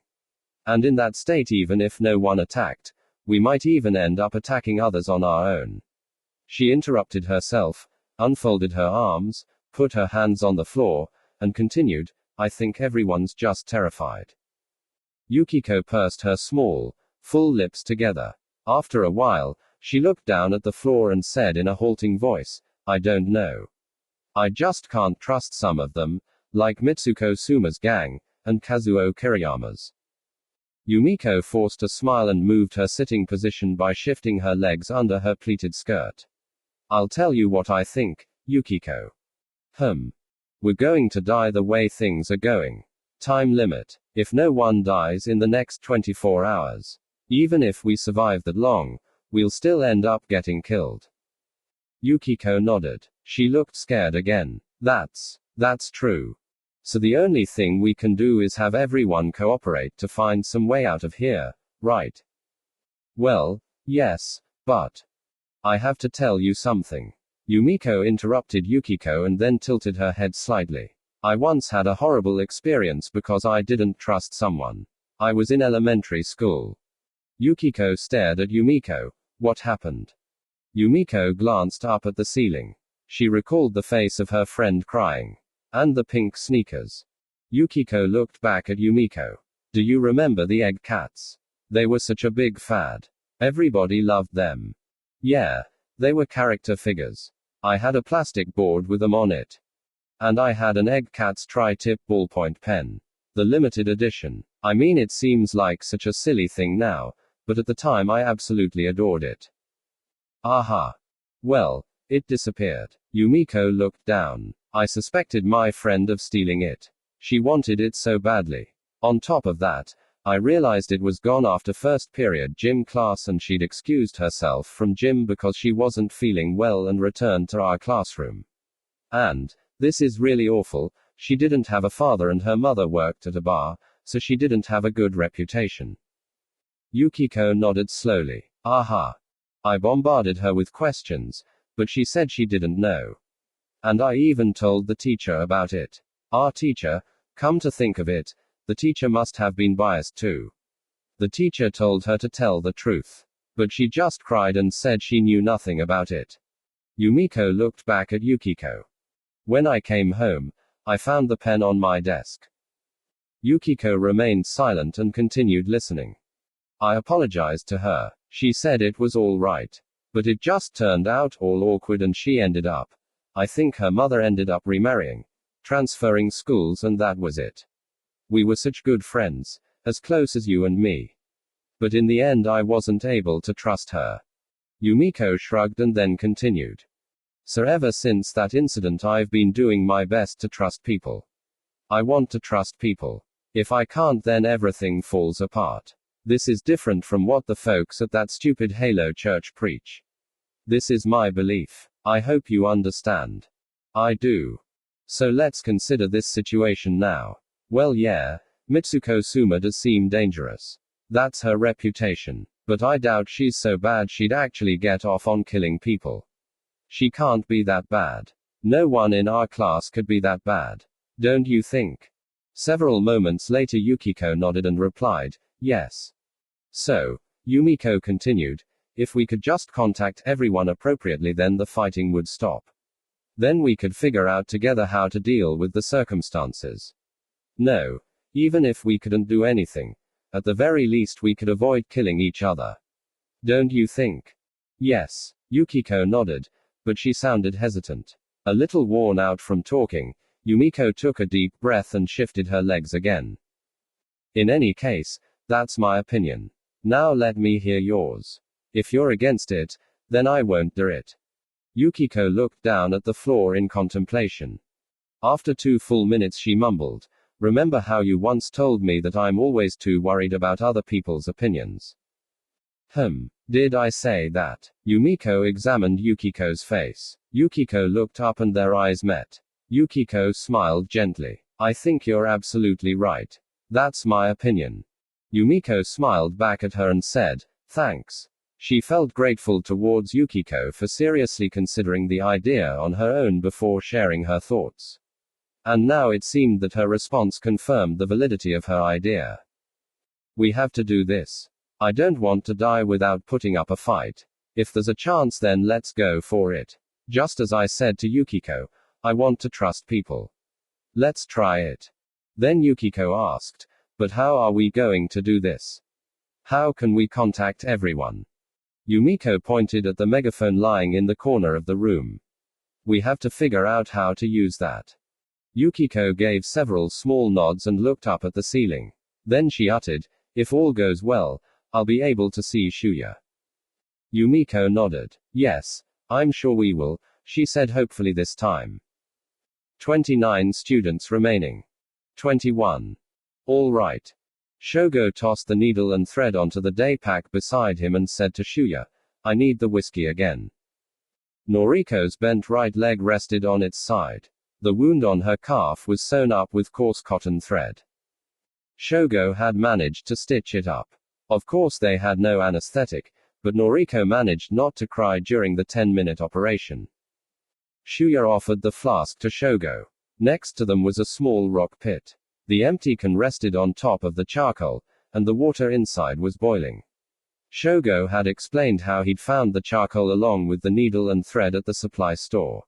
And in that state, even if no one attacked, we might even end up attacking others on our own. She interrupted herself, unfolded her arms, put her hands on the floor, and continued, I think everyone's just terrified. Yukiko pursed her small, full lips together. After a while, she looked down at the floor and said in a halting voice, I don't know. I just can't trust some of them, like Mitsuko Suma's gang, and Kazuo Kiriyama's. Yumiko forced a smile and moved her sitting position by shifting her legs under her pleated skirt. I'll tell you what I think, Yukiko. We're going to die the way things are going. Time limit. If no one dies in the next 24 hours. Even if we survive that long, we'll still end up getting killed. Yukiko nodded. She looked scared again. That's true. So the only thing we can do is have everyone cooperate to find some way out of here, right? Well, yes, but I have to tell you something. Yumiko interrupted Yukiko and then tilted her head slightly. I once had a horrible experience because I didn't trust someone. I was in elementary school. Yukiko stared at Yumiko. What happened? Yumiko glanced up at the ceiling. She recalled the face of her friend crying. And the pink sneakers. Yukiko looked back at Yumiko. Do you remember the egg cats? They were such a big fad. Everybody loved them. Yeah, they were character figures. I had a plastic board with them on it. And I had an Egg Cats tri-tip ballpoint pen. The limited edition. I mean, it seems like such a silly thing now, but at the time I absolutely adored it. Aha. Well, it disappeared. Yumiko looked down. I suspected my friend of stealing it. She wanted it so badly. On top of that, I realized it was gone after first period gym class and she'd excused herself from gym because she wasn't feeling well and returned to our classroom. And, this is really awful, she didn't have a father and her mother worked at a bar, so she didn't have a good reputation. Yukiko nodded slowly. Aha. I bombarded her with questions, but she said she didn't know. And I even told the teacher about it. Our teacher, come to think of it, the teacher must have been biased too. The teacher told her to tell the truth. But she just cried and said she knew nothing about it. Yumiko looked back at Yukiko. When I came home, I found the pen on my desk. Yukiko remained silent and continued listening. I apologized to her. She said it was all right. But it just turned out all awkward and she ended up. I think her mother ended up remarrying, transferring schools, and that was it. We were such good friends, as close as you and me. But in the end I wasn't able to trust her. Yumiko shrugged and then continued. So ever since that incident I've been doing my best to trust people. I want to trust people. If I can't, then everything falls apart. This is different from what the folks at that stupid Halo church preach. This is my belief. I hope you understand. I do. So let's consider this situation now. Well, yeah, Mitsuko Suma does seem dangerous. That's her reputation. But I doubt she's so bad she'd actually get off on killing people. She can't be that bad. No one in our class could be that bad. Don't you think? Several moments later Yukiko nodded and replied, yes. So, Yumiko continued, if we could just contact everyone appropriately, then the fighting would stop. Then we could figure out together how to deal with the circumstances. No, even if we couldn't do anything, at the very least we could avoid killing each other. Don't you think? Yes, Yukiko nodded, but she sounded hesitant. A little worn out from talking, Yumiko took a deep breath and shifted her legs again. In any case, that's my opinion. Now let me hear yours. If you're against it, then I won't do it. Yukiko looked down at the floor in contemplation. After 2 full minutes she mumbled, remember how you once told me that I'm always too worried about other people's opinions? Did I say that? Yumiko examined Yukiko's face. Yukiko looked up and their eyes met. Yukiko smiled gently. I think you're absolutely right. That's my opinion. Yumiko smiled back at her and said, thanks. She felt grateful towards Yukiko for seriously considering the idea on her own before sharing her thoughts. And now it seemed that her response confirmed the validity of her idea. We have to do this. I don't want to die without putting up a fight. If there's a chance, then let's go for it. Just as I said to Yukiko, I want to trust people. Let's try it. Then Yukiko asked, but how are we going to do this? How can we contact everyone? Yumiko pointed at the megaphone lying in the corner of the room. We have to figure out how to use that. Yukiko gave several small nods and looked up at the ceiling. Then she uttered, if all goes well, I'll be able to see Shuya. Yumiko nodded. Yes, I'm sure we will, she said hopefully this time. 29 students remaining. 21. All right. Shogo tossed the needle and thread onto the day pack beside him and said to Shuya, I need the whiskey again. Noriko's bent right leg rested on its side. The wound on her calf was sewn up with coarse cotton thread. Shogo had managed to stitch it up. Of course they had no anesthetic, but Noriko managed not to cry during the 10-minute operation. Shuya offered the flask to Shogo. Next to them was a small rock pit. The empty can rested on top of the charcoal, and the water inside was boiling. Shogo had explained how he'd found the charcoal along with the needle and thread at the supply store.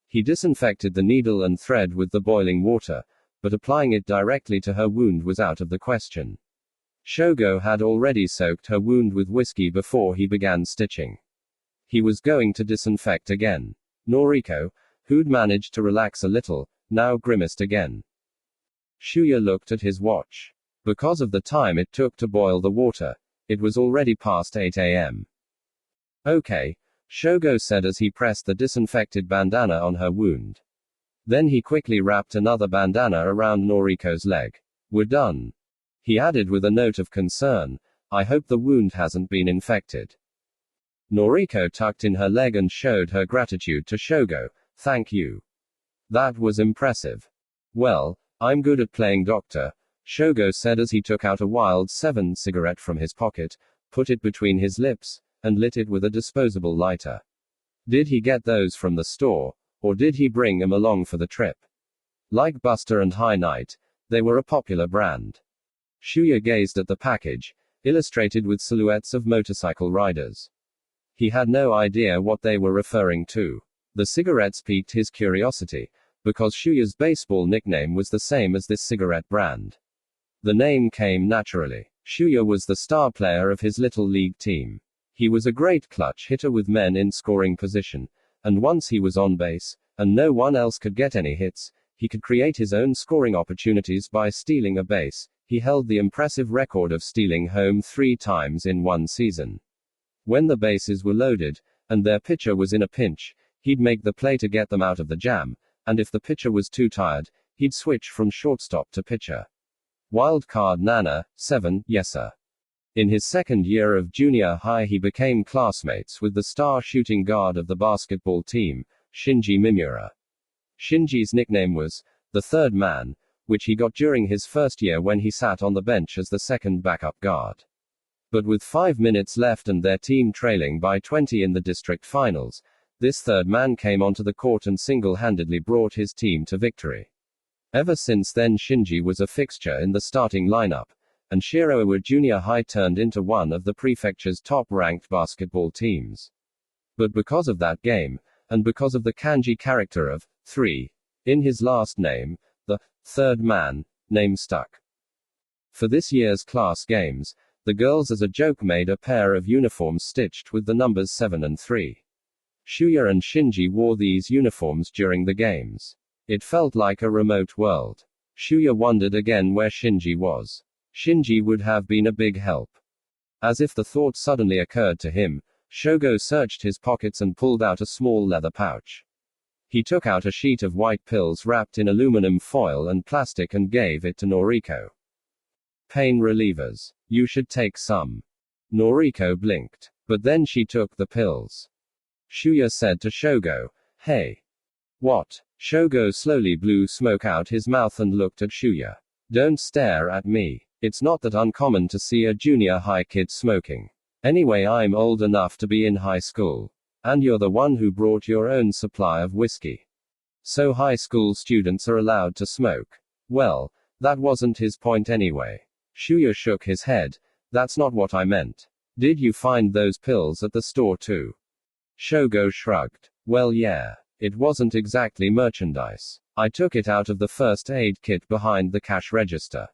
He disinfected the needle and thread with the boiling water, but applying it directly to her wound was out of the question. Shogo had already soaked her wound with whiskey before he began stitching. He was going to disinfect again. Noriko, who'd managed to relax a little, now grimaced again. Shuya looked at his watch. Because of the time it took to boil the water, it was already past 8 a.m. Okay, Shogo said as he pressed the disinfected bandana on her wound. Then he quickly wrapped another bandana around Noriko's leg. We're done. He added with a note of concern, I hope the wound hasn't been infected. Noriko tucked in her leg and showed her gratitude to Shogo. Thank you. That was impressive. Well, I'm good at playing doctor, Shogo said as he took out a Wild 7 cigarette from his pocket, put it between his lips, and lit it with a disposable lighter. Did he get those from the store, or did he bring them along for the trip? Like Buster and High Night, they were a popular brand. Shuya gazed at the package, illustrated with silhouettes of motorcycle riders. He had no idea what they were referring to. The cigarettes piqued his curiosity, because Shuya's baseball nickname was the same as this cigarette brand. The name came naturally. Shuya was the star player of his little league team. He was a great clutch hitter with men in scoring position, and once he was on base, and no one else could get any hits, he could create his own scoring opportunities by stealing a base. He held the impressive record of stealing home 3 times in one season. When the bases were loaded, and their pitcher was in a pinch, he'd make the play to get them out of the jam, and if the pitcher was too tired, he'd switch from shortstop to pitcher. Wild card Nana, 7, yes sir. In his second year of junior high he became classmates with the star shooting guard of the basketball team, Shinji Mimura. Shinji's nickname was the third man, which he got during his first year when he sat on the bench as the second backup guard. But with 5 minutes left and their team trailing by 20 in the district finals, this third man came onto the court and single-handedly brought his team to victory. Ever since then Shinji was a fixture in the starting lineup, and Shiroiwa Junior High turned into one of the prefecture's top-ranked basketball teams. But because of that game, and because of the kanji character of 3 in his last name, the third man name stuck. For this year's class games, the girls as a joke made a pair of uniforms stitched with the numbers 7 and 3. Shuya and Shinji wore these uniforms during the games. It felt like a remote world. Shuya wondered again where Shinji was. Shinji would have been a big help. As if the thought suddenly occurred to him, Shogo searched his pockets and pulled out a small leather pouch. He took out a sheet of white pills wrapped in aluminum foil and plastic and gave it to Noriko. Pain relievers. You should take some. Noriko blinked. But then she took the pills. Shuya said to Shogo, Hey. What? Shogo slowly blew smoke out his mouth and looked at Shuya. Don't stare at me. It's not that uncommon to see a junior high kid smoking. Anyway, I'm old enough to be in high school. And you're the one who brought your own supply of whiskey. So high school students are allowed to smoke. Well, that wasn't his point anyway. Shuya shook his head. That's not what I meant. Did you find those pills at the store too? Shogo shrugged. Well, yeah. It wasn't exactly merchandise. I took it out of the first aid kit behind the cash register.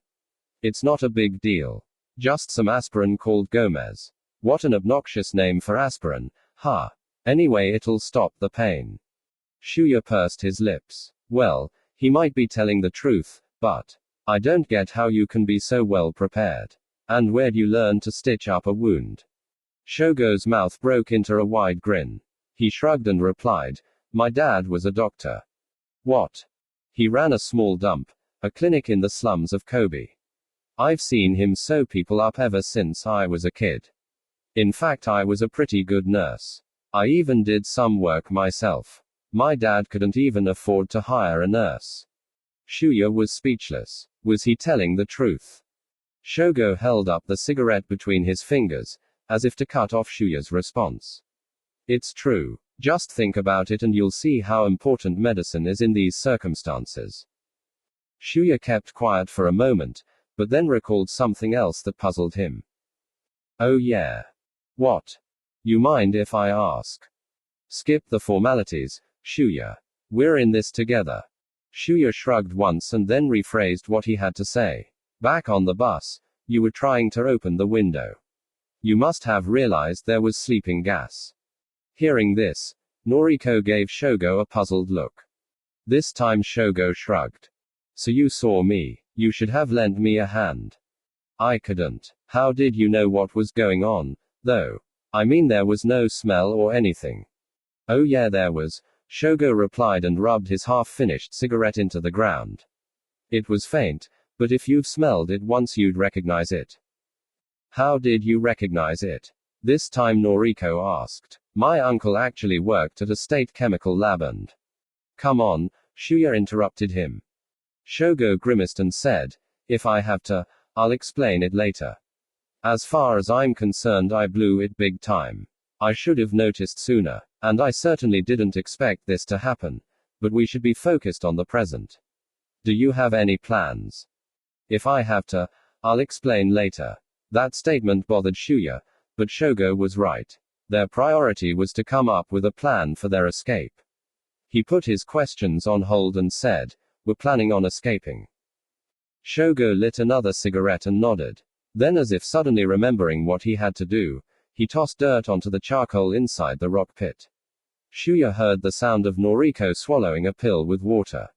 It's not a big deal. Just some aspirin called Gomez. What an obnoxious name for aspirin, huh? Anyway, it'll stop the pain. Shuya pursed his lips. Well, he might be telling the truth, but I don't get how you can be so well prepared. And where'd you learn to stitch up a wound? Shogo's mouth broke into a wide grin. He shrugged and replied, my dad was a doctor. What? He ran a small dump, a clinic in the slums of Kobe. I've seen him sew people up ever since I was a kid. In fact, I was a pretty good nurse. I even did some work myself. My dad couldn't even afford to hire a nurse. Shuya was speechless. Was he telling the truth? Shogo held up the cigarette between his fingers, as if to cut off Shuya's response. It's true. Just think about it and you'll see how important medicine is in these circumstances. Shuya kept quiet for a moment, but then recalled something else that puzzled him. Oh yeah. What? You mind if I ask? Skip the formalities, Shuya. We're in this together. Shuya shrugged once and then rephrased what he had to say. Back on the bus, you were trying to open the window. You must have realized there was sleeping gas. Hearing this, Noriko gave Shogo a puzzled look. This time Shogo shrugged. So you saw me. You should have lent me a hand. I couldn't. How did you know what was going on, though? I mean, there was no smell or anything. Oh yeah, there was, Shogo replied and rubbed his half-finished cigarette into the ground. It was faint, but if you've smelled it once you'd recognize it. How did you recognize it? This time Noriko asked. My uncle actually worked at a state chemical lab and... Come on, Shuya interrupted him. Shogo grimaced and said, if I have to, I'll explain it later. As far as I'm concerned, I blew it big time. I should have noticed sooner, and I certainly didn't expect this to happen, but we should be focused on the present. Do you have any plans? If I have to, I'll explain later. That statement bothered Shuya, but Shogo was right. Their priority was to come up with a plan for their escape. He put his questions on hold and said, we're planning on escaping. Shogo lit another cigarette and nodded. Then, as if suddenly remembering what he had to do, he tossed dirt onto the charcoal inside the rock pit. Shuya heard the sound of Noriko swallowing a pill with water.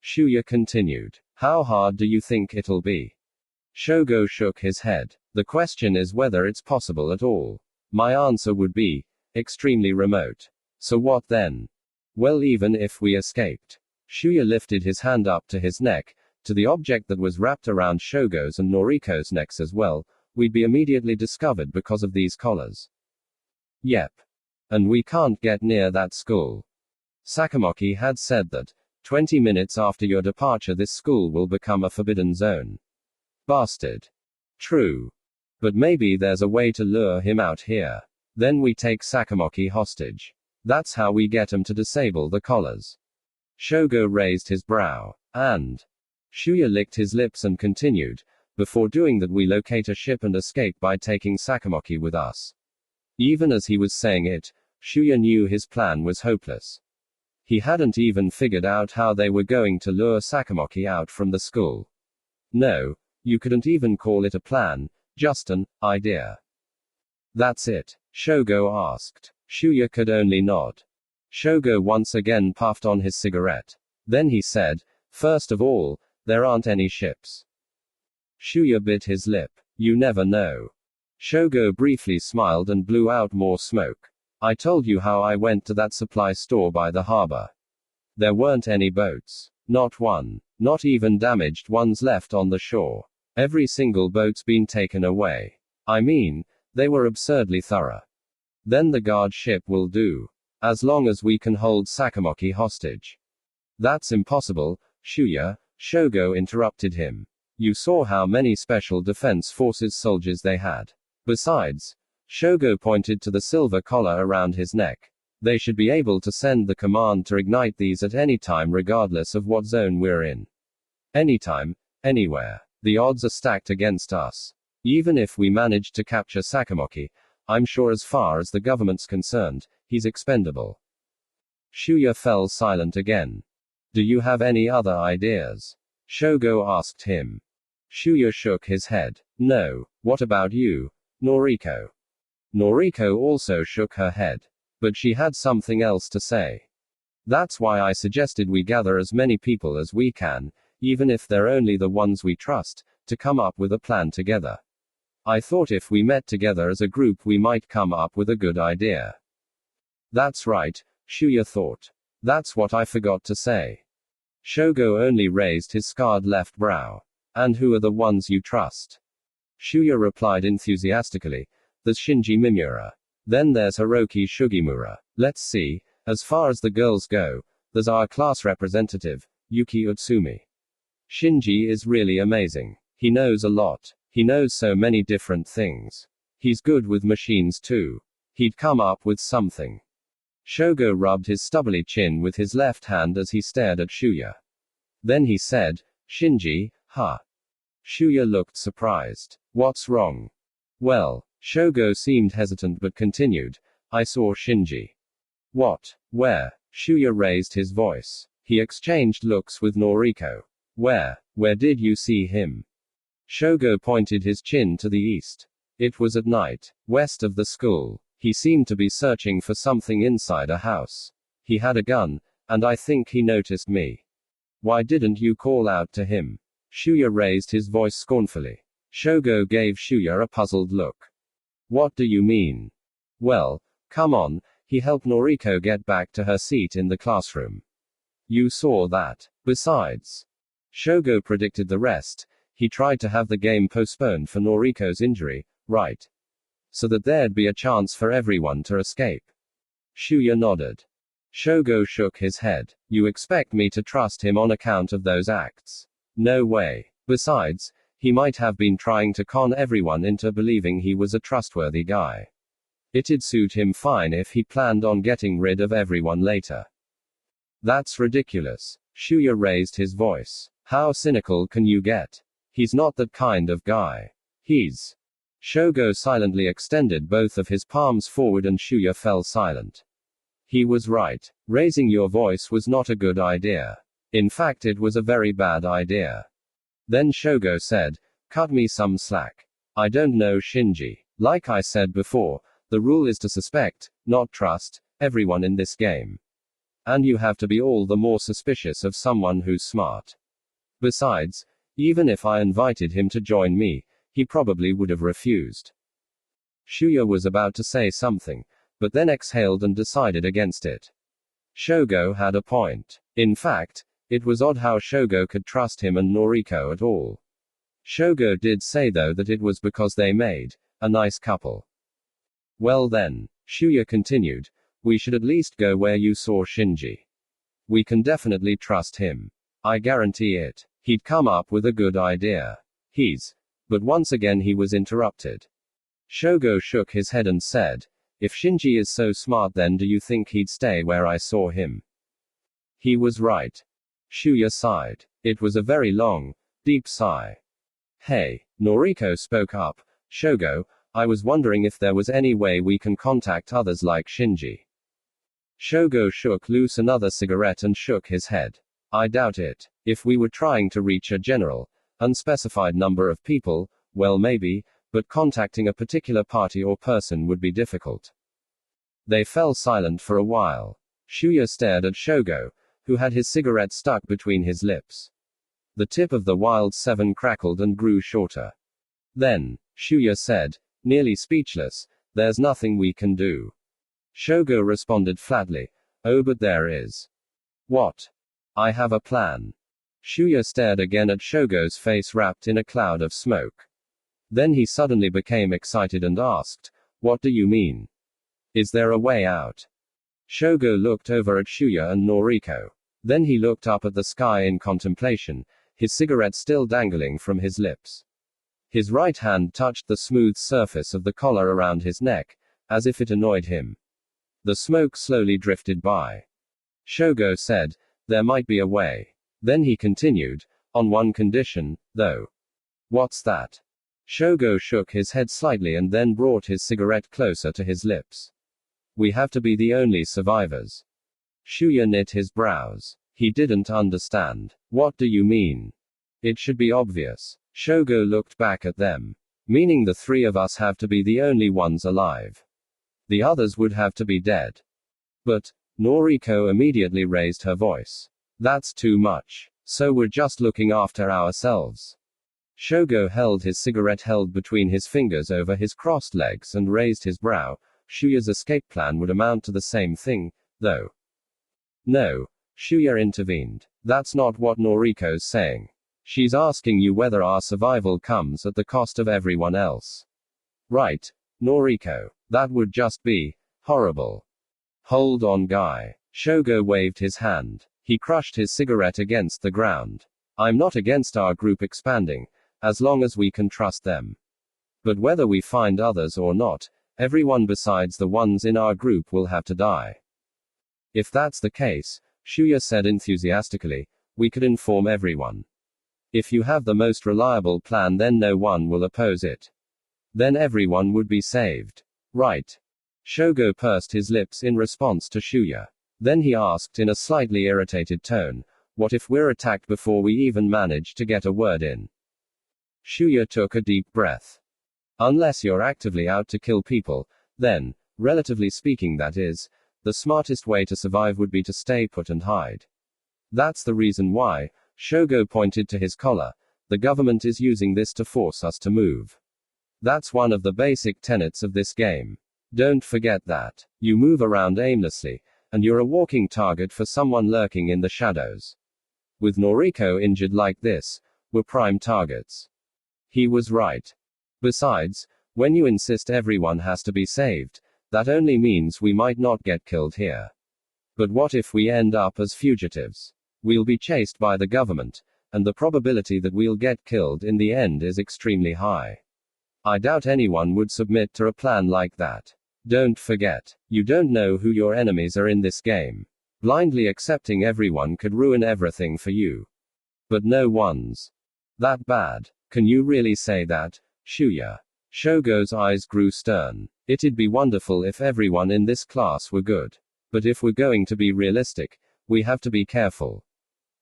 Shuya continued. How hard do you think it'll be? Shogo shook his head. The question is whether it's possible at all. My answer would be, extremely remote. So what then? Well, even if we escaped. Shuya lifted his hand up to his neck, to the object that was wrapped around Shogo's and Noriko's necks as well, we'd be immediately discovered because of these collars. Yep. And we can't get near that school. Sakamoki had said that, 20 minutes after your departure this school will become a forbidden zone. Bastard. True. But maybe there's a way to lure him out here. Then we take Sakamoki hostage. That's how we get him to disable the collars. Shogo raised his brow. And Shuya licked his lips and continued, before doing that we locate a ship and escape by taking Sakamoki with us. Even as he was saying it, Shuya knew his plan was hopeless. He hadn't even figured out how they were going to lure Sakamoki out from the school. No, you couldn't even call it a plan, just an idea. That's it? Shogo asked. Shuya could only nod. Shogo once again puffed on his cigarette. Then he said, first of all, there aren't any ships. Shuya bit his lip. You never know. Shogo briefly smiled and blew out more smoke. I told you how I went to that supply store by the harbor. There weren't any boats. Not one. Not even damaged ones left on the shore. Every single boat's been taken away. I mean, they were absurdly thorough. Then the guard ship will do. As long as we can hold Sakamoki hostage. That's impossible, Shuya, Shogo interrupted him. You saw how many special defense forces soldiers they had. Besides, Shogo pointed to the silver collar around his neck. They should be able to send the command to ignite these at any time regardless of what zone we're in. Anytime, anywhere. The odds are stacked against us. Even if we manage to capture Sakamoki, I'm sure as far as the government's concerned, he's expendable. Shuya fell silent again. Do you have any other ideas? Shogo asked him. Shuya shook his head. No. What about you, Noriko? Noriko also shook her head. But she had something else to say. That's why I suggested we gather as many people as we can, even if they're only the ones we trust, to come up with a plan together. I thought if we met together as a group we might come up with a good idea. That's right, Shuya thought. That's what I forgot to say. Shogo only raised his scarred left brow. And who are the ones you trust? Shuya replied enthusiastically. There's Shinji Mimura. Then there's Hiroki Sugimura. Let's see, as far as the girls go, there's our class representative, Yuki Utsumi. Shinji is really amazing. He knows a lot. He knows so many different things. He's good with machines too. He'd come up with something. Shogo rubbed his stubbly chin with his left hand as he stared at Shuya. Then he said, Shinji, huh? Shuya looked surprised. What's wrong? Well, Shogo seemed hesitant but continued, I saw Shinji. What? Where? Shuya raised his voice. He exchanged looks with Noriko. Where did you see him? Shogo pointed his chin to the east. It was at night, west of the school. He seemed to be searching for something inside a house. He had a gun, and I think he noticed me. Why didn't you call out to him? Shuya raised his voice scornfully. Shogo gave Shuya a puzzled look. What do you mean? Well, come on, he helped Noriko get back to her seat in the classroom. You saw that. Besides, Shogo predicted the rest. He tried to have the game postponed for Noriko's injury, right? So that there'd be a chance for everyone to escape. Shuya nodded. Shogo shook his head. You expect me to trust him on account of those acts? No way. Besides, he might have been trying to con everyone into believing he was a trustworthy guy. It'd suit him fine if he planned on getting rid of everyone later. That's ridiculous. Shuya raised his voice. How cynical can you get? He's not that kind of guy. He's. Shogo silently extended both of his palms forward and Shuya fell silent. He was right. Raising your voice was not a good idea. In fact, it was a very bad idea. Then Shogo said, cut me some slack. I don't know Shinji. Like I said before, the rule is to suspect, not trust, everyone in this game. And you have to be all the more suspicious of someone who's smart. Besides, even if I invited him to join me, he probably would have refused. Shuya was about to say something, but then exhaled and decided against it. Shogo had a point. In fact, it was odd how Shogo could trust him and Noriko at all. Shogo did say though that it was because they made a nice couple. Well then, Shuya continued, we should at least go where you saw Shinji. We can definitely trust him. I guarantee it. He'd come up with a good idea. But once again he was interrupted. Shogo shook his head and said, if Shinji is so smart, then do you think he'd stay where I saw him? He was right. Shuya sighed. It was a very long, deep sigh. Hey, Noriko spoke up. Shogo, I was wondering if there was any way we can contact others like Shinji. Shogo shook loose another cigarette and shook his head. I doubt it. If we were trying to reach a general, unspecified number of people, well maybe, but contacting a particular party or person would be difficult. They fell silent for a while. Shuya stared at Shogo, who had his cigarette stuck between his lips. The tip of the Wild 7 crackled and grew shorter. Then, Shuya said, nearly speechless, there's nothing we can do. Shogo responded flatly, oh but there is. What? I have a plan. Shuya stared again at Shogo's face wrapped in a cloud of smoke. Then he suddenly became excited and asked, what do you mean? Is there a way out? Shogo looked over at Shuya and Noriko. Then he looked up at the sky in contemplation, his cigarette still dangling from his lips. His right hand touched the smooth surface of the collar around his neck, as if it annoyed him. The smoke slowly drifted by. Shogo said, "There might be a way." Then he continued, "On one condition, though." "What's that?" Shogo shook his head slightly and then brought his cigarette closer to his lips. "We have to be the only survivors." Shuya knit his brows. He didn't understand. "What do you mean?" "It should be obvious." Shogo looked back at them. "Meaning the three of us have to be the only ones alive. The others would have to be dead." "But," Noriko immediately raised her voice. "That's too much. So we're just looking after ourselves." Shogo held his cigarette held between his fingers over his crossed legs and raised his brow. Shuya's escape plan would amount to the same thing, though. "No," Shuya intervened. "That's not what Noriko's saying. She's asking you whether our survival comes at the cost of everyone else." "Right, Noriko. That would just be horrible." "Hold on, guy." Shogo waved his hand. He crushed his cigarette against the ground. "I'm not against our group expanding, as long as we can trust them. But whether we find others or not, everyone besides the ones in our group will have to die." "If that's the case," Shuya said enthusiastically, "we could inform everyone. If you have the most reliable plan, then no one will oppose it. Then everyone would be saved." "Right." Shogo pursed his lips in response to Shuya. Then he asked in a slightly irritated tone, "What if we're attacked before we even manage to get a word in?" Shuya took a deep breath. "Unless you're actively out to kill people, then, relatively speaking that is, the smartest way to survive would be to stay put and hide. That's the reason why," Shogo pointed to his collar, "the government is using this to force us to move. That's one of the basic tenets of this game. Don't forget that. You move around aimlessly, and you're a walking target for someone lurking in the shadows. With Noriko injured like this, we're prime targets." He was right. "Besides, when you insist everyone has to be saved, that only means we might not get killed here. But what if we end up as fugitives? We'll be chased by the government, and the probability that we'll get killed in the end is extremely high. I doubt anyone would submit to a plan like that. Don't forget, you don't know who your enemies are in this game. Blindly accepting everyone could ruin everything for you. But no one's that bad." "Can you really say that, Shuya?" Shogo's eyes grew stern. "It'd be wonderful if everyone in this class were good. But if we're going to be realistic, we have to be careful.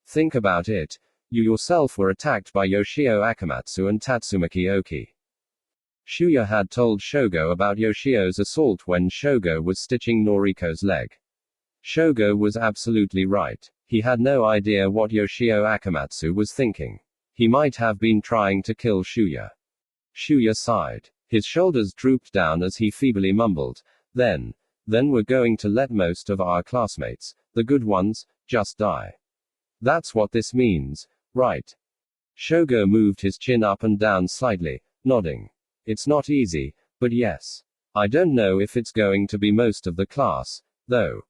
Think about it. You yourself were attacked by Yoshio Akamatsu and Tatsumaki Oki." Shuya had told Shogo about Yoshio's assault when Shogo was stitching Noriko's leg. Shogo was absolutely right. He had no idea what Yoshio Akamatsu was thinking. He might have been trying to kill Shuya. Shuya sighed. His shoulders drooped down as he feebly mumbled, Then we're going to let most of our classmates, the good ones, just die. That's what this means, right?" Shogo moved his chin up and down slightly, nodding. "It's not easy, but yes. I don't know if it's going to be most of the class, though."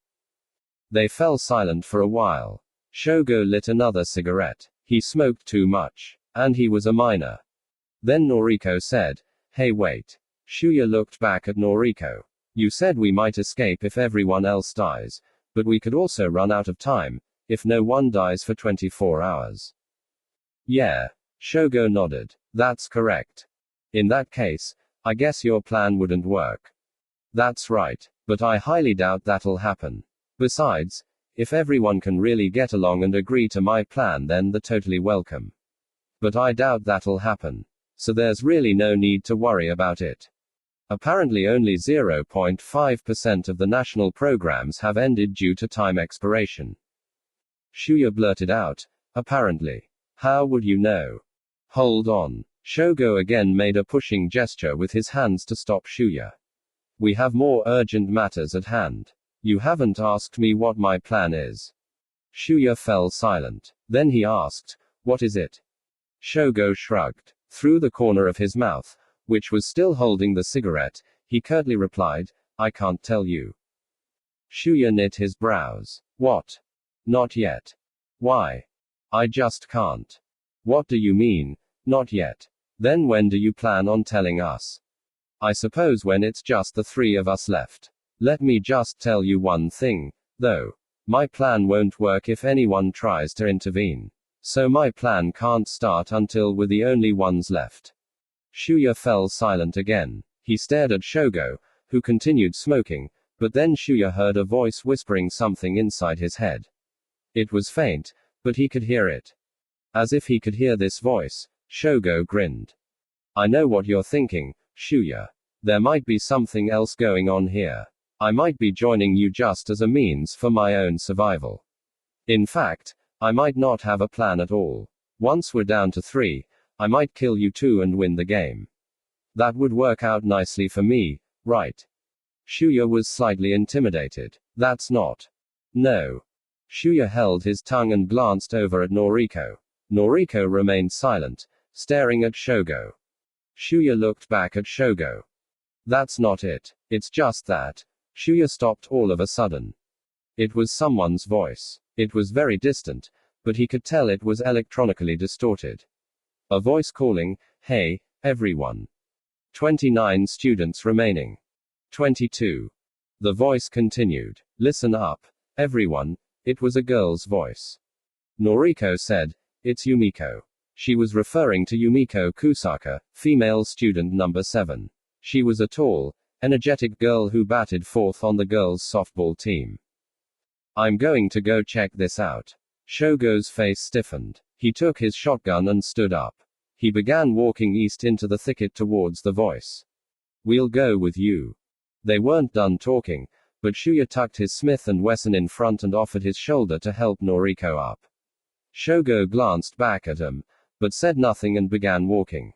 They fell silent for a while. Shogo lit another cigarette. He smoked too much. And he was a minor. Then Noriko said, "Hey, wait." Shuya looked back at Noriko. "You said we might escape if everyone else dies, but we could also run out of time, if no one dies for 24 hours. "Yeah." Shogo nodded. "That's correct. In that case, I guess your plan wouldn't work." "That's right. But I highly doubt that'll happen. Besides, if everyone can really get along and agree to my plan, then they're totally welcome. But I doubt that'll happen. So there's really no need to worry about it. Apparently only 0.5% of the national programs have ended due to time expiration." Shuya blurted out, "Apparently. How would you know?" "Hold on." Shogo again made a pushing gesture with his hands to stop Shuya. "We have more urgent matters at hand. You haven't asked me what my plan is." Shuya fell silent. Then he asked, "What is it?" Shogo shrugged. Through the corner of his mouth, which was still holding the cigarette, he curtly replied, "I can't tell you." Shuya knit his brows. "What? Not yet." Why? I just can't. What do you mean? Not yet. Then when do you plan on telling us? I suppose when it's just the three of us left. Let me just tell you one thing, though. My plan won't work if anyone tries to intervene. So my plan can't start until we're the only ones left. Shuya fell silent again. He stared at Shogo, who continued smoking, but then Shuya heard a voice whispering something inside his head. It was faint, but he could hear it. As if he could hear this voice, Shogo grinned. I know what you're thinking, Shuya. There might be something else going on here. I might be joining you just as a means for my own survival. In fact, I might not have a plan at all. Once we're down to 3, I might kill you too and win the game. That would work out nicely for me, right? Shuya was slightly intimidated. That's not. No. Shuya held his tongue and glanced over at Noriko. Noriko remained silent, staring at Shogo. Shuya looked back at Shogo. That's not it. It's just that. Shuya stopped all of a sudden. It was someone's voice. It was very distant, but he could tell it was electronically distorted. A voice calling, "Hey, everyone. 29 students remaining. 22. The voice continued. Listen up, everyone. It was a girl's voice. Noriko said, "It's Yumiko." She was referring to Yumiko Kusaka, female student number 7. She was a tall, energetic girl who batted fourth on the girls' softball team. I'm going to go check this out. Shogo's face stiffened. He took his shotgun and stood up. He began walking east into the thicket towards the voice. We'll go with you. They weren't done talking, but Shuya tucked his Smith & Wesson in front and offered his shoulder to help Noriko up. Shogo glanced back at him, but said nothing and began walking.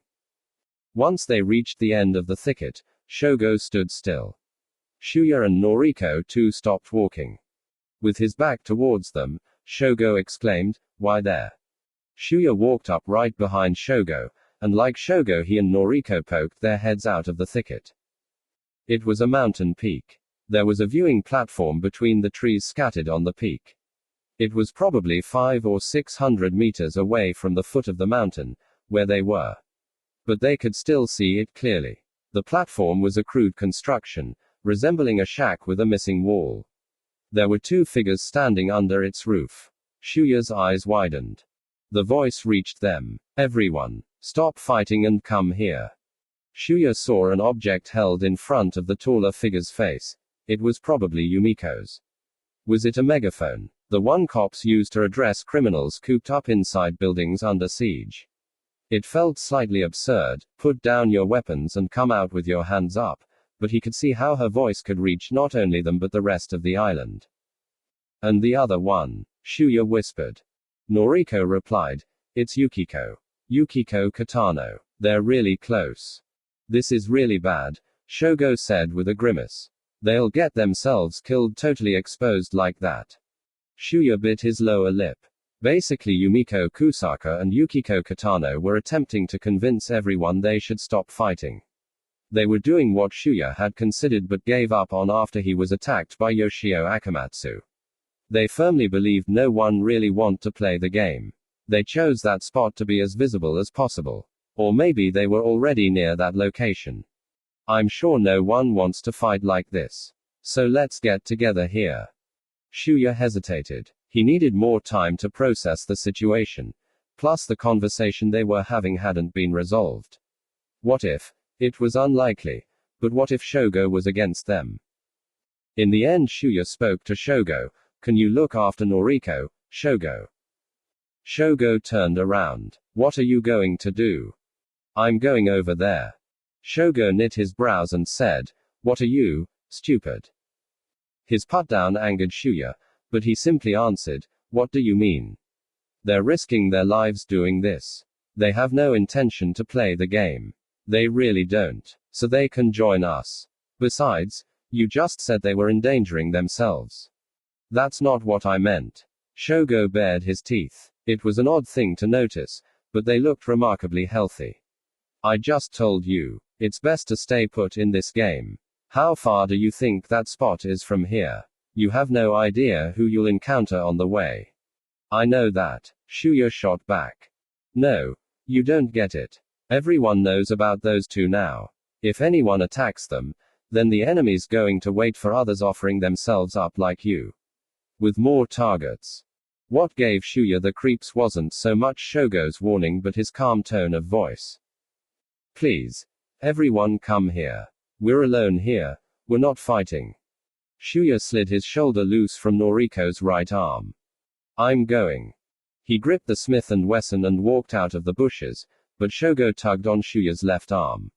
Once they reached the end of the thicket, Shogo stood still. Shuya and Noriko too stopped walking. With his back towards them, Shogo exclaimed, "Why there?" Shuya walked up right behind Shogo, and like Shogo he and Noriko poked their heads out of the thicket. It was a mountain peak. There was a viewing platform between the trees scattered on the peak. It was probably 500 or 600 meters away from the foot of the mountain, where they were. But they could still see it clearly. The platform was a crude construction, resembling a shack with a missing wall. There were 2 figures standing under its roof. Shuya's eyes widened. The voice reached them. Everyone, stop fighting and come here. Shuya saw an object held in front of the taller figure's face. It was probably Yumiko's. Was it a megaphone? The one cops use to address criminals cooped up inside buildings under siege. It felt slightly absurd. Put down your weapons and come out with your hands up, but he could see how her voice could reach not only them but the rest of the island. And the other one? Shuya whispered. Noriko replied, "It's Yukiko. Yukiko Katano. They're really close." "This is really bad," Shogo said with a grimace. "They'll get themselves killed totally exposed like that." Shuya bit his lower lip. Basically Yumiko Kusaka and Yukiko Katano were attempting to convince everyone they should stop fighting. They were doing what Shuya had considered but gave up on after he was attacked by Yoshio Akamatsu. They firmly believed no one really wanted to play the game. They chose that spot to be as visible as possible. Or maybe they were already near that location. "I'm sure no one wants to fight like this. So let's get together here." Shuya hesitated. He needed more time to process the situation. Plus the conversation they were having hadn't been resolved. What if? It was unlikely. But what if Shogo was against them? In the end Shuya spoke to Shogo. "Can you look after Noriko, Shogo?" Shogo turned around. "What are you going to do?" "I'm going over there." Shogo knit his brows and said, "What are you, stupid?" His put-down angered Shuya, but he simply answered, "What do you mean?" "They're risking their lives doing this. They have no intention to play the game. They really don't. So they can join us. Besides, you just said they were endangering themselves." "That's not what I meant." Shogo bared his teeth. It was an odd thing to notice, but they looked remarkably healthy. "I just told you. It's best to stay put in this game. How far do you think that spot is from here? You have no idea who you'll encounter on the way." I know that, Shuya shot back. No, you don't get it. Everyone knows about those two now. If anyone attacks them, then the enemy's going to wait for others offering themselves up like you. With more targets. What gave Shuya the creeps wasn't so much Shogo's warning but his calm tone of voice. Please. Everyone come here. We're alone here. We're not fighting. Shuya slid his shoulder loose from Noriko's right arm. I'm going. He gripped the Smith & Wesson and walked out of the bushes, but Shogo tugged on Shuya's left arm.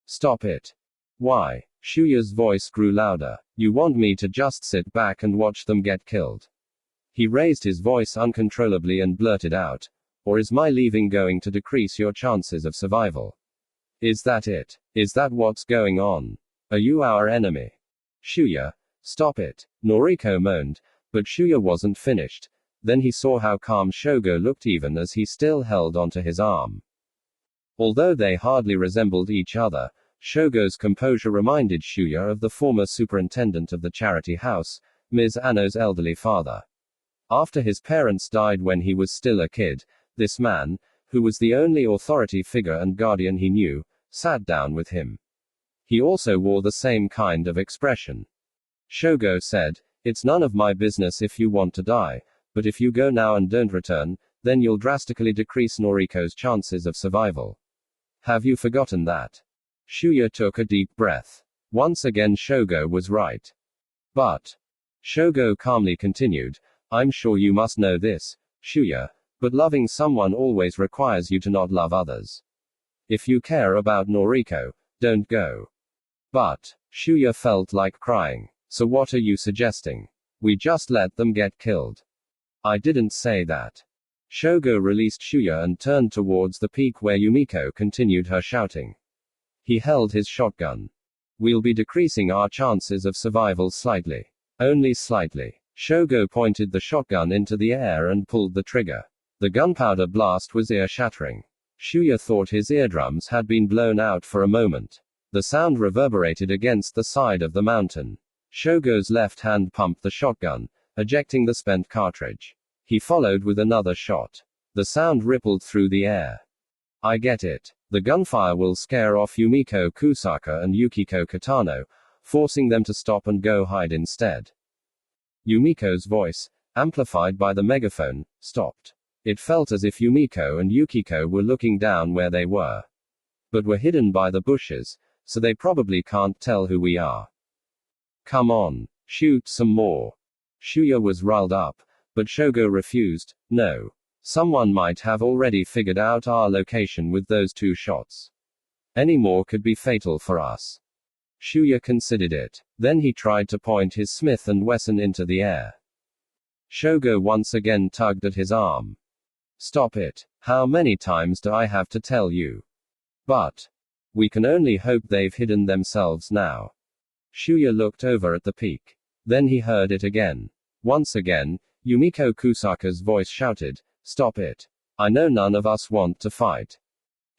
Stop it. Why? Shuya's voice grew louder. You want me to just sit back and watch them get killed? He raised his voice uncontrollably and blurted out, or is my leaving going to decrease your chances of survival? Is that it? Is that what's going on? Are you our enemy? Shuya, stop it, Noriko moaned, but Shuya wasn't finished. Then he saw how calm Shogo looked even as he still held onto his arm. Although they hardly resembled each other, Shogo's composure reminded Shuya of the former superintendent of the charity house, Ms. Anno's elderly father. After his parents died when he was still a kid, this man, who was the only authority figure and guardian he knew, sat down with him. He also wore the same kind of expression. Shogo said, It's none of my business if you want to die, but if you go now and don't return, then you'll drastically decrease Noriko's chances of survival. Have you forgotten that? Shuya took a deep breath. Once again Shogo was right. But, Shogo calmly continued, I'm sure you must know this, Shuya, but loving someone always requires you to not love others. If you care about Noriko, don't go. But, Shuya felt like crying. So what are you suggesting? We just let them get killed. I didn't say that. Shogo released Shuya and turned towards the peak where Yumiko continued her shouting. He held his shotgun. We'll be decreasing our chances of survival slightly. Only slightly. Shogo pointed the shotgun into the air and pulled the trigger. The gunpowder blast was ear-shattering. Shuya thought his eardrums had been blown out for a moment. The sound reverberated against the side of the mountain. Shogo's left hand pumped the shotgun, ejecting the spent cartridge. He followed with another shot. The sound rippled through the air. I get it. The gunfire will scare off Yumiko Kusaka and Yukiko Kitano, forcing them to stop and go hide instead. Yumiko's voice, amplified by the megaphone, stopped. It felt as if Yumiko and Yukiko were looking down where they were. But we're hidden by the bushes, so they probably can't tell who we are. Come on, shoot some more. Shuya was riled up, but Shogo refused. No. Someone might have already figured out our location with those two shots. Any more could be fatal for us. Shuya considered it. Then he tried to point his Smith & Wesson into the air. Shogo once again tugged at his arm. Stop it. How many times do I have to tell you? But, we can only hope they've hidden themselves now. Shuya looked over at the peak. Then he heard it again. Once again, Yumiko Kusaka's voice shouted, Stop it. I know none of us want to fight.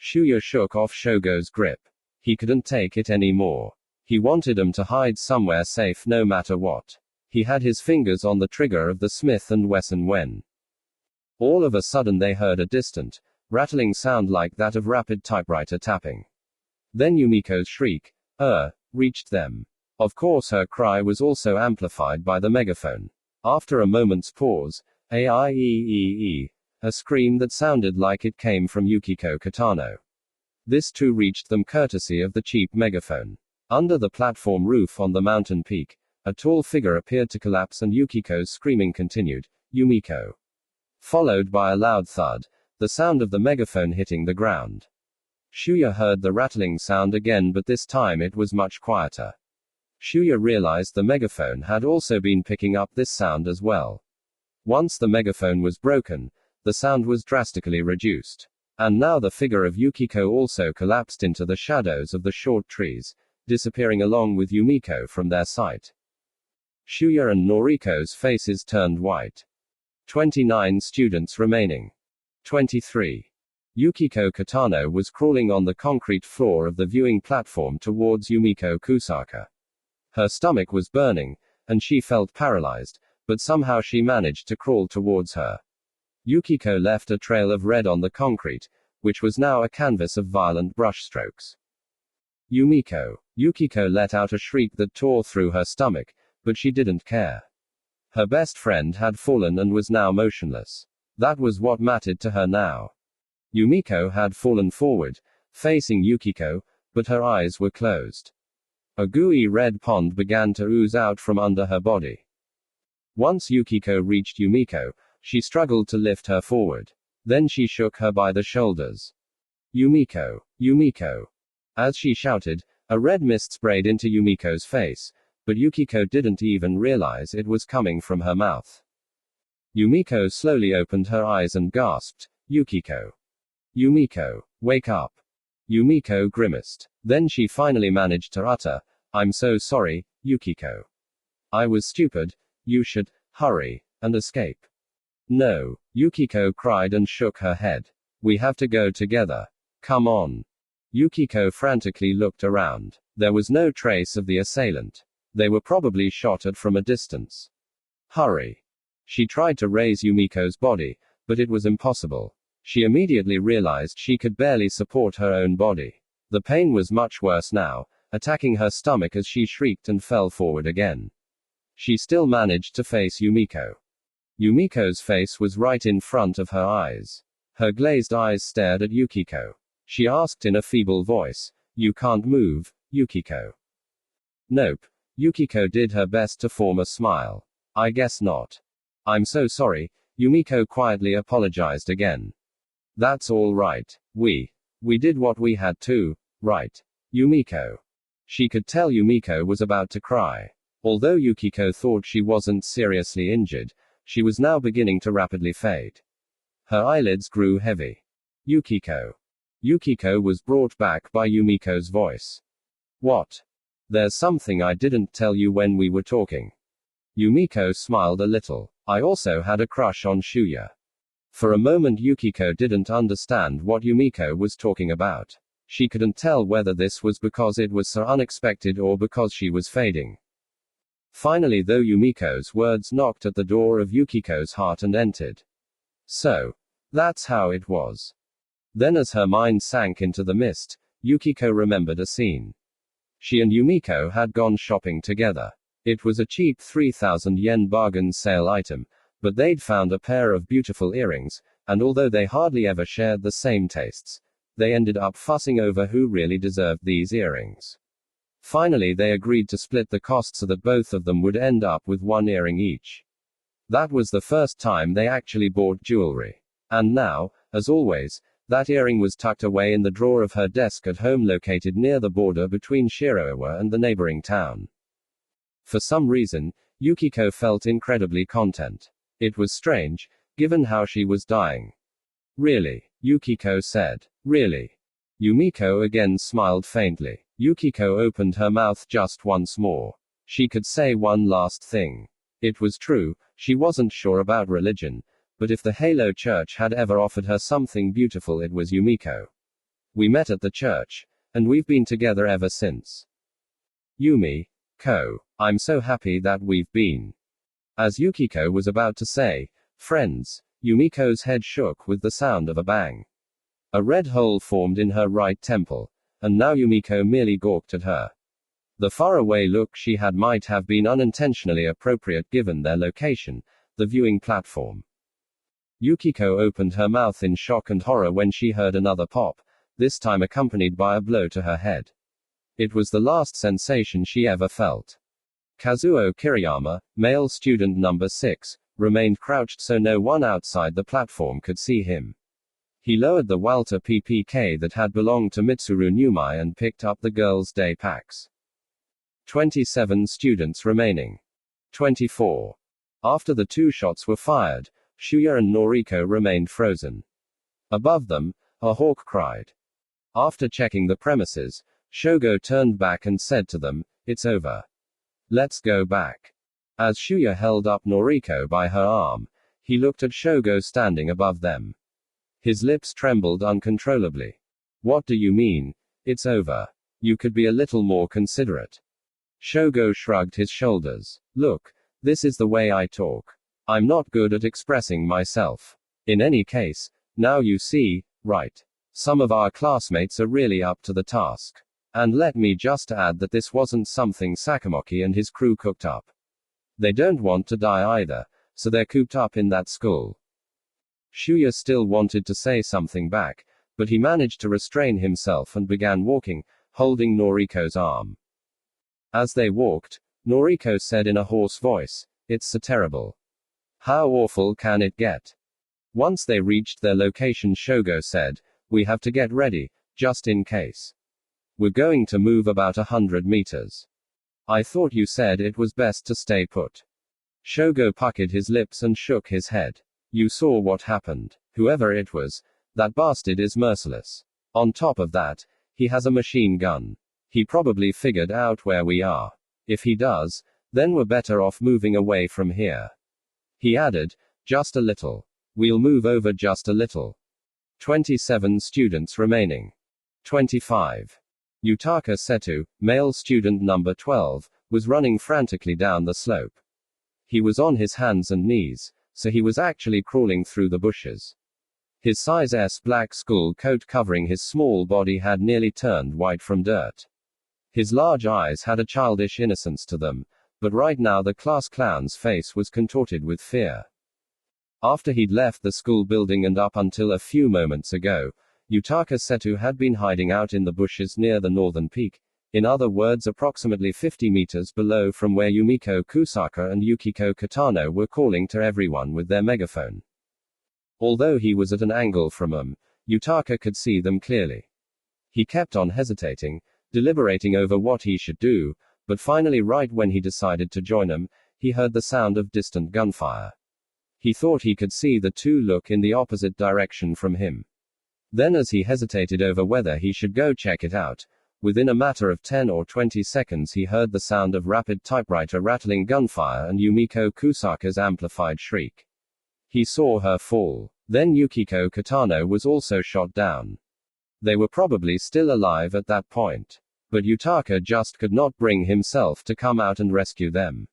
Shuya shook off Shogo's grip. He couldn't take it anymore. He wanted them to hide somewhere safe no matter what. He had his fingers on the trigger of the Smith & Wesson when. All of a sudden they heard a distant, rattling sound like that of rapid typewriter tapping. Then Yumiko's shriek, reached them. Of course her cry was also amplified by the megaphone. After a moment's pause, a scream that sounded like it came from Yukiko Kitano. This too reached them courtesy of the cheap megaphone. Under the platform roof on the mountain peak, a tall figure appeared to collapse and Yukiko's screaming continued, Yumiko. Followed by a loud thud, the sound of the megaphone hitting the ground. Shuya heard the rattling sound again, but this time it was much quieter. Shuya realized the megaphone had also been picking up this sound as well. Once the megaphone was broken, the sound was drastically reduced. And now the figure of Yukiko also collapsed into the shadows of the short trees, disappearing along with Yumiko from their sight. Shuya and Noriko's faces turned white. 29 students remaining. 23. Yukiko Kitano was crawling on the concrete floor of the viewing platform towards Yumiko Kusaka. Her stomach was burning, and she felt paralyzed, but somehow she managed to crawl towards her. Yukiko left a trail of red on the concrete, which was now a canvas of violent brushstrokes. Yumiko. Yukiko let out a shriek that tore through her stomach, but she didn't care. Her best friend had fallen and was now motionless. That was what mattered to her now. Yumiko had fallen forward, facing Yukiko, but her eyes were closed. A gooey red pond began to ooze out from under her body. Once Yukiko reached Yumiko, she struggled to lift her forward. Then she shook her by the shoulders. Yumiko! Yumiko! As she shouted, a red mist sprayed into Yumiko's face, but Yukiko didn't even realize it was coming from her mouth. Yumiko slowly opened her eyes and gasped, Yukiko! Yumiko! Wake up! Yumiko grimaced. Then she finally managed to utter, I'm so sorry, Yukiko. I was stupid, you should hurry and escape. No, Yukiko cried and shook her head. We have to go together. Come on. Yukiko frantically looked around. There was no trace of the assailant. They were probably shot at from a distance. Hurry. She tried to raise Yumiko's body, but it was impossible. She immediately realized she could barely support her own body. The pain was much worse now, attacking her stomach as she shrieked and fell forward again. She still managed to face Yumiko. Yumiko's face was right in front of her eyes. Her glazed eyes stared at Yukiko. She asked in a feeble voice, You can't move, Yukiko. Nope. Yukiko did her best to form a smile. I guess not. I'm so sorry, Yumiko quietly apologized again. That's all right. We did what we had to, right? Yumiko. She could tell Yumiko was about to cry. Although Yukiko thought she wasn't seriously injured, she was now beginning to rapidly fade. Her eyelids grew heavy. Yukiko. Yukiko was brought back by Yumiko's voice. What? There's something I didn't tell you when we were talking. Yumiko smiled a little. I also had a crush on Shuya. For a moment Yukiko didn't understand what Yumiko was talking about. She couldn't tell whether this was because it was so unexpected or because she was fading. Finally though Yumiko's words knocked at the door of Yukiko's heart and entered. So, that's how it was. Then as her mind sank into the mist, Yukiko remembered a scene. She and Yumiko had gone shopping together. It was a cheap 3,000 yen bargain sale item, but they'd found a pair of beautiful earrings, and although they hardly ever shared the same tastes, they ended up fussing over who really deserved these earrings. Finally they agreed to split the cost so that both of them would end up with one earring each. That was the first time they actually bought jewelry. And now, as always, that earring was tucked away in the drawer of her desk at home located near the border between Shiroiwa and the neighboring town. For some reason, Yukiko felt incredibly content. It was strange, given how she was dying. Really? Yukiko said. Really? Yumiko again smiled faintly. Yukiko opened her mouth just once more. She could say one last thing. It was true, she wasn't sure about religion, but if the Halo Church had ever offered her something beautiful it was Yumiko. We met at the church, and we've been together ever since. Yumi-ko, I'm so happy that we've been. As Yukiko was about to say, friends, Yumiko's head shook with the sound of a bang. A red hole formed in her right temple, and now Yumiko merely gawked at her. The faraway look she had might have been unintentionally appropriate given their location, the viewing platform. Yukiko opened her mouth in shock and horror when she heard another pop, this time accompanied by a blow to her head. It was the last sensation she ever felt. Kazuo Kiriyama, male student number 6, remained crouched so no one outside the platform could see him. He lowered the Walter PPK that had belonged to Mitsuru Numai and picked up the girls' day packs. 27 students remaining. 24. After the two shots were fired, Shuya and Noriko remained frozen. Above them, a hawk cried. After checking the premises, Shogo turned back and said to them, It's over. Let's go back. As Shuya held up Noriko by her arm, he looked at Shogo standing above them. His lips trembled uncontrollably. What do you mean, it's over? You could be a little more considerate. Shogo shrugged his shoulders. Look, This is the way I talk. I'm not good at expressing myself. In any case, now you see, right? Some of our classmates are really up to the task. And let me just add that this wasn't something Sakamoki and his crew cooked up. They don't want to die either, so they're cooped up in that school. Shuya still wanted to say something back, but he managed to restrain himself and began walking, holding Noriko's arm. As they walked, Noriko said in a hoarse voice, "It's so terrible. How awful can it get?" Once they reached their location, Shogo said, "We have to get ready, just in case. We're going to move about 100 meters. I thought you said it was best to stay put." Shogo puckered his lips and shook his head. "You saw what happened. Whoever it was, that bastard is merciless. On top of that, he has a machine gun. He probably figured out where we are. If he does, then we're better off moving away from here." He added, "Just a little. We'll move over just a little." 27 students remaining. 25. Yutaka Seto, male student number 12, was running frantically down the slope. He was on his hands and knees, so he was actually crawling through the bushes. His size S black school coat covering his small body had nearly turned white from dirt. His large eyes had a childish innocence to them, but right now the class clown's face was contorted with fear. After he'd left the school building and up until a few moments ago, Yutaka Seto had been hiding out in the bushes near the northern peak, in other words approximately 50 meters below from where Yumiko Kusaka and Yukiko Katano were calling to everyone with their megaphone. Although he was at an angle from them, Yutaka could see them clearly. He kept on hesitating, deliberating over what he should do, but finally right when he decided to join them, he heard the sound of distant gunfire. He thought he could see the two look in the opposite direction from him. Then as he hesitated over whether he should go check it out, within a matter of 10 or 20 seconds he heard the sound of rapid typewriter rattling gunfire and Yumiko Kusaka's amplified shriek. He saw her fall. Then Yukiko Katano was also shot down. They were probably still alive at that point. But Yutaka just could not bring himself to come out and rescue them.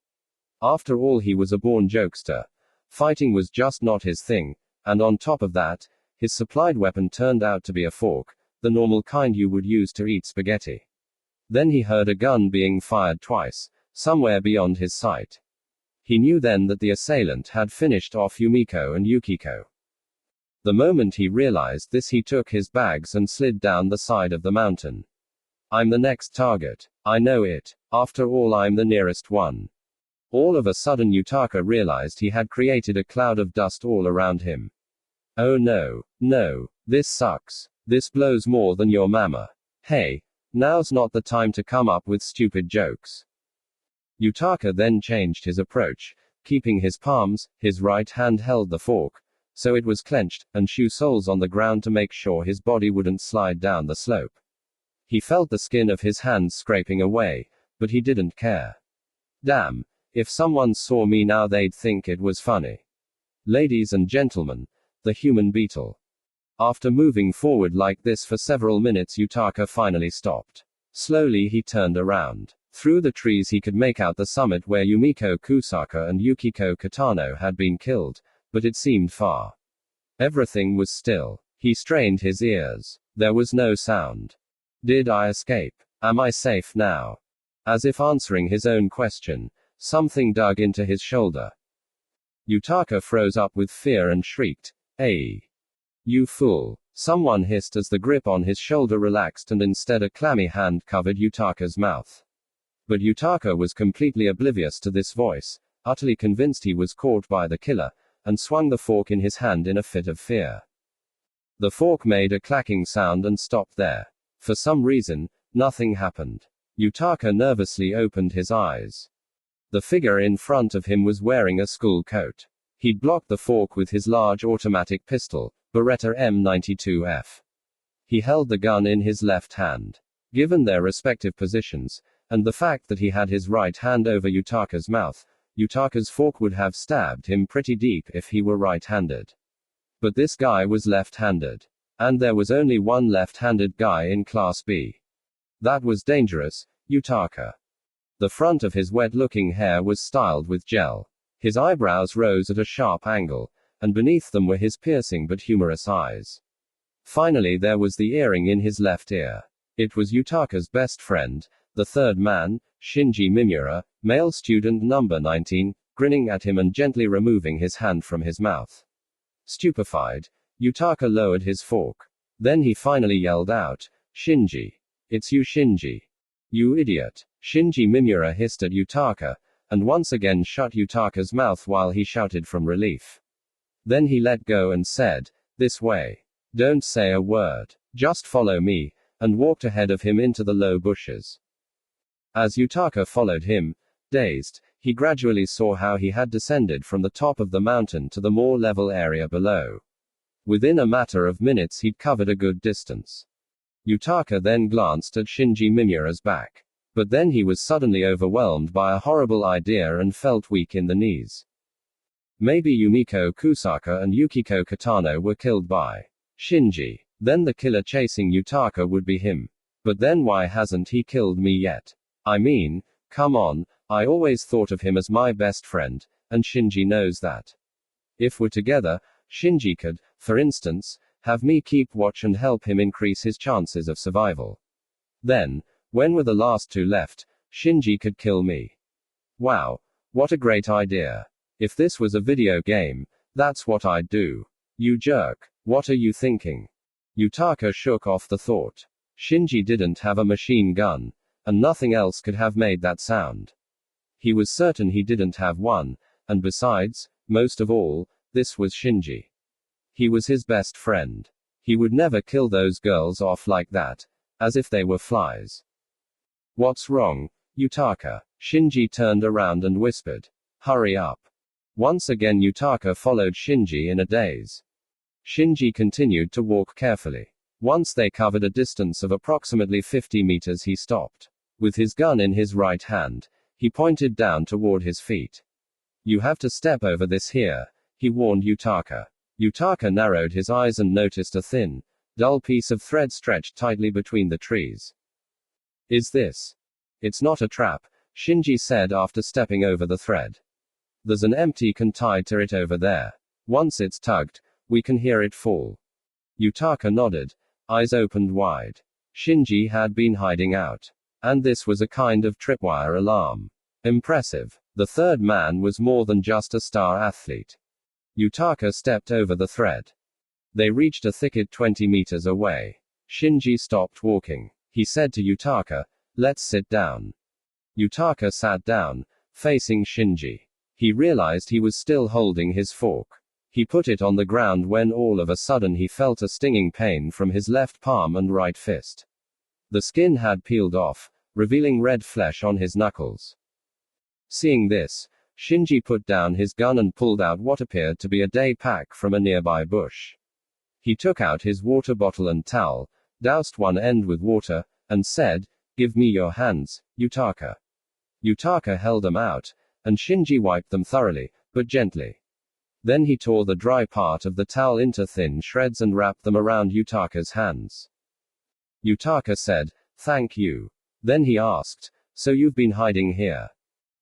After all, he was a born jokester. Fighting was just not his thing, and on top of that, his supplied weapon turned out to be a fork, the normal kind you would use to eat spaghetti. Then he heard a gun being fired twice, somewhere beyond his sight. He knew then that the assailant had finished off Yumiko and Yukiko. The moment he realized this, he took his bags and slid down the side of the mountain. "I'm the next target. I know it. After all, I'm the nearest one." All of a sudden Yutaka realized he had created a cloud of dust all around him. "Oh no. No. This sucks. This blows more than your mama. Hey. Now's not the time to come up with stupid jokes." Yutaka then changed his approach, keeping his palms, his right hand held the fork, so it was clenched, and shoe soles on the ground to make sure his body wouldn't slide down the slope. He felt the skin of his hands scraping away, but he didn't care. "Damn. If someone saw me now they'd think it was funny. Ladies and gentlemen, the human beetle." After moving forward like this for several minutes, Yutaka finally stopped. Slowly he turned around. Through the trees he could make out the summit where Yumiko Kusaka and Yukiko Katano had been killed, but it seemed far. Everything was still. He strained his ears. There was no sound. Did I escape? Am I safe now? As if answering his own question, something dug into his shoulder. Yutaka froze up with fear and shrieked, "Hey! You fool!" Someone hissed as the grip on his shoulder relaxed and instead a clammy hand covered Yutaka's mouth. But Yutaka was completely oblivious to this voice, utterly convinced he was caught by the killer, and swung the fork in his hand in a fit of fear. The fork made a clacking sound and stopped there. For some reason, nothing happened. Yutaka nervously opened his eyes. The figure in front of him was wearing a school coat. He'd blocked the fork with his large automatic pistol, Beretta M92F. He held the gun in his left hand. Given their respective positions, and the fact that he had his right hand over Yutaka's mouth, Yutaka's fork would have stabbed him pretty deep if he were right-handed. But this guy was left-handed. And there was only one left-handed guy in Class B. That was dangerous, Yutaka. The front of his wet-looking hair was styled with gel. His eyebrows rose at a sharp angle, and beneath them were his piercing but humorous eyes. Finally, there was the earring in his left ear. It was Yutaka's best friend, the third man, Shinji Mimura, male student number 19, grinning at him and gently removing his hand from his mouth. Stupefied, Yutaka lowered his fork. Then he finally yelled out, "Shinji. It's you, Shinji. You idiot." Shinji Mimura hissed at Yutaka, and once again shut Yutaka's mouth while he shouted from relief. Then he let go and said, "This way. Don't say a word. Just follow me," and walked ahead of him into the low bushes. As Yutaka followed him, dazed, he gradually saw how he had descended from the top of the mountain to the more level area below. Within a matter of minutes he'd covered a good distance. Yutaka then glanced at Shinji Mimura's back. But then he was suddenly overwhelmed by a horrible idea and felt weak in the knees. Maybe Yumiko Kusaka and Yukiko Katano were killed by Shinji. Then the killer chasing Yutaka would be him. But then why hasn't he killed me yet? I mean, come on, I always thought of him as my best friend, and Shinji knows that. If we're together, Shinji could, for instance, have me keep watch and help him increase his chances of survival. Then, when we're the last two left, Shinji could kill me. Wow, what a great idea. If this was a video game, that's what I'd do. You jerk. What are you thinking? Yutaka shook off the thought. Shinji didn't have a machine gun, and nothing else could have made that sound. He was certain he didn't have one, and besides, most of all, this was Shinji. He was his best friend. He would never kill those girls off like that, as if they were flies. What's wrong, Yutaka? Shinji turned around and whispered. Hurry up. Once again Yutaka followed Shinji in a daze. Shinji continued to walk carefully. Once they covered a distance of approximately 50 meters he stopped. With his gun in his right hand, he pointed down toward his feet. You have to step over this here, he warned Yutaka. Yutaka narrowed his eyes and noticed a thin, dull piece of thread stretched tightly between the trees. Is this? It's not a trap, Shinji said after stepping over the thread. There's an empty can tied to it over there. Once it's tugged, we can hear it fall. Yutaka nodded, eyes opened wide. Shinji had been hiding out. And this was a kind of tripwire alarm. Impressive. The third man was more than just a star athlete. Yutaka stepped over the thread. They reached a thicket 20 meters away. Shinji stopped walking. He said to Yutaka, "Let's sit down." Yutaka sat down, facing Shinji. He realized he was still holding his fork. He put it on the ground when all of a sudden he felt a stinging pain from his left palm and right fist. The skin had peeled off, revealing red flesh on his knuckles. Seeing this, Shinji put down his gun and pulled out what appeared to be a day pack from a nearby bush. He took out his water bottle and towel, doused one end with water, and said, "Give me your hands, Yutaka." Yutaka held them out, and Shinji wiped them thoroughly, but gently. Then he tore the dry part of the towel into thin shreds and wrapped them around Yutaka's hands. Yutaka said, "Thank you." Then he asked, "So you've been hiding here?"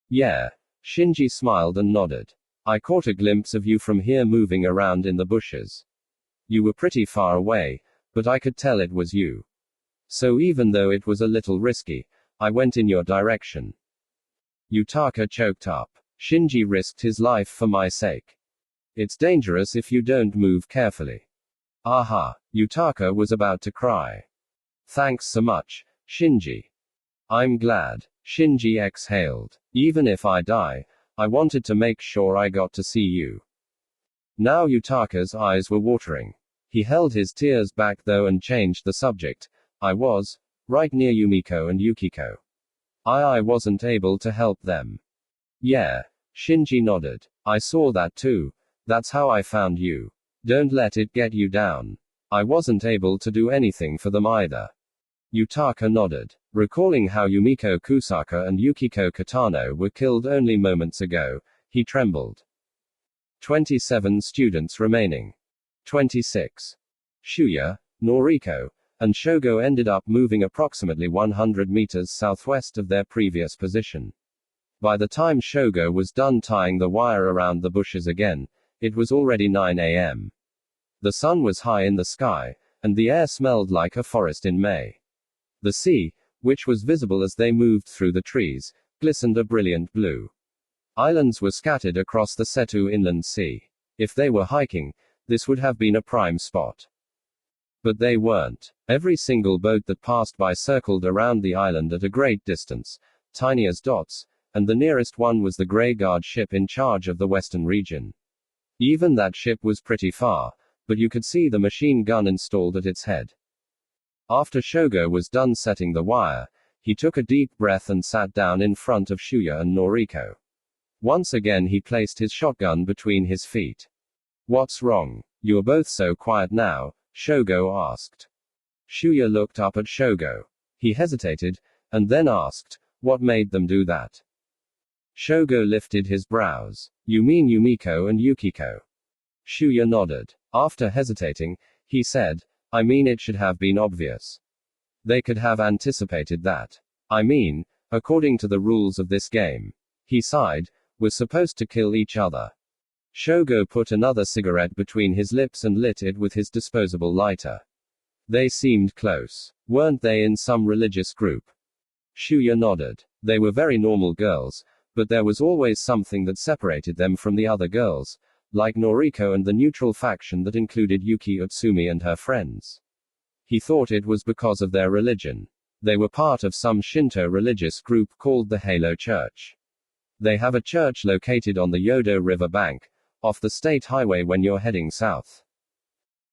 "Yeah." Shinji smiled and nodded. "I caught a glimpse of you from here moving around in the bushes. You were pretty far away, but I could tell it was you. So even though it was a little risky, I went in your direction." Yutaka choked up. "Shinji risked his life for my sake. It's dangerous if you don't move carefully." Aha. Yutaka was about to cry. "Thanks so much, Shinji. I'm glad." Shinji exhaled. "Even if I die, I wanted to make sure I got to see you." Now Yutaka's eyes were watering. He held his tears back though and changed the subject. "I was right near Yumiko and Yukiko. I wasn't able to help them." "Yeah." Shinji nodded. "I saw that too. That's how I found you. Don't let it get you down. I wasn't able to do anything for them either." Yutaka nodded. Recalling how Yumiko Kusaka and Yukiko Katano were killed only moments ago, he trembled. 27 students remaining. 26. Shuya, Noriko, and Shogo ended up moving approximately 100 meters southwest of their previous position. By the time Shogo was done tying the wire around the bushes again, it was already 9 a.m. The sun was high in the sky, and the air smelled like a forest in May. The sea, which was visible as they moved through the trees, glistened a brilliant blue. Islands were scattered across the Setu Inland Sea. If they were hiking, this would have been a prime spot. But they weren't. Every single boat that passed by circled around the island at a great distance, tiny as dots, and the nearest one was the Grey Guard ship in charge of the western region. Even that ship was pretty far, but you could see the machine gun installed at its head. After Shogo was done setting the wire, he took a deep breath and sat down in front of Shuya and Noriko. Once again he placed his shotgun between his feet. "What's wrong? You're both so quiet now," Shogo asked. Shuya looked up at Shogo. He hesitated, and then asked, "What made them do that?" Shogo lifted his brows. "You mean Yumiko and Yukiko?" Shuya nodded. After hesitating, he said, "I mean it should have been obvious. They could have anticipated that. I mean, according to the rules of this game." He sighed, "We're supposed to kill each other." Shogo put another cigarette between his lips and lit it with his disposable lighter. "They seemed close. Weren't they in some religious group?" Shuya nodded. "They were very normal girls, but there was always something that separated them from the other girls, like Noriko and the neutral faction that included Yuki Utsumi and her friends. He thought it was because of their religion. They were part of some Shinto religious group called the Halo Church. They have a church located on the Yodo River bank, off the state highway when you're heading south."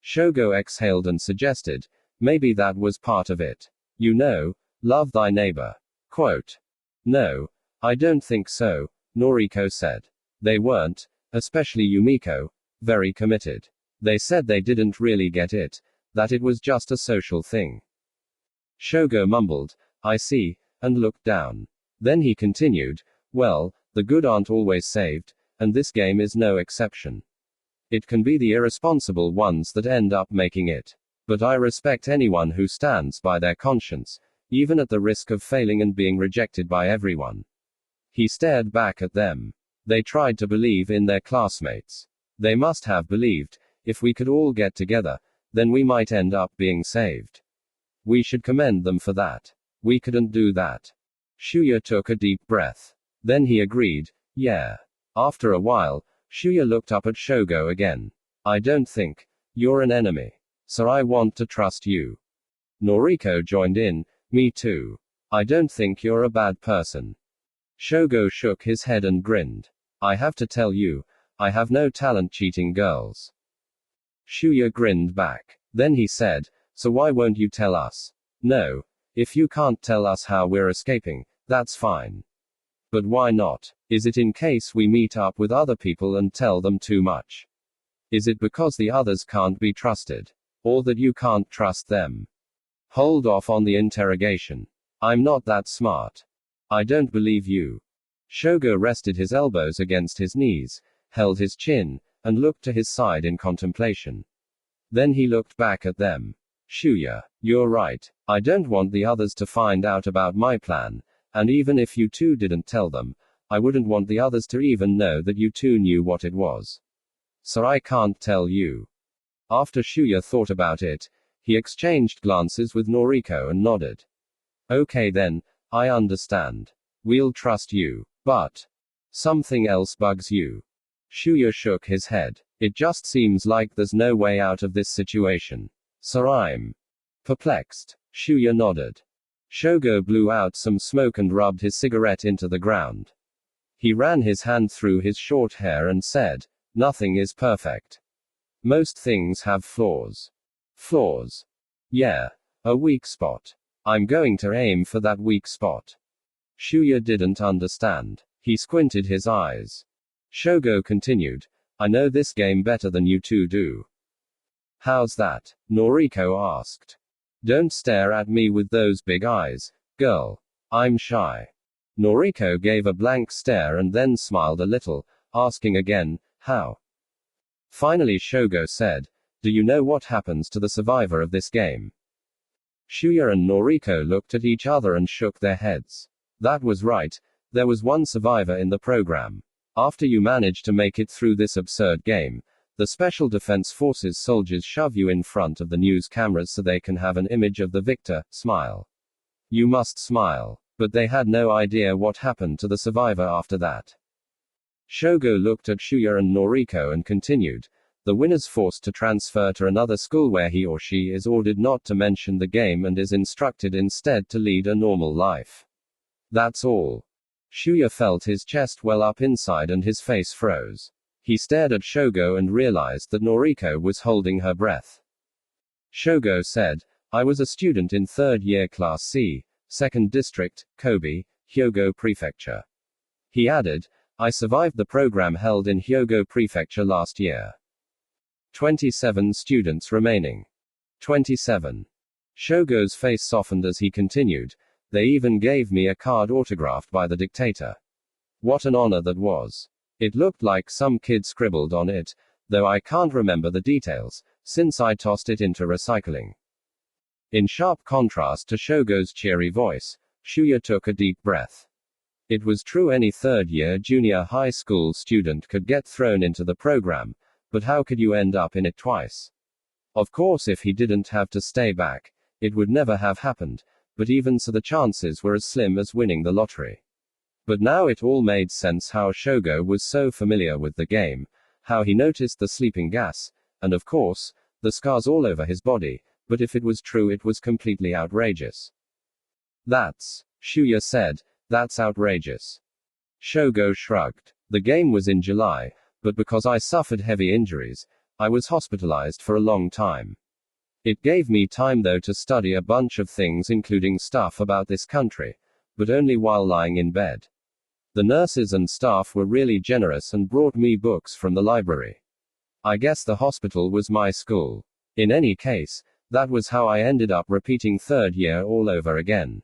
Shogo exhaled and suggested, "Maybe that was part of it. You know, love thy neighbor." Quote. "No, I don't think so," Noriko said. "They weren't, especially Yumiko, very committed. They said they didn't really get it, that it was just a social thing." Shogo mumbled, "I see," and looked down. Then he continued, "Well, the good aren't always saved, and this game is no exception. It can be the irresponsible ones that end up making it. But I respect anyone who stands by their conscience, even at the risk of failing and being rejected by everyone." He stared back at them. They tried to believe in their classmates. They must have believed, if we could all get together, then we might end up being saved. We should commend them for that. We couldn't do that. Shuya took a deep breath. Then he agreed, "Yeah." After a while, Shuya looked up at Shogo again. "I don't think you're an enemy. So I want to trust you." Noriko joined in, "Me too. I don't think you're a bad person." Shogo shook his head and grinned. "I have to tell you, I have no talent cheating girls." Shuya grinned back. Then he said, "So why won't you tell us?" "No. If you can't tell us how we're escaping, that's fine. But why not? Is it in case we meet up with other people and tell them too much? Is it because the others can't be trusted? Or that you can't trust them? Hold off on the interrogation. I'm not that smart. I don't believe you." Shogo rested his elbows against his knees, held his chin, and looked to his side in contemplation. Then he looked back at them. "Shuya, you're right. I don't want the others to find out about my plan, and even if you two didn't tell them, I wouldn't want the others to even know that you two knew what it was. So I can't tell you." After Shuya thought about it, he exchanged glances with Noriko and nodded. "Okay then, I understand. We'll trust you. But something else bugs you." Shuya shook his head. "It just seems like there's no way out of this situation. So I'm perplexed." Shuya nodded. Shogo blew out some smoke and rubbed his cigarette into the ground. He ran his hand through his short hair and said, "Nothing is perfect. Most things have flaws." "Flaws?" "Yeah. A weak spot. I'm going to aim for that weak spot." Shuya didn't understand. He squinted his eyes. Shogo continued, "I know this game better than you two do." "How's that?" Noriko asked. "Don't stare at me with those big eyes, girl. I'm shy." Noriko gave a blank stare and then smiled a little, asking again, "How?" Finally Shogo said, "Do you know what happens to the survivor of this game?" Shuya and Noriko looked at each other and shook their heads. That was right. There was one survivor in the program. After you manage to make it through this absurd game, the Special Defense Forces soldiers shove you in front of the news cameras so they can have an image of the victor. Smile. You must smile. But they had no idea what happened to the survivor after that. Shogo looked at Shuya and Noriko and continued. The winner's forced to transfer to another school where he or she is ordered not to mention the game and is instructed instead to lead a normal life. That's all. Shuya felt his chest well up inside and his face froze. He stared at Shogo and realized that Noriko was holding her breath. Shogo said, I was a student in 3rd year Class C, 2nd District, Kobe, Hyogo Prefecture. He added, I survived the program held in Hyogo Prefecture last year. 27 students remaining. 27. Shogo's face softened as he continued, they even gave me a card autographed by the dictator. What an honor that was. It looked like some kid scribbled on it, though I can't remember the details, since I tossed it into recycling. In sharp contrast to Shogo's cheery voice, Shuya took a deep breath. It was true any third-year junior high school student could get thrown into the program, but how could you end up in it twice? Of course, if he didn't have to stay back, it would never have happened, but even so the chances were as slim as winning the lottery. But now it all made sense how Shogo was so familiar with the game, how he noticed the sleeping gas, and of course, the scars all over his body, but if it was true it was completely outrageous. Shuya said, that's outrageous. Shogo shrugged. The game was in July, but because I suffered heavy injuries, I was hospitalized for a long time. It gave me time though to study a bunch of things including stuff about this country, but only while lying in bed. The nurses and staff were really generous and brought me books from the library. I guess the hospital was my school. In any case, that was how I ended up repeating 3rd year all over again.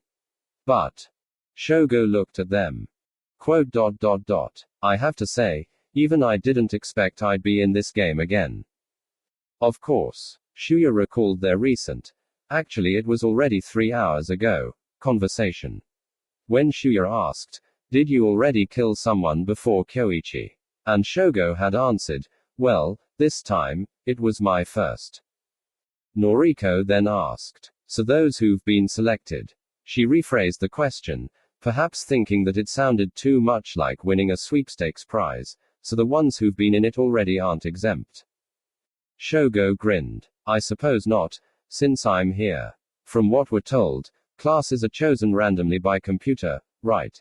But Shogo looked at them. I have to say, even I didn't expect I'd be in this game again. Of course. Shuya recalled their recent, actually it was already 3 hours ago, conversation. When Shuya asked, did you already kill someone before Kyoichi? And Shogo had answered, well, this time, it was my first. Noriko then asked, so those who've been selected? She rephrased the question, perhaps thinking that it sounded too much like winning a sweepstakes prize, so the ones who've been in it already aren't exempt. Shogo grinned. I suppose not, since I'm here. From what we're told, classes are chosen randomly by computer, right?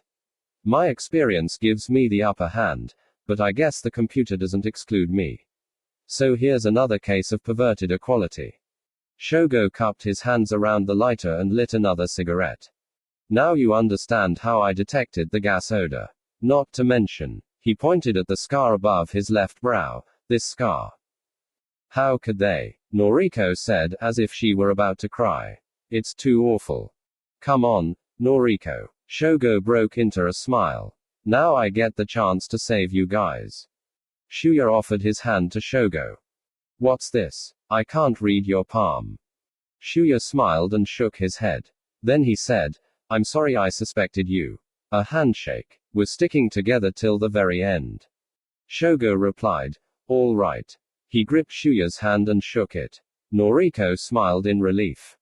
My experience gives me the upper hand, but I guess the computer doesn't exclude me. So here's another case of perverted equality. Shogo cupped his hands around the lighter and lit another cigarette. Now you understand how I detected the gas odor. Not to mention, he pointed at the scar above his left brow, this scar. How could they? Noriko said, as if she were about to cry. It's too awful. Come on, Noriko. Shogo broke into a smile. Now I get the chance to save you guys. Shuya offered his hand to Shogo. What's this? I can't read your palm. Shuya smiled and shook his head. Then he said, I'm sorry I suspected you. A handshake. We're sticking together till the very end. Shogo replied, all right. He gripped Shuya's hand and shook it. Noriko smiled in relief.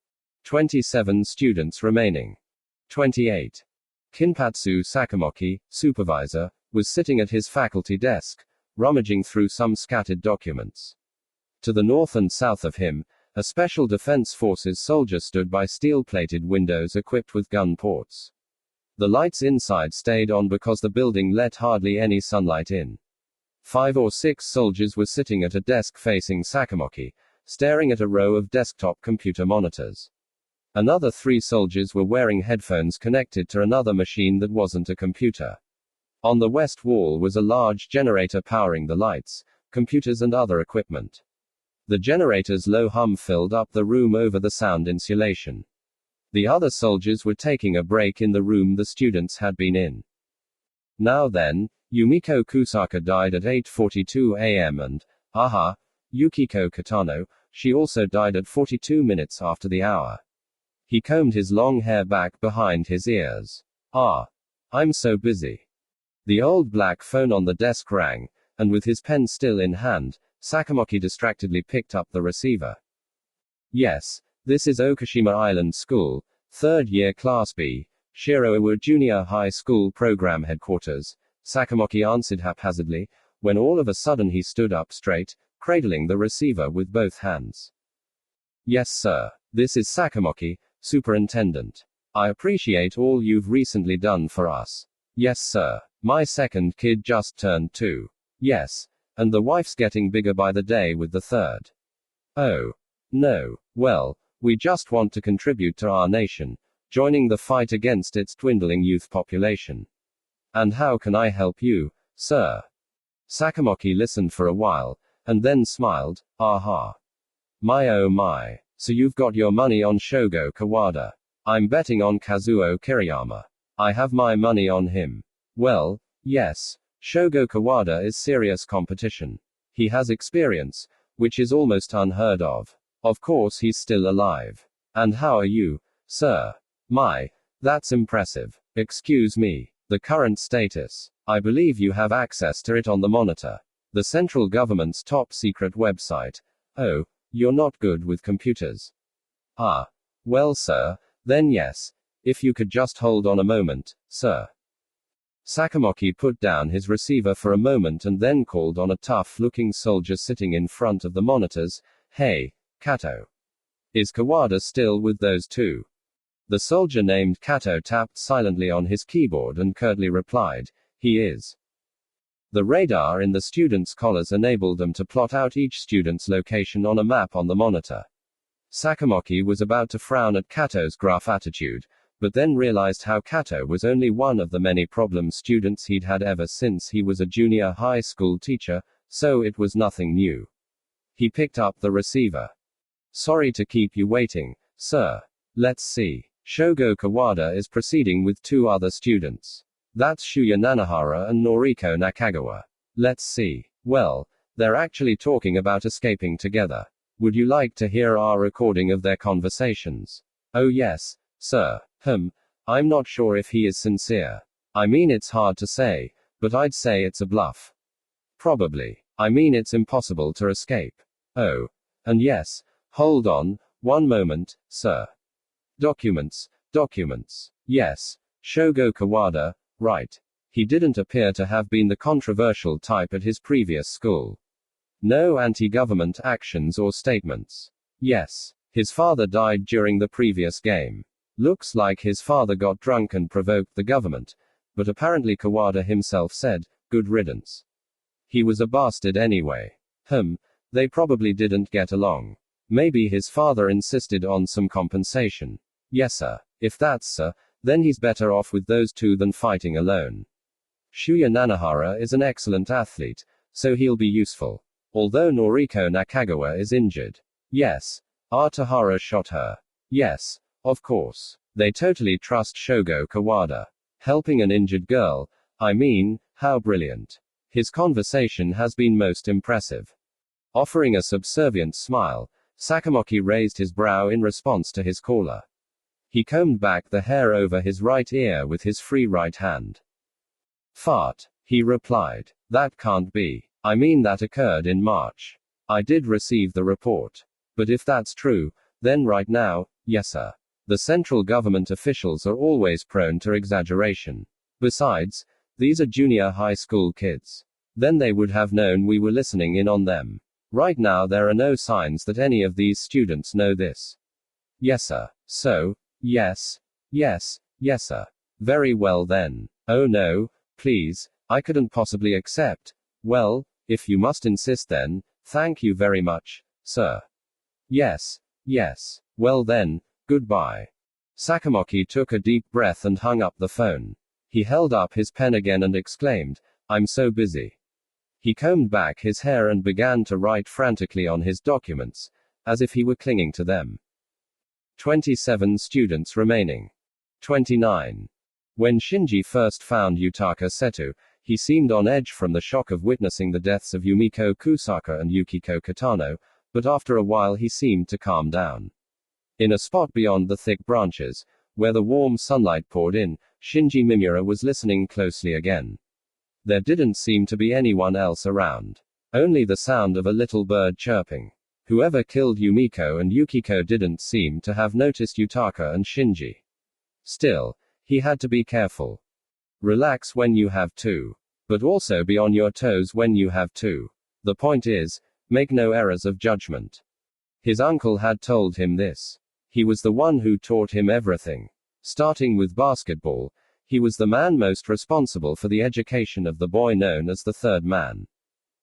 27 students remaining. 28. Kinpatsu Sakamoki, supervisor, was sitting at his faculty desk, rummaging through some scattered documents. To the north and south of him, a Special Defense Forces soldier stood by steel-plated windows equipped with gun ports. The lights inside stayed on because the building let hardly any sunlight in. 5 or 6 soldiers were sitting at a desk facing Sakamoki, staring at a row of desktop computer monitors. Another 3 soldiers were wearing headphones connected to another machine that wasn't a computer. On the west wall was a large generator powering the lights, computers and other equipment. The generator's low hum filled up the room over the sound insulation. The other soldiers were taking a break in the room the students had been in. Now then, Yumiko Kusaka died at 8:42 a.m. and, Yukiko Katano, she also died at 42 minutes after the hour. He combed his long hair back behind his ears. Ah. I'm so busy. The old black phone on the desk rang, and with his pen still in hand, Sakamoki distractedly picked up the receiver. Yes, this is Okushima Island School, 3rd year Class B, Shiroiwa Junior High School Program Headquarters, Sakamoki answered haphazardly, when all of a sudden he stood up straight, cradling the receiver with both hands. Yes, sir. This is Sakamoki, Superintendent. I appreciate all you've recently done for us. Yes, sir. My second kid just turned 2. Yes. And the wife's getting bigger by the day with the third. Oh. No. Well, we just want to contribute to our nation, joining the fight against its dwindling youth population. And how can I help you, sir? Sakamoki listened for a while, and then smiled. Aha. My oh my. So you've got your money on Shogo Kawada. I'm betting on Kazuo Kiriyama. I have my money on him. Well, yes. Shogo Kawada is serious competition. He has experience, which is almost unheard of. Of course he's still alive. And how are you, sir? My. That's impressive. Excuse me. The current status. I believe you have access to it on the monitor. The central government's top secret website. Oh, you're not good with computers. Ah. Well, sir, then yes. If you could just hold on a moment, sir. Sakamoki put down his receiver for a moment and then called on a tough-looking soldier sitting in front of the monitors. Hey, Kato. Is Kawada still with those two? The soldier named Kato tapped silently on his keyboard and curtly replied, he is. The radar in the students' collars enabled them to plot out each student's location on a map on the monitor. Sakamoki was about to frown at Kato's gruff attitude, but then realized how Kato was only one of the many problem students he'd had ever since he was a junior high school teacher, so it was nothing new. He picked up the receiver. Sorry to keep you waiting, sir. Let's see. Shogo Kawada is proceeding with 2 other students. That's Shuya Nanahara and Noriko Nakagawa. Let's see. Well, they're actually talking about escaping together. Would you like to hear our recording of their conversations? Oh yes, sir. I'm not sure if he is sincere. I mean, it's hard to say, but I'd say it's a bluff. Probably. I mean, it's impossible to escape. Oh. And yes. Hold on, one moment, sir. Documents. Yes. Shogo Kawada, right. He didn't appear to have been the controversial type at his previous school. No anti-government actions or statements. Yes. His father died during the previous game. Looks like his father got drunk and provoked the government, but apparently Kawada himself said, good riddance. He was a bastard anyway. They probably didn't get along. Maybe his father insisted on some compensation. Yes, sir. If that's so, then he's better off with those 2 than fighting alone. Shuya Nanahara is an excellent athlete, so he'll be useful. Although Noriko Nakagawa is injured. Yes. Tahara shot her. Yes. Of course. They totally trust Shogo Kawada. Helping an injured girl. I mean, how brilliant. His conversation has been most impressive. Offering a subservient smile, Sakamoki raised his brow in response to his caller. He combed back the hair over his right ear with his free right hand. Fart, he replied. That can't be. I mean, that occurred in March. I did receive the report. But if that's true, then right now, yes sir. The central government officials are always prone to exaggeration. Besides, these are junior high school kids. Then they would have known we were listening in on them. Right now there are no signs that any of these students know this. Yes sir. So, yes, sir. Very well then. Oh no, please, I couldn't possibly accept. Well, if you must insist then, thank you very much, sir. Yes. Well then, goodbye. Sakamoki took a deep breath and hung up the phone. He held up his pen again and exclaimed, I'm so busy. He combed back his hair and began to write frantically on his documents, as if he were clinging to them. 27 students remaining. 29. When Shinji first found Yutaka Seto, he seemed on edge from the shock of witnessing the deaths of Yumiko Kusaka and Yukiko Katano, but after a while he seemed to calm down. In a spot beyond the thick branches, where the warm sunlight poured in, Shinji Mimura was listening closely again. There didn't seem to be anyone else around. Only the sound of a little bird chirping. Whoever killed Yumiko and Yukiko didn't seem to have noticed Yutaka and Shinji. Still, he had to be careful. Relax when you have to. But also be on your toes when you have to. The point is, make no errors of judgment. His uncle had told him this. He was the one who taught him everything. Starting with basketball, he was the man most responsible for the education of the boy known as the third man.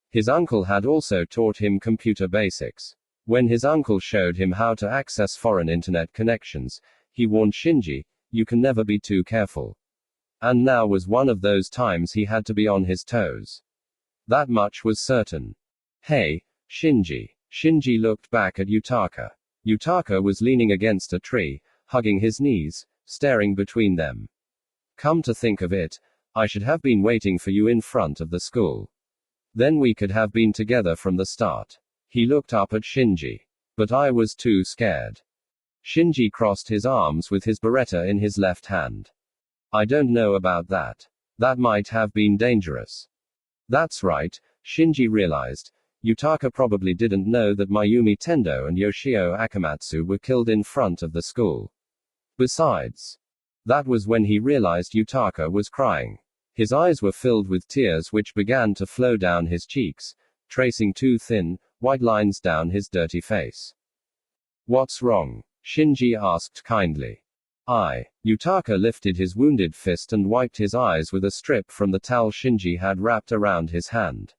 His uncle had also taught him computer basics. When his uncle showed him how to access foreign internet connections, he warned Shinji, "You can never be too careful." And now was one of those times he had to be on his toes. That much was certain. "Hey, Shinji." Shinji looked back at Yutaka. Yutaka was leaning against a tree, hugging his knees, staring between them. "Come to think of it, I should have been waiting for you in front of the school. Then we could have been together from the start." He looked up at Shinji. "But I was too scared." Shinji crossed his arms with his beretta in his left hand. "I don't know about that. That might have been dangerous." That's right, Shinji realized. Yutaka probably didn't know that Mayumi Tendo and Yoshio Akamatsu were killed in front of the school. Besides, that was when he realized Yutaka was crying. His eyes were filled with tears which began to flow down his cheeks, tracing two thin, white lines down his dirty face. "What's wrong?" Shinji asked kindly. Yutaka lifted his wounded fist and wiped his eyes with a strip from the towel Shinji had wrapped around his hand.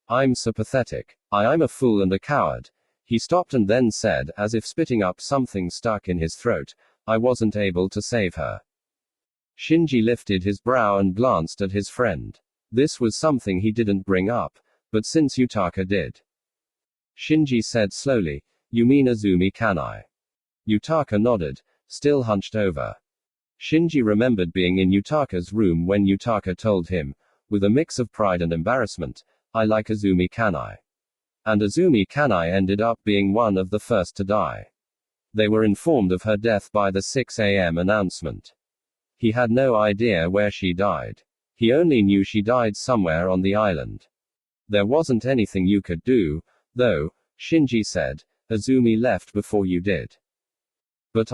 "I'm so pathetic. I'm a fool and a coward." He stopped and then said, as if spitting up something stuck in his throat, "I wasn't able to save her." Shinji lifted his brow and glanced at his friend. This was something he didn't bring up, but since Yutaka did. Shinji said slowly, "You mean Azumi Kanai?" Yutaka nodded, still hunched over. Shinji remembered being in Yutaka's room when Yutaka told him, with a mix of pride and embarrassment, "I like Azumi Kanai." And Azumi Kanai ended up being one of the first to die. They were informed of her death by the 6 a.m. announcement. He had no idea where she died. He only knew she died somewhere on the island. There wasn't anything you could do, though, Shinji said. "Azumi left before you did." "But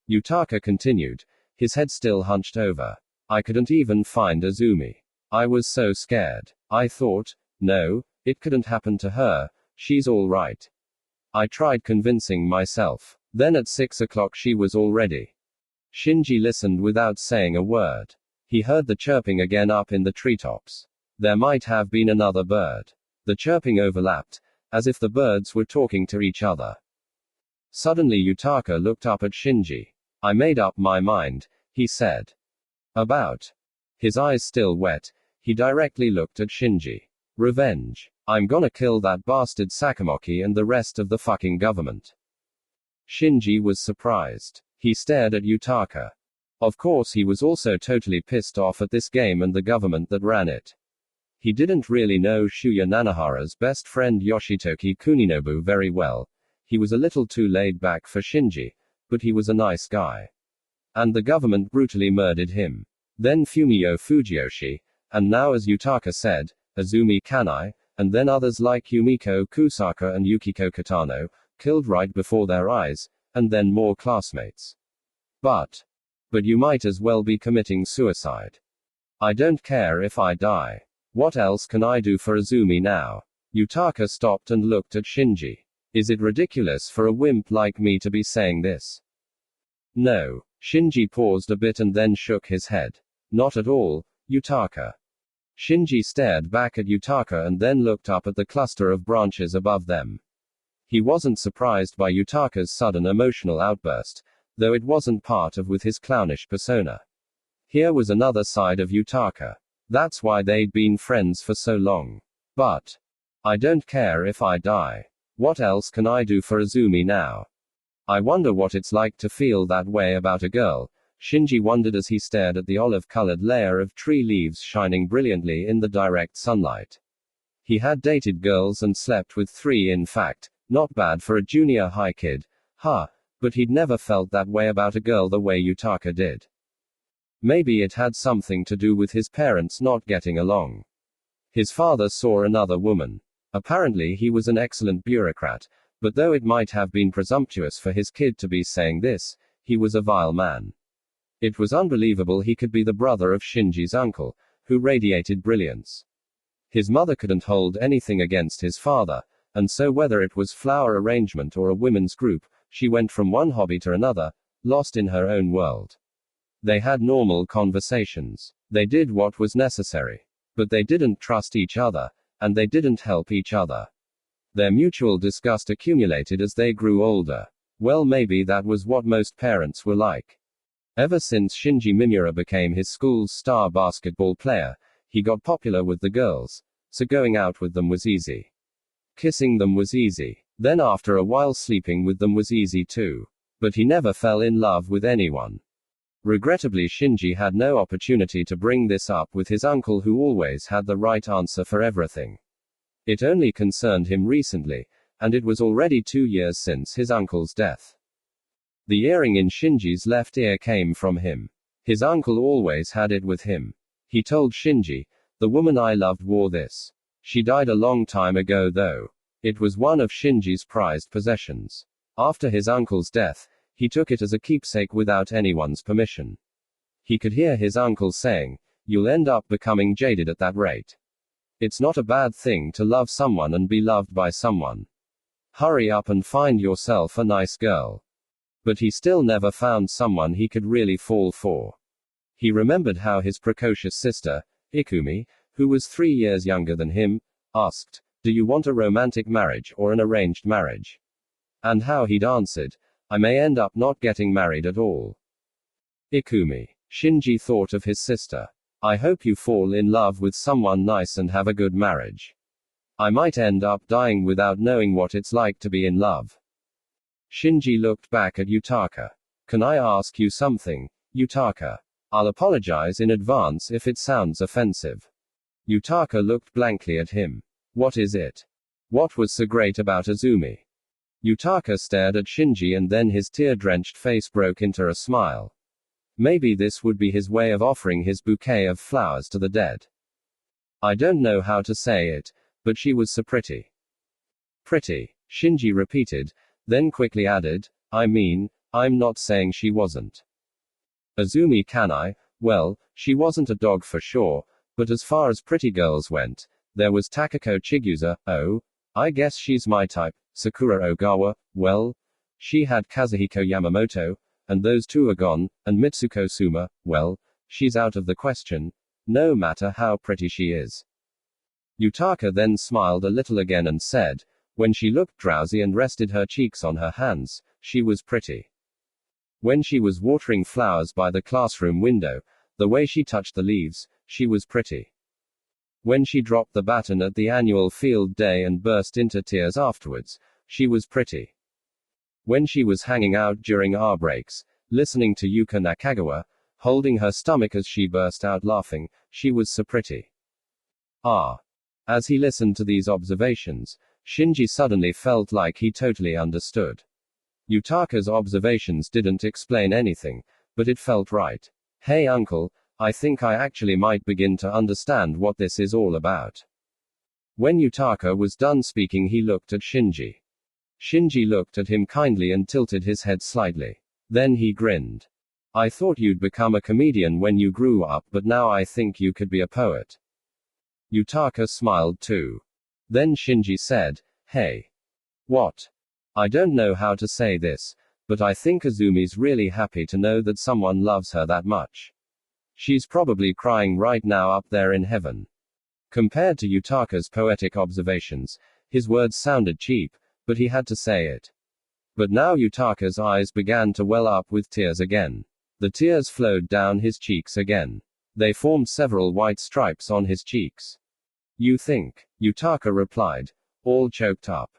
Yutaka continued, his head still hunched over. "I couldn't even find Azumi. I was so scared. I thought, no, it couldn't happen to her, she's all right. I tried convincing myself. Then at 6 o'clock she was already." Shinji listened without saying a word. He heard the chirping again up in the treetops. There might have been another bird. The chirping overlapped, as if the birds were talking to each other. Suddenly Yutaka looked up at Shinji. "I made up my mind," he said. "About?" His eyes still wet, he directly looked at Shinji. "Revenge. I'm gonna kill that bastard Sakamoki and the rest of the fucking government." Shinji was surprised. He stared at Yutaka. Of course he was also totally pissed off at this game and the government that ran it. He didn't really know Shuya Nanahara's best friend Yoshitoki Kuninobu very well. He was a little too laid back for Shinji, but he was a nice guy. And the government brutally murdered him. Then Fumio Fujiyoshi, and now as Yutaka said, Azumi Kanai, and then others like Yumiko Kusaka and Yukiko Katano, killed right before their eyes, and then more classmates. But you might as well be committing suicide. I don't care if I die. What else can I do for Azumi now? Yutaka stopped and looked at Shinji. Is it ridiculous for a wimp like me to be saying this? No. Shinji paused a bit and then shook his head. Not at all, Yutaka. Shinji stared back at Yutaka and then looked up at the cluster of branches above them. He wasn't surprised by Yutaka's sudden emotional outburst, though it wasn't part of with his clownish persona. Here was another side of Yutaka. That's why they'd been friends for so long. But I don't care if I die. What else can I do for Azumi now? I wonder what it's like to feel that way about a girl. Shinji wondered as he stared at the olive-colored layer of tree leaves shining brilliantly in the direct sunlight. He had dated girls and slept with 3 in fact, not bad for a junior high kid. But But he'd never felt that way about a girl the way Yutaka did. Maybe it had something to do with his parents not getting along. His father saw another woman. Apparently he was an excellent bureaucrat, but though it might have been presumptuous for his kid to be saying this, he was a vile man. It was unbelievable he could be the brother of Shinji's uncle, who radiated brilliance. His mother couldn't hold anything against his father, and so whether it was flower arrangement or a women's group, she went from one hobby to another, lost in her own world. They had normal conversations. They did what was necessary. But they didn't trust each other, and they didn't help each other. Their mutual disgust accumulated as they grew older. Well, maybe that was what most parents were like. Ever since Shinji Mimura became his school's star basketball player, he got popular with the girls, so going out with them was easy. Kissing them was easy. Then after a while sleeping with them was easy too. But he never fell in love with anyone. Regrettably, Shinji had no opportunity to bring this up with his uncle, who always had the right answer for everything. It only concerned him recently, and it was already 2 years since his uncle's death. The earring in Shinji's left ear came from him. His uncle always had it with him. He told Shinji, "The woman I loved wore this. She died a long time ago though." It was one of Shinji's prized possessions. After his uncle's death, he took it as a keepsake without anyone's permission. He could hear his uncle saying, "You'll end up becoming jaded at that rate. It's not a bad thing to love someone and be loved by someone. Hurry up and find yourself a nice girl." But he still never found someone he could really fall for. He remembered how his precocious sister, Ikumi, who was 3 years younger than him, asked, "Do you want a romantic marriage or an arranged marriage?" And how he'd answered, "I may end up not getting married at all." Ikumi. Shinji thought of his sister. "I hope you fall in love with someone nice and have a good marriage. I might end up dying without knowing what it's like to be in love." Shinji looked back at Yutaka. "Can I ask you something, Yutaka? I'll apologize in advance if it sounds offensive." Yutaka looked blankly at him. "What is it? What was so great about Azumi?" Yutaka stared at Shinji and then his tear-drenched face broke into a smile. Maybe this would be his way of offering his bouquet of flowers to the dead. "I don't know how to say it, but she was so pretty." "Pretty," Shinji repeated, then quickly added, "I mean, I'm not saying she wasn't." "Azumi Kanai, well, she wasn't a dog for sure, but as far as pretty girls went, there was Takako Chigusa, oh, I guess she's my type. Sakura Ogawa, well, she had Kazuhiko Yamamoto, and those two are gone, and Mitsuko Suma, well, she's out of the question, no matter how pretty she is." Yutaka then smiled a little again and said, "When she looked drowsy and rested her cheeks on her hands, she was pretty. When she was watering flowers by the classroom window, the way she touched the leaves, she was pretty. When she dropped the baton at the annual field day and burst into tears afterwards, she was pretty. When she was hanging out during our breaks, listening to Yuka Nakagawa, holding her stomach as she burst out laughing, she was so pretty." Ah. As he listened to these observations, Shinji suddenly felt like he totally understood. Yutaka's observations didn't explain anything, but it felt right. "Hey uncle, I think I actually might begin to understand what this is all about." When Yutaka was done speaking, he looked at Shinji. Shinji looked at him kindly and tilted his head slightly. Then he grinned. "I thought you'd become a comedian when you grew up, but now I think you could be a poet." Yutaka smiled too. Then Shinji said, "Hey. What? I don't know how to say this, but I think Azumi's really happy to know that someone loves her that much. She's probably crying right now up there in heaven." Compared to Yutaka's poetic observations, his words sounded cheap, but he had to say it. But now Yutaka's eyes began to well up with tears again. The tears flowed down his cheeks again. They formed several white stripes on his cheeks. "You think?" Yutaka replied, all choked up.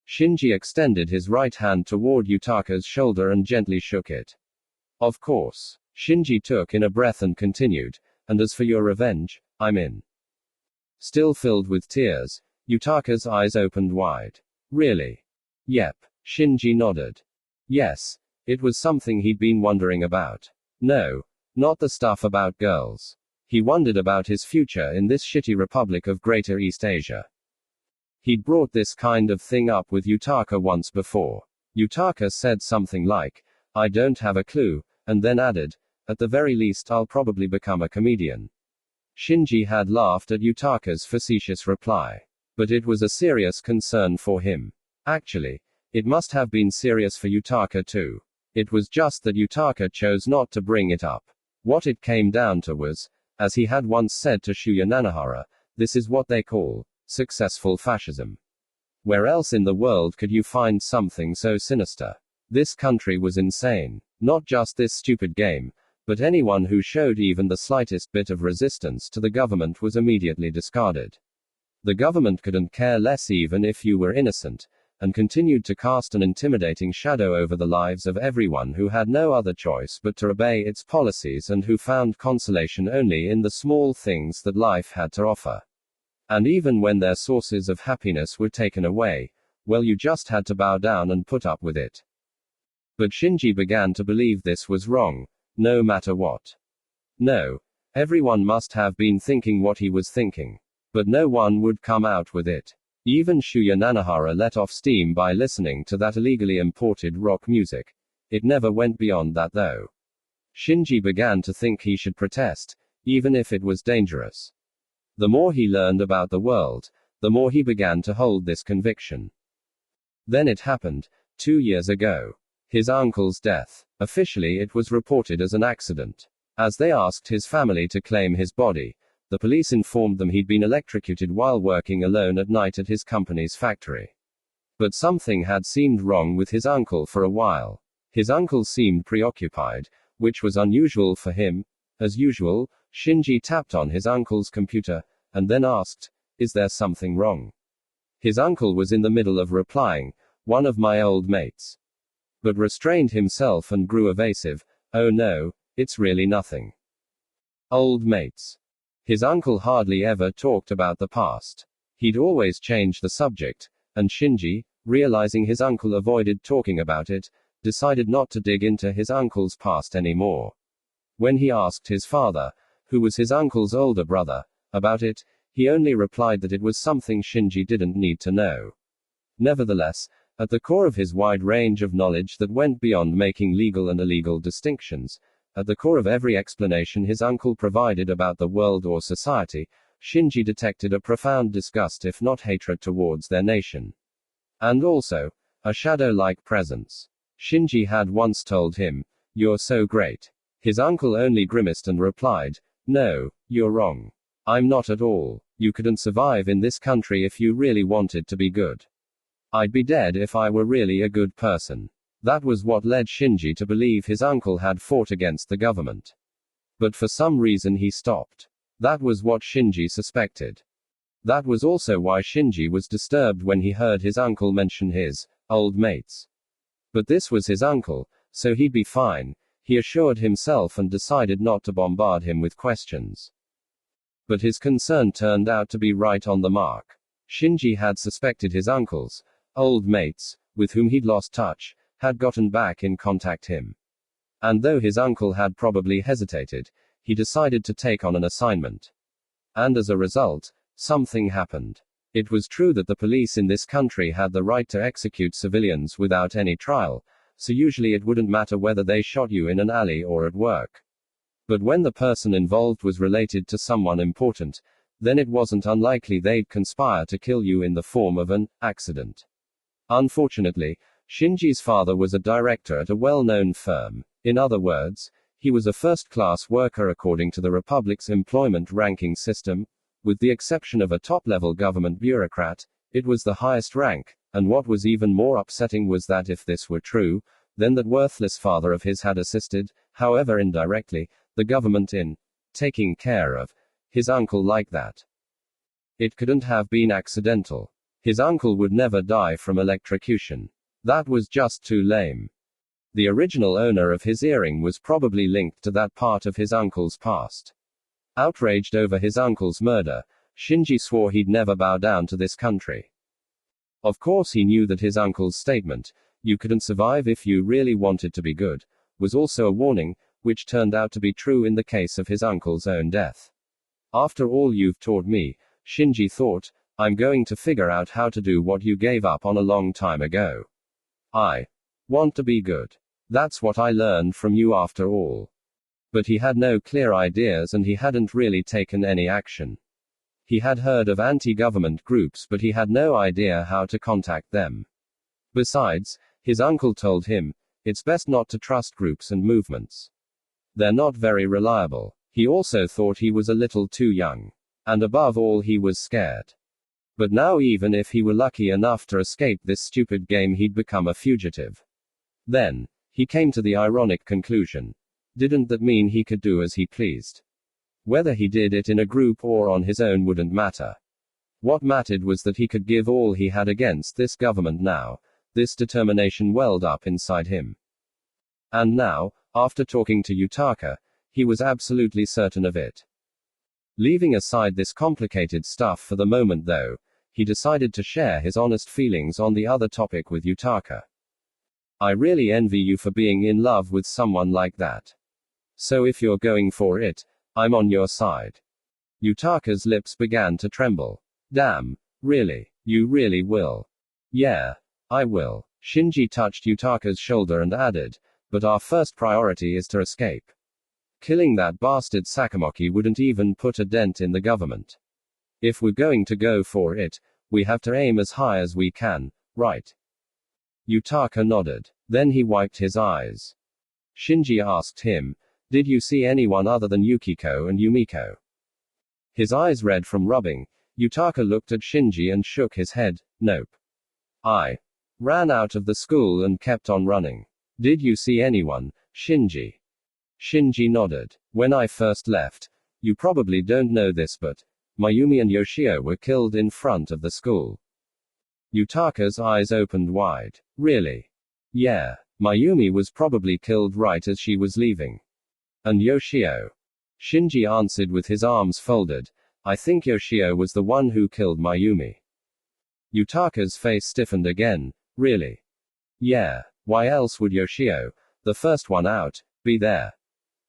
Shinji extended his right hand toward Yutaka's shoulder and gently shook it. "Of course." Shinji took in a breath and continued, "And as for your revenge, I'm in." Still filled with tears, Yutaka's eyes opened wide. "Really?" "Yep." Shinji nodded. Yes, it was something he'd been wondering about. No, not the stuff about girls. He wondered about his future in this shitty Republic of Greater East Asia. He'd brought this kind of thing up with Yutaka once before. Yutaka said something like, "I don't have a clue," and then added, "At the very least I'll probably become a comedian." Shinji had laughed at Yutaka's facetious reply. But it was a serious concern for him. Actually, it must have been serious for Yutaka too. It was just that Yutaka chose not to bring it up. What it came down to was, as he had once said to Shuya Nanahara, this is what they call successful fascism. Where else in the world could you find something so sinister? This country was insane. Not just this stupid game, but anyone who showed even the slightest bit of resistance to the government was immediately discarded. The government couldn't care less even if you were innocent, and continued to cast an intimidating shadow over the lives of everyone who had no other choice but to obey its policies and who found consolation only in the small things that life had to offer. And even when their sources of happiness were taken away, well, you just had to bow down and put up with it. But Shinji began to believe this was wrong, no matter what. No, everyone must have been thinking what he was thinking. But no one would come out with it. Even Shuya Nanahara let off steam by listening to that illegally imported rock music. It never went beyond that though. Shinji began to think he should protest, even if it was dangerous. The more he learned about the world, the more he began to hold this conviction. Then it happened, 2 years ago. His uncle's death. Officially it was reported as an accident. As they asked his family to claim his body, the police informed them he'd been electrocuted while working alone at night at his company's factory. But something had seemed wrong with his uncle for a while. His uncle seemed preoccupied, which was unusual for him. As usual, Shinji tapped on his uncle's computer, and then asked, "Is there something wrong?" His uncle was in the middle of replying, "One of my old mates." But restrained himself and grew evasive, "Oh no, it's really nothing." Old mates. His uncle hardly ever talked about the past. He'd always change the subject, and Shinji, realizing his uncle avoided talking about it, decided not to dig into his uncle's past anymore. When he asked his father, who was his uncle's older brother, about it, he only replied that it was something Shinji didn't need to know. Nevertheless, at the core of his wide range of knowledge that went beyond making legal and illegal distinctions, at the core of every explanation his uncle provided about the world or society, Shinji detected a profound disgust if not hatred towards their nation. And also, a shadow-like presence. Shinji had once told him, "You're so great." His uncle only grimaced and replied, "No, you're wrong. I'm not at all. You couldn't survive in this country if you really wanted to be good. I'd be dead if I were really a good person." That was what led Shinji to believe his uncle had fought against the government. But for some reason he stopped. That was what Shinji suspected. That was also why Shinji was disturbed when he heard his uncle mention his old mates. But this was his uncle, so he'd be fine, he assured himself and decided not to bombard him with questions. But his concern turned out to be right on the mark. Shinji had suspected his uncle's old mates, with whom he'd lost touch, had gotten back in contact him. And though his uncle had probably hesitated, he decided to take on an assignment. And as a result, something happened. It was true that the police in this country had the right to execute civilians without any trial, so usually it wouldn't matter whether they shot you in an alley or at work. But when the person involved was related to someone important, then it wasn't unlikely they'd conspire to kill you in the form of an accident. Unfortunately, Shinji's father was a director at a well-known firm. In other words, he was a first-class worker according to the Republic's employment ranking system. With the exception of a top-level government bureaucrat, it was the highest rank, and what was even more upsetting was that if this were true, then that worthless father of his had assisted, however indirectly, the government in taking care of his uncle like that. It couldn't have been accidental. His uncle would never die from electrocution. That was just too lame. The original owner of his earring was probably linked to that part of his uncle's past. Outraged over his uncle's murder, Shinji swore he'd never bow down to this country. Of course he knew that his uncle's statement, you couldn't survive if you really wanted to be good, was also a warning, which turned out to be true in the case of his uncle's own death. After all you've taught me, Shinji thought, I'm going to figure out how to do what you gave up on a long time ago. I want to be good. That's what I learned from you after all. But he had no clear ideas and he hadn't really taken any action. He had heard of anti-government groups but he had no idea how to contact them. Besides, his uncle told him, it's best not to trust groups and movements. They're not very reliable. He also thought he was a little too young. And above all he was scared. But now even if he were lucky enough to escape this stupid game he'd become a fugitive. Then, he came to the ironic conclusion. Didn't that mean he could do as he pleased? Whether he did it in a group or on his own wouldn't matter. What mattered was that he could give all he had against this government now. This determination welled up inside him. And now, after talking to Yutaka, he was absolutely certain of it. Leaving aside this complicated stuff for the moment though, he decided to share his honest feelings on the other topic with Yutaka. I really envy you for being in love with someone like that. So if you're going for it, I'm on your side. Yutaka's lips began to tremble. Damn, really? You really will? Yeah, I will. Shinji touched Yutaka's shoulder and added, but our first priority is to escape. Killing that bastard Sakamoki wouldn't even put a dent in the government. If we're going to go for it, we have to aim as high as we can, right? Yutaka nodded. Then he wiped his eyes. Shinji asked him, did you see anyone other than Yukiko and Yumiko? His eyes red from rubbing, Yutaka looked at Shinji and shook his head, nope. I ran out of the school and kept on running. Did you see anyone, Shinji? Shinji nodded. When I first left, you probably don't know this but, Mayumi and Yoshio were killed in front of the school. Yutaka's eyes opened wide. Really? Yeah. Mayumi was probably killed right as she was leaving. And Yoshio? Shinji answered with his arms folded, I think Yoshio was the one who killed Mayumi. Yutaka's face stiffened again. Really? Yeah. Why else would Yoshio, the first one out, be there?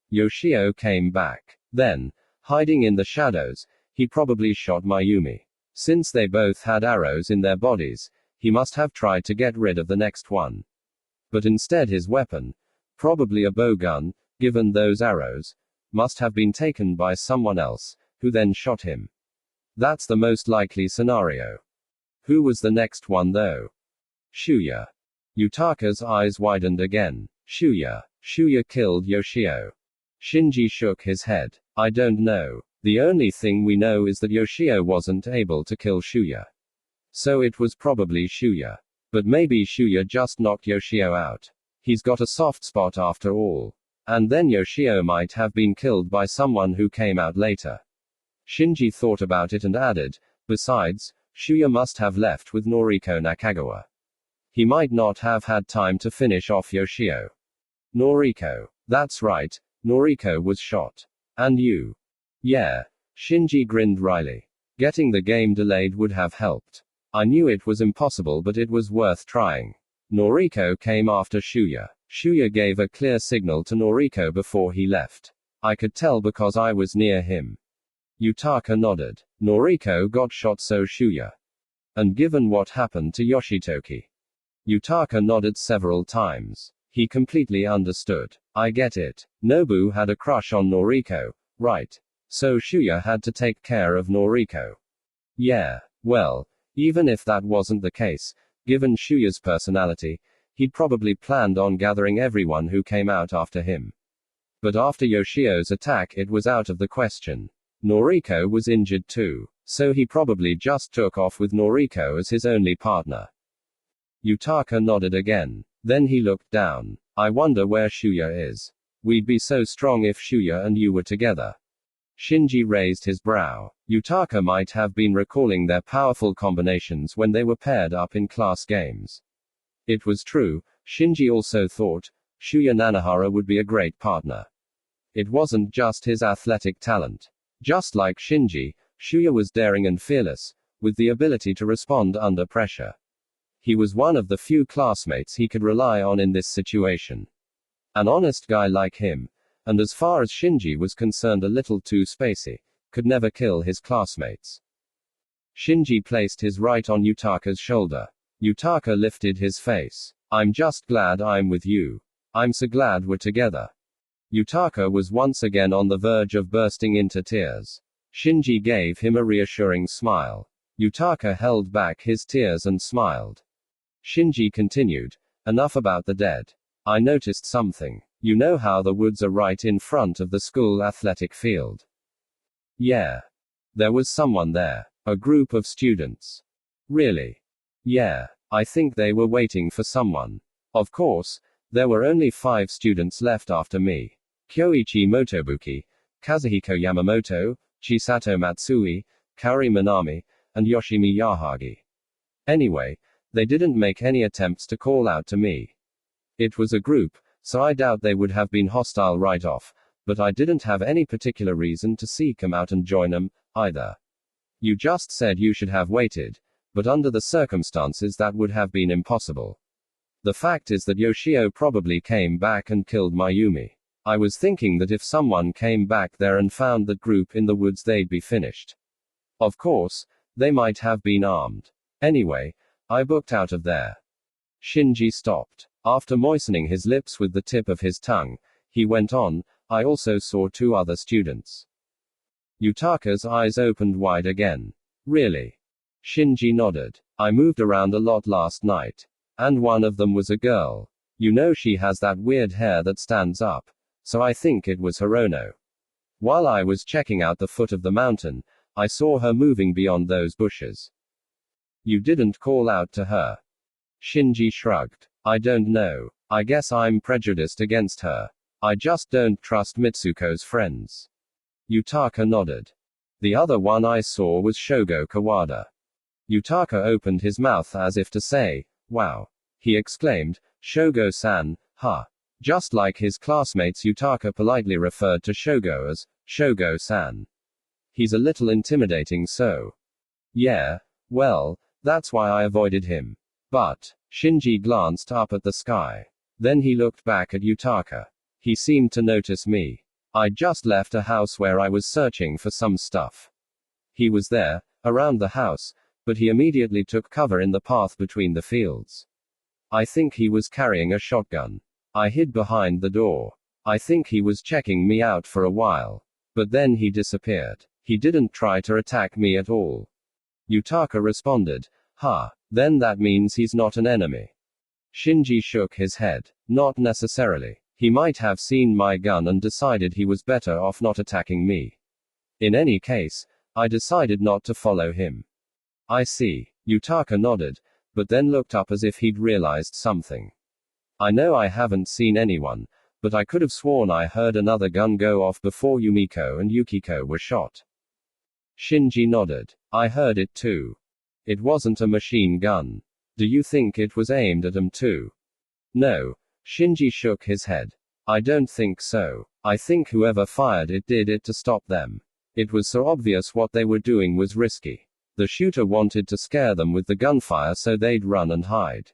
Yoshio came back. Then, hiding in the shadows, he probably shot Mayumi. Since they both had arrows in their bodies, he must have tried to get rid of the next one. But instead his weapon, probably a bowgun, given those arrows, must have been taken by someone else, who then shot him. That's the most likely scenario. Who was the next one though? Shuya. Yutaka's eyes widened again. Shuya. Shuya killed Yoshio. Shinji shook his head. I don't know. The only thing we know is that Yoshio wasn't able to kill Shuya. So it was probably Shuya. But maybe Shuya just knocked Yoshio out. He's got a soft spot after all. And then Yoshio might have been killed by someone who came out later. Shinji thought about it and added, besides, Shuya must have left with Noriko Nakagawa. He might not have had time to finish off Yoshio. Noriko. That's right, Noriko was shot. And you? Yeah. Shinji grinned wryly. Getting the game delayed would have helped. I knew it was impossible but it was worth trying. Noriko came after Shuya. Shuya gave a clear signal to Noriko before he left. I could tell because I was near him. Yutaka nodded. Noriko got shot so Shuya. And given what happened to Yoshitoki? Yutaka nodded several times. He completely understood. I get it. Nobu had a crush on Noriko, right? So Shuya had to take care of Noriko. Yeah. Well, even if that wasn't the case, given Shuya's personality, he'd probably planned on gathering everyone who came out after him. But after Yoshio's attack it was out of the question. Noriko was injured too, so he probably just took off with Noriko as his only partner. Yutaka nodded again. Then he looked down. I wonder where Shuya is. We'd be so strong if Shuya and you were together. Shinji raised his brow. Yutaka might have been recalling their powerful combinations when they were paired up in class games. It was true, Shinji also thought, Shuya Nanahara would be a great partner. It wasn't just his athletic talent. Just like Shinji, Shuya was daring and fearless, with the ability to respond under pressure. He was one of the few classmates he could rely on in this situation. An honest guy like him, and as far as Shinji was concerned a little too spacey, could never kill his classmates. Shinji placed his right on Yutaka's shoulder. Yutaka lifted his face. I'm just glad I'm with you. I'm so glad we're together. Yutaka was once again on the verge of bursting into tears. Shinji gave him a reassuring smile. Yutaka held back his tears and smiled. Shinji continued, enough about the dead. I noticed something. You know how the woods are right in front of the school athletic field? Yeah. There was someone there. A group of students. Really? Yeah. I think they were waiting for someone. Of course, there were only 5 students left after me. Kyoichi Motobuki, Kazuhiko Yamamoto, Chisato Matsui, Kaori Minami, and Yoshimi Yahagi. Anyway, they didn't make any attempts to call out to me. It was a group, so I doubt they would have been hostile right off, but I didn't have any particular reason to seek them out and join them, either. You just said you should have waited, but under the circumstances that would have been impossible. The fact is that Yoshio probably came back and killed Mayumi. I was thinking that if someone came back there and found that group in the woods they'd be finished. Of course, they might have been armed. Anyway, I booked out of there. Shinji stopped. After moistening his lips with the tip of his tongue, he went on, I also saw 2 other students. Yutaka's eyes opened wide again. Really? Shinji nodded. I moved around a lot last night. And one of them was a girl. You know she has that weird hair that stands up. So I think it was Hirono. While I was checking out the foot of the mountain, I saw her moving beyond those bushes. You didn't call out to her? Shinji shrugged. I don't know. I guess I'm prejudiced against her. I just don't trust Mitsuko's friends. Yutaka nodded. The other one I saw was Shogo Kawada. Yutaka opened his mouth as if to say, wow. He exclaimed, Shogo-san, huh. Just like his classmates, Yutaka politely referred to Shogo as Shogo-san. He's a little intimidating, so. Yeah, well, that's why I avoided him. But, Shinji glanced up at the sky. Then he looked back at Yutaka. He seemed to notice me. I'd just left a house where I was searching for some stuff. He was there, around the house, but he immediately took cover in the path between the fields. I think he was carrying a shotgun. I hid behind the door. I think he was checking me out for a while. But then he disappeared. He didn't try to attack me at all. Yutaka responded, huh, then that means he's not an enemy. Shinji shook his head. Not necessarily. He might have seen my gun and decided he was better off not attacking me. In any case, I decided not to follow him. I see. Yutaka nodded, but then looked up as if he'd realized something. I know I haven't seen anyone, but I could have sworn I heard another gun go off before Yumiko and Yukiko were shot. Shinji nodded. I heard it too. It wasn't a machine gun. Do you think it was aimed at them too? No. Shinji shook his head. I don't think so. I think whoever fired it did it to stop them. It was so obvious what they were doing was risky. The shooter wanted to scare them with the gunfire so they'd run and hide.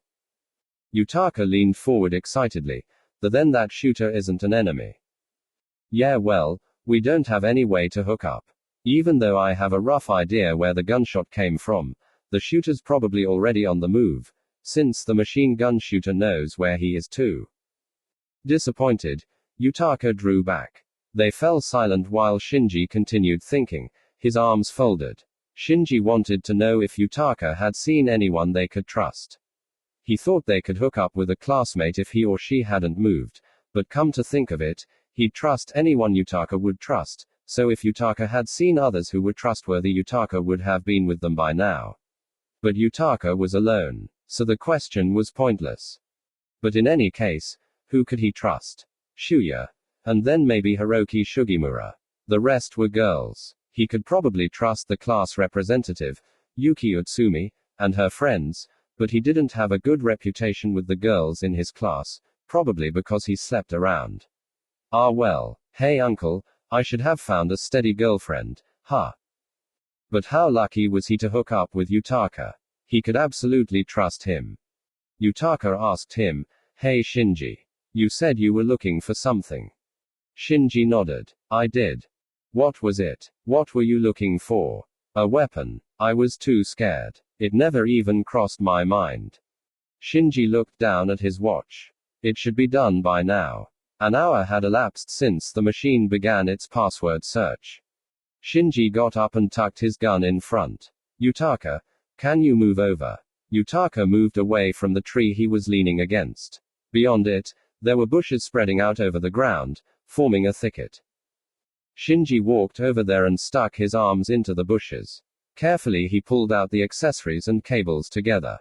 Yutaka leaned forward excitedly. Then that shooter isn't an enemy. Yeah, well, we don't have any way to hook up. Even though I have a rough idea where the gunshot came from, the shooter's probably already on the move, since the machine gun shooter knows where he is too. Disappointed, Yutaka drew back. They fell silent while Shinji continued thinking, his arms folded. Shinji wanted to know if Yutaka had seen anyone they could trust. He thought they could hook up with a classmate if he or she hadn't moved, but come to think of it, he'd trust anyone Yutaka would trust, so if Yutaka had seen others who were trustworthy, Yutaka would have been with them by now. But Yutaka was alone, so the question was pointless. But in any case, who could he trust? Shuya. And then maybe Hiroki Sugimura. The rest were girls. He could probably trust the class representative, Yuki Utsumi, and her friends, but he didn't have a good reputation with the girls in his class, probably because he slept around. Ah well, hey uncle, I should have found a steady girlfriend, huh? But how lucky was he to hook up with Yutaka? He could absolutely trust him. Yutaka asked him, "Hey Shinji. You said you were looking for something." Shinji nodded. "I did." "What was it? What were you looking for?" "A weapon. I was too scared. It never even crossed my mind." Shinji looked down at his watch. It should be done by now. An hour had elapsed since the machine began its password search. Shinji got up and tucked his gun in front. "Yutaka, can you move over?" Yutaka moved away from the tree he was leaning against. Beyond it, there were bushes spreading out over the ground, forming a thicket. Shinji walked over there and stuck his arms into the bushes. Carefully he pulled out the accessories and cables together.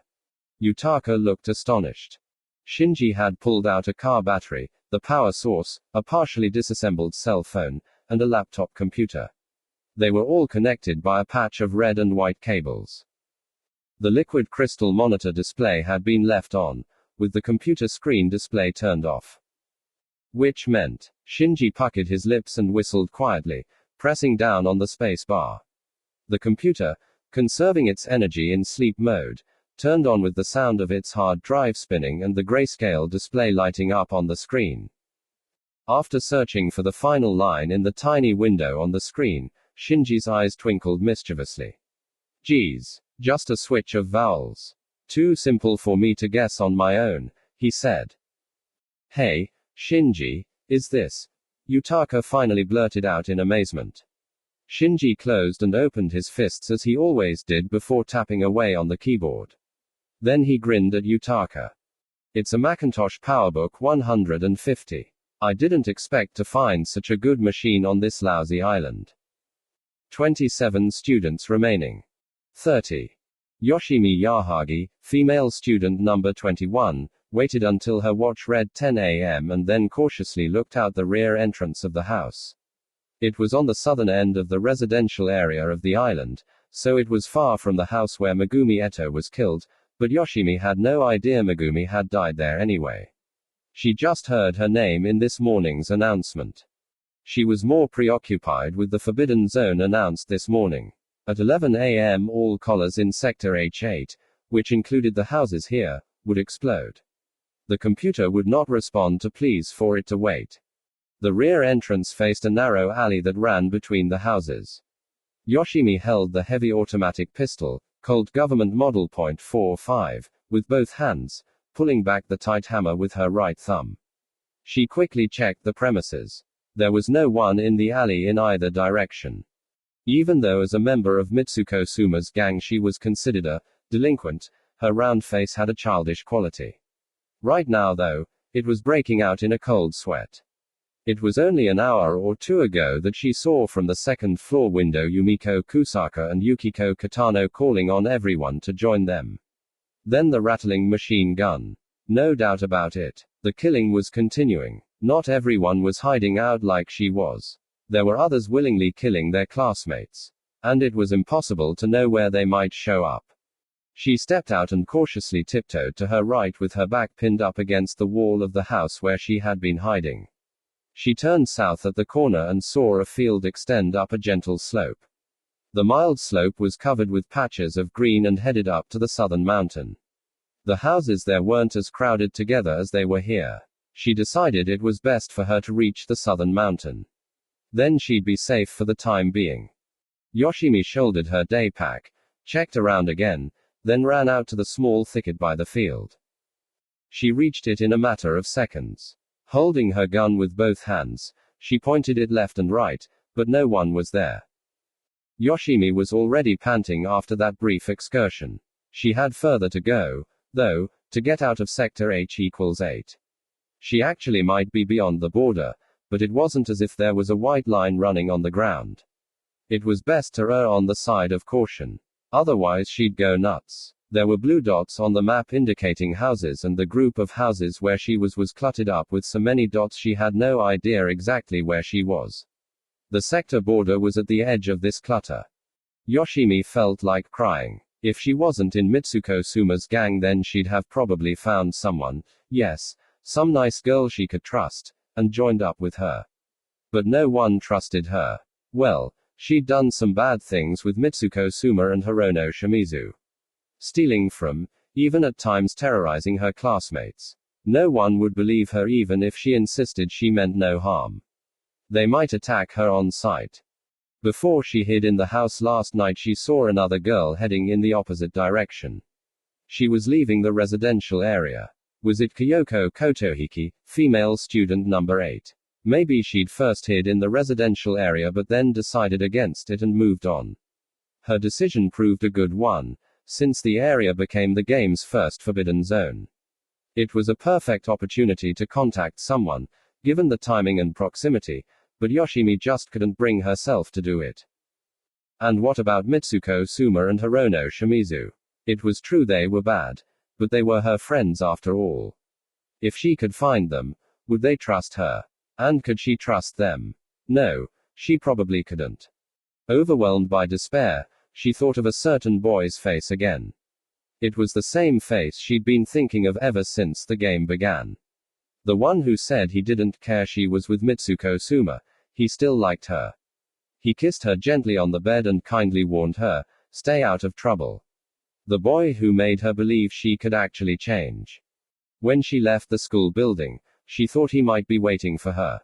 Yutaka looked astonished. Shinji had pulled out a car battery, the power source, a partially disassembled cell phone, and a laptop computer. They were all connected by a patch of red and white cables. The liquid crystal monitor display had been left on, with the computer screen display turned off. Which meant, Shinji puckered his lips and whistled quietly, pressing down on the space bar. The computer, conserving its energy in sleep mode, turned on with the sound of its hard drive spinning and the grayscale display lighting up on the screen. After searching for the final line in the tiny window on the screen, Shinji's eyes twinkled mischievously. "Geez, just a switch of vowels. Too simple for me to guess on my own," he said. "Hey, Shinji, is this?" Yutaka finally blurted out in amazement. Shinji closed and opened his fists as he always did before tapping away on the keyboard. Then he grinned at Yutaka. "It's a Macintosh PowerBook 150. I didn't expect to find such a good machine on this lousy island." 27 students remaining. 30. Yoshimi Yahagi, female student number 21, waited until her watch read 10 a.m. and then cautiously looked out the rear entrance of the house. It was on the southern end of the residential area of the island, so it was far from the house where Megumi Eto was killed, but Yoshimi had no idea Megumi had died there anyway. She just heard her name in this morning's announcement. She was more preoccupied with the Forbidden Zone announced this morning. At 11 a.m. all collars in Sector H8, which included the houses here, would explode. The computer would not respond to pleas for it to wait. The rear entrance faced a narrow alley that ran between the houses. Yoshimi held the heavy automatic pistol, Colt Government Model .45, with both hands, pulling back the tight hammer with her right thumb. She quickly checked the premises. There was no one in the alley in either direction. Even though as a member of Mitsuko Suma's gang she was considered a delinquent, her round face had a childish quality. Right now though, it was breaking out in a cold sweat. It was only an hour or two ago that she saw from the second-floor window Yumiko Kusaka and Yukiko Katano calling on everyone to join them. Then the rattling machine gun. No doubt about it. The killing was continuing. Not everyone was hiding out like she was. There were others willingly killing their classmates. And it was impossible to know where they might show up. She stepped out and cautiously tiptoed to her right with her back pinned up against the wall of the house where she had been hiding. She turned south at the corner and saw a field extend up a gentle slope. The mild slope was covered with patches of green and headed up to the southern mountain. The houses there weren't as crowded together as they were here. She decided it was best for her to reach the southern mountain. Then she'd be safe for the time being. Yoshimi shouldered her day pack, checked around again, then ran out to the small thicket by the field. She reached it in a matter of seconds. Holding her gun with both hands, she pointed it left and right, but no one was there. Yoshimi was already panting after that brief excursion. She had further to go, though, to get out of Sector H=8. She actually might be beyond the border, but it wasn't as if there was a white line running on the ground. It was best to err on the side of caution. Otherwise she'd go nuts. There were blue dots on the map indicating houses, and the group of houses where she was cluttered up with so many dots she had no idea exactly where she was. The sector border was at the edge of this clutter. Yoshimi felt like crying. If she wasn't in Mitsuko Suma's gang, then she'd have probably found someone, yes, some nice girl she could trust, and joined up with her. But no one trusted her. Well, she'd done some bad things with Mitsuko Suma and Hirono Shimizu. Stealing from, even at times terrorizing her classmates. No one would believe her even if she insisted she meant no harm. They might attack her on sight. Before she hid in the house last night, she saw another girl heading in the opposite direction. She was leaving the residential area. Was it Kyoko Kotohiki, female student number 8? Maybe she'd first hid in the residential area but then decided against it and moved on. Her decision proved a good one, since the area became the game's first forbidden zone. It was a perfect opportunity to contact someone, given the timing and proximity, but Yoshimi just couldn't bring herself to do it. And what about Mitsuko Suma and Hirono Shimizu? It was true they were bad, but they were her friends after all. If she could find them, would they trust her? And could she trust them? No, she probably couldn't. Overwhelmed by despair, she thought of a certain boy's face again. It was the same face she'd been thinking of ever since the game began. The one who said he didn't care she was with Mitsuko Suma, he still liked her. He kissed her gently on the bed and kindly warned her, stay out of trouble. The boy who made her believe she could actually change. When she left the school building, she thought he might be waiting for her.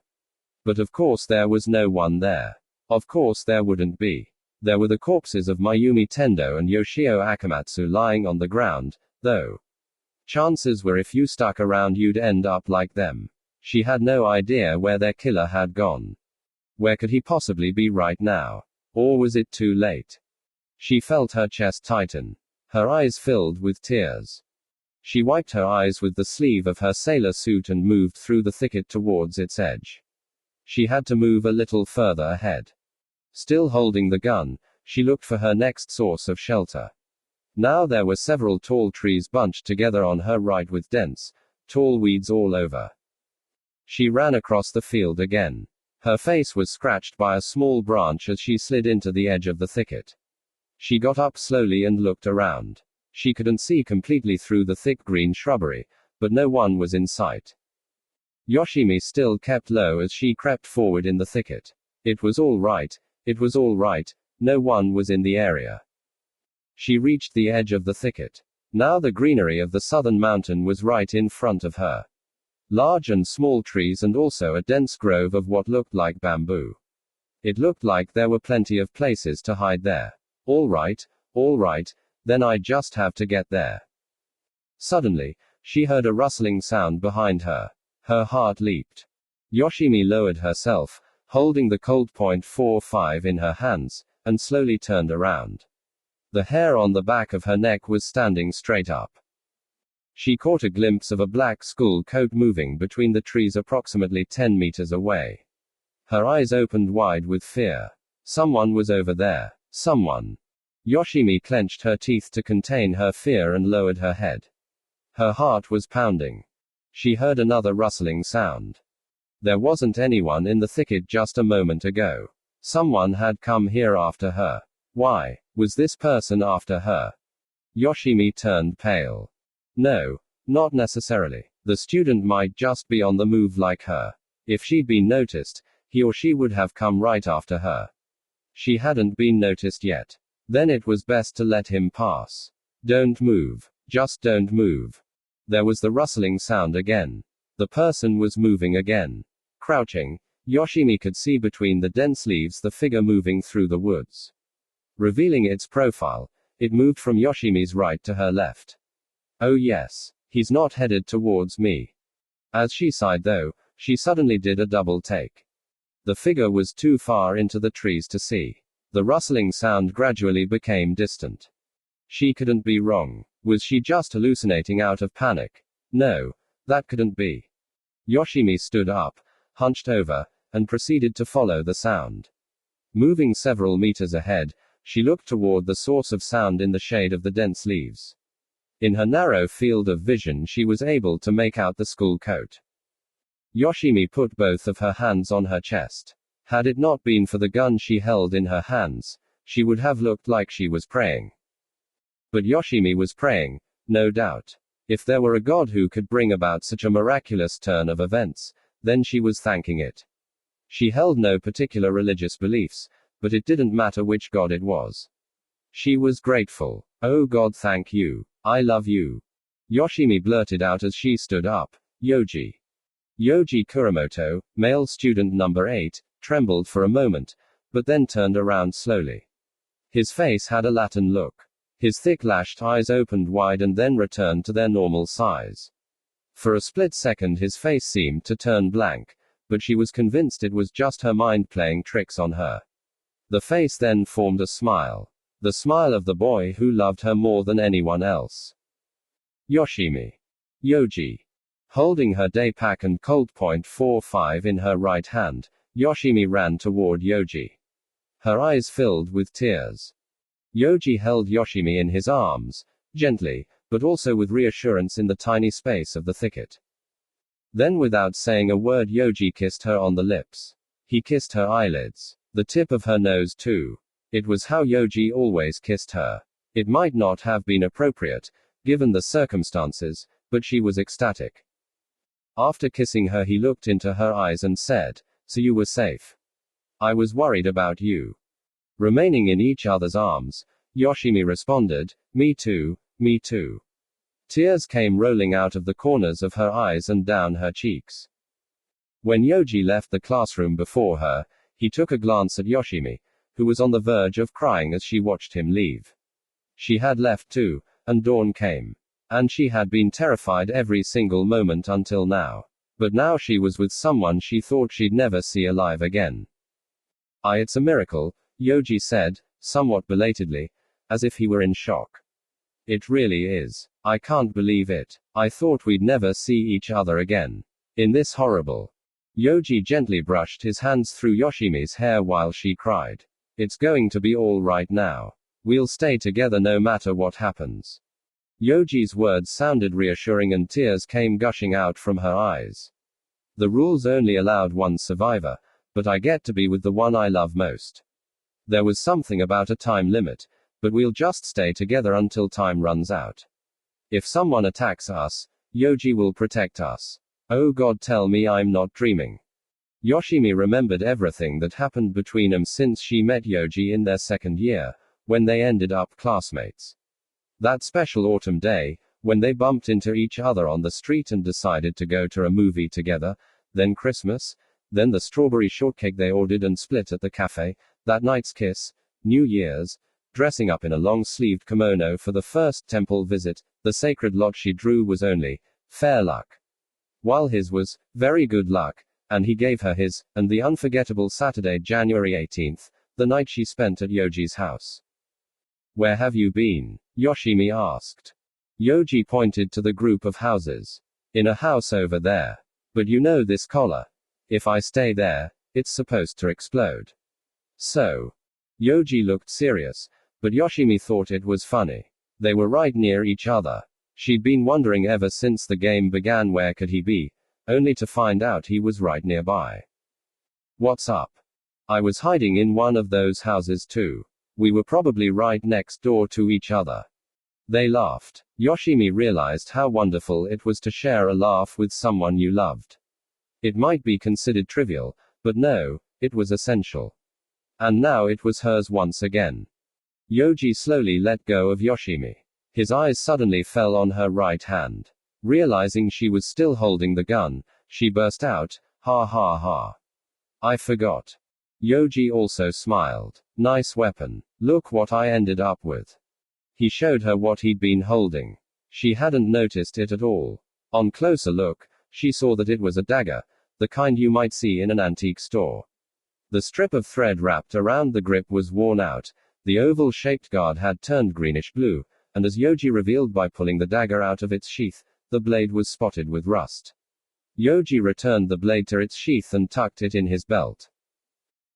But of course there was no one there. Of course there wouldn't be. There were the corpses of Mayumi Tendo and Yoshio Akamatsu lying on the ground, though. Chances were if you stuck around you'd end up like them. She had no idea where their killer had gone. Where could he possibly be right now? Or was it too late? She felt her chest tighten. Her eyes filled with tears. She wiped her eyes with the sleeve of her sailor suit and moved through the thicket towards its edge. She had to move a little further ahead. Still holding the gun, she looked for her next source of shelter. Now there were several tall trees bunched together on her right with dense, tall weeds all over. She ran across the field again. Her face was scratched by a small branch as she slid into the edge of the thicket. She got up slowly and looked around. She couldn't see completely through the thick green shrubbery, but no one was in sight. Yoshimi still kept low as she crept forward in the thicket. It was all right. It was all right, no one was in the area. She reached the edge of the thicket. Now the greenery of the southern mountain was right in front of her. Large and small trees and also a dense grove of what looked like bamboo. It looked like there were plenty of places to hide there. All right, then I just have to get there. Suddenly, she heard a rustling sound behind her. Her heart leaped. Yoshimi lowered herself, holding the Colt .45 in her hands, and slowly turned around. The hair on the back of her neck was standing straight up. She caught a glimpse of a black school coat moving between the trees approximately 10 meters away. Her eyes opened wide with fear. Someone was over there. Someone. Yoshimi clenched her teeth to contain her fear and lowered her head. Her heart was pounding. She heard another rustling sound. There wasn't anyone in the thicket just a moment ago. Someone had come here after her. Why was this person after her? Yoshimi turned pale. No, not necessarily. The student might just be on the move like her. If she'd been noticed, he or she would have come right after her. She hadn't been noticed yet. Then it was best to let him pass. Don't move. Just don't move. There was the rustling sound again. The person was moving again. Crouching, Yoshimi could see between the dense leaves the figure moving through the woods. Revealing its profile, it moved from Yoshimi's right to her left. Oh yes, he's not headed towards me. As she sighed though, she suddenly did a double take. The figure was too far into the trees to see. The rustling sound gradually became distant. She couldn't be wrong. Was she just hallucinating out of panic? No, that couldn't be. Yoshimi stood up, hunched over, and proceeded to follow the sound. Moving several meters ahead, she looked toward the source of sound in the shade of the dense leaves. In her narrow field of vision she was able to make out the school coat. Yoshimi put both of her hands on her chest. Had it not been for the gun she held in her hands, she would have looked like she was praying. But Yoshimi was praying, no doubt. If there were a god who could bring about such a miraculous turn of events, then she was thanking it. She held no particular religious beliefs, but it didn't matter which god it was. She was grateful. Oh God, thank you. I love you. Yoshimi blurted out as she stood up. Yoji. Yoji Kuramoto, male student number 8, trembled for a moment, but then turned around slowly. His face had a Latin look. His thick lashed eyes opened wide and then returned to their normal size. For a split second his face seemed to turn blank, but she was convinced it was just her mind playing tricks on her. The face then formed a smile. The smile of the boy who loved her more than anyone else. Yoshimi. Yoji. Holding her day pack and Colt .45 in her right hand, Yoshimi ran toward Yoji. Her eyes filled with tears. Yoji held Yoshimi in his arms, gently, but also with reassurance in the tiny space of the thicket. Then without saying a word Yoji kissed her on the lips. He kissed her eyelids. The tip of her nose too. It was how Yoji always kissed her. It might not have been appropriate, given the circumstances, but she was ecstatic. After kissing her he looked into her eyes and said, "So you were safe. I was worried about you." Remaining in each other's arms, Yoshimi responded, "Me too, me too." Tears came rolling out of the corners of her eyes and down her cheeks. When Yoji left the classroom before her, he took a glance at Yoshimi, who was on the verge of crying as she watched him leave. She had left too, and dawn came. And she had been terrified every single moment until now. But now she was with someone she thought she'd never see alive again. It's a miracle, Yoji said, somewhat belatedly, as if he were in shock. It really is. I can't believe it. I thought we'd never see each other again. In this horrible. Yoji gently brushed his hands through Yoshimi's hair while she cried. It's going to be all right now. We'll stay together no matter what happens. Yoji's words sounded reassuring and tears came gushing out from her eyes. The rules only allowed one survivor, but I get to be with the one I love most. There was something about a time limit, but we'll just stay together until time runs out. If someone attacks us, Yoji will protect us. Oh God, tell me I'm not dreaming. Yoshimi remembered everything that happened between them since she met Yoji in their second year, when they ended up classmates. That special autumn day, when they bumped into each other on the street and decided to go to a movie together, then Christmas, then the strawberry shortcake they ordered and split at the cafe, that night's kiss, New Year's, dressing up in a long-sleeved kimono for the first temple visit, the sacred lot she drew was only fair luck, while his was very good luck, and he gave her his, and the unforgettable Saturday, January 18th, the night she spent at Yoji's house. Where have you been? Yoshimi asked. Yoji pointed to the group of houses. In a house over there. But you know this collar. If I stay there, it's supposed to explode. So. Yoji looked serious, but Yoshimi thought it was funny. They were right near each other. She'd been wondering ever since the game began where could he be, only to find out he was right nearby. What's up? I was hiding in one of those houses too. We were probably right next door to each other. They laughed. Yoshimi realized how wonderful it was to share a laugh with someone you loved. It might be considered trivial, but no, it was essential. And now it was hers once again. Yoji slowly let go of Yoshimi. His eyes suddenly fell on her right hand. Realizing she was still holding the gun, she burst out, "Ha ha ha. I forgot." Yoji also smiled. "Nice weapon. Look what I ended up with." He showed her what he'd been holding. She hadn't noticed it at all. On closer look, she saw that it was a dagger, the kind you might see in an antique store. The strip of thread wrapped around the grip was worn out, the oval-shaped guard had turned greenish-blue, and as Yoji revealed by pulling the dagger out of its sheath, the blade was spotted with rust. Yoji returned the blade to its sheath and tucked it in his belt.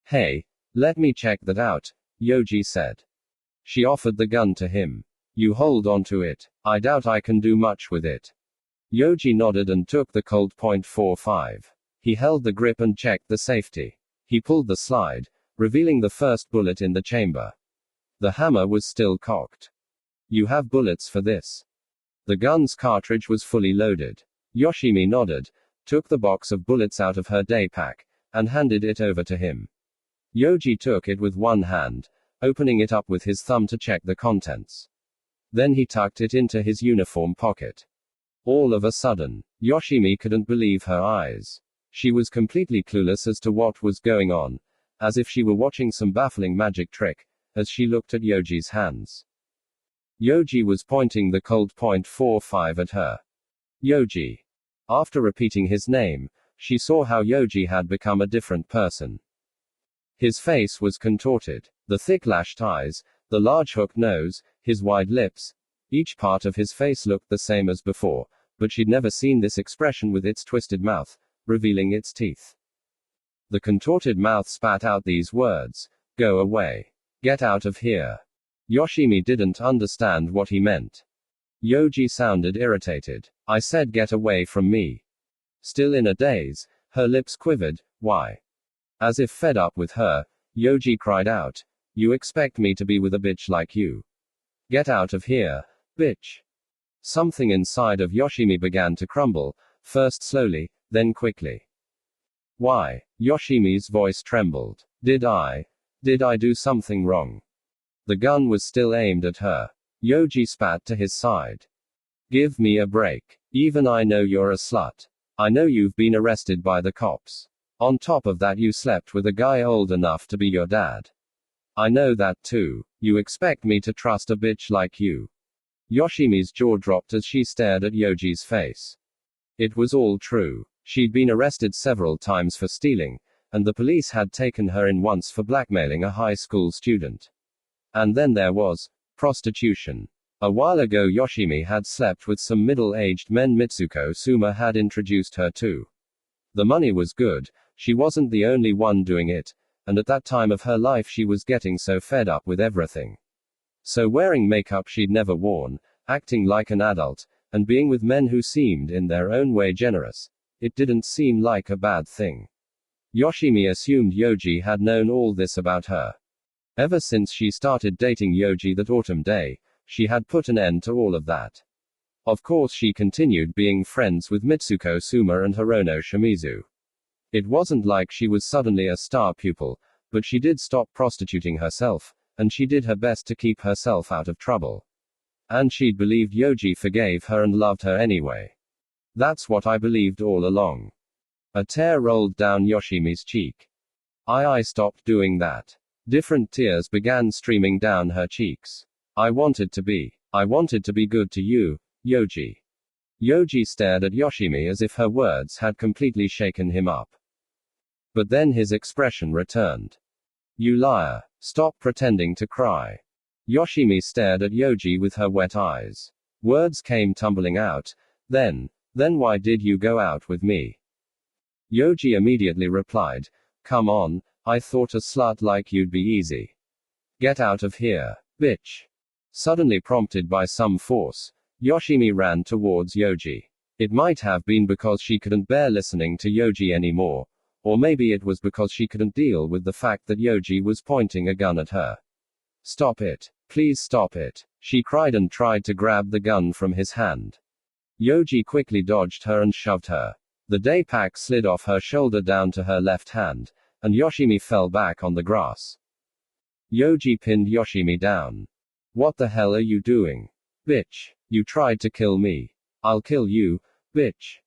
"Hey, let me check that out," Yoji said. She offered the gun to him. "You hold on to it. I doubt I can do much with it." Yoji nodded and took the Colt .45. He held the grip and checked the safety. He pulled the slide, revealing the first bullet in the chamber. The hammer was still cocked. "You have bullets for this?" The gun's cartridge was fully loaded. Yoshimi nodded, took the box of bullets out of her day pack, and handed it over to him. Yoji took it with one hand, opening it up with his thumb to check the contents. Then he tucked it into his uniform pocket. All of a sudden, Yoshimi couldn't believe her eyes. She was completely clueless as to what was going on, as if she were watching some baffling magic trick, as she looked at Yoji's hands. Yoji was pointing the Colt .45 at her. Yoji. After repeating his name, she saw how Yoji had become a different person. His face was contorted. The thick lashed eyes, the large hooked nose, his wide lips. Each part of his face looked the same as before, but she'd never seen this expression with its twisted mouth, revealing its teeth. The contorted mouth spat out these words, "Go away. Get out of here." Yoshimi didn't understand what he meant. Yoji sounded irritated. "I said get away from me." Still in a daze, her lips quivered. "Why?" As if fed up with her, Yoji cried out, "You expect me to be with a bitch like you? Get out of here, bitch." Something inside of Yoshimi began to crumble, first slowly, then quickly. "Why?" Yoshimi's voice trembled. Did I do something wrong?" The gun was still aimed at her. Yoji spat to his side. "Give me a break. Even I know you're a slut. I know you've been arrested by the cops. On top of that, you slept with a guy old enough to be your dad. I know that too. You expect me to trust a bitch like you?" Yoshimi's jaw dropped as she stared at Yoji's face. It was all true. She'd been arrested several times for stealing, and the police had taken her in once for blackmailing a high school student. And then there was prostitution. A while ago, Yoshimi had slept with some middle-aged men Mitsuko Suma had introduced her to. The money was good, she wasn't the only one doing it, and at that time of her life she was getting so fed up with everything. So wearing makeup she'd never worn, acting like an adult, and being with men who seemed in their own way generous, it didn't seem like a bad thing. Yoshimi assumed Yoji had known all this about her. Ever since she started dating Yoji that autumn day, she had put an end to all of that. Of course, she continued being friends with Mitsuko Suma and Hirono Shimizu. It wasn't like she was suddenly a star pupil, but she did stop prostituting herself, and she did her best to keep herself out of trouble. And she'd believed Yoji forgave her and loved her anyway. That's what I believed all along. A tear rolled down Yoshimi's cheek. I stopped doing that. Different tears began streaming down her cheeks. I wanted to be good to you, Yoji. Yoji stared at Yoshimi as if her words had completely shaken him up. But then his expression returned. You liar. Stop pretending to cry. Yoshimi stared at Yoji with her wet eyes. Words came tumbling out. Then why did you go out with me? Yoji immediately replied, come on, I thought a slut like you'd be easy. Get out of here, bitch. Suddenly prompted by some force, Yoshimi ran towards Yoji. It might have been because she couldn't bear listening to Yoji anymore, or maybe it was because she couldn't deal with the fact that Yoji was pointing a gun at her. Stop it. Please stop it, she cried and tried to grab the gun from his hand. Yoji quickly dodged her and shoved her. The day pack slid off her shoulder down to her left hand, and Yoshimi fell back on the grass. Yoji pinned Yoshimi down. What the hell are you doing? Bitch. You tried to kill me. I'll kill you, bitch.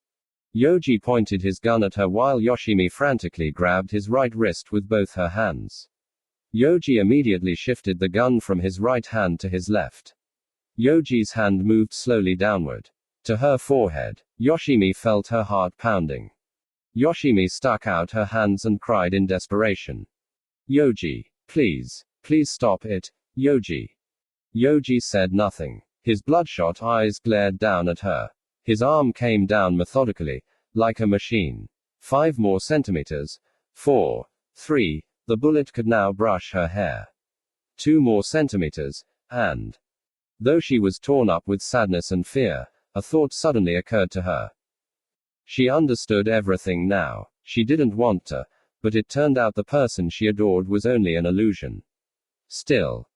Yoji pointed his gun at her while Yoshimi frantically grabbed his right wrist with both her hands. Yoji immediately shifted the gun from his right hand to his left. Yoji's hand moved slowly downward. To her forehead. Yoshimi felt her heart pounding. Yoshimi stuck out her hands and cried in desperation. Yoji, please stop it, Yoji. Yoji said nothing. His bloodshot eyes glared down at her. His arm came down methodically, like a machine. 5 more centimeters. 4. 3. The bullet could now brush her hair. 2 more centimeters, and... Though she was torn up with sadness and fear, a thought suddenly occurred to her. She understood everything now. She didn't want to, but it turned out the person she adored was only an illusion. Still,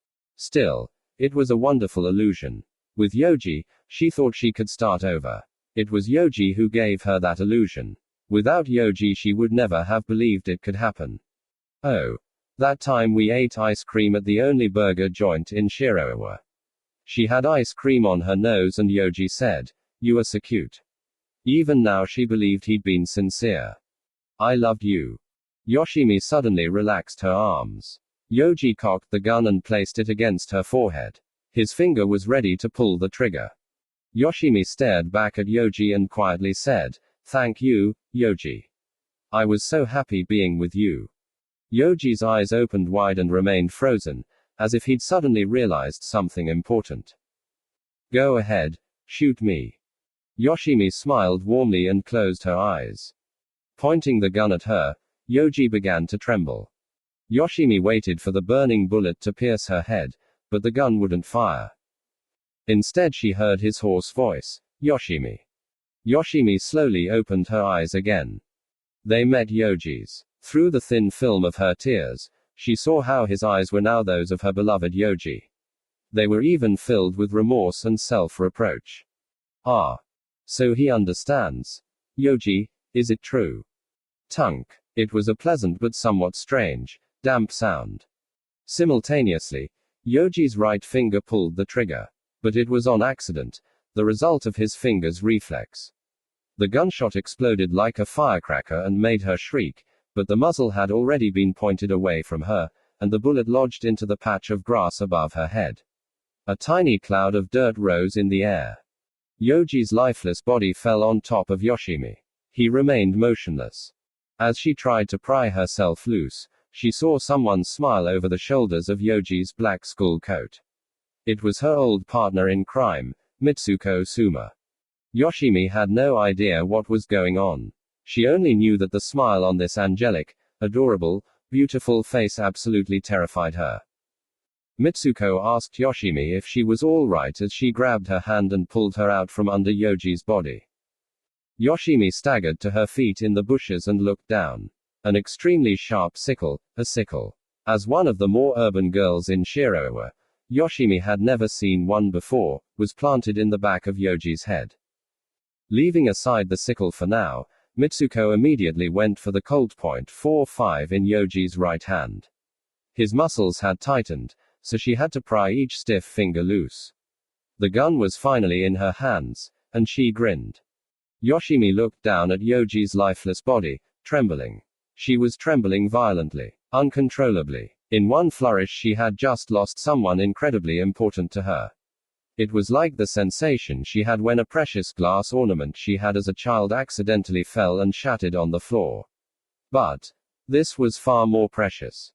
it was a wonderful illusion. With Yoji, she thought she could start over. It was Yoji who gave her that illusion. Without Yoji, she would never have believed it could happen. Oh, that time we ate ice cream at the only burger joint in Shiroiwa. She had ice cream on her nose and Yoji said, "You are so cute." Even now she believed he'd been sincere. "I loved you." Yoshimi suddenly relaxed her arms. Yoji cocked the gun and placed it against her forehead. His finger was ready to pull the trigger. Yoshimi stared back at Yoji and quietly said, "Thank you, Yoji. I was so happy being with you." Yoji's eyes opened wide and remained frozen, as if he'd suddenly realized something important. "Go ahead, shoot me." Yoshimi smiled warmly and closed her eyes. Pointing the gun at her, Yoji began to tremble. Yoshimi waited for the burning bullet to pierce her head, but the gun wouldn't fire. Instead she heard his hoarse voice, "Yoshimi." Yoshimi slowly opened her eyes again. They met Yoji's. Through the thin film of her tears, she saw how his eyes were now those of her beloved Yoji. They were even filled with remorse and self-reproach. "Ah. So he understands. Yoji, is it true?" Tunk. It was a pleasant but somewhat strange, damp sound. Simultaneously, Yoji's right finger pulled the trigger. But it was on accident, the result of his finger's reflex. The gunshot exploded like a firecracker and made her shriek, but the muzzle had already been pointed away from her, and the bullet lodged into the patch of grass above her head. A tiny cloud of dirt rose in the air. Yoji's lifeless body fell on top of Yoshimi. He remained motionless. As she tried to pry herself loose, she saw someone smile over the shoulders of Yoji's black school coat. It was her old partner in crime, Mitsuko Suma. Yoshimi had no idea what was going on. She only knew that the smile on this angelic, adorable, beautiful face absolutely terrified her. Mitsuko asked Yoshimi if she was all right as she grabbed her hand and pulled her out from under Yoji's body. Yoshimi staggered to her feet in the bushes and looked down. An extremely sharp sickle, a sickle. As one of the more urban girls in Shiroiwa, Yoshimi had never seen one before, was planted in the back of Yoji's head. Leaving aside the sickle for now, Mitsuko immediately went for the Colt .45 in Yoji's right hand. His muscles had tightened, so she had to pry each stiff finger loose. The gun was finally in her hands, and she grinned. Yoshimi looked down at Yoji's lifeless body, trembling. She was trembling violently, uncontrollably. In one flourish she had just lost someone incredibly important to her. It was like the sensation she had when a precious glass ornament she had as a child accidentally fell and shattered on the floor. But this was far more precious.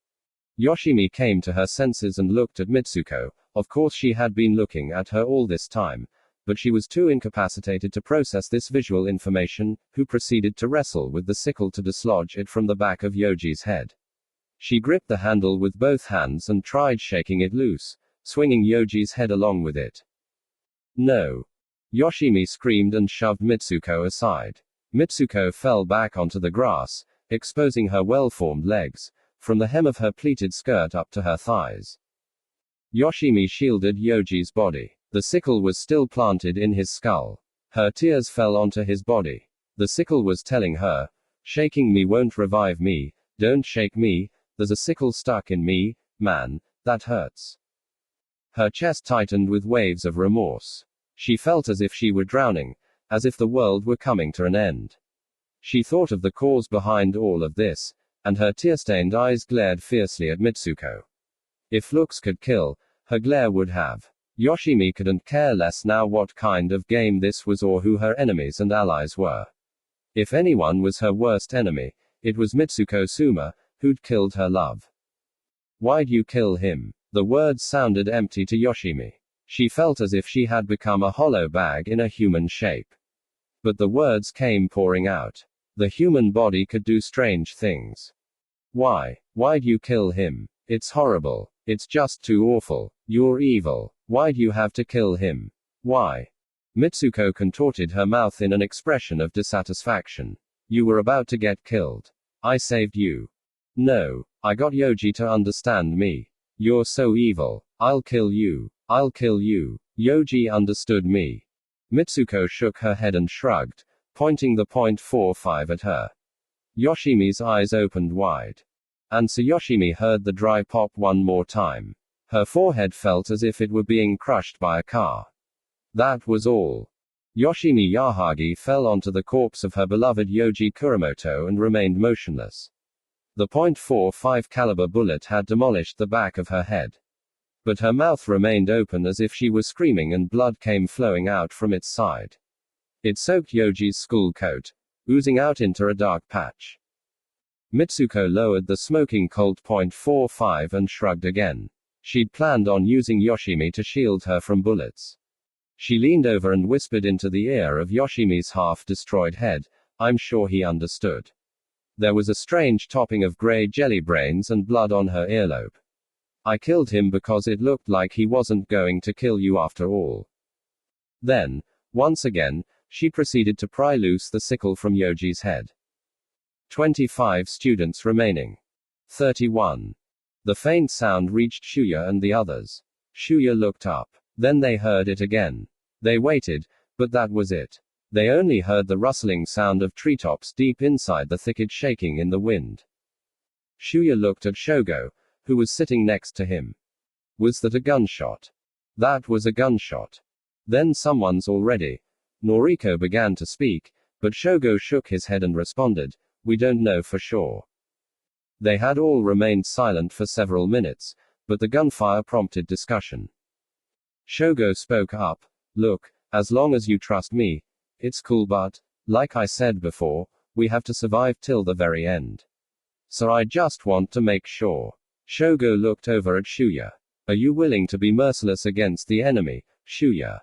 Yoshimi came to her senses and looked at Mitsuko. Of course she had been looking at her all this time, but she was too incapacitated to process this visual information, who proceeded to wrestle with the sickle to dislodge it from the back of Yoji's head. She gripped the handle with both hands and tried shaking it loose, swinging Yoji's head along with it. "No!" Yoshimi screamed and shoved Mitsuko aside. Mitsuko fell back onto the grass, exposing her well-formed legs, from the hem of her pleated skirt up to her thighs. Yoshimi shielded Yoji's body. The sickle was still planted in his skull. Her tears fell onto his body. The sickle was telling her, "Shaking me won't revive me, don't shake me, there's a sickle stuck in me, man, that hurts." Her chest tightened with waves of remorse. She felt as if she were drowning, as if the world were coming to an end. She thought of the cause behind all of this, and her tear-stained eyes glared fiercely at Mitsuko. If looks could kill, her glare would have. Yoshimi couldn't care less now what kind of game this was or who her enemies and allies were. If anyone was her worst enemy, it was Mitsuko Suma, who'd killed her love. "Why'd you kill him?" The words sounded empty to Yoshimi. She felt as if she had become a hollow bag in a human shape. But the words came pouring out. The human body could do strange things. Why'd you kill him? It's horrible. It's just too awful. You're evil. Why'd you have to kill him? Why? Mitsuko contorted her mouth in an expression of dissatisfaction. "You were about to get killed. I saved you." "No. I got Yoji to understand me. You're so evil. I'll kill you. I'll kill you. Yoji understood me." Mitsuko shook her head and shrugged, pointing the .45 at her. Yoshimi's eyes opened wide. And so Yoshimi heard the dry pop one more time. Her forehead felt as if it were being crushed by a car. That was all. Yoshimi Yahagi fell onto the corpse of her beloved Yoji Kuramoto and remained motionless. The .45 caliber bullet had demolished the back of her head. But her mouth remained open as if she was screaming, and blood came flowing out from its side. It soaked Yoji's school coat, oozing out into a dark patch. Mitsuko lowered the smoking Colt .45 and shrugged again. She'd planned on using Yoshimi to shield her from bullets. She leaned over and whispered into the ear of Yoshimi's half-destroyed head. I'm sure he understood. There was a strange topping of gray jelly brains and blood on her earlobe. I killed him because it looked like he wasn't going to kill you after all. Then, once again, she proceeded to pry loose the sickle from Yoji's head. 25 students remaining. 31. The faint sound reached Shuya and the others. Shuya looked up. Then they heard it again. They waited, but that was it. They only heard the rustling sound of treetops deep inside the thicket shaking in the wind. Shuya looked at Shogo, who was sitting next to him. Was that a gunshot? That was a gunshot. Then someone's already. Noriko began to speak, but Shogo shook his head and responded, we don't know for sure. They had all remained silent for several minutes, but the gunfire prompted discussion. Shogo spoke up, look, as long as you trust me, it's cool, but, like I said before, we have to survive till the very end. So I just want to make sure. Shogo looked over at Shuya. Are you willing to be merciless against the enemy, Shuya?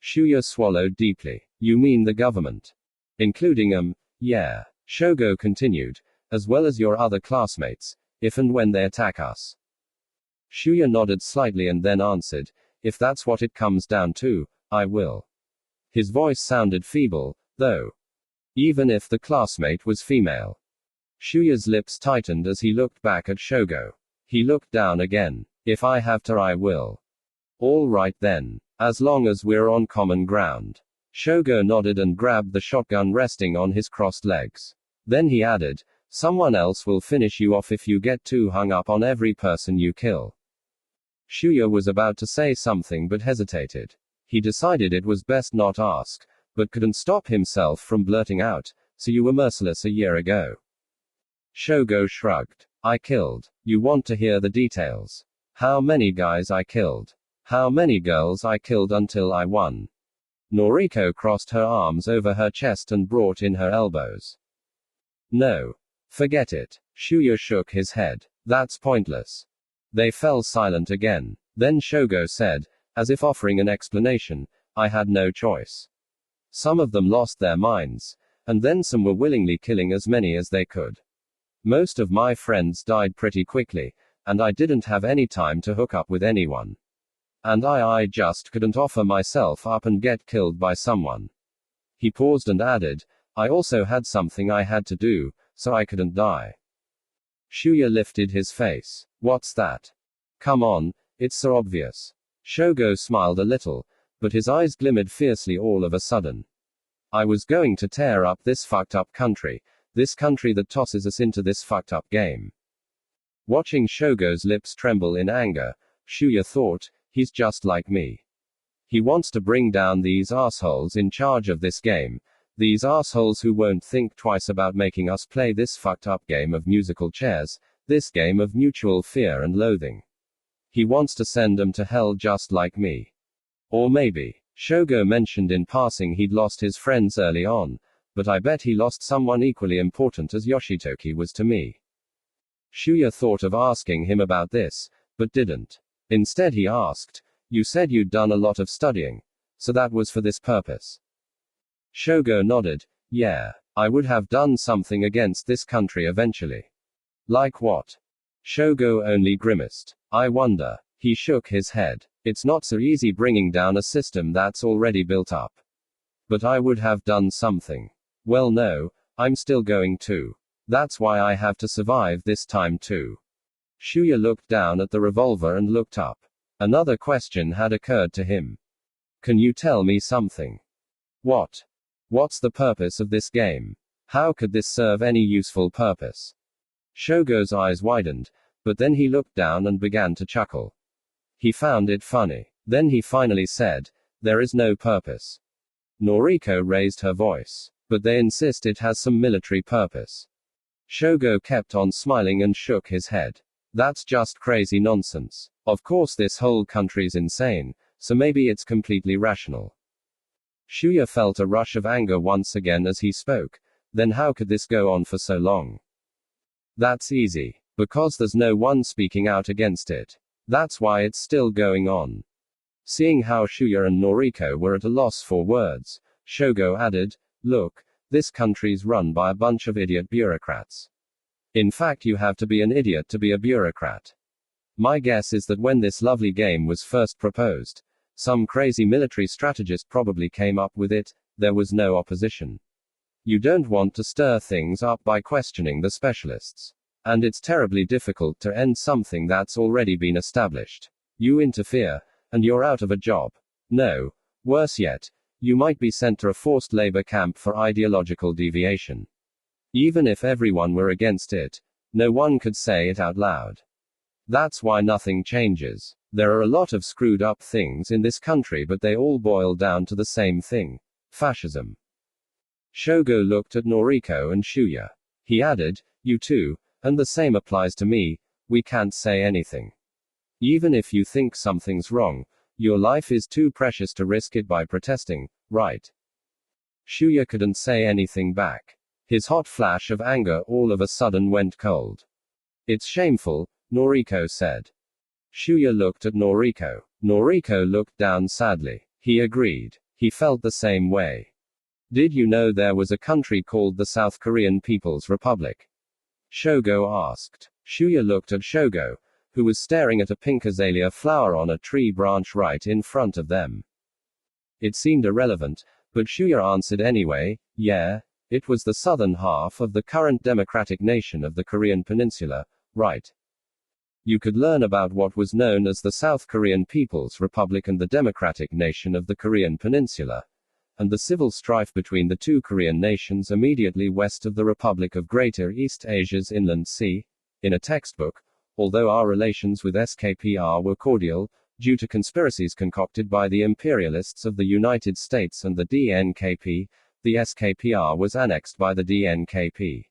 Shuya swallowed deeply. You mean the government? Including yeah. Shogo continued, as well as your other classmates, if and when they attack us. Shuya nodded slightly and then answered, if that's what it comes down to, I will. His voice sounded feeble, though. Even if the classmate was female. Shuya's lips tightened as he looked back at Shogo. He looked down again. If I have to, I will. All right then. As long as we're on common ground. Shogo nodded and grabbed the shotgun resting on his crossed legs. Then he added, someone else will finish you off if you get too hung up on every person you kill. Shuya was about to say something but hesitated. He decided it was best not ask, but couldn't stop himself from blurting out, so you were merciless a year ago. Shogo shrugged. I killed. You want to hear the details? How many guys I killed? How many girls I killed until I won? Noriko crossed her arms over her chest and brought in her elbows. No. Forget it. Shuya shook his head. That's pointless. They fell silent again. Then Shogo said, as if offering an explanation, I had no choice. Some of them lost their minds, and then some were willingly killing as many as they could. Most of my friends died pretty quickly, and I didn't have any time to hook up with anyone. And I just couldn't offer myself up and get killed by someone. He paused and added, I also had something I had to do, so I couldn't die. Shuya lifted his face. What's that? Come on, it's so obvious. Shogo smiled a little, but his eyes glimmered fiercely all of a sudden. I was going to tear up this fucked up country, this country that tosses us into this fucked up game. Watching Shogo's lips tremble in anger, Shuya thought, he's just like me. He wants to bring down these assholes in charge of this game, these assholes who won't think twice about making us play this fucked up game of musical chairs, this game of mutual fear and loathing. He wants to send them to hell just like me. Or maybe, Shogo mentioned in passing he'd lost his friends early on, but I bet he lost someone equally important as Yoshitoki was to me. Shuya thought of asking him about this, but didn't. Instead he asked, you said you'd done a lot of studying, so that was for this purpose? Shogo nodded, yeah, I would have done something against this country eventually. Like what? Shogo only grimaced. I wonder. He shook his head. It's not so easy bringing down a system that's already built up. But I would have done something. Well no, I'm still going to. That's why I have to survive this time too. Shuya looked down at the revolver and looked up. Another question had occurred to him. Can you tell me something? What? What's the purpose of this game? How could this serve any useful purpose? Shogo's eyes widened, but then he looked down and began to chuckle. He found it funny. Then he finally said, "There is no purpose." Noriko raised her voice. "But they insist it has some military purpose." Shogo kept on smiling and shook his head. "That's just crazy nonsense. Of course this whole country's insane, so maybe it's completely rational." Shuya felt a rush of anger once again as he spoke. Then how could this go on for so long? That's easy. Because there's no one speaking out against it. That's why it's still going on. Seeing how Shuya and Noriko were at a loss for words, Shogo added, "Look, this country's run by a bunch of idiot bureaucrats. In fact, you have to be an idiot to be a bureaucrat. My guess is that when this lovely game was first proposed, some crazy military strategist probably came up with it. There was no opposition. You don't want to stir things up by questioning the specialists. And it's terribly difficult to end something that's already been established. You interfere, and you're out of a job. No, worse yet, you might be sent to a forced labor camp for ideological deviation. Even if everyone were against it, no one could say it out loud. That's why nothing changes. There are a lot of screwed up things in this country, but they all boil down to the same thing: fascism." Shogo looked at Noriko and Shuya. He added, "You too, and the same applies to me. We can't say anything. Even if you think something's wrong, your life is too precious to risk it by protesting, right?" Shuya couldn't say anything back. His hot flash of anger all of a sudden went cold. "It's shameful," Noriko said. Shuya looked at Noriko. Noriko looked down sadly. He agreed. He felt the same way. "Did you know there was a country called the South Korean People's Republic?" Shogo asked. Shuya looked at Shogo, who was staring at a pink azalea flower on a tree branch right in front of them. It seemed irrelevant, but Shuya answered anyway, "Yeah, it was the southern half of the current democratic nation of the Korean Peninsula, right? You could learn about what was known as the South Korean People's Republic and the democratic nation of the Korean Peninsula, and the civil strife between the two Korean nations immediately west of the Republic of Greater East Asia's Inland Sea, in a textbook, although our relations with SKPR were cordial, due to conspiracies concocted by the imperialists of the United States and the DNKP, the SKPR was annexed by the DNKP.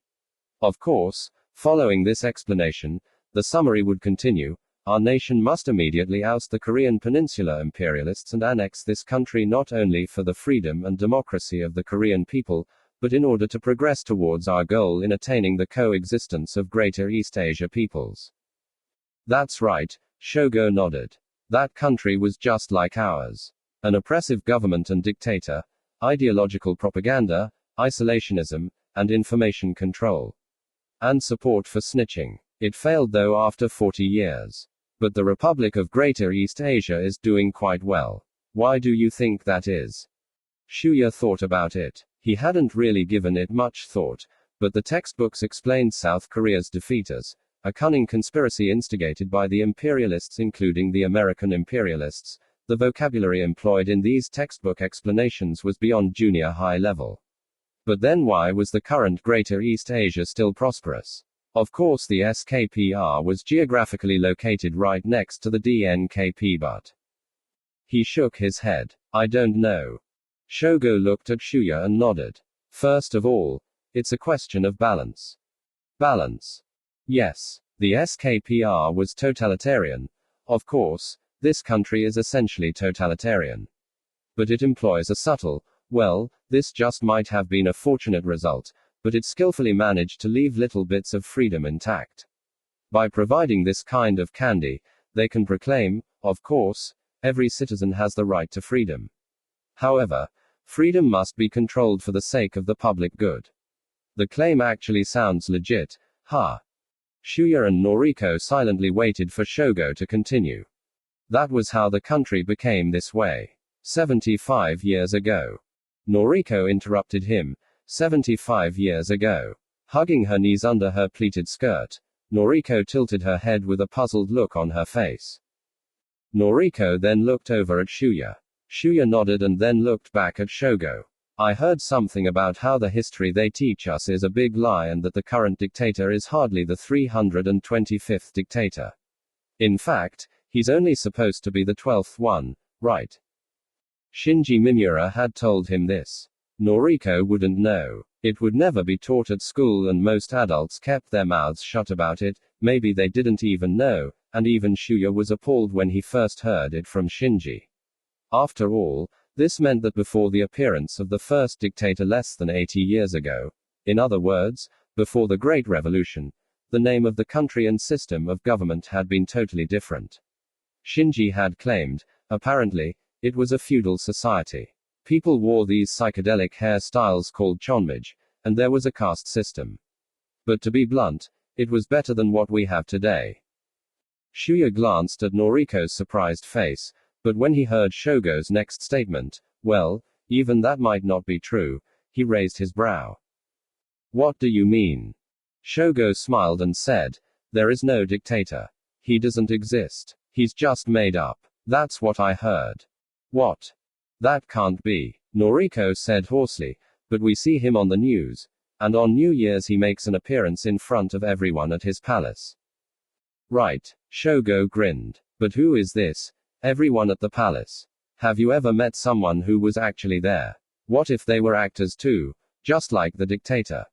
Of course, following this explanation, the summary would continue. Our nation must immediately oust the Korean Peninsula imperialists and annex this country not only for the freedom and democracy of the Korean people, but in order to progress towards our goal in attaining the coexistence of Greater East Asia peoples." "That's right," Shogo nodded. "That country was just like ours. An oppressive government and dictator, ideological propaganda, isolationism, and information control. And support for snitching. It failed though after 40 years. But the Republic of Greater East Asia is doing quite well. Why do you think that is?" Shuya thought about it. He hadn't really given it much thought, but the textbooks explained South Korea's defeat as a cunning conspiracy instigated by the imperialists, including the American imperialists. The vocabulary employed in these textbook explanations was beyond junior high level. But then why was the current Greater East Asia still prosperous? Of course, the SKPR was geographically located right next to the DNKP, but. He shook his head. "I don't know." Shogo looked at Shuya and nodded. "First of all, it's a question of balance." "Balance?" "Yes. The SKPR was totalitarian. Of course, this country is essentially totalitarian. But it employs a subtle, well, this just might have been a fortunate result, but it skillfully managed to leave little bits of freedom intact. By providing this kind of candy, they can proclaim, of course, every citizen has the right to freedom. However, freedom must be controlled for the sake of the public good. The claim actually sounds legit, huh?" Shuya and Noriko silently waited for Shogo to continue. "That was how the country became this way. 75 years ago." Noriko interrupted him. 75 years ago. Hugging her knees under her pleated skirt, Noriko tilted her head with a puzzled look on her face. Noriko then looked over at Shuya. Shuya nodded and then looked back at Shogo. "I heard something about how the history they teach us is a big lie and that the current dictator is hardly the 325th dictator. In fact, He's only supposed to be the 12th one, right? Shinji Mimura had told him this. Noriko wouldn't know. It would never be taught at school, and most adults kept their mouths shut about it. Maybe they didn't even know, and even Shuya was appalled when he first heard it from Shinji. After all, this meant that before the appearance of the first dictator less than 80 years ago, in other words, before the Great Revolution, the name of the country and system of government had been totally different. Shinji had claimed, apparently, it was a feudal society. People wore these psychedelic hairstyles called chonmage, and there was a caste system. But to be blunt, it was better than what we have today. Shuya glanced at Noriko's surprised face, but when he heard Shogo's next statement, well, even that might not be true, he raised his brow. What do you mean? Shogo smiled and said, there is no dictator. He doesn't exist. He's just made up. That's what I heard. What? That can't be, Noriko said hoarsely, but we see him on the news, and on New Year's he makes an appearance in front of everyone at his palace. Right, Shogo grinned. But who is this? Everyone at the palace. Have you ever met someone who was actually there? What if they were actors too, just like the dictator?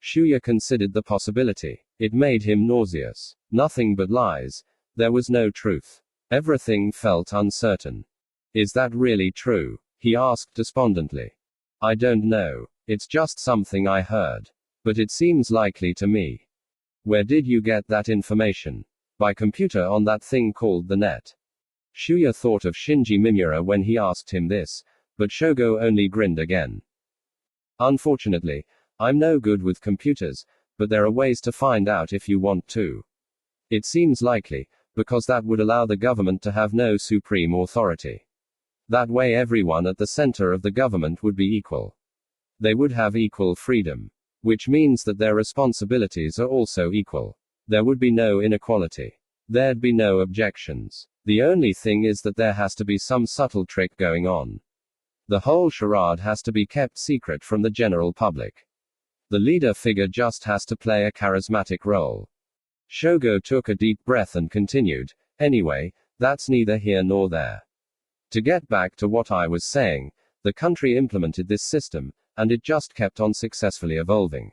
Shuya considered the possibility. It made him nauseous. Nothing but lies. There was no truth. Everything felt uncertain. Is that really true? He asked despondently. I don't know. It's just something I heard. But it seems likely to me. Where did you get that information? By computer on that thing called the net. Shuya thought of Shinji Mimura when he asked him this, but Shogo only grinned again. Unfortunately, I'm no good with computers, but there are ways to find out if you want to. It seems likely, because that would allow the government to have no supreme authority. That way everyone at the center of the government would be equal. They would have equal freedom. Which means that their responsibilities are also equal. There would be no inequality. There'd be no objections. The only thing is that there has to be some subtle trick going on. The whole charade has to be kept secret from the general public. The leader figure just has to play a charismatic role. Shogo took a deep breath and continued, anyway, that's neither here nor there. To get back to what I was saying, the country implemented this system, and it just kept on successfully evolving.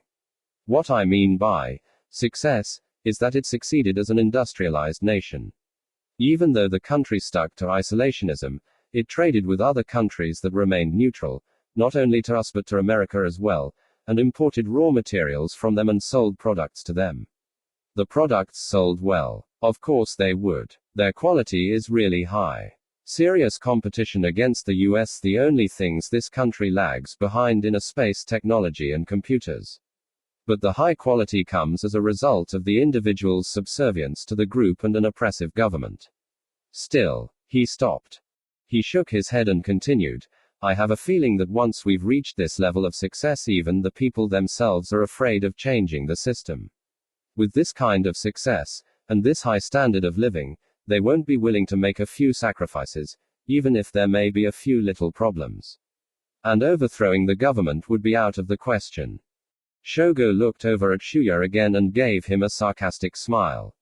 What I mean by success is that it succeeded as an industrialized nation. Even though the country stuck to isolationism, it traded with other countries that remained neutral, not only to us but to America as well, and imported raw materials from them and sold products to them. The products sold well. Of course they would. Their quality is really high. Serious competition against the US. The only things this country lags behind in are space technology and computers. But the high quality comes as a result of the individual's subservience to the group and an oppressive government. Still, he stopped. He shook his head and continued, I have a feeling that once we've reached this level of success, even the people themselves are afraid of changing the system. With this kind of success, and this high standard of living, they won't be willing to make a few sacrifices, even if there may be a few little problems. And overthrowing the government would be out of the question. Shogo looked over at Shuya again and gave him a sarcastic smile.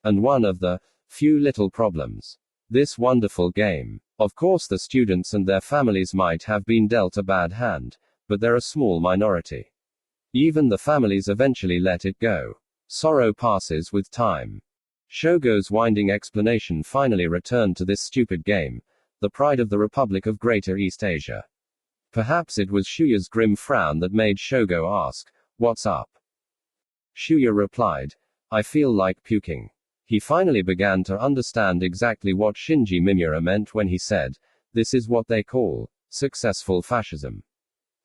And one of the few little problems. This wonderful game. Of course the students and their families might have been dealt a bad hand, but they're a small minority. Even the families eventually let it go. Sorrow passes with time. Shogo's winding explanation finally returned to this stupid game, the pride of the Republic of Greater East Asia. Perhaps it was Shuya's grim frown that made Shogo ask, what's up? Shuya replied, I feel like puking. He finally began to understand exactly what Shinji Mimura meant when he said, this is what they call successful fascism.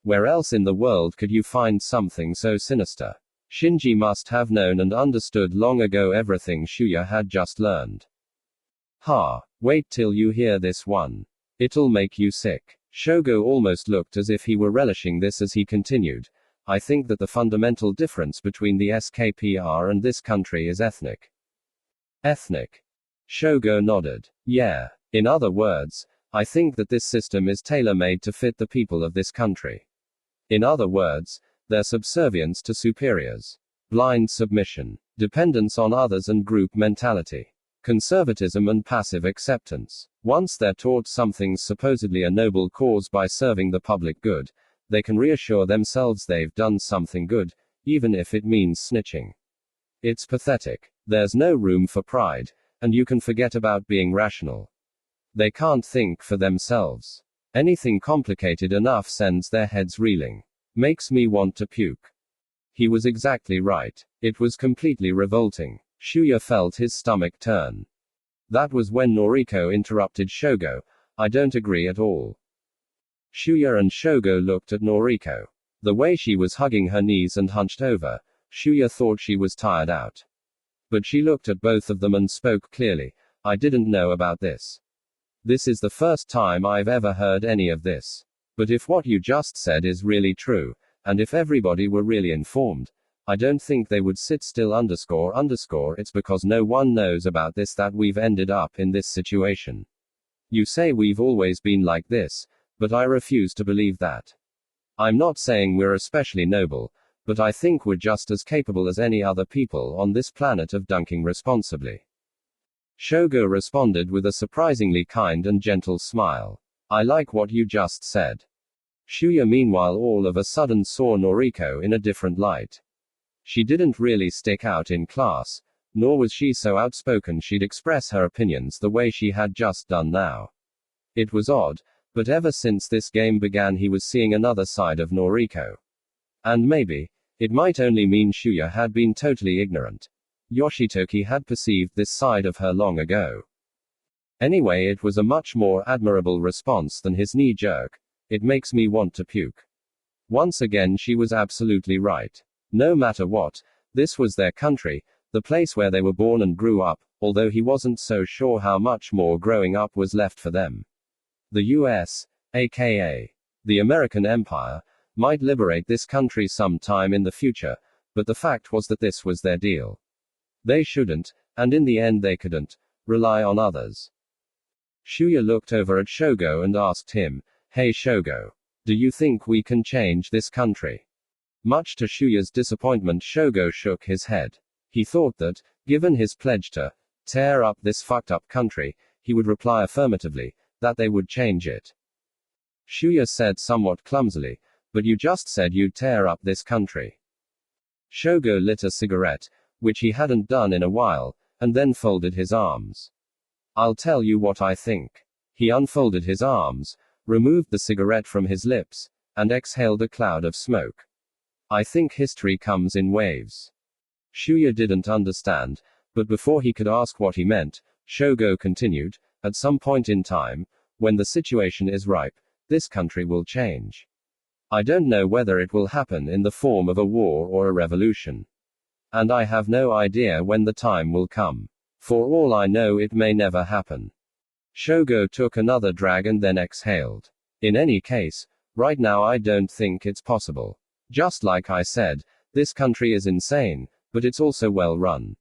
Where else in the world could you find something so sinister? Shinji must have known and understood long ago everything Shuya had just learned. Wait till you hear this one. It'll make you sick. Shogo almost looked as if he were relishing this as he continued, I think that the fundamental difference between the SKPR and this country is ethnic. Ethnic? Shogo nodded. Yeah. In other words, I think that this system is tailor-made to fit the people of this country. In other words, their subservience to superiors. Blind submission. Dependence on others and group mentality. Conservatism and passive acceptance. Once they're taught something's supposedly a noble cause by serving the public good, they can reassure themselves they've done something good, even if it means snitching. It's pathetic. There's no room for pride, and you can forget about being rational. They can't think for themselves. Anything complicated enough sends their heads reeling. Makes me want to puke. He was exactly right. It was completely revolting. Shuya felt his stomach turn. That was when Noriko interrupted Shogo. I don't agree at all. Shuya and Shogo looked at Noriko. The way she was hugging her knees and hunched over, Shuya thought she was tired out. But she looked at both of them and spoke clearly. I didn't know about this. This is the first time I've ever heard any of this. But if what you just said is really true, and if everybody were really informed, I don't think they would sit still ___. It's because no one knows about this that we've ended up in this situation. You say we've always been like this, but I refuse to believe that. I'm not saying we're especially noble, but I think we're just as capable as any other people on this planet of dunking responsibly. Shogo responded with a surprisingly kind and gentle smile. I like what you just said. Shuya meanwhile all of a sudden saw Noriko in a different light. She didn't really stick out in class, nor was she so outspoken she'd express her opinions the way she had just done now. It was odd, but ever since this game began he was seeing another side of Noriko. And maybe, it might only mean Shuya had been totally ignorant. Yoshitoki had perceived this side of her long ago. Anyway, it was a much more admirable response than his knee-jerk. It makes me want to puke. Once again she was absolutely right. No matter what, this was their country, the place where they were born and grew up, although he wasn't so sure how much more growing up was left for them. The US, aka the American Empire, might liberate this country sometime in the future, but the fact was that this was their deal. They shouldn't, and in the end they couldn't, rely on others. Shuya looked over at Shogo and asked him, Hey Shogo, do you think we can change this country? Much to Shuya's disappointment, Shogo shook his head. He thought that, given his pledge to tear up this fucked up country, he would reply affirmatively, that they would change it. Shuya said somewhat clumsily, but you just said you'd tear up this country. Shogo lit a cigarette, which he hadn't done in a while, and then folded his arms. I'll tell you what I think. He unfolded his arms, removed the cigarette from his lips, and exhaled a cloud of smoke. I think history comes in waves. Shuya didn't understand, but before he could ask what he meant, Shogo continued, at some point in time, when the situation is ripe, this country will change. I don't know whether it will happen in the form of a war or a revolution. And I have no idea when the time will come. For all I know, it may never happen. Shogo took another drag and then exhaled. In any case, right now I don't think it's possible. Just like I said, this country is insane, but it's also well run.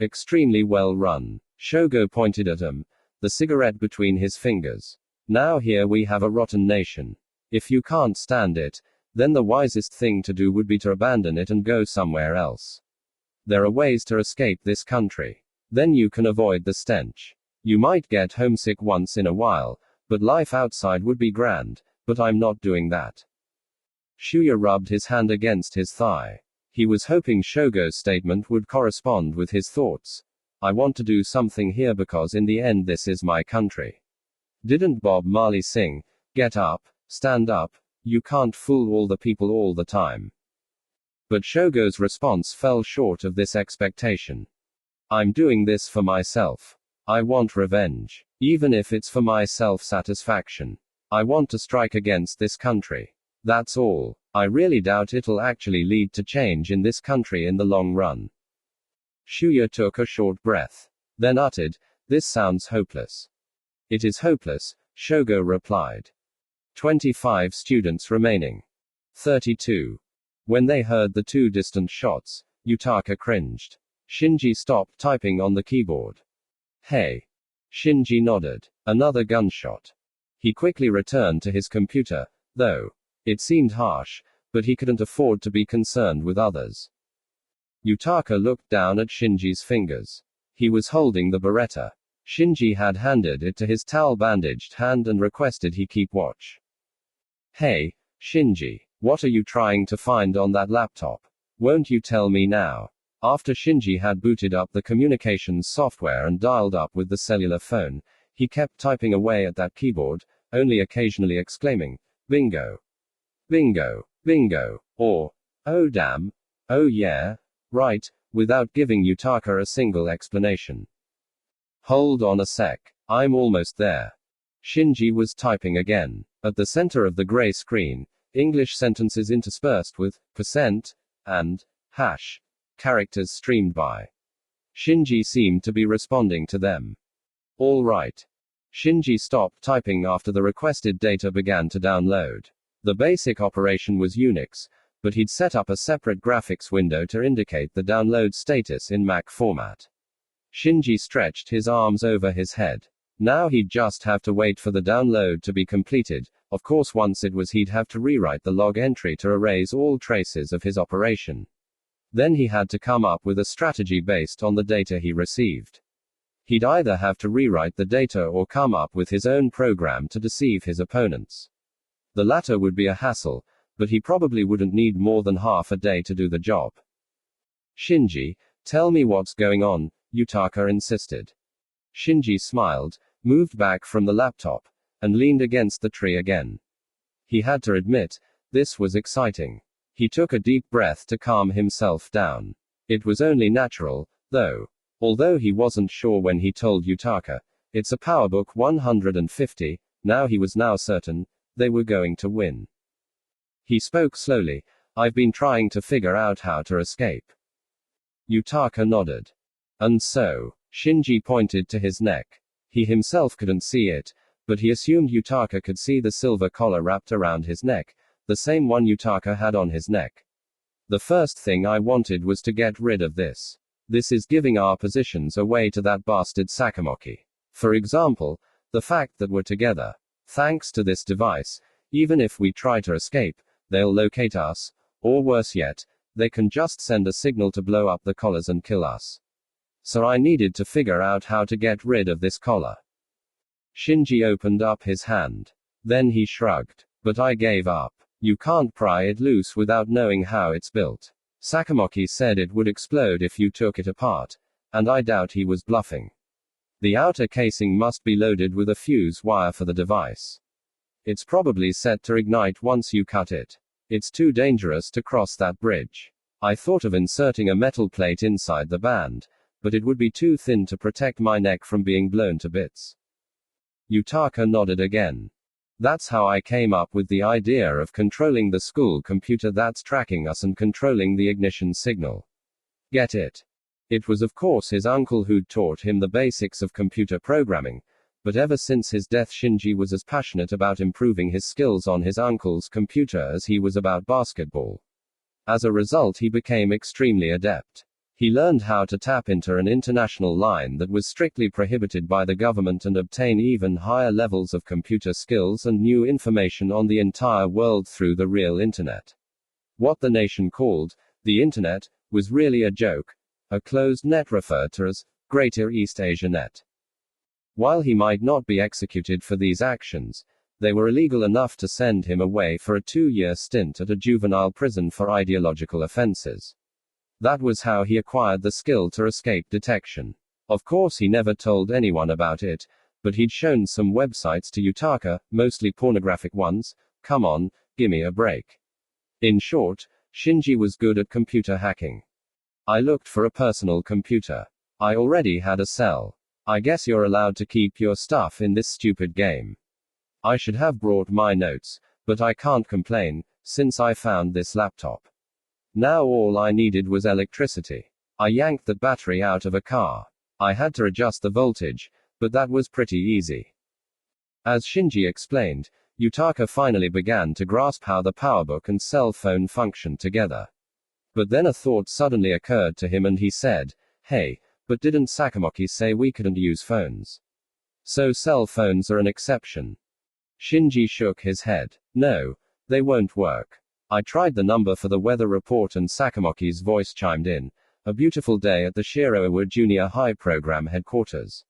Extremely well run. Shogo pointed at him, the cigarette between his fingers. Now here we have a rotten nation. If you can't stand it, then the wisest thing to do would be to abandon it and go somewhere else. There are ways to escape this country. Then you can avoid the stench. You might get homesick once in a while, but life outside would be grand, but I'm not doing that. Shuya rubbed his hand against his thigh. He was hoping Shogo's statement would correspond with his thoughts. I want to do something here because in the end this is my country. Didn't Bob Marley sing, get up, stand up, you can't fool all the people all the time? But Shogo's response fell short of this expectation. I'm doing this for myself. I want revenge. Even if it's for my self-satisfaction. I want to strike against this country. That's all. I really doubt it'll actually lead to change in this country in the long run. Shuya took a short breath. Then uttered, this sounds hopeless. It is hopeless, Shogo replied. 25 students remaining. 32. When they heard the two distant shots, Yutaka cringed. Shinji stopped typing on the keyboard. Hey. Shinji nodded. Another gunshot. He quickly returned to his computer, though. It seemed harsh, but he couldn't afford to be concerned with others. Yutaka looked down at Shinji's fingers. He was holding the Beretta. Shinji had handed it to his towel-bandaged hand and requested he keep watch. Hey, Shinji, what are you trying to find on that laptop? Won't you tell me now? After Shinji had booted up the communications software and dialed up with the cellular phone, he kept typing away at that keyboard, only occasionally exclaiming, "Bingo! Bingo! Bingo!" or, "Oh damn! Oh yeah! Right," without giving Yutaka a single explanation. Hold on a sec. I'm almost there. Shinji was typing again. At the center of the gray screen, English sentences interspersed with % and hash characters streamed by. Shinji seemed to be responding to them. All right. Shinji stopped typing after the requested data began to download. The basic operation was Unix, but he'd set up a separate graphics window to indicate the download status in Mac format. Shinji stretched his arms over his head. Now he'd just have to wait for the download to be completed. Of course, once it was, he'd have to rewrite the log entry to erase all traces of his operation. Then he had to come up with a strategy based on the data he received. He'd either have to rewrite the data or come up with his own program to deceive his opponents. The latter would be a hassle, but he probably wouldn't need more than half a day to do the job. Shinji, tell me what's going on, Yutaka insisted. Shinji smiled, moved back from the laptop, and leaned against the tree again. He had to admit, this was exciting. He took a deep breath to calm himself down. It was only natural, though. Although he wasn't sure when he told Yutaka, it's a PowerBook 150, now he was certain, they were going to win. He spoke slowly, I've been trying to figure out how to escape. Yutaka nodded. And so, Shinji pointed to his neck. He himself couldn't see it, but he assumed Yutaka could see the silver collar wrapped around his neck, the same one Yutaka had on his neck. The first thing I wanted was to get rid of this. This is giving our positions away to that bastard Sakamoki. For example, the fact that we're together. Thanks to this device, even if we try to escape, they'll locate us, or worse yet, they can just send a signal to blow up the collars and kill us. So I needed to figure out how to get rid of this collar. Shinji opened up his hand. Then he shrugged. But I gave up. You can't pry it loose without knowing how it's built. Sakamoki said it would explode if you took it apart, and I doubt he was bluffing. The outer casing must be loaded with a fuse wire for the device. It's probably set to ignite once you cut it. It's too dangerous to cross that bridge. I thought of inserting a metal plate inside the band, but it would be too thin to protect my neck from being blown to bits. Yutaka nodded again. That's how I came up with the idea of controlling the school computer that's tracking us and controlling the ignition signal. Get it? It was of course his uncle who'd taught him the basics of computer programming, but ever since his death Shinji was as passionate about improving his skills on his uncle's computer as he was about basketball. As a result, he became extremely adept. He learned how to tap into an international line that was strictly prohibited by the government and obtain even higher levels of computer skills and new information on the entire world through the real internet. What the nation called the internet was really a joke, a closed net referred to as Greater East Asia Net. While he might not be executed for these actions, they were illegal enough to send him away for a 2-year stint at a juvenile prison for ideological offenses. That was how he acquired the skill to escape detection. Of course, he never told anyone about it, but he'd shown some websites to Yutaka, mostly pornographic ones. Come on, gimme a break. In short, Shinji was good at computer hacking. I looked for a personal computer. I already had a cell. I guess you're allowed to keep your stuff in this stupid game. I should have brought my notes, but I can't complain, since I found this laptop. Now all I needed was electricity. I yanked the battery out of a car. I had to adjust the voltage, but that was pretty easy. As Shinji explained, Yutaka finally began to grasp how the PowerBook and cell phone functioned together. But then a thought suddenly occurred to him and he said, "Hey, but didn't Sakamoki say we couldn't use phones? So cell phones are an exception?" Shinji shook his head. "No, they won't work. I tried the number for the weather report and Sakamoki's voice chimed in. A beautiful day at the Shiroawa Junior High program headquarters.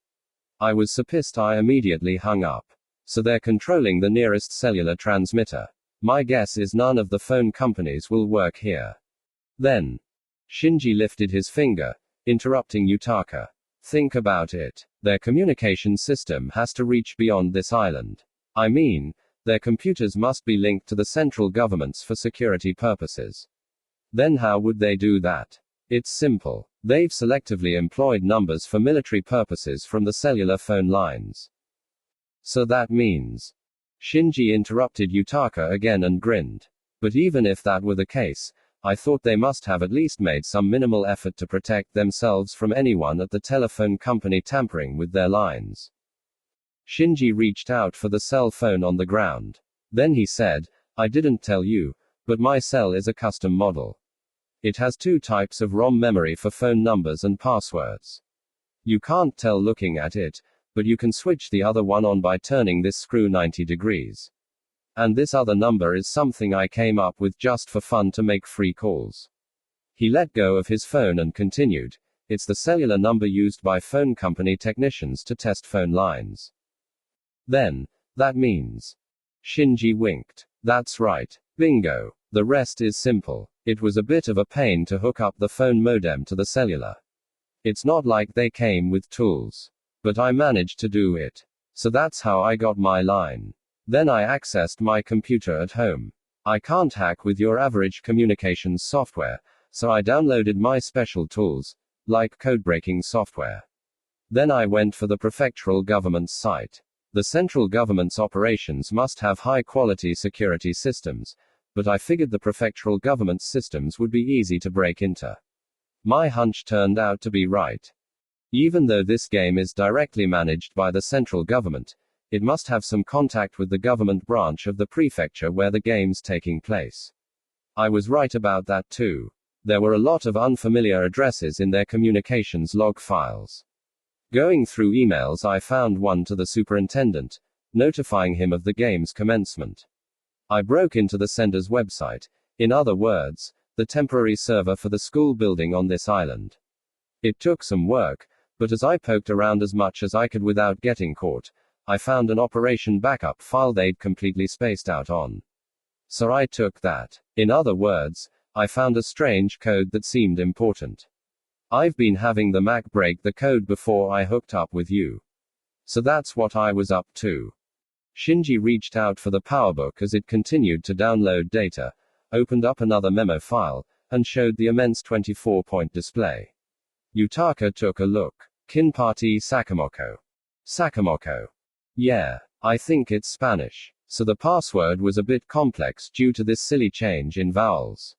I was so pissed I immediately hung up. So they're controlling the nearest cellular transmitter. My guess is none of the phone companies will work here. Then, Shinji lifted his finger, interrupting Yutaka. Think about it. Their communication system has to reach beyond this island. I mean, their computers must be linked to the central governments for security purposes. Then how would they do that? It's simple. They've selectively employed numbers for military purposes from the cellular phone lines. So that means. Shinji interrupted Yutaka again and grinned. But even if that were the case, I thought they must have at least made some minimal effort to protect themselves from anyone at the telephone company tampering with their lines. Shinji reached out for the cell phone on the ground. Then he said, I didn't tell you, but my cell is a custom model. It has 2 types of ROM memory for phone numbers and passwords. You can't tell looking at it, but you can switch the other one on by turning this screw 90 degrees. And this other number is something I came up with just for fun to make free calls. He let go of his phone and continued, it's the cellular number used by phone company technicians to test phone lines. Then, that means. Shinji winked. That's right. Bingo. The rest is simple. It was a bit of a pain to hook up the phone modem to the cellular. It's not like they came with tools. But I managed to do it. So that's how I got my line. Then I accessed my computer at home. I can't hack with your average communications software, so I downloaded my special tools, like code-breaking software. Then I went for the prefectural government's site. The central government's operations must have high-quality security systems, but I figured the prefectural government's systems would be easy to break into. My hunch turned out to be right. Even though this game is directly managed by the central government, it must have some contact with the government branch of the prefecture where the game's taking place. I was right about that too. There were a lot of unfamiliar addresses in their communications log files. Going through emails, I found one to the superintendent, notifying him of the game's commencement. I broke into the sender's website, in other words, the temporary server for the school building on this island. It took some work, but as I poked around as much as I could without getting caught, I found an operation backup file they'd completely spaced out on. So I took that. In other words, I found a strange code that seemed important. I've been having the Mac break the code before I hooked up with you. So that's what I was up to. Shinji reached out for the PowerBook as it continued to download data, opened up another memo file, and showed the immense 24-point display. Yutaka took a look. Kinpati Sakamoko. Sakamoko. Yeah, I think it's Spanish. So the password was a bit complex due to this silly change in vowels.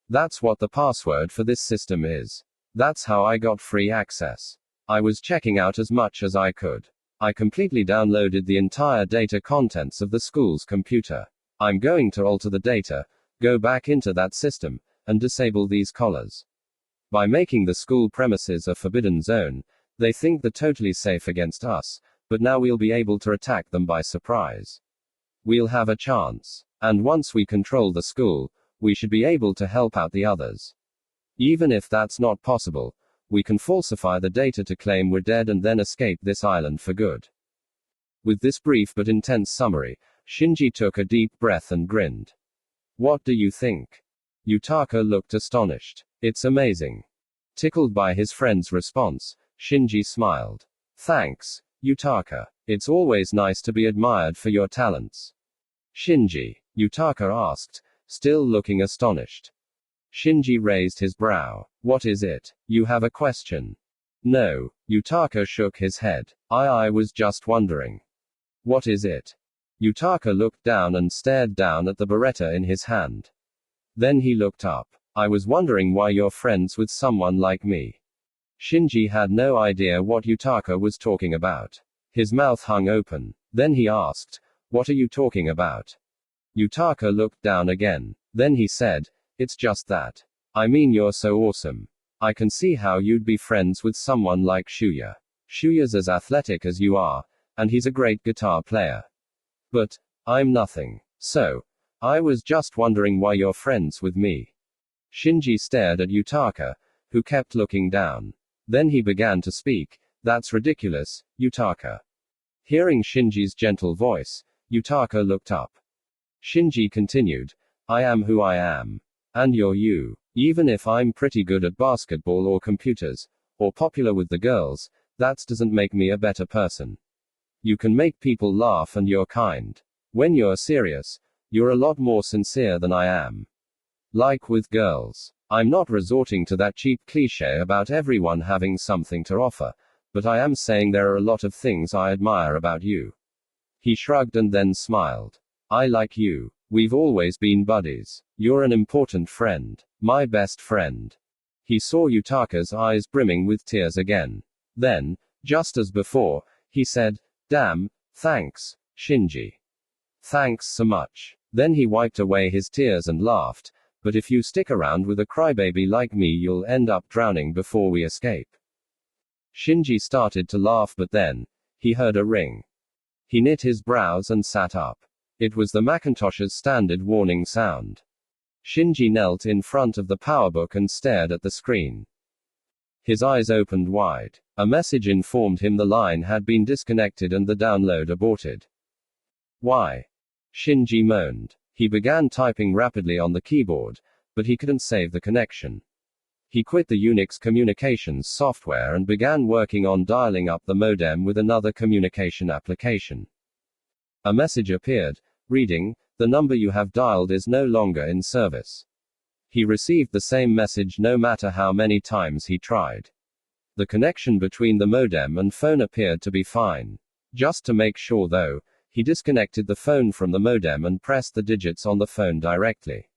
That's what the password for this system is. That's how I got free access. I was checking out as much as I could. I completely downloaded the entire data contents of the school's computer. I'm going to alter the data, go back into that system, and disable these collars. By making the school premises a forbidden zone, they think they're totally safe against us, but now we'll be able to attack them by surprise. We'll have a chance. And once we control the school, we should be able to help out the others. Even if that's not possible, we can falsify the data to claim we're dead and then escape this island for good. With this brief but intense summary, Shinji took a deep breath and grinned. What do you think? Yutaka looked astonished. It's amazing. Tickled by his friend's response, Shinji smiled. Thanks, Yutaka. It's always nice to be admired for your talents. Shinji, Yutaka asked, still looking astonished. Shinji raised his brow. What is it? You have a question? No, Yutaka shook his head. I was just wondering. What is it? Yutaka looked down and stared down at the Beretta in his hand. Then he looked up. I was wondering why you're friends with someone like me. Shinji had no idea what Yutaka was talking about. His mouth hung open. Then he asked, what are you talking about? Yutaka looked down again. Then he said, it's just that. I mean, you're so awesome. I can see how you'd be friends with someone like Shuya. Shuya's as athletic as you are, and he's a great guitar player. But, I'm nothing. So, I was just wondering why you're friends with me. Shinji stared at Yutaka, who kept looking down. Then he began to speak. That's ridiculous, Yutaka. Hearing Shinji's gentle voice, Yutaka looked up. Shinji continued, I am who I am. And you're you. Even if I'm pretty good at basketball or computers, or popular with the girls, that doesn't make me a better person. You can make people laugh and you're kind. When you're serious, you're a lot more sincere than I am. Like with girls. I'm not resorting to that cheap cliché about everyone having something to offer, but I am saying there are a lot of things I admire about you. He shrugged and then smiled. I like you. We've always been buddies. You're an important friend. My best friend. He saw Yutaka's eyes brimming with tears again. Then, just as before, he said, Damn, thanks, Shinji. Thanks so much. Then he wiped away his tears and laughed, but if you stick around with a crybaby like me, you'll end up drowning before we escape. Shinji started to laugh, but then, he heard a ring. He knit his brows and sat up. It was the Macintosh's standard warning sound. Shinji knelt in front of the PowerBook and stared at the screen. His eyes opened wide. A message informed him the line had been disconnected and the download aborted. Why? Shinji moaned. He began typing rapidly on the keyboard, but he couldn't save the connection. He quit the Unix communications software and began working on dialing up the modem with another communication application. A message appeared, reading, The number you have dialed is no longer in service. He received the same message no matter how many times he tried. The connection between the modem and phone appeared to be fine. Just to make sure though, he disconnected the phone from the modem and pressed the digits on the phone directly.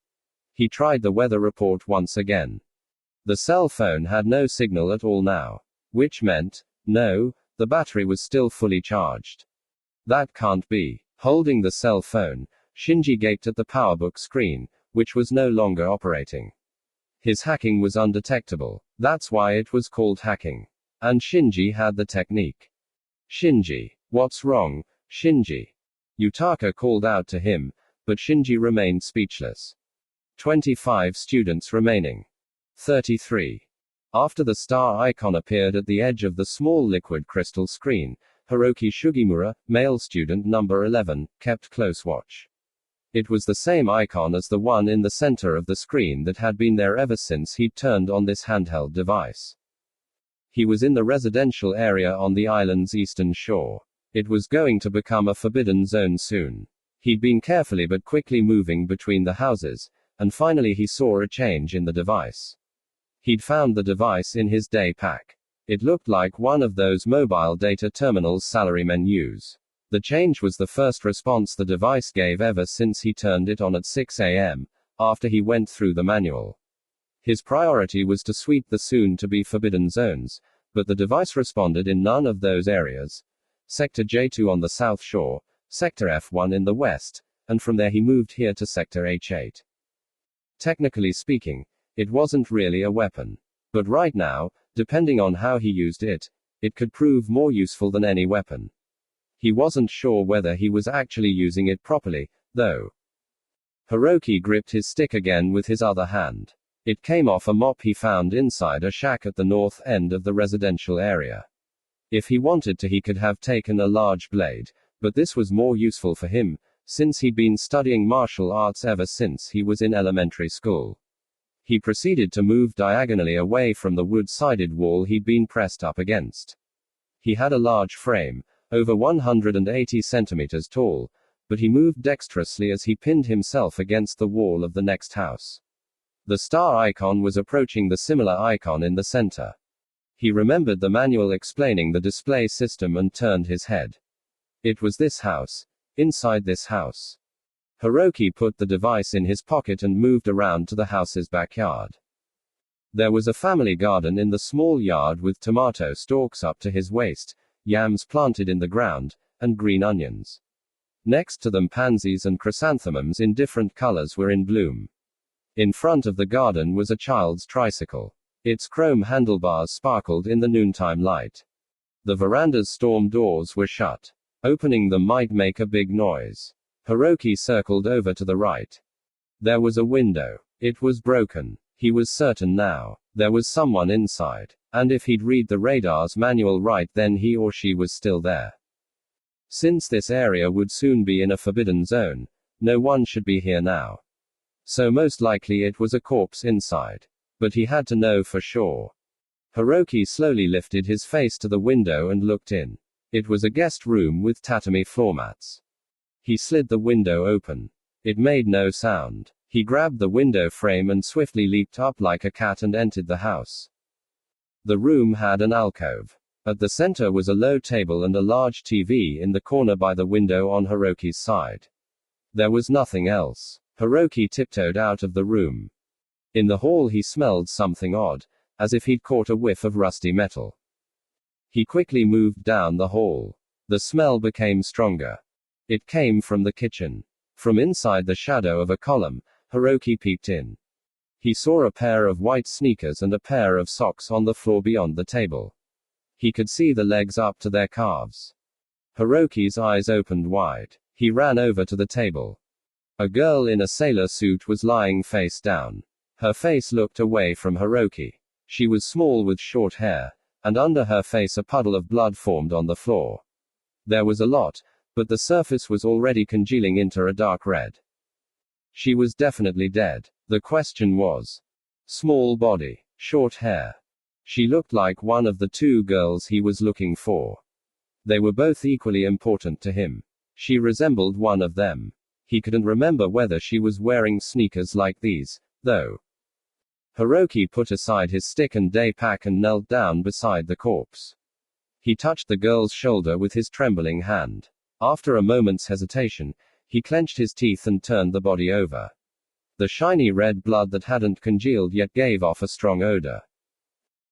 He tried the weather report once again. The cell phone had no signal at all now. Which meant, no, the battery was still fully charged. That can't be. Holding the cell phone, Shinji gaped at the PowerBook screen, which was no longer operating. His hacking was undetectable. That's why it was called hacking. And Shinji had the technique. Shinji. What's wrong, Shinji? Yutaka called out to him, but Shinji remained speechless. 25 students remaining. 33. After the star icon appeared at the edge of the small liquid crystal screen, Hiroki Sugimura, male student number 11, kept close watch. It was the same icon as the one in the center of the screen that had been there ever since he'd turned on this handheld device. He was in the residential area on the island's eastern shore. It was going to become a forbidden zone soon. He'd been carefully but quickly moving between the houses, and finally he saw a change in the device. He'd found the device in his day pack. It looked like one of those mobile data terminals salarymen use. The change was the first response the device gave ever since he turned it on at 6 a.m., after he went through the manual. His priority was to sweep the soon-to-be forbidden zones, but the device responded in none of those areas. Sector J2 on the south shore, Sector F1 in the west, and from there he moved here to Sector H8. Technically speaking, it wasn't really a weapon. But right now, depending on how he used it, it could prove more useful than any weapon. He wasn't sure whether he was actually using it properly, though. Hiroki gripped his stick again with his other hand. It came off a mop he found inside a shack at the north end of the residential area. If he wanted to, he could have taken a large blade, but this was more useful for him, since he'd been studying martial arts ever since he was in elementary school. He proceeded to move diagonally away from the wood-sided wall he'd been pressed up against. He had a large frame, over 180 centimeters tall, but he moved dexterously as he pinned himself against the wall of the next house. The star icon was approaching the similar icon in the center. He remembered the manual explaining the display system and turned his head. It was this house. Inside this house. Hiroki put the device in his pocket and moved around to the house's backyard. There was a family garden in the small yard with tomato stalks up to his waist, yams planted in the ground, and green onions. Next to them, pansies and chrysanthemums in different colors were in bloom. In front of the garden was a child's tricycle. Its chrome handlebars sparkled in the noontime light. The veranda's storm doors were shut. Opening them might make a big noise. Hiroki circled over to the right. There was a window. It was broken. He was certain now. There was someone inside. And if he'd read the radar's manual right, then he or she was still there. Since this area would soon be in a forbidden zone, no one should be here now. So most likely it was a corpse inside. But he had to know for sure. Hiroki slowly lifted his face to the window and looked in. It was a guest room with tatami floor mats. He slid the window open. It made no sound. He grabbed the window frame and swiftly leaped up like a cat and entered the house. The room had an alcove. At the center was a low table and a large TV in the corner by the window on Hiroki's side. There was nothing else. Hiroki tiptoed out of the room. In the hall he smelled something odd, as if he'd caught a whiff of rusty metal. He quickly moved down the hall. The smell became stronger. It came from the kitchen. From inside the shadow of a column, Hiroki peeped in. He saw a pair of white sneakers and a pair of socks on the floor beyond the table. He could see the legs up to their calves. Hiroki's eyes opened wide. He ran over to the table. A girl in a sailor suit was lying face down. Her face looked away from Hiroki. She was small with short hair, and under her face a puddle of blood formed on the floor. There was a lot, but the surface was already congealing into a dark red. She was definitely dead. The question was, small body, short hair. She looked like one of the two girls he was looking for. They were both equally important to him. She resembled one of them. He couldn't remember whether she was wearing sneakers like these, though. Hiroki put aside his stick and day pack and knelt down beside the corpse. He touched the girl's shoulder with his trembling hand. After a moment's hesitation, he clenched his teeth and turned the body over. The shiny red blood that hadn't congealed yet gave off a strong odor.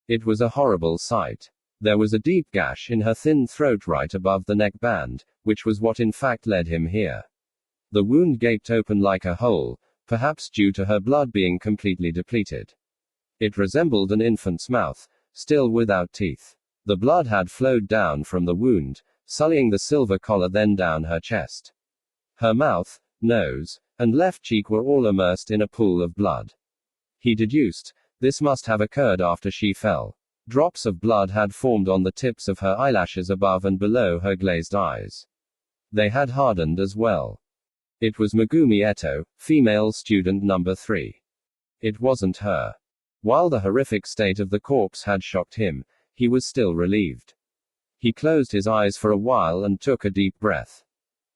It was a horrible sight. There was a deep gash in her thin throat right above the neck band, which was what in fact led him here. The wound gaped open like a hole, perhaps due to her blood being completely depleted. It resembled an infant's mouth, still without teeth. The blood had flowed down from the wound, sullying the silver collar then down her chest. Her mouth, nose, and left cheek were all immersed in a pool of blood. He deduced, this must have occurred after she fell. Drops of blood had formed on the tips of her eyelashes above and below her glazed eyes. They had hardened as well. It was Megumi Eto, female student number 3. It wasn't her. While the horrific state of the corpse had shocked him, he was still relieved. He closed his eyes for a while and took a deep breath.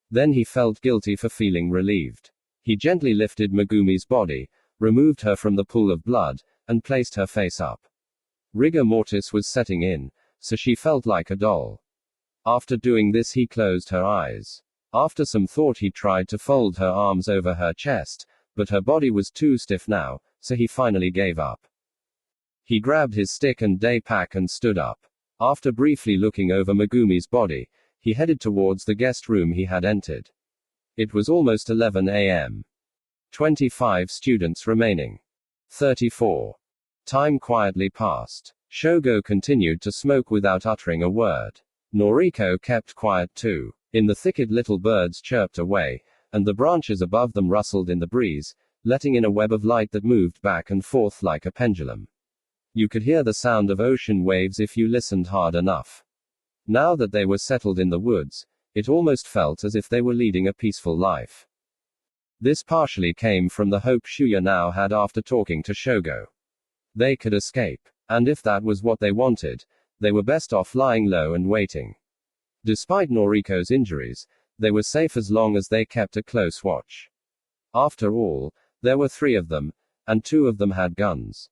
Then he felt guilty for feeling relieved. He gently lifted Megumi's body, removed her from the pool of blood, and placed her face up. Rigor mortis was setting in, so she felt like a doll. After doing this he closed her eyes. After some thought he tried to fold her arms over her chest, but her body was too stiff now, so he finally gave up. He grabbed his stick and day pack and stood up. After briefly looking over Megumi's body, he headed towards the guest room he had entered. It was almost 11 a.m. 25 students remaining. 34. Time quietly passed. Shogo continued to smoke without uttering a word. Noriko kept quiet too. In the thicket little birds chirped away, and the branches above them rustled in the breeze, letting in a web of light that moved back and forth like a pendulum. You could hear the sound of ocean waves if you listened hard enough. Now that they were settled in the woods, it almost felt as if they were leading a peaceful life. This partially came from the hope Shuya now had after talking to Shogo. They could escape. And if that was what they wanted, they were best off lying low and waiting. Despite Noriko's injuries, they were safe as long as they kept a close watch. After all, there were 3 of them, and 2 of them had guns.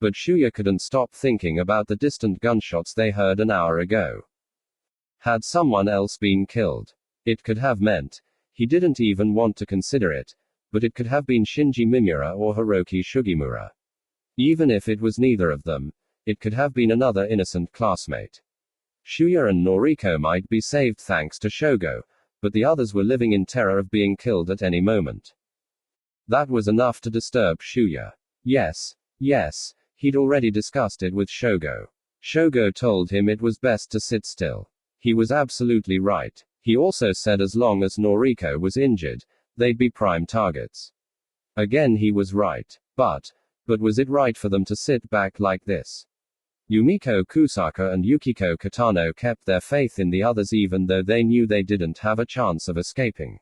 But Shuya couldn't stop thinking about the distant gunshots they heard an hour ago. Had someone else been killed? It could have meant, he didn't even want to consider it, but it could have been Shinji Mimura or Hiroki Sugimura. Even if it was neither of them, it could have been another innocent classmate. Shuya and Noriko might be saved thanks to Shogo, but the others were living in terror of being killed at any moment. That was enough to disturb Shuya. Yes, he'd already discussed it with Shogo. Shogo told him it was best to sit still. He was absolutely right. He also said as long as Noriko was injured, they'd be prime targets. Again he was right. But But was it right for them to sit back like this? Yumiko Kusaka and Yukiko Kitano kept their faith in the others even though they knew they didn't have a chance of escaping.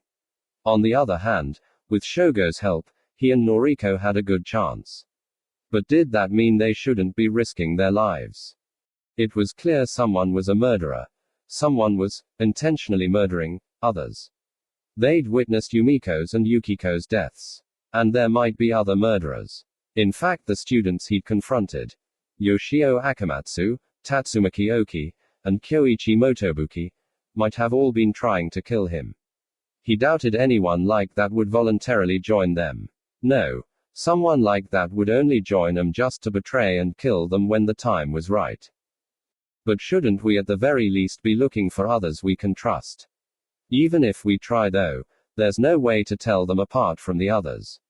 On the other hand, with Shogo's help, he and Noriko had a good chance. But did that mean they shouldn't be risking their lives? It was clear someone was a murderer. Someone was intentionally murdering others. They'd witnessed Yumiko's and Yukiko's deaths. And there might be other murderers. In fact, the students he'd confronted, Yoshio Akamatsu, Tatsumaki Oki, and Kyoichi Motobuki, might have all been trying to kill him. He doubted anyone like that would voluntarily join them. No, someone like that would only join them just to betray and kill them when the time was right. But shouldn't we at the very least be looking for others we can trust? Even if we try though, there's no way to tell them apart from the others.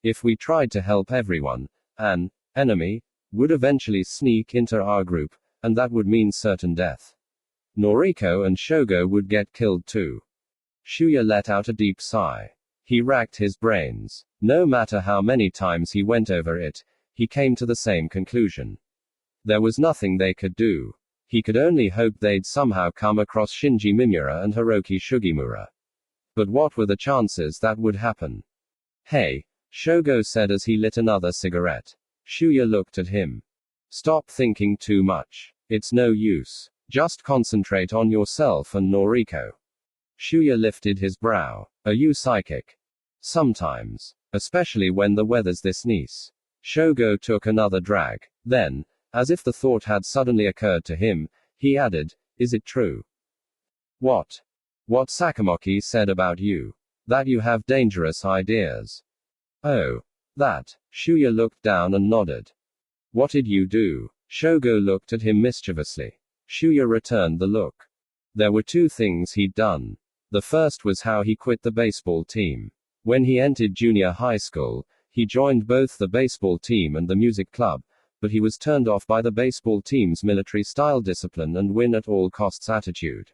If we tried to help everyone, an enemy would eventually sneak into our group, and that would mean certain death. Noriko and Shogo would get killed too. Shuya let out a deep sigh. He racked his brains. No matter how many times he went over it, he came to the same conclusion. There was nothing they could do. He could only hope they'd somehow come across Shinji Mimura and Hiroki Sugimura. But what were the chances that would happen? Hey, Shogo said as he lit another cigarette. Shuya looked at him. Stop thinking too much. It's no use. Just concentrate on yourself and Noriko. Shuya lifted his brow. Are you psychic? Sometimes. Especially when the weather's this nice. Shogo took another drag. Then, as if the thought had suddenly occurred to him, he added, is it true? What? What Sakamoki said about you? That you have dangerous ideas. Oh. That. Shuya looked down and nodded. What did you do? Shogo looked at him mischievously. Shuya returned the look. There were two things he'd done. The first was how he quit the baseball team. When he entered junior high school, he joined both the baseball team and the music club, but he was turned off by the baseball team's military-style discipline and win-at-all-costs attitude.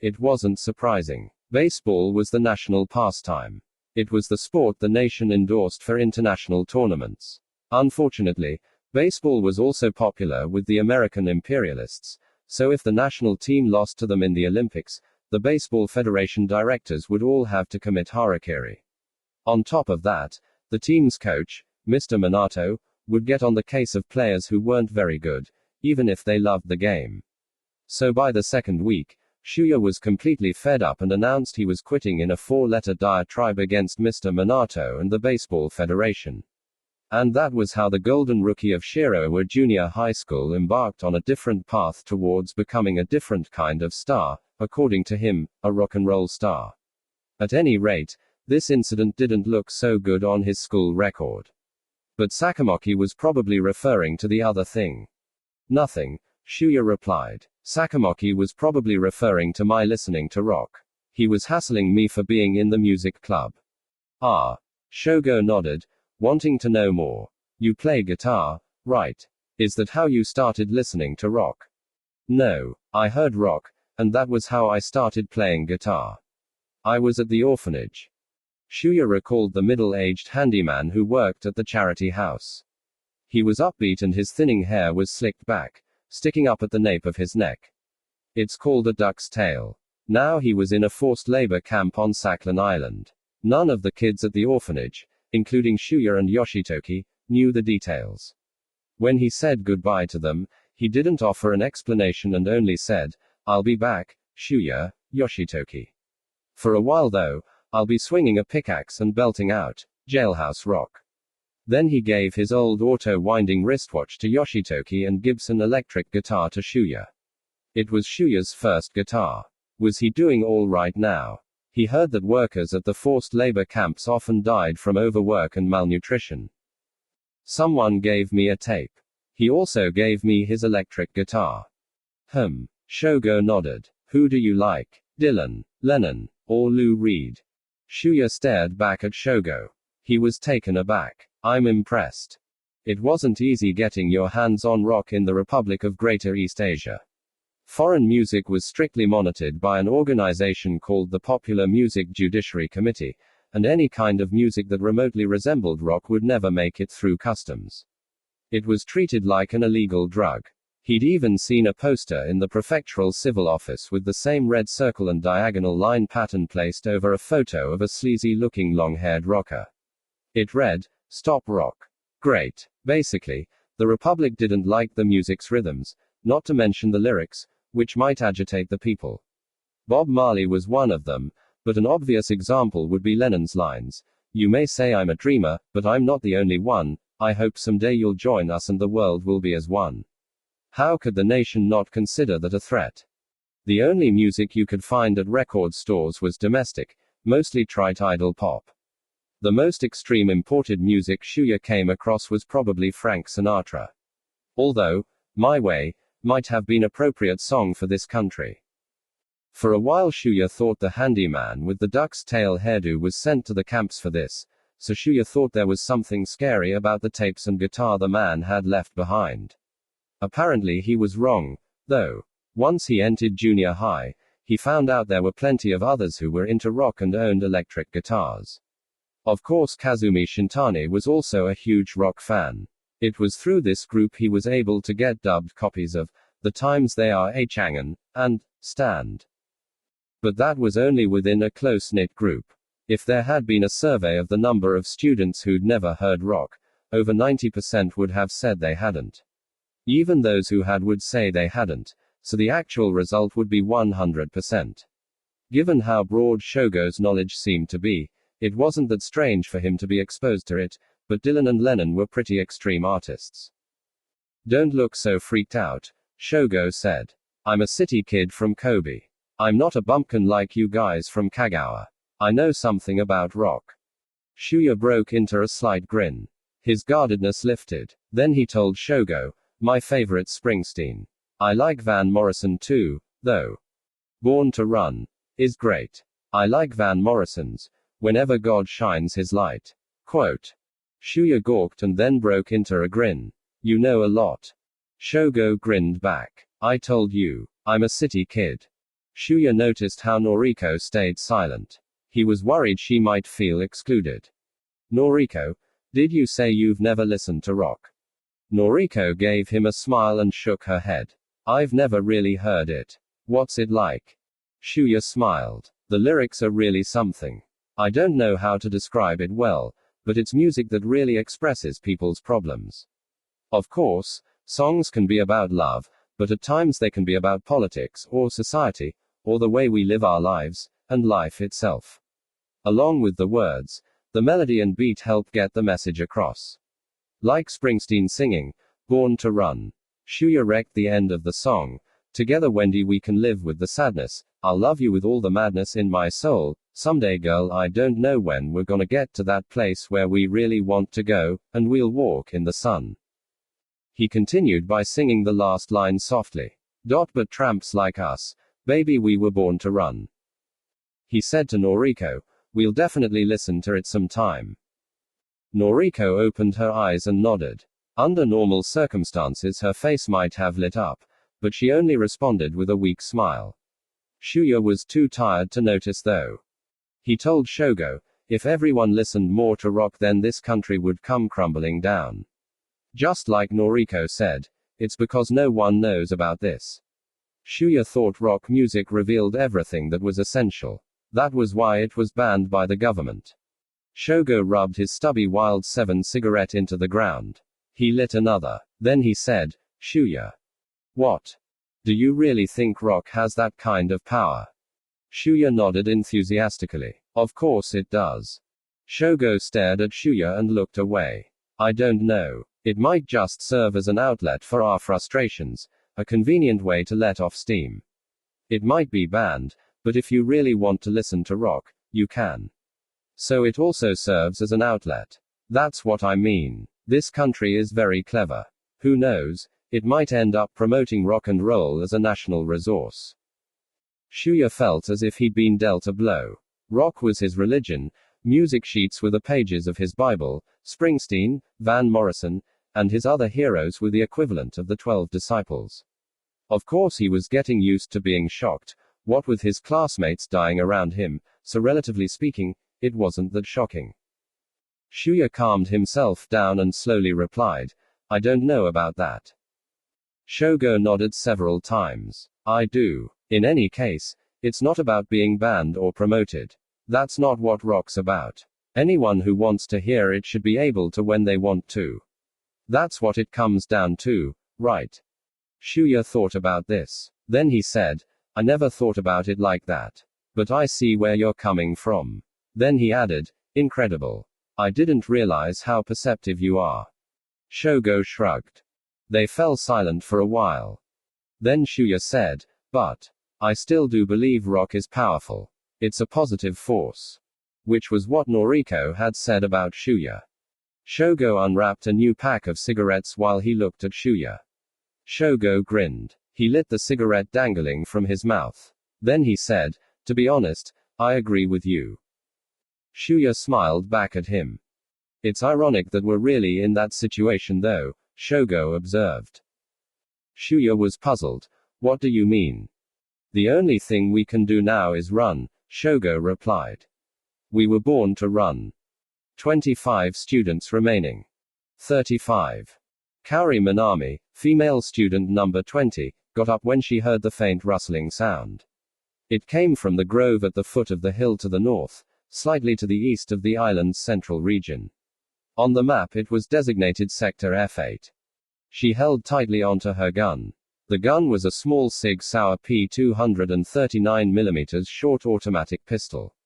It wasn't surprising. Baseball was the national pastime. It was the sport the nation endorsed for international tournaments. Unfortunately, baseball was also popular with the American imperialists, so if the national team lost to them in the Olympics, the Baseball Federation directors would all have to commit harakiri. On top of that, the team's coach, Mr. Minato, would get on the case of players who weren't very good, even if they loved the game. So by the second week, Shuya was completely fed up and announced he was quitting in a 4-letter diatribe against Mr. Minato and the Baseball Federation. And that was how the Golden Rookie of Shirowa Junior High School embarked on a different path towards becoming a different kind of star, according to him, a rock and roll star. At any rate, this incident didn't look so good on his school record. But Sakamoki was probably referring to the other thing. Nothing, Shuya replied. Sakamoki was probably referring to my listening to rock. He was hassling me for being in the music club. Ah. Shogo nodded, wanting to know more. You play guitar, right? Is that how you started listening to rock? No, I heard rock, and that was how I started playing guitar. I was at the orphanage. Shuya recalled the middle-aged handyman who worked at the charity house. He was upbeat and his thinning hair was slicked back, sticking up at the nape of his neck. It's called a duck's tail. Now he was in a forced labor camp on Sakhalin Island. None of the kids at the orphanage, including Shuya and Yoshitoki, knew the details. When he said goodbye to them, he didn't offer an explanation and only said, I'll be back, Shuya, Yoshitoki. For a while though, I'll be swinging a pickaxe and belting out jailhouse rock. Then he gave his old auto-winding wristwatch to Yoshitoki and Gibson electric guitar to Shuya. It was Shuya's first guitar. Was he doing all right now? He heard that workers at the forced labor camps often died from overwork and malnutrition. Someone gave me a tape. He also gave me his electric guitar. Shogo nodded. Who do you like? Dylan, Lennon, or Lou Reed? Shuya stared back at Shogo. He was taken aback. I'm impressed. It wasn't easy getting your hands on rock in the Republic of Greater East Asia. Foreign music was strictly monitored by an organization called the Popular Music Judiciary Committee, and any kind of music that remotely resembled rock would never make it through customs. It was treated like an illegal drug. He'd even seen a poster in the prefectural civil office with the same red circle and diagonal line pattern placed over a photo of a sleazy-looking long-haired rocker. It read, "Stop Rock." Great. Basically, the Republic didn't like the music's rhythms, not to mention the lyrics, which might agitate the people. Bob Marley was one of them, but an obvious example would be Lennon's lines, "You may say I'm a dreamer, but I'm not the only one. I hope someday you'll join us and the world will be as one." How could the nation not consider that a threat? The only music you could find at record stores was domestic, mostly trite idle pop. The most extreme imported music Shuya came across was probably Frank Sinatra. Although, "My Way" might have been appropriate song for this country. For a while Shuya thought the handyman with the duck's tail hairdo was sent to the camps for this, so Shuya thought there was something scary about the tapes and guitar the man had left behind. Apparently he was wrong, though. Once he entered junior high, he found out there were plenty of others who were into rock and owned electric guitars. Of course Kazumi Shintani was also a huge rock fan. It was through this group he was able to get dubbed copies of The Times They Are a Changen and Stand. But that was only within a close-knit group. If there had been a survey of the number of students who'd never heard rock, over 90% would have said they hadn't. Even those who had would say they hadn't, so the actual result would be 100%. Given how broad Shogo's knowledge seemed to be, it wasn't that strange for him to be exposed to it, but Dylan and Lennon were pretty extreme artists. "Don't look so freaked out," Shogo said. "I'm a city kid from Kobe. I'm not a bumpkin like you guys from Kagawa. I know something about rock." Shuya broke into a slight grin. His guardedness lifted. Then he told Shogo, "My favorite Springsteen. I like Van Morrison too, though. Born to Run is great. I like Van Morrison's Whenever God Shines His Light." Quote. Shuya gawked and then broke into a grin. "You know a lot." Shogo grinned back. "I told you, I'm a city kid." Shuya noticed how Noriko stayed silent. He was worried she might feel excluded. "Noriko, did you say you've never listened to rock?" Noriko gave him a smile and shook her head. "I've never really heard it. What's it like?" Shuya smiled. "The lyrics are really something. I don't know how to describe it well, but it's music that really expresses people's problems. Of course, songs can be about love, but at times they can be about politics, or society, or the way we live our lives, and life itself. Along with the words, the melody and beat help get the message across. Like Springsteen singing, Born to Run. Shuya wrecked the end of the song. "Together Wendy we can live with the sadness, I'll love you with all the madness in my soul, someday girl I don't know when we're gonna get to that place where we really want to go, and we'll walk in the sun." He continued by singing the last line softly. "But tramps like us, baby we were born to run." He said to Noriko, "We'll definitely listen to it sometime." Noriko opened her eyes and nodded. Under normal circumstances her face might have lit up, but she only responded with a weak smile. Shuya was too tired to notice though. He told Shogo, "If everyone listened more to rock then this country would come crumbling down." Just like Noriko said, it's because no one knows about this. Shuya thought rock music revealed everything that was essential. That was why it was banned by the government. Shogo rubbed his stubby Wild 7 cigarette into the ground. He lit another. Then he said, "Shuya. What? Do you really think rock has that kind of power?" Shuya nodded enthusiastically. "Of course it does." Shogo stared at Shuya and looked away. "I don't know. It might just serve as an outlet for our frustrations, a convenient way to let off steam. It might be banned, but if you really want to listen to rock, you can. So it also serves as an outlet. That's what I mean. This country is very clever. Who knows, it might end up promoting rock and roll as a national resource." Shuya felt as if he'd been dealt a blow. Rock was his religion, music sheets were the pages of his Bible, Springsteen, Van Morrison, and his other heroes were the equivalent of the 12 disciples. Of course he was getting used to being shocked, what with his classmates dying around him, so relatively speaking, It wasn't that shocking. Shuya calmed himself down and slowly replied, I don't know about that. Shogo nodded several times. I do. In any case, it's not about being banned or promoted. That's not what rock's about. Anyone who wants to hear it should be able to when they want to. That's what it comes down to, right? Shuya thought about this. Then he said, I never thought about it like that. But I see where you're coming from. Then he added, incredible. I didn't realize how perceptive you are. Shogo shrugged. They fell silent for a while. Then Shuya said, but I still do believe rock is powerful. It's a positive force. Which was what Noriko had said about Shuya. Shogo unwrapped a new pack of cigarettes while he looked at Shuya. Shogo grinned. He lit the cigarette dangling from his mouth. Then he said, to be honest, I agree with you. Shuya smiled back at him. It's ironic that we're really in that situation though, Shogo observed. Shuya was puzzled. What do you mean? The only thing we can do now is run, Shogo replied. We were born to run. 25 students remaining. 35. Kaori Minami, female student number 20, got up when she heard the faint rustling sound. It came from the grove at the foot of the hill to the north, slightly to the east of the island's central region. On the map it was designated Sector F8. She held tightly onto her gun. The gun was a small Sig Sauer P239mm short automatic pistol.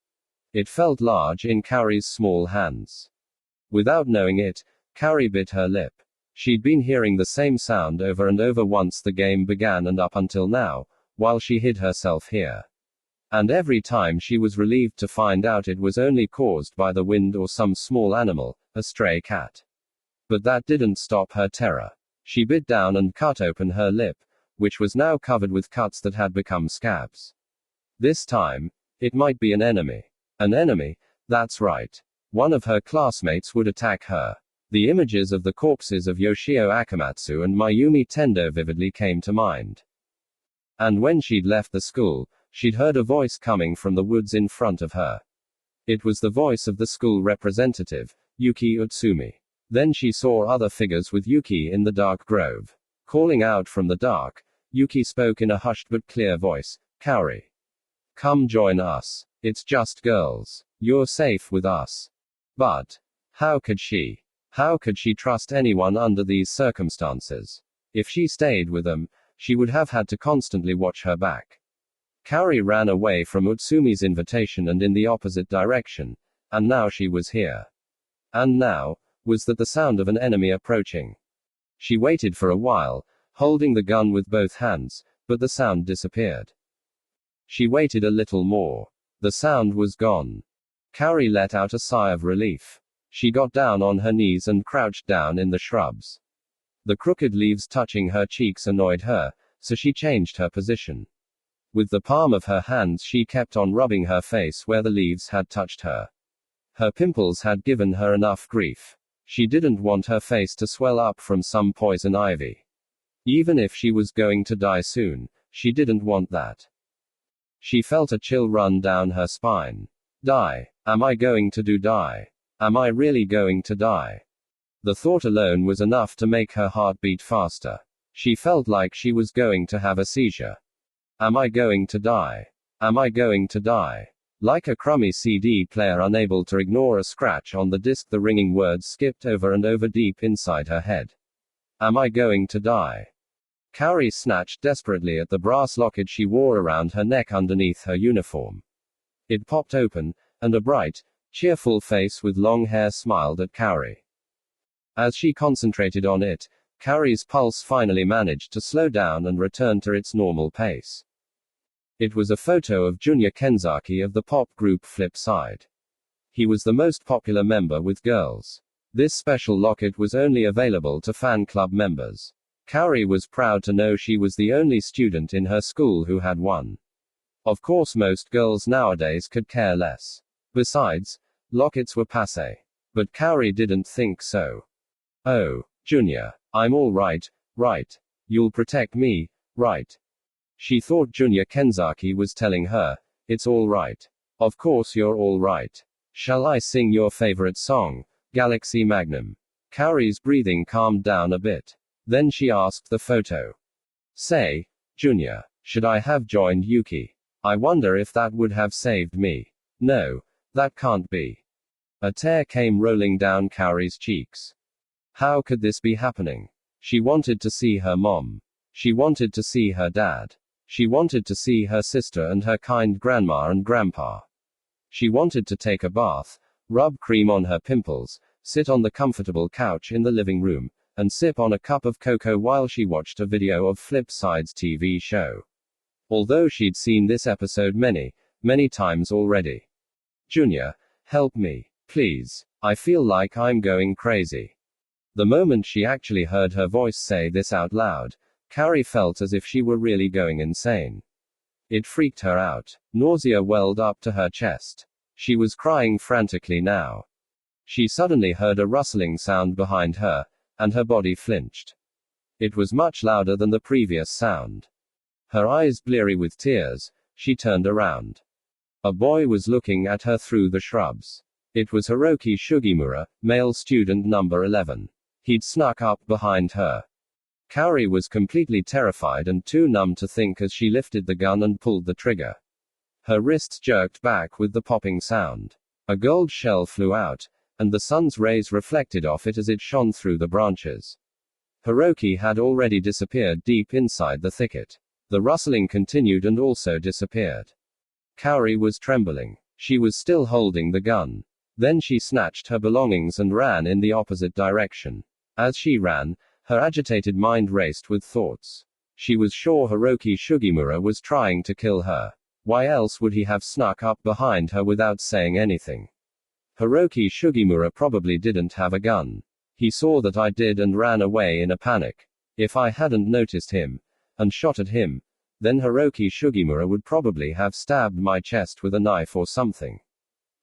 It felt large in Kaori's small hands. Without knowing it, Kaori bit her lip. She'd been hearing the same sound over and over once the game began and up until now, while she hid herself here. And every time she was relieved to find out it was only caused by the wind or some small animal, a stray cat. But that didn't stop her terror. She bit down and cut open her lip, which was now covered with cuts that had become scabs. This time, it might be an enemy. An enemy, that's right. One of her classmates would attack her. The images of the corpses of Yoshio Akamatsu and Mayumi Tendo vividly came to mind. And when she'd left the school, she'd heard a voice coming from the woods in front of her. It was the voice of the school representative, Yuki Utsumi. Then she saw other figures with Yuki in the dark grove. Calling out from the dark, Yuki spoke in a hushed but clear voice, Kaori. Come join us. It's just girls. You're safe with us. But how could she trust anyone under these circumstances? If she stayed with them, she would have had to constantly watch her back. Kaori ran away from Utsumi's invitation and in the opposite direction, and now she was here. And now, was that the sound of an enemy approaching? She waited for a while, holding the gun with both hands, but the sound disappeared. She waited a little more. The sound was gone. Kaori let out a sigh of relief. She got down on her knees and crouched down in the shrubs. The crooked leaves touching her cheeks annoyed her, so she changed her position. With the palm of her hands she kept on rubbing her face where the leaves had touched her. Her pimples had given her enough grief. She didn't want her face to swell up from some poison ivy. Even if she was going to die soon, she didn't want that. She felt a chill run down her spine. Die. Am I going to die? Am I really going to die? The thought alone was enough to make her heart beat faster. She felt like she was going to have a seizure. Am I going to die? Am I going to die? Like a crummy CD player unable to ignore a scratch on the disc, the ringing words skipped over and over deep inside her head. Am I going to die? Kaori snatched desperately at the brass locket she wore around her neck underneath her uniform. It popped open, and a bright, cheerful face with long hair smiled at Kaori. As she concentrated on it, Kaori's pulse finally managed to slow down and return to its normal pace. It was a photo of Junya Kenzaki of the pop group Flip Side. He was the most popular member with girls. This special locket was only available to fan club members. Kaori was proud to know she was the only student in her school who had one. Of course most girls nowadays could care less. Besides, lockets were passé. But Kaori didn't think so. Oh, Junya, I'm all right, right? You'll protect me, right? She thought Junya Kenzaki was telling her, it's all right. Of course you're all right. Shall I sing your favorite song, Galaxy Magnum? Kaori's breathing calmed down a bit. Then she asked the photo. Say, Junior, should I have joined Yuki? I wonder if that would have saved me. No, that can't be. A tear came rolling down Kaori's cheeks. How could this be happening? She wanted to see her mom. She wanted to see her dad. She wanted to see her sister and her kind grandma and grandpa. She wanted to take a bath, rub cream on her pimples, sit on the comfortable couch in the living room, and sip on a cup of cocoa while she watched a video of Flipside's TV show. Although she'd seen this episode many, many times already. Junior, help me, please. I feel like I'm going crazy. The moment she actually heard her voice say this out loud, Kaori felt as if she were really going insane. It freaked her out. Nausea welled up to her chest. She was crying frantically now. She suddenly heard a rustling sound behind her, and her body flinched. It was much louder than the previous sound. Her eyes bleary with tears, she turned around. A boy was looking at her through the shrubs. It was Hiroki Sugimura, male student number 11. He'd snuck up behind her. Kaori was completely terrified and too numb to think as she lifted the gun and pulled the trigger. Her wrists jerked back with the popping sound. A gold shell flew out, and the sun's rays reflected off it as it shone through the branches. Hiroki had already disappeared deep inside the thicket. The rustling continued and also disappeared. Kaori was trembling. She was still holding the gun. Then she snatched her belongings and ran in the opposite direction. As she ran, her agitated mind raced with thoughts. She was sure Hiroki Sugimura was trying to kill her. Why else would he have snuck up behind her without saying anything? Hiroki Sugimura probably didn't have a gun. He saw that I did and ran away in a panic. If I hadn't noticed him, and shot at him, then Hiroki Sugimura would probably have stabbed my chest with a knife or something.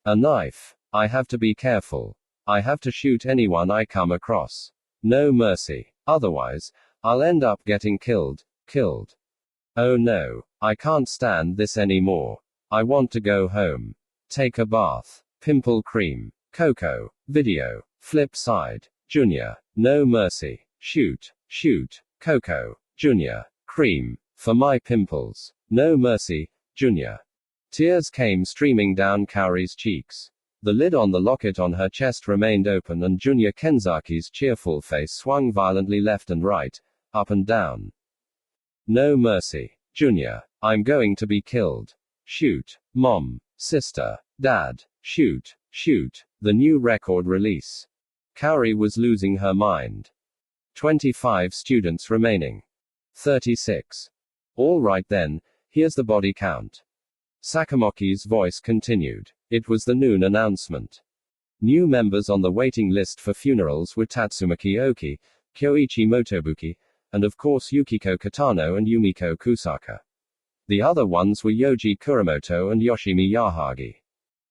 A knife. I have to be careful. I have to shoot anyone I come across. No mercy. Otherwise, I'll end up getting killed. Oh no. I can't stand this anymore. I want to go home. Take a bath. Pimple cream. Cocoa. Video. Flip side. Junior. No mercy. Shoot. Cocoa. Junior. Cream. For my pimples. No mercy. Junior. Tears came streaming down Kaori's cheeks. The lid on the locket on her chest remained open and Junior Kenzaki's cheerful face swung violently left and right, up and down. No mercy. Junior. I'm going to be killed. Shoot. Mom. Sister. Dad. Shoot. The new record release. Kaori was losing her mind. 25 students remaining. 36. All right then, here's the body count. Sakamoki's voice continued. It was the noon announcement. New members on the waiting list for funerals were Tatsumaki Oki, Kyoichi Motobuki, and of course Yukiko Katano and Yumiko Kusaka. The other ones were Yoji Kuramoto and Yoshimi Yahagi.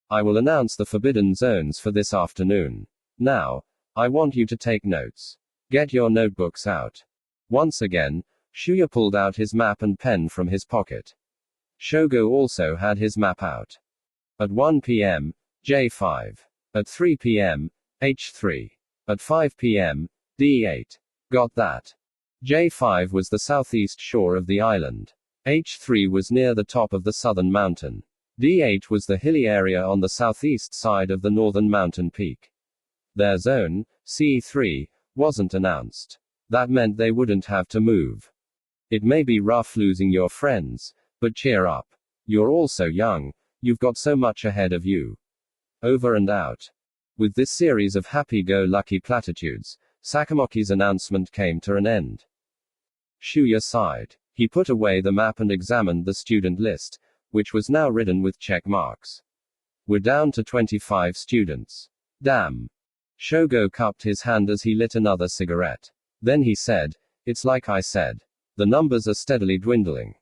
I will announce the forbidden zones for this afternoon. Now, I want you to take notes. Get your notebooks out. Once again, Shuya pulled out his map and pen from his pocket. Shogo also had his map out. At 1 p.m., J5. At 3 p.m., H3. At 5 p.m., D8. Got that? J5 was the southeast shore of the island. H3 was near the top of the southern mountain. D8 was the hilly area on the southeast side of the northern mountain peak. Their zone, C3, wasn't announced. That meant they wouldn't have to move. It may be rough losing your friends, but cheer up. You're all so young, you've got so much ahead of you. Over and out. With this series of happy-go-lucky platitudes, Sakamoki's announcement came to an end. Shuya sighed. He put away the map and examined the student list, which was now ridden with check marks. We're down to 25 students. Damn. Shogo cupped his hand as he lit another cigarette. Then he said, "It's like I said. The numbers are steadily dwindling."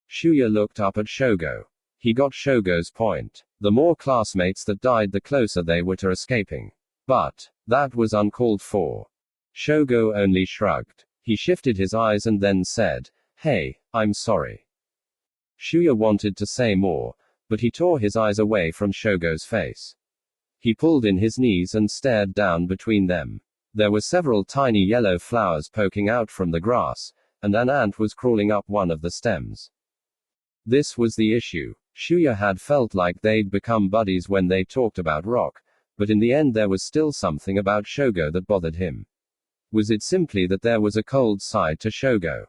Shuya looked up at Shogo. He got Shogo's point. The more classmates that died, the closer they were to escaping. But that was uncalled for. Shogo only shrugged. He shifted his eyes and then said, "Hey, I'm sorry." Shuya wanted to say more, but he tore his eyes away from Shogo's face. He pulled in his knees and stared down between them. There were several tiny yellow flowers poking out from the grass, and an ant was crawling up one of the stems. This was the issue. Shuya had felt like they'd become buddies when they talked about rock, but in the end there was still something about Shogo that bothered him. Was it simply that there was a cold side to Shogo?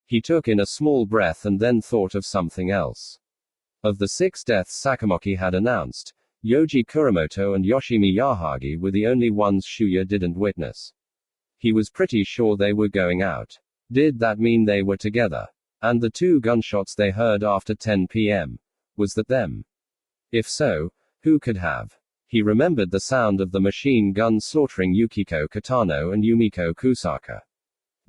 He took in a small breath and then thought of something else. Of the 6 deaths Sakamoki had announced, Yoji Kuramoto and Yoshimi Yahagi were the only ones Shuya didn't witness. He was pretty sure they were going out. Did that mean they were together? And the 2 gunshots they heard after 10 p.m. Was that them? If so, who could have? He remembered the sound of the machine gun slaughtering Yukiko Kitano and Yumiko Kusaka.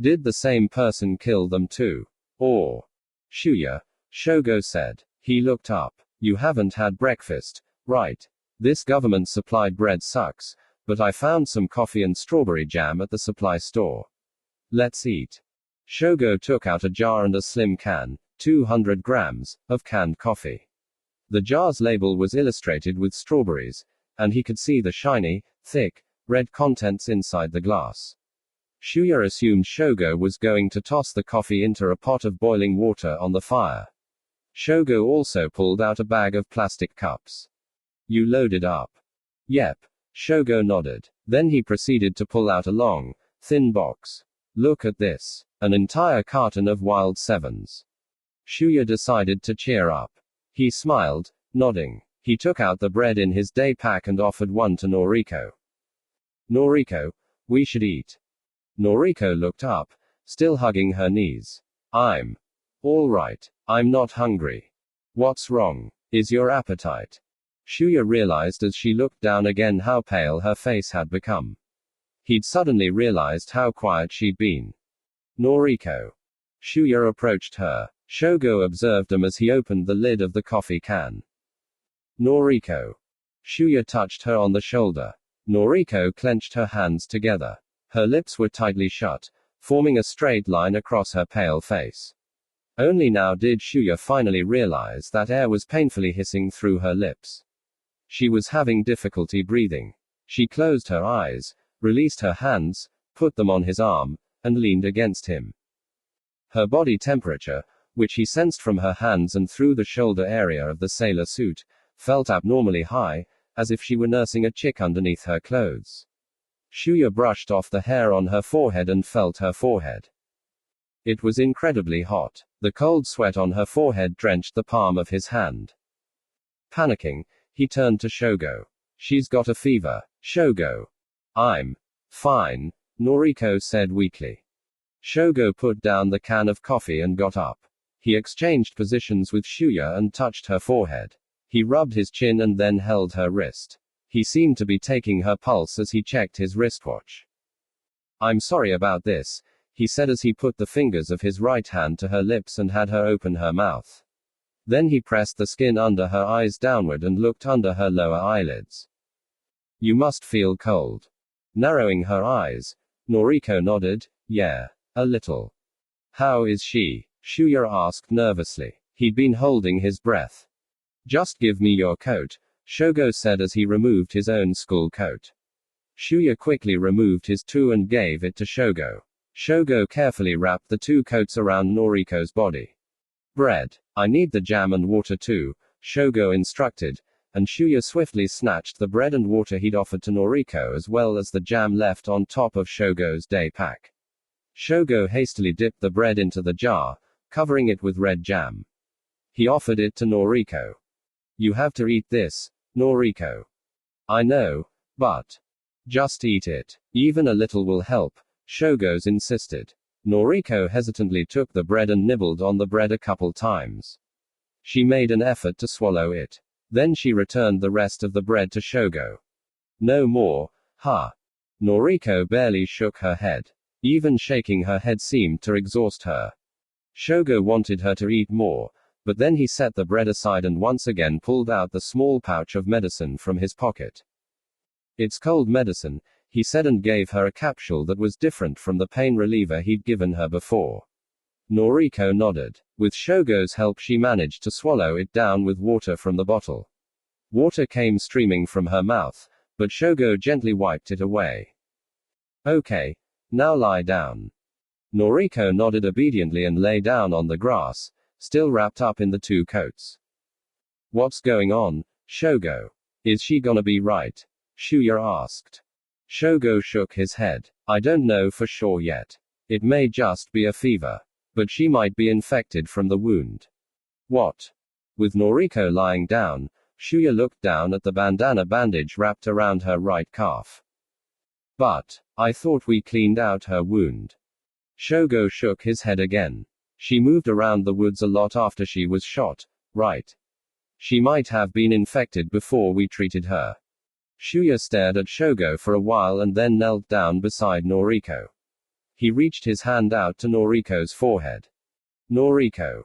Did the same person kill them too? Or? Shuya, Shogo said. He looked up. You haven't had breakfast, right? This government-supplied bread sucks, but I found some coffee and strawberry jam at the supply store. Let's eat. Shogo took out a jar and a slim can, 200 grams, of canned coffee. The jar's label was illustrated with strawberries, and he could see the shiny, thick, red contents inside the glass. Shuya assumed Shogo was going to toss the coffee into a pot of boiling water on the fire. Shogo also pulled out a bag of plastic cups. You loaded up? Yep. Shogo nodded. Then he proceeded to pull out a long, thin box. Look at this. An entire carton of Wild 7s. Shuya decided to cheer up. He smiled, nodding. He took out the bread in his day pack and offered one to Noriko. Noriko, we should eat. Noriko looked up, still hugging her knees. I'm all right. I'm not hungry. What's wrong? Is your appetite? Shuya realized as she looked down again how pale her face had become. He'd suddenly realized how quiet she'd been. Noriko. Shuya approached her. Shogo observed him as he opened the lid of the coffee can. Noriko. Shuya touched her on the shoulder. Noriko clenched her hands together. Her lips were tightly shut, forming a straight line across her pale face. Only now did Shuya finally realize that air was painfully hissing through her lips. She was having difficulty breathing. She closed her eyes, released her hands, put them on his arm, and leaned against him. Her body temperature, which he sensed from her hands and through the shoulder area of the sailor suit, felt abnormally high, as if she were nursing a chick underneath her clothes. Shuya brushed off the hair on her forehead and felt her forehead. It was incredibly hot. The cold sweat on her forehead drenched the palm of his hand. Panicking, he turned to Shogo. She's got a fever. Shogo. I'm fine, Noriko said weakly. Shogo put down the can of coffee and got up. He exchanged positions with Shuya and touched her forehead. He rubbed his chin and then held her wrist. He seemed to be taking her pulse as he checked his wristwatch. I'm sorry about this, he said as he put the fingers of his right hand to her lips and had her open her mouth. Then he pressed the skin under her eyes downward and looked under her lower eyelids. You must feel cold. Narrowing her eyes, Noriko nodded, yeah, a little. How is she? Shuya asked nervously. He'd been holding his breath. Just give me your coat, Shogo said as he removed his own school coat. Shuya quickly removed his too and gave it to Shogo. Shogo carefully wrapped the 2 coats around Noriko's body. Bread. I need the jam and water too, Shogo instructed, and Shuya swiftly snatched the bread and water he'd offered to Noriko as well as the jam left on top of Shogo's day pack. Shogo hastily dipped the bread into the jar, covering it with red jam. He offered it to Noriko. You have to eat this, Noriko. I know, but just eat it. Even a little will help, Shogo's insisted. Noriko hesitantly took the bread and nibbled on the bread a couple times. She made an effort to swallow it. Then she returned the rest of the bread to Shogo. No more, huh? Noriko barely shook her head. Even shaking her head seemed to exhaust her. Shogo wanted her to eat more, but then he set the bread aside and once again pulled out the small pouch of medicine from his pocket. It's cold medicine, he said and gave her a capsule that was different from the pain reliever he'd given her before. Noriko nodded. With Shogo's help she managed to swallow it down with water from the bottle. Water came streaming from her mouth, but Shogo gently wiped it away. Okay, now lie down. Noriko nodded obediently and lay down on the grass, still wrapped up in the two coats. What's going on, Shogo? Is she gonna be right? Shuya asked. Shogo shook his head. I don't know for sure yet. It may just be a fever. But she might be infected from the wound. What? With Noriko lying down, Shuya looked down at the bandana bandage wrapped around her right calf. But, I thought we cleaned out her wound. Shogo shook his head again. She moved around the woods a lot after she was shot, right? She might have been infected before we treated her. Shuya stared at Shogo for a while and then knelt down beside Noriko. He reached his hand out to Noriko's forehead. Noriko.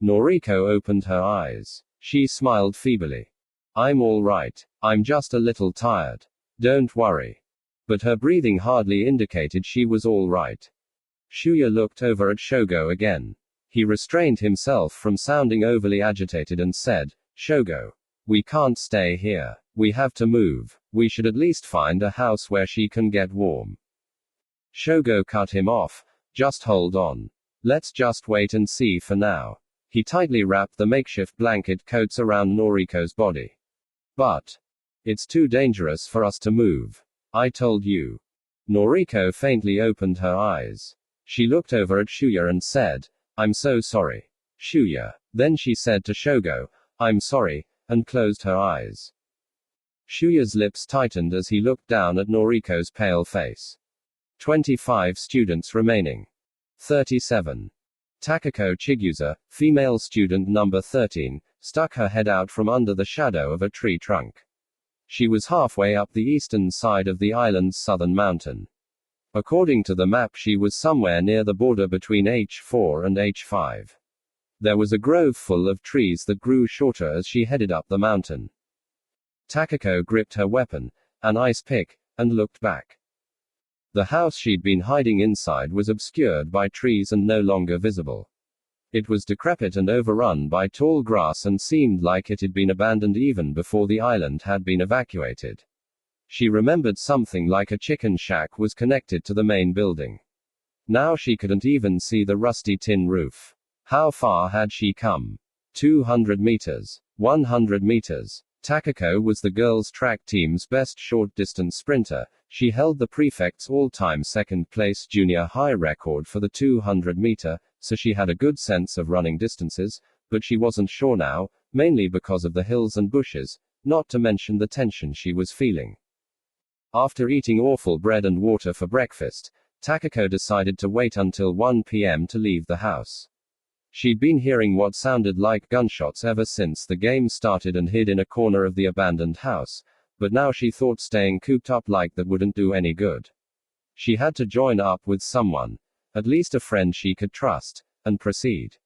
Noriko opened her eyes. She smiled feebly. I'm all right. I'm just a little tired. Don't worry. But her breathing hardly indicated she was all right. Shuya looked over at Shogo again. He restrained himself from sounding overly agitated and said, Shogo. We can't stay here. We have to move. We should at least find a house where she can get warm. Shogo cut him off. Just hold on. Let's just wait and see for now. He tightly wrapped the makeshift blanket coats around Noriko's body. But it's too dangerous for us to move. I told you. Noriko faintly opened her eyes. She looked over at Shuya and said, I'm so sorry. Shuya. Then she said to Shogo, I'm sorry, and closed her eyes. Shuya's lips tightened as he looked down at Noriko's pale face. 25 students remaining. 37. Takako Chigusa, female student number 13, stuck her head out from under the shadow of a tree trunk. She was halfway up the eastern side of the island's southern mountain. According to the map, she was somewhere near the border between H4 and H5. There was a grove full of trees that grew shorter as she headed up the mountain. Takako gripped her weapon, an ice pick, and looked back. The house she'd been hiding inside was obscured by trees and no longer visible. It was decrepit and overrun by tall grass and seemed like it had been abandoned even before the island had been evacuated. She remembered something like a chicken shack was connected to the main building. Now she couldn't even see the rusty tin roof. How far had she come? 200 meters. 100 meters. Takako was the girls' track team's best short-distance sprinter. She held the prefect's all-time second-place junior high record for the 200-meter, so she had a good sense of running distances, but she wasn't sure now, mainly because of the hills and bushes, not to mention the tension she was feeling. After eating awful bread and water for breakfast, Takako decided to wait until 1 p.m. to leave the house. She'd been hearing what sounded like gunshots ever since the game started and hid in a corner of the abandoned house, but now she thought staying cooped up like that wouldn't do any good. She had to join up with someone, at least a friend she could trust, and proceed.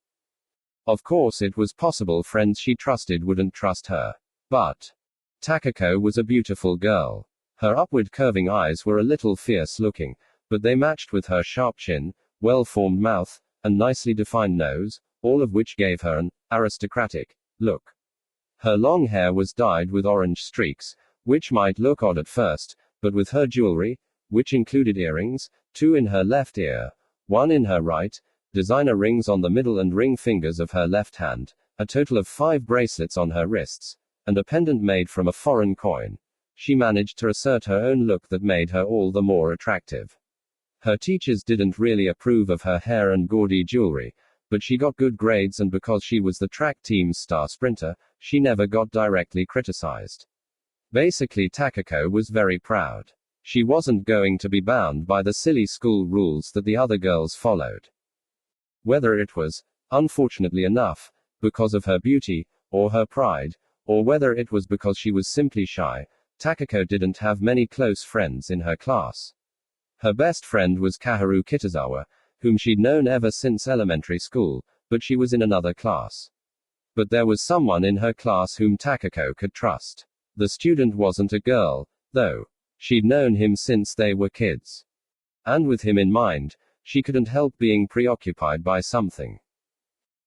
Of course, it was possible friends she trusted wouldn't trust her. But Takako was a beautiful girl. Her upward curving eyes were a little fierce looking, but they matched with her sharp chin, well-formed mouth, and nicely defined nose, all of which gave her an aristocratic look. Her long hair was dyed with orange streaks, which might look odd at first, but with her jewelry, which included earrings, 2 in her left ear, 1 in her right, designer rings on the middle and ring fingers of her left hand, a total of 5 bracelets on her wrists, and a pendant made from a foreign coin, she managed to assert her own look that made her all the more attractive. Her teachers didn't really approve of her hair and gaudy jewelry, but she got good grades, and because she was the track team's star sprinter, she never got directly criticized. Basically, Takako was very proud. She wasn't going to be bound by the silly school rules that the other girls followed. Whether it was, unfortunately enough, because of her beauty, or her pride, or whether it was because she was simply shy, Takako didn't have many close friends in her class. Her best friend was Kaharu Kitazawa, whom she'd known ever since elementary school, but she was in another class. But there was someone in her class whom Takako could trust. The student wasn't a girl, though. She'd known him since they were kids. And with him in mind, she couldn't help being preoccupied by something.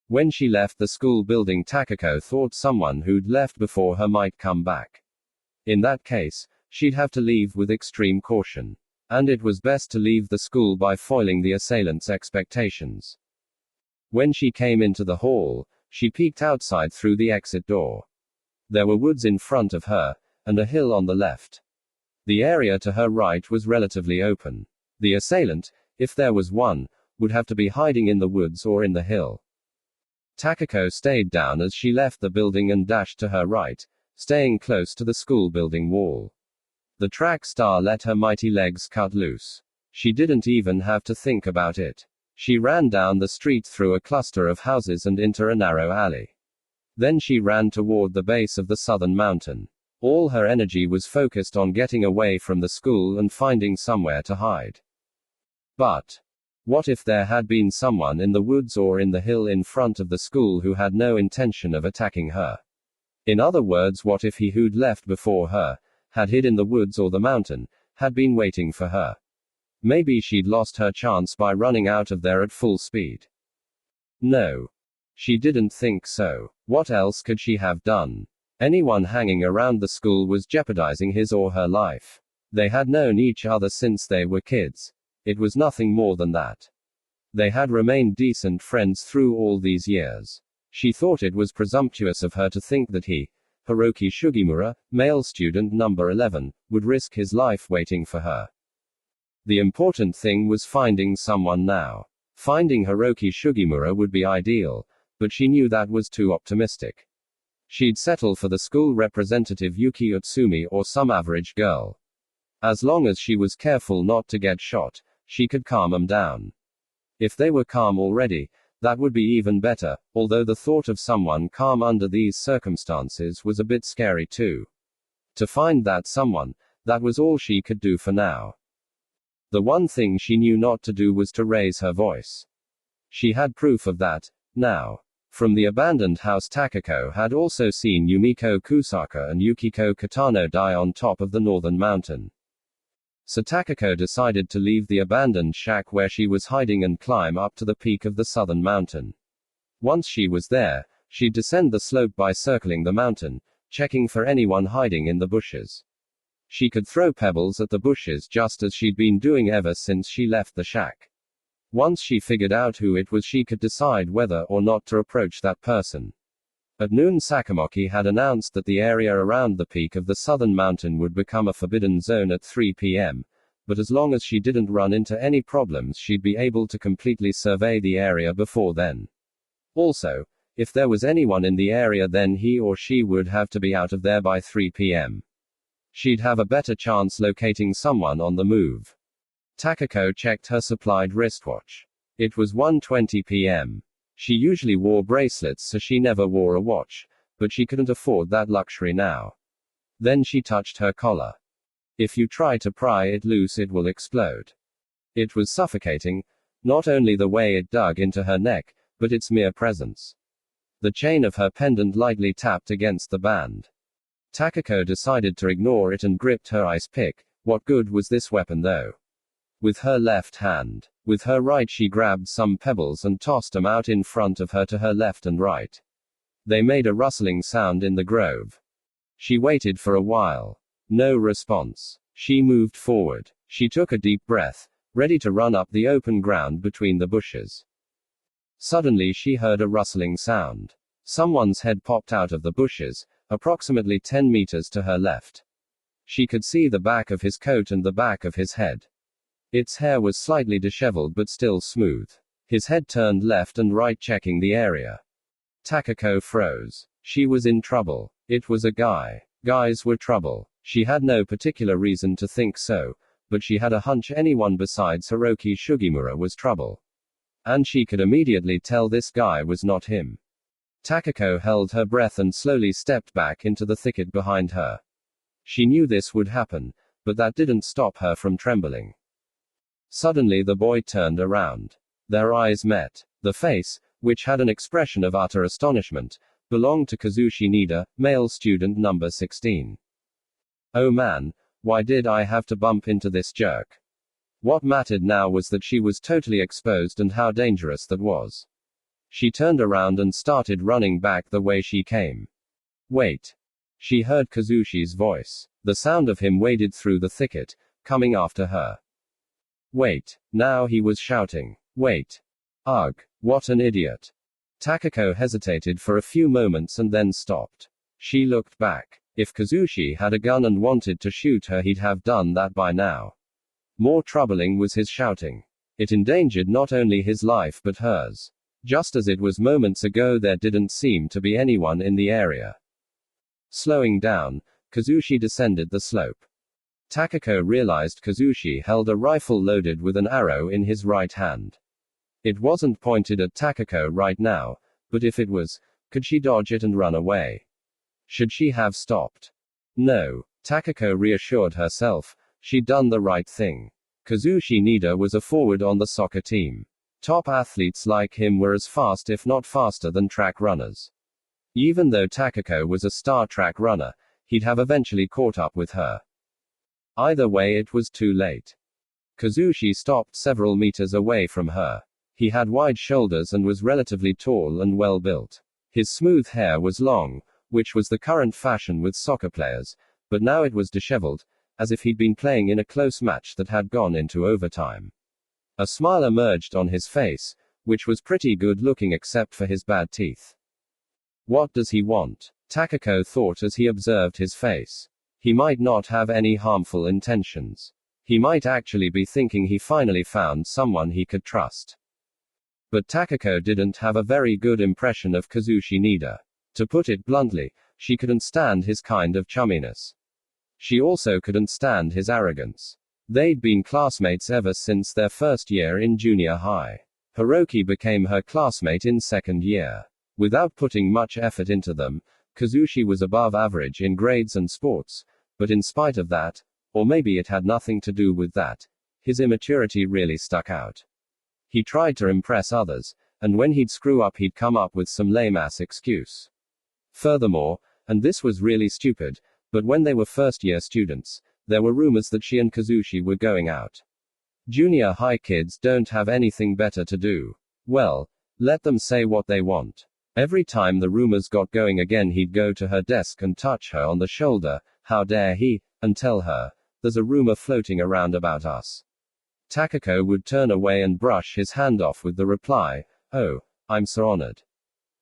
When she left the school building, Takako thought someone who'd left before her might come back. In that case, she'd have to leave with extreme caution. And it was best to leave the school by foiling the assailants' expectations. When she came into the hall, she peeked outside through the exit door. There were woods in front of her, and a hill on the left. The area to her right was relatively open. The assailant, if there was one, would have to be hiding in the woods or in the hill. Takako stayed down as she left the building and dashed to her right, staying close to the school building wall. The track star let her mighty legs cut loose. She didn't even have to think about it. She ran down the street through a cluster of houses and into a narrow alley. Then she ran toward the base of the southern mountain. All her energy was focused on getting away from the school and finding somewhere to hide. But what if there had been someone in the woods or in the hill in front of the school who had no intention of attacking her? In other words, what if he who'd left before her, had hid in the woods or the mountain, had been waiting for her? Maybe she'd lost her chance by running out of there at full speed. No. She didn't think so. What else could she have done? Anyone hanging around the school was jeopardizing his or her life. They had known each other since they were kids. It was nothing more than that. They had remained decent friends through all these years. She thought it was presumptuous of her to think that he, Hiroki Sugimura, male student number 11, would risk his life waiting for her. The important thing was finding someone now. Finding Hiroki Sugimura would be ideal, but she knew that was too optimistic. She'd settle for the school representative Yuki Utsumi or some average girl. As long as she was careful not to get shot, she could calm them down. If they were calm already, that would be even better, although the thought of someone calm under these circumstances was a bit scary too. To find that someone, that was all she could do for now. The one thing she knew not to do was to raise her voice. She had proof of that, now. From the abandoned house, Takako had also seen Yumiko Kusaka and Yukiko Katano die on top of the northern mountain. So Takako decided to leave the abandoned shack where she was hiding and climb up to the peak of the southern mountain. Once she was there, she'd descend the slope by circling the mountain, checking for anyone hiding in the bushes. She could throw pebbles at the bushes just as she'd been doing ever since she left the shack. Once she figured out who it was, she could decide whether or not to approach that person. At noon, Sakamoki had announced that the area around the peak of the southern mountain would become a forbidden zone at 3 p.m., but as long as she didn't run into any problems, she'd be able to completely survey the area before then. Also, if there was anyone in the area, then he or she would have to be out of there by 3 p.m. She'd have a better chance locating someone on the move. Takako checked her supplied wristwatch. It was 1:20 p.m. She usually wore bracelets, so she never wore a watch, but she couldn't afford that luxury now. Then she touched her collar. If you try to pry it loose, it will explode. It was suffocating, not only the way it dug into her neck, but its mere presence. The chain of her pendant lightly tapped against the band. Takako decided to ignore it and gripped her ice pick. What good was this weapon though? With her left hand. With her right she grabbed some pebbles and tossed them out in front of her to her left and right. They made a rustling sound in the grove. She waited for a while. No response. She moved forward. She took a deep breath, ready to run up the open ground between the bushes. Suddenly she heard a rustling sound. Someone's head popped out of the bushes, approximately 10 meters to her left. She could see the back of his coat and the back of his head. Its hair was slightly disheveled but still smooth. His head turned left and right, checking the area. Takako froze. She was in trouble. It was a guy. Guys were trouble. She had no particular reason to think so, but she had a hunch anyone besides Hiroki Sugimura was trouble. And she could immediately tell this guy was not him. Takako held her breath and slowly stepped back into the thicket behind her. She knew this would happen, but that didn't stop her from trembling. Suddenly the boy turned around. Their eyes met. The face, which had an expression of utter astonishment, belonged to Kazushi Nida, male student number 16. Oh man, why did I have to bump into this jerk? What mattered now was that she was totally exposed and how dangerous that was. She turned around and started running back the way she came. Wait. She heard Kazushi's voice. The sound of him waded through the thicket, coming after her. Wait. Now he was shouting. Wait. Ugh. What an idiot. Takako hesitated for a few moments and then stopped. She looked back. If Kazushi had a gun and wanted to shoot her, he'd have done that by now. More troubling was his shouting. It endangered not only his life but hers. Just as it was moments ago, there didn't seem to be anyone in the area. Slowing down, Kazushi descended the slope. Takako realized Kazushi held a rifle loaded with an arrow in his right hand. It wasn't pointed at Takako right now, but if it was, could she dodge it and run away? Should she have stopped? No. Takako reassured herself. She'd done the right thing. Kazushi Nida was a forward on the soccer team. Top athletes like him were as fast, if not faster, than track runners. Even though Takako was a star track runner, he'd have eventually caught up with her. Either way, it was too late. Kazushi stopped several meters away from her. He had wide shoulders and was relatively tall and well built. His smooth hair was long, which was the current fashion with soccer players, but now it was disheveled, as if he'd been playing in a close match that had gone into overtime. A smile emerged on his face, which was pretty good looking except for his bad teeth. What does he want? Takako thought as he observed his face. He might not have any harmful intentions. He might actually be thinking he finally found someone he could trust. But Takako didn't have a very good impression of Kazushi Nida. To put it bluntly, she couldn't stand his kind of chumminess. She also couldn't stand his arrogance. They'd been classmates ever since their first year in junior high. Hiroki became her classmate in second year. Without putting much effort into them, Kazushi was above average in grades and sports, but in spite of that, or maybe it had nothing to do with that, his immaturity really stuck out. He tried to impress others, and when he'd screw up, he'd come up with some lame-ass excuse. Furthermore, and this was really stupid, but when they were first-year students, there were rumors that she and Kazushi were going out. Junior high kids don't have anything better to do. Well, let them say what they want. Every time the rumors got going again, he'd go to her desk and touch her on the shoulder, how dare he, and tell her, there's a rumor floating around about us. Takako would turn away and brush his hand off with the reply, oh, I'm so honored.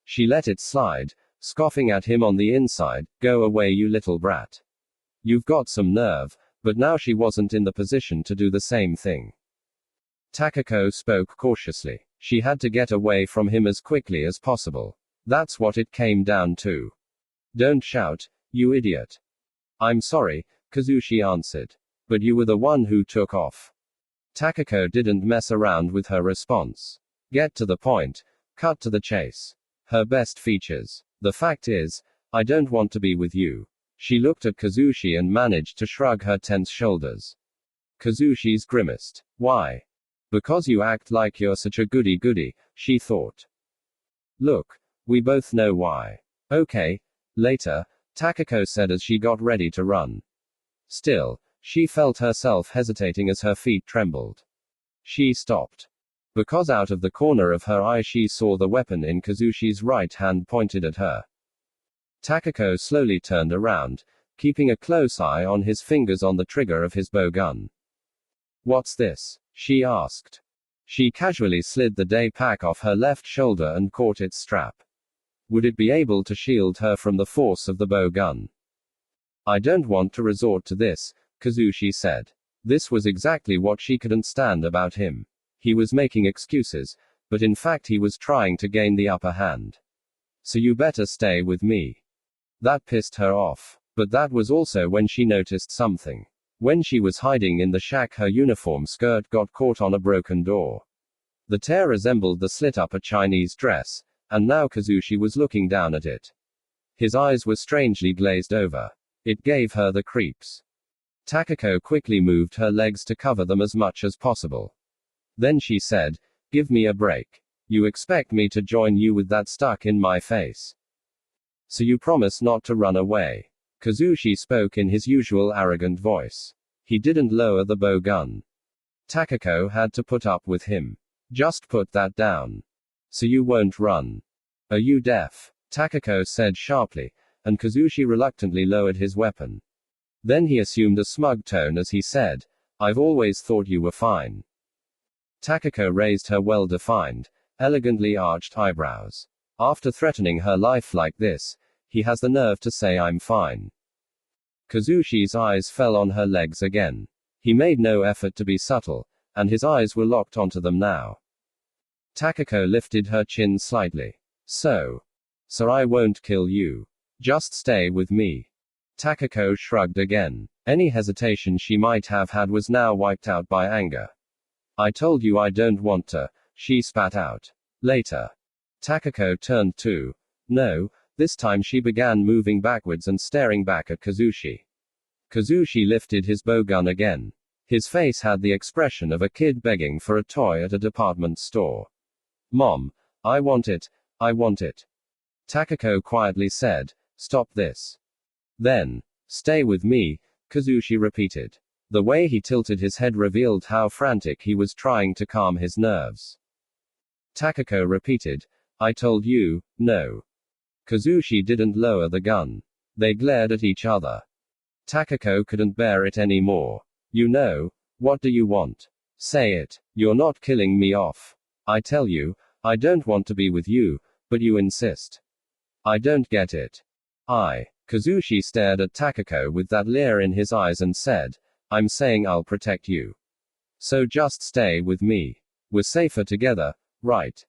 She let it slide, scoffing at him on the inside, go away you little brat. You've got some nerve, but now she wasn't in the position to do the same thing. Takako spoke cautiously. She had to get away from him as quickly as possible. That's what it came down to. Don't shout, you idiot. I'm sorry, Kazushi answered. But you were the one who took off. Takako didn't mess around with her response. Get to the point, cut to the chase. Her best features. The fact is, I don't want to be with you. She looked at Kazushi and managed to shrug her tense shoulders. Kazushi's grimaced. Why? Because you act like you're such a goody-goody, she thought. Look, we both know why. Okay, later, Takako said as she got ready to run. Still, she felt herself hesitating as her feet trembled. She stopped. Because out of the corner of her eye she saw the weapon in Kazushi's right hand pointed at her. Takako slowly turned around, keeping a close eye on his fingers on the trigger of his bow gun. What's this? She asked. She casually slid the day pack off her left shoulder and caught its strap. Would it be able to shield her from the force of the bow gun? I don't want to resort to this, Kazushi said. This was exactly what she couldn't stand about him. He was making excuses, but in fact he was trying to gain the upper hand. So you better stay with me. That pissed her off. But that was also when she noticed something. When she was hiding in the shack, her uniform skirt got caught on a broken door. The tear resembled the slit up a Chinese dress, and now Kazushi was looking down at it. His eyes were strangely glazed over. It gave her the creeps. Takako quickly moved her legs to cover them as much as possible. Then she said, give me a break. You expect me to join you with that stuck in my face? So you promise not to run away? Kazushi spoke in his usual arrogant voice. He didn't lower the bow gun. Takako had to put up with him. Just put that down. So you won't run? Are you deaf? Takako said sharply, and Kazushi reluctantly lowered his weapon. Then he assumed a smug tone as he said, "I've always thought you were fine." Takako raised her well-defined, elegantly arched eyebrows. After threatening her life like this, he has the nerve to say I'm fine. Kazushi's eyes fell on her legs again. He made no effort to be subtle, and his eyes were locked onto them now. Takako lifted her chin slightly. So I won't kill you. Just stay with me. Takako shrugged again. Any hesitation she might have had was now wiped out by anger. I told you I don't want to, she spat out. Later. Takako turned too. No, this time she began moving backwards and staring back at Kazushi. Kazushi lifted his bowgun again. His face had the expression of a kid begging for a toy at a department store. Mom, I want it, I want it. Takako quietly said, stop this. Then, stay with me, Kazushi repeated. The way he tilted his head revealed how frantic he was trying to calm his nerves. Takako repeated, I told you, no. Kazushi didn't lower the gun. They glared at each other. Takako couldn't bear it anymore. You know, what do you want? Say it. You're not killing me off. I tell you, I don't want to be with you, but you insist. I don't get it. Kazushi stared at Takako with that leer in his eyes and said, I'm saying I'll protect you. So just stay with me. We're safer together, right?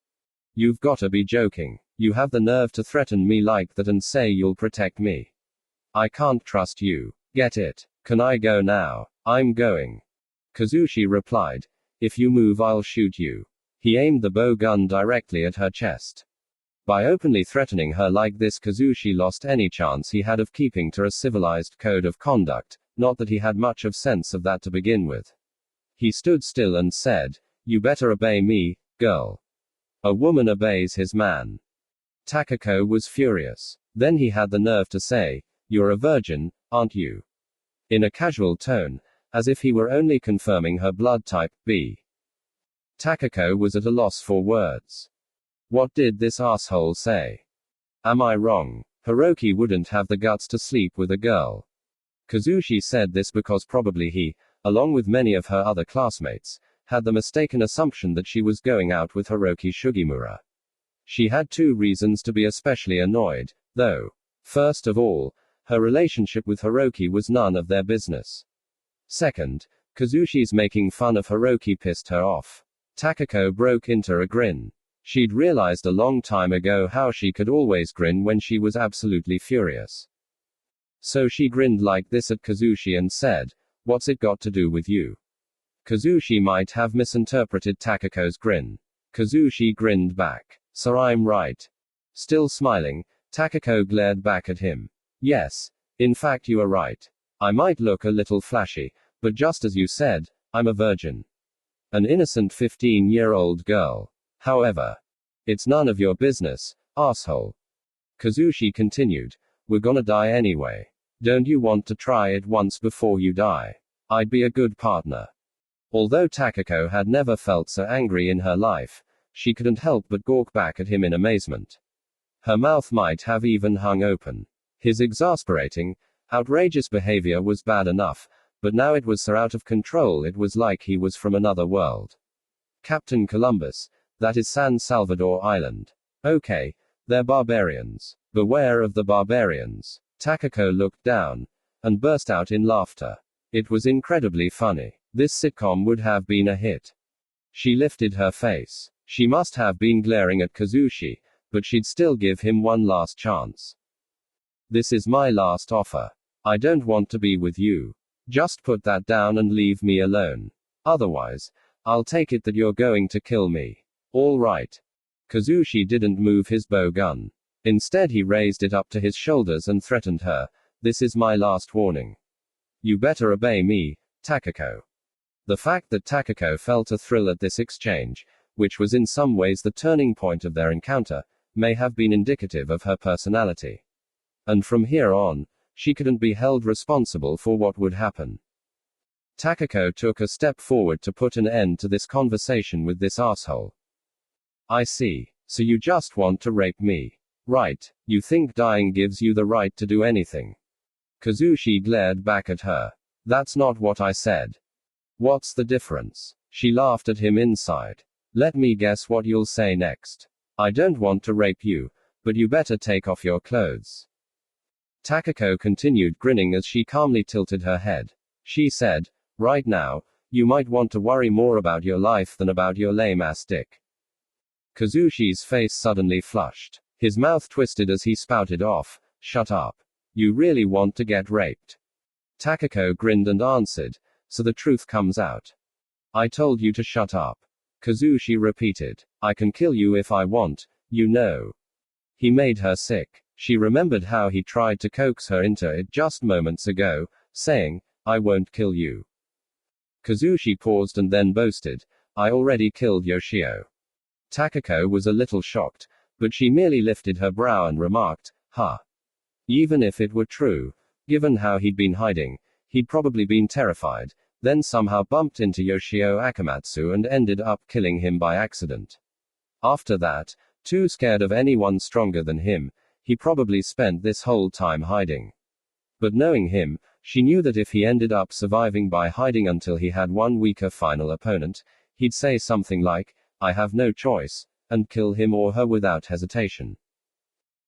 You've gotta be joking. You have the nerve to threaten me like that and say you'll protect me. I can't trust you. Get it? Can I go now? I'm going. Kazushi replied, if you move I'll shoot you. He aimed the bow gun directly at her chest. By openly threatening her like this, Kazushi lost any chance he had of keeping to a civilized code of conduct, not that he had much of sense of that to begin with. He stood still and said, you better obey me, girl. A woman obeys his man. Takako was furious. Then he had the nerve to say, you're a virgin, aren't you? In a casual tone, as if he were only confirming her blood type, B. Takako was at a loss for words. What did this asshole say? Am I wrong? Hiroki wouldn't have the guts to sleep with a girl. Kazushi said this because probably he, along with many of her other classmates, had the mistaken assumption that she was going out with Hiroki Sugimura. She had two reasons to be especially annoyed, though. First of all, her relationship with Hiroki was none of their business. Second, Kazushi's making fun of Hiroki pissed her off. Takako broke into a grin. She'd realized a long time ago how she could always grin when she was absolutely furious. So she grinned like this at Kazushi and said, what's it got to do with you? Kazushi might have misinterpreted Takako's grin. Kazushi grinned back. So I'm right. Still smiling, Takako glared back at him. Yes, in fact you are right. I might look a little flashy, but just as you said, I'm a virgin. An innocent 15-year-old girl. However, it's none of your business, asshole. Kazushi continued, we're gonna die anyway. Don't you want to try it once before you die? I'd be a good partner. Although Takako had never felt so angry in her life, she couldn't help but gawk back at him in amazement. Her mouth might have even hung open. His exasperating, outrageous behavior was bad enough, but now it was so out of control it was like he was from another world. Captain Columbus, that is San Salvador Island. Okay, they're barbarians. Beware of the barbarians. Takako looked down, and burst out in laughter. It was incredibly funny. This sitcom would have been a hit. She lifted her face. She must have been glaring at Kazushi, but she'd still give him one last chance. This is my last offer. I don't want to be with you. Just put that down and leave me alone. Otherwise, I'll take it that you're going to kill me. All right. Kazushi didn't move his bow gun. Instead he raised it up to his shoulders and threatened her. This is my last warning. You better obey me, Takako. The fact that Takako felt a thrill at this exchange, which was in some ways the turning point of their encounter, may have been indicative of her personality. And from here on, she couldn't be held responsible for what would happen. Takako took a step forward to put an end to this conversation with this asshole. I see. So you just want to rape me. Right. You think dying gives you the right to do anything. Kazushi glared back at her. That's not what I said. What's the difference? She laughed at him inside. Let me guess what you'll say next. I don't want to rape you, but you better take off your clothes. Takako continued grinning as she calmly tilted her head. She said, right now, you might want to worry more about your life than about your lame-ass dick. Kazushi's face suddenly flushed. His mouth twisted as he spouted off, shut up. You really want to get raped? Takako grinned and answered, so the truth comes out. I told you to shut up. Kazushi repeated. I can kill you if I want, you know. He made her sick. She remembered how he tried to coax her into it just moments ago, saying, I won't kill you. Kazushi paused and then boasted, I already killed Yoshio. Takako was a little shocked, but she merely lifted her brow and remarked, huh. Even if it were true, given how he'd been hiding, he'd probably been terrified, then somehow bumped into Yoshio Akamatsu and ended up killing him by accident. After that, too scared of anyone stronger than him, he probably spent this whole time hiding. But knowing him, she knew that if he ended up surviving by hiding until he had one weaker final opponent, he'd say something like, I have no choice, and kill him or her without hesitation.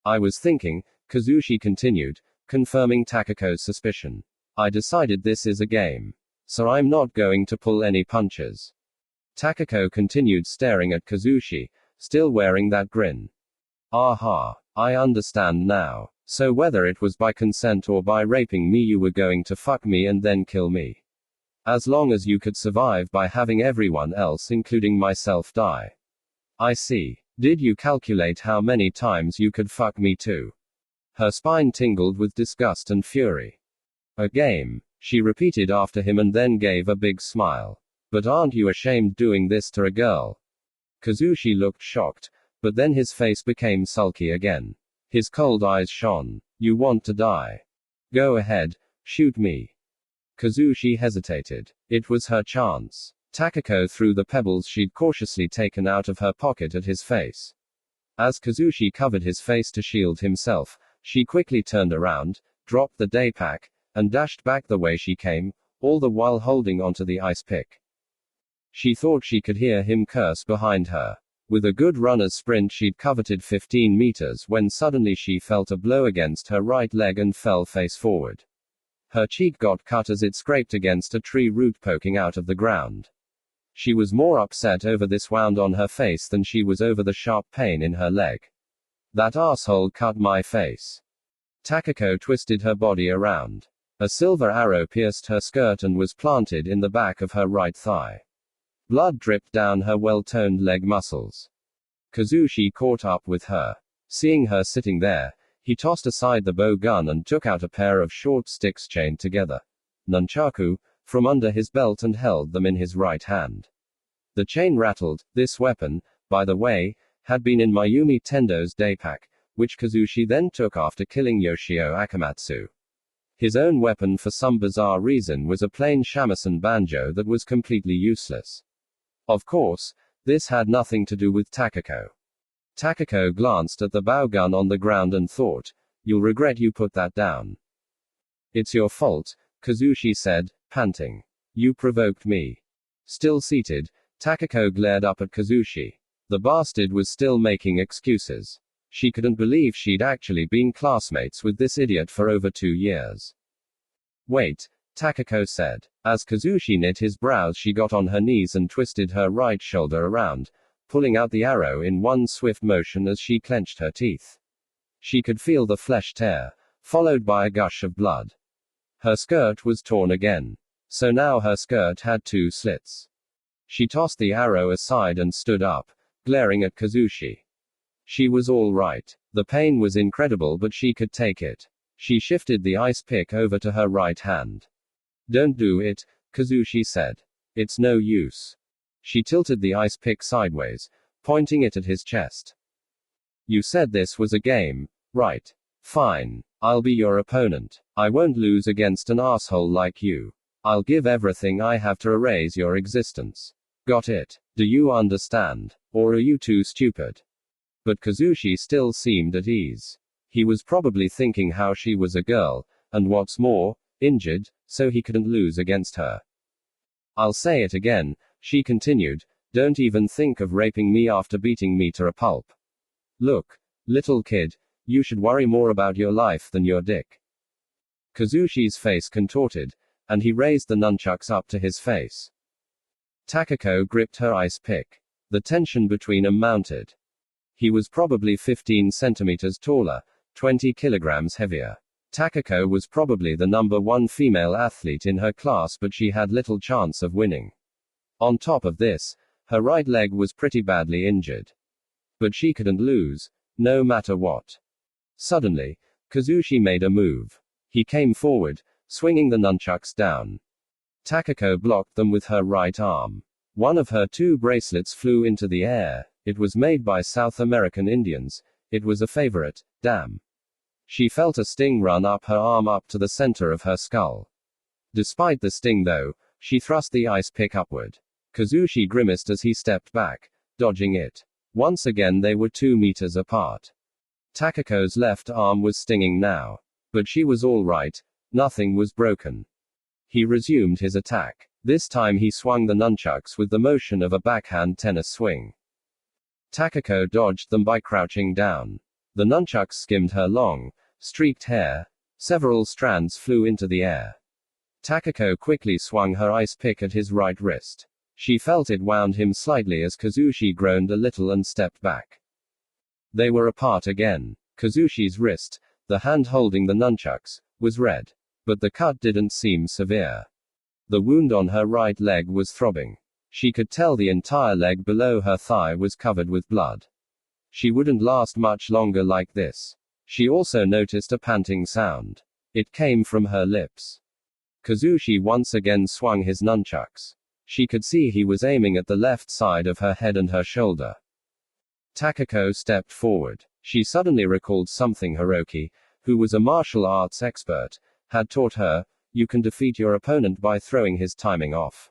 I was thinking, Kazushi continued, confirming Takako's suspicion. I decided this is a game. So I'm not going to pull any punches. Takako continued staring at Kazushi, still wearing that grin. Aha, I understand now. So whether it was by consent or by raping me, you were going to fuck me and then kill me. As long as you could survive by having everyone else, including myself, die. I see. Did you calculate how many times you could fuck me too? Her spine tingled with disgust and fury. A game, she repeated after him and then gave a big smile. But aren't you ashamed doing this to a girl? Kazushi looked shocked, but then his face became sulky again. His cold eyes shone. You want to die? Go ahead, shoot me. Kazushi hesitated. It was her chance. Takako threw the pebbles she'd cautiously taken out of her pocket at his face. As Kazushi covered his face to shield himself, she quickly turned around, dropped the daypack, and dashed back the way she came, all the while holding onto the ice pick. She thought she could hear him curse behind her. With a good runner's sprint, she'd coveted 15 meters when suddenly she felt a blow against her right leg and fell face forward. Her cheek got cut as it scraped against a tree root poking out of the ground. She was more upset over this wound on her face than she was over the sharp pain in her leg. That asshole cut my face. Takako twisted her body around. A silver arrow pierced her skirt and was planted in the back of her right thigh. Blood dripped down her well-toned leg muscles. Kazushi caught up with her. Seeing her sitting there, he tossed aside the bow gun and took out a pair of short sticks chained together, nunchaku, from under his belt and held them in his right hand. The chain rattled. This weapon, by the way, had been in Mayumi Tendo's daypack, which Kazushi then took after killing Yoshio Akamatsu. His own weapon, for some bizarre reason, was a plain shamisen banjo that was completely useless. Of course, this had nothing to do with Takako. Takako glanced at the bow gun on the ground and thought, you'll regret you put that down. It's your fault, Kazushi said, panting. You provoked me. Still seated, Takako glared up at Kazushi. The bastard was still making excuses. She couldn't believe she'd actually been classmates with this idiot for over 2 years. Wait, Takako said. As Kazushi knit his brows, she got on her knees and twisted her right shoulder around, pulling out the arrow in one swift motion as she clenched her teeth. She could feel the flesh tear, followed by a gush of blood. Her skirt was torn again. So now her skirt had 2 slits. She tossed the arrow aside and stood up, glaring at Kazushi. She was all right. The pain was incredible, but she could take it. She shifted the ice pick over to her right hand. Don't do it, Kazushi said. It's no use. She tilted the ice pick sideways, pointing it at his chest. You said this was a game, right? Fine. I'll be your opponent. I won't lose against an asshole like you. I'll give everything I have to erase your existence. Got it? Do you understand? Or are you too stupid? But Kazushi still seemed at ease. He was probably thinking how she was a girl, and what's more, injured, so he couldn't lose against her. I'll say it again, she continued, don't even think of raping me after beating me to a pulp. Look, little kid, you should worry more about your life than your dick. Kazushi's face contorted, and he raised the nunchucks up to his face. Takako gripped her ice pick. The tension between them mounted. He was probably 15 centimeters taller, 20 kilograms heavier. Takako was probably the number one female athlete in her class, but she had little chance of winning. On top of this, her right leg was pretty badly injured. But she couldn't lose, no matter what. Suddenly, Kazushi made a move. He came forward, swinging the nunchucks down. Takako blocked them with her right arm. One of her two bracelets flew into the air. It was made by South American Indians. It was a favorite, damn. She felt a sting run up her arm up to the center of her skull. Despite the sting though, she thrust the ice pick upward. Kazushi grimaced as he stepped back, dodging it. Once again they were 2 meters apart. Takako's left arm was stinging now. But she was all right, nothing was broken. He resumed his attack. This time he swung the nunchucks with the motion of a backhand tennis swing. Takako dodged them by crouching down. The nunchucks skimmed her long, streaked hair. Several strands flew into the air. Takako quickly swung her ice pick at his right wrist. She felt it wound him slightly as Kazushi groaned a little and stepped back. They were apart again. Kazushi's wrist, the hand holding the nunchucks, was red. But the cut didn't seem severe. The wound on her right leg was throbbing. She could tell the entire leg below her thigh was covered with blood. She wouldn't last much longer like this. She also noticed a panting sound. It came from her lips. Kazushi once again swung his nunchucks. She could see he was aiming at the left side of her head and her shoulder. Takako stepped forward. She suddenly recalled something Hiroki, who was a martial arts expert, had taught her: you can defeat your opponent by throwing his timing off.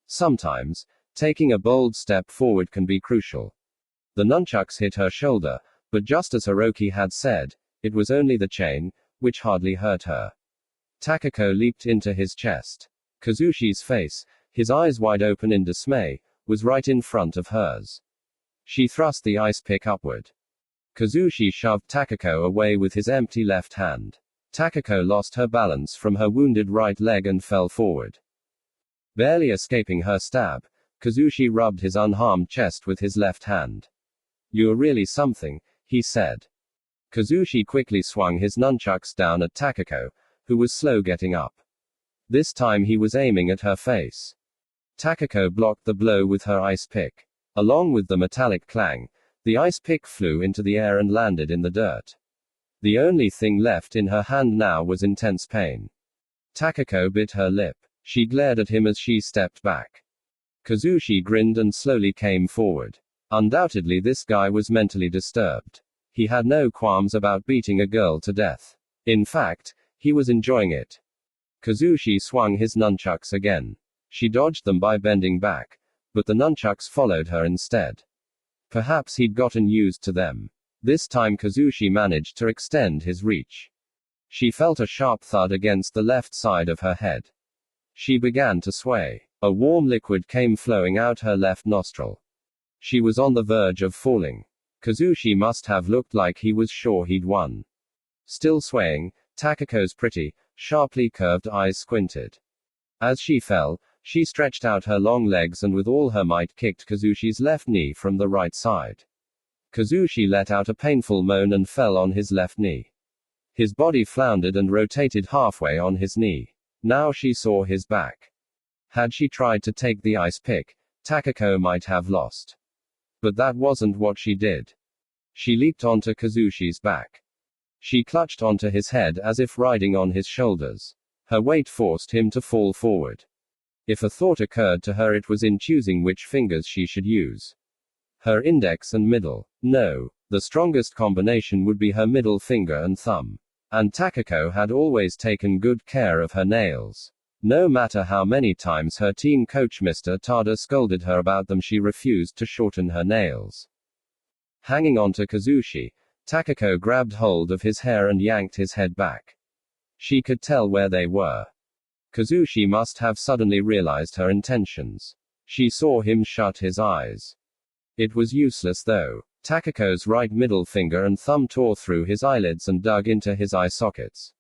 Sometimes, taking a bold step forward can be crucial. The nunchucks hit her shoulder, but just as Hiroki had said, it was only the chain, which hardly hurt her. Takako leaped into his chest. Kazushi's face, his eyes wide open in dismay, was right in front of hers. She thrust the ice pick upward. Kazushi shoved Takako away with his empty left hand. Takako lost her balance from her wounded right leg and fell forward. Barely escaping her stab, Kazushi rubbed his unharmed chest with his left hand. "You're really something," he said. Kazushi quickly swung his nunchucks down at Takako, who was slow getting up. This time he was aiming at her face. Takako blocked the blow with her ice pick. Along with the metallic clang, the ice pick flew into the air and landed in the dirt. The only thing left in her hand now was intense pain. Takako bit her lip. She glared at him as she stepped back. Kazushi grinned and slowly came forward. Undoubtedly this guy was mentally disturbed. He had no qualms about beating a girl to death. In fact, he was enjoying it. Kazushi swung his nunchucks again. She dodged them by bending back, but the nunchucks followed her instead. Perhaps he'd gotten used to them. This time Kazushi managed to extend his reach. She felt a sharp thud against the left side of her head. She began to sway. A warm liquid came flowing out her left nostril. She was on the verge of falling. Kazushi must have looked like he was sure he'd won. Still swaying, Takako's pretty, sharply curved eyes squinted. As she fell, she stretched out her long legs and with all her might kicked Kazushi's left knee from the right side. Kazushi let out a painful moan and fell on his left knee. His body floundered and rotated halfway on his knee. Now she saw his back. Had she tried to take the ice pick, Takako might have lost. But that wasn't what she did. She leaped onto Kazushi's back. She clutched onto his head as if riding on his shoulders. Her weight forced him to fall forward. If a thought occurred to her, it was in choosing which fingers she should use. Her index and middle. No, the strongest combination would be her middle finger and thumb. And Takako had always taken good care of her nails. No matter how many times her team coach Mr. Tada scolded her about them, she refused to shorten her nails. Hanging onto Kazushi, Takako grabbed hold of his hair and yanked his head back. She could tell where they were. Kazushi must have suddenly realized her intentions. She saw him shut his eyes. It was useless though. Takako's right middle finger and thumb tore through his eyelids and dug into his eye sockets.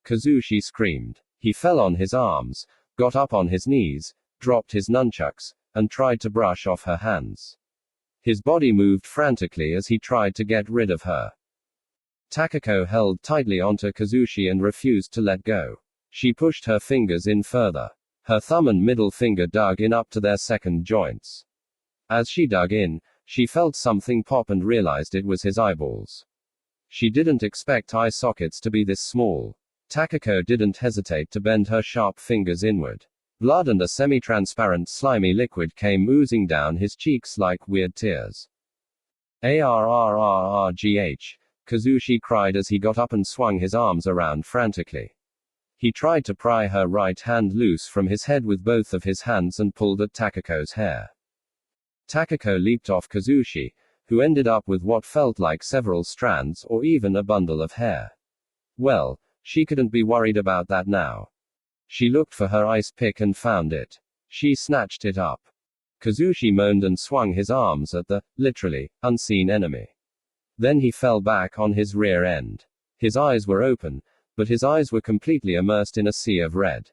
Kazushi screamed. He fell on his arms, got up on his knees, dropped his nunchucks, and tried to brush off her hands. His body moved frantically as he tried to get rid of her. Takako held tightly onto Kazushi and refused to let go. She pushed her fingers in further. Her thumb and middle finger dug in up to their second joints. As she dug in, she felt something pop and realized it was his eyeballs. She didn't expect eye sockets to be this small. Takako didn't hesitate to bend her sharp fingers inward. Blood and a semi-transparent slimy liquid came oozing down his cheeks like weird tears. Arrrrgh, Kazushi cried as he got up and swung his arms around frantically. He tried to pry her right hand loose from his head with both of his hands and pulled at Takako's hair. Takako leaped off Kazushi, who ended up with what felt like several strands or even a bundle of hair. Well, she couldn't be worried about that now. She looked for her ice pick and found it. She snatched it up. Kazushi moaned and swung his arms at the, literally, unseen enemy. Then he fell back on his rear end. His eyes were open, but his eyes were completely immersed in a sea of red.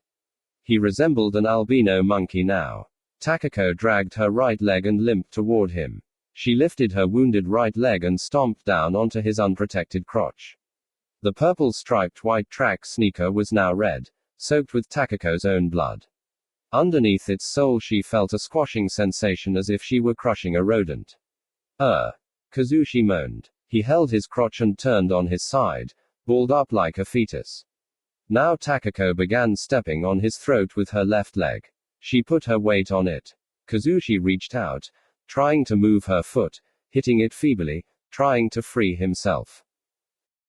He resembled an albino monkey now. Takako dragged her right leg and limped toward him. She lifted her wounded right leg and stomped down onto his unprotected crotch. The purple striped white track sneaker was now red, soaked with Takako's own blood. Underneath its sole she felt a squashing sensation as if she were crushing a rodent. Kazushi moaned. He held his crotch and turned on his side, balled up like a fetus. Now Takako began stepping on his throat with her left leg. She put her weight on it. Kazushi reached out, trying to move her foot, hitting it feebly, trying to free himself.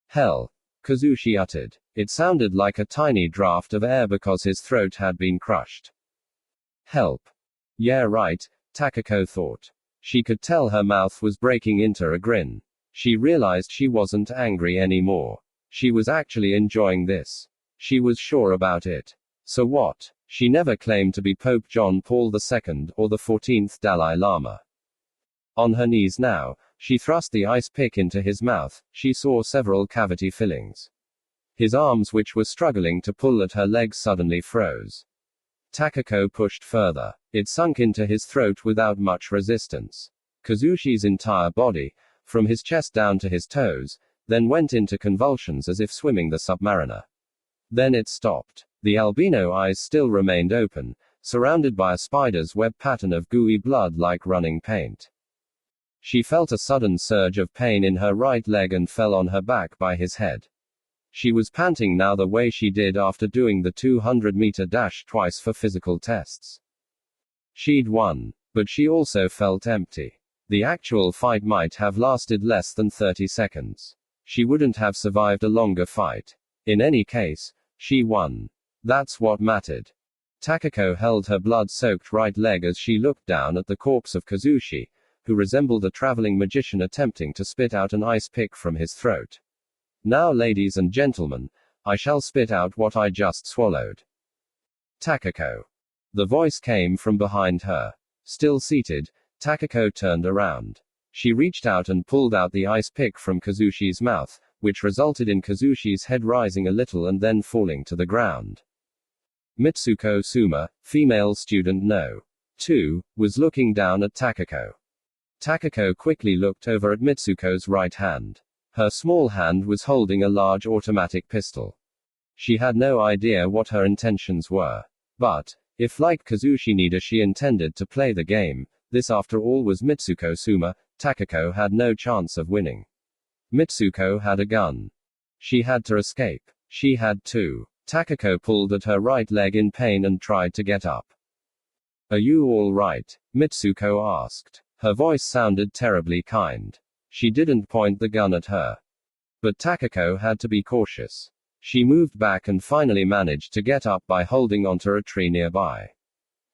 Hell, Kazushi uttered. It sounded like a tiny draft of air because his throat had been crushed. Help. Yeah right, Takako thought. She could tell her mouth was breaking into a grin. She realized she wasn't angry anymore. She was actually enjoying this. She was sure about it. So what? She never claimed to be Pope John Paul II or the 14th Dalai Lama. On her knees now, she thrust the ice pick into his mouth. She saw several cavity fillings. His arms, which were struggling to pull at her legs, suddenly froze. Takako pushed further. It sunk into his throat without much resistance. Kazushi's entire body, from his chest down to his toes, then went into convulsions as if swimming the submariner. Then it stopped. The albino eyes still remained open, surrounded by a spider's web pattern of gooey blood like running paint. She felt a sudden surge of pain in her right leg and fell on her back by his head. She was panting now the way she did after doing the 200-meter dash twice for physical tests. She'd won, but she also felt empty. The actual fight might have lasted less than 30 seconds. She wouldn't have survived a longer fight. In any case, she won. That's what mattered. Takako held her blood-soaked right leg as she looked down at the corpse of Kazushi, who resembled a traveling magician attempting to spit out an ice pick from his throat. Now, ladies and gentlemen, I shall spit out what I just swallowed. Takako. The voice came from behind her. Still seated, Takako turned around. She reached out and pulled out the ice pick from Kazushi's mouth, which resulted in Kazushi's head rising a little and then falling to the ground. Mitsuko Suma, female student No. 2, was looking down at Takako. Takako quickly looked over at Mitsuko's right hand. Her small hand was holding a large automatic pistol. She had no idea what her intentions were. But, if like Kazushi Nida she intended to play the game, this after all was Mitsuko Suma, Takako had no chance of winning. Mitsuko had a gun. She had to escape. She had to. Takako pulled at her right leg in pain and tried to get up. Are you all right? Mitsuko asked. Her voice sounded terribly kind. She didn't point the gun at her. But Takako had to be cautious. She moved back and finally managed to get up by holding onto a tree nearby.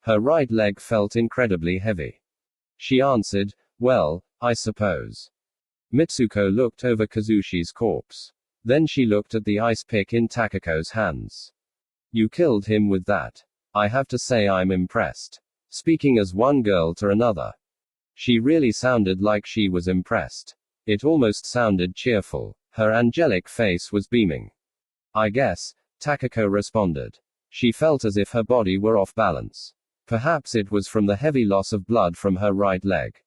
Her right leg felt incredibly heavy. She answered, "Well, I suppose." Mitsuko looked over Kazushi's corpse. Then she looked at the ice pick in Takako's hands. "You killed him with that. I have to say I'm impressed." Speaking as one girl to another. She really sounded like she was impressed. It almost sounded cheerful. Her angelic face was beaming. "I guess," Takako responded. She felt as if her body were off balance. Perhaps it was from the heavy loss of blood from her right leg.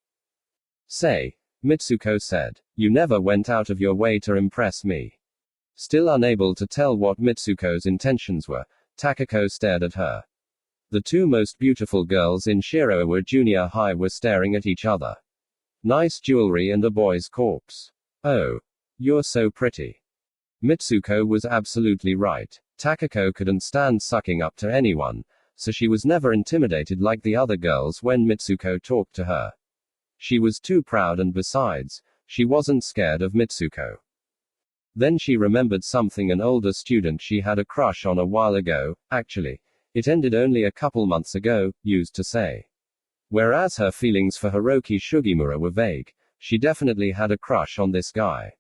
"Say," Mitsuko said, "you never went out of your way to impress me." Still unable to tell what Mitsuko's intentions were, Takako stared at her. The two most beautiful girls in Shiroawa Junior High were staring at each other. Nice jewelry and a boy's corpse. "Oh. You're so pretty." Mitsuko was absolutely right. Takako couldn't stand sucking up to anyone, so she was never intimidated like the other girls when Mitsuko talked to her. She was too proud, and besides, she wasn't scared of Mitsuko. Then she remembered something an older student she had a crush on a while ago, actually, it ended only a couple months ago, used to say. Whereas her feelings for Hiroki Sugimura were vague, she definitely had a crush on this guy.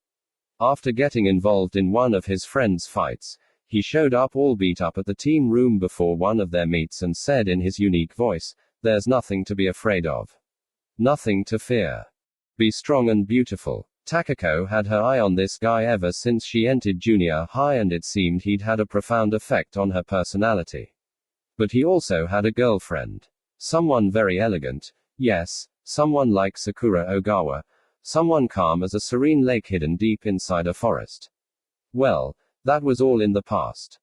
After getting involved in one of his friend's fights, he showed up all beat up at the team room before one of their meets and said in his unique voice, "There's nothing to be afraid of. Nothing to fear. Be strong and beautiful." Takako had her eye on this guy ever since she entered junior high, and it seemed he'd had a profound effect on her personality. But he also had a girlfriend. Someone very elegant, yes, someone like Sakura Ogawa, someone calm as a serene lake hidden deep inside a forest. Well, that was all in the past.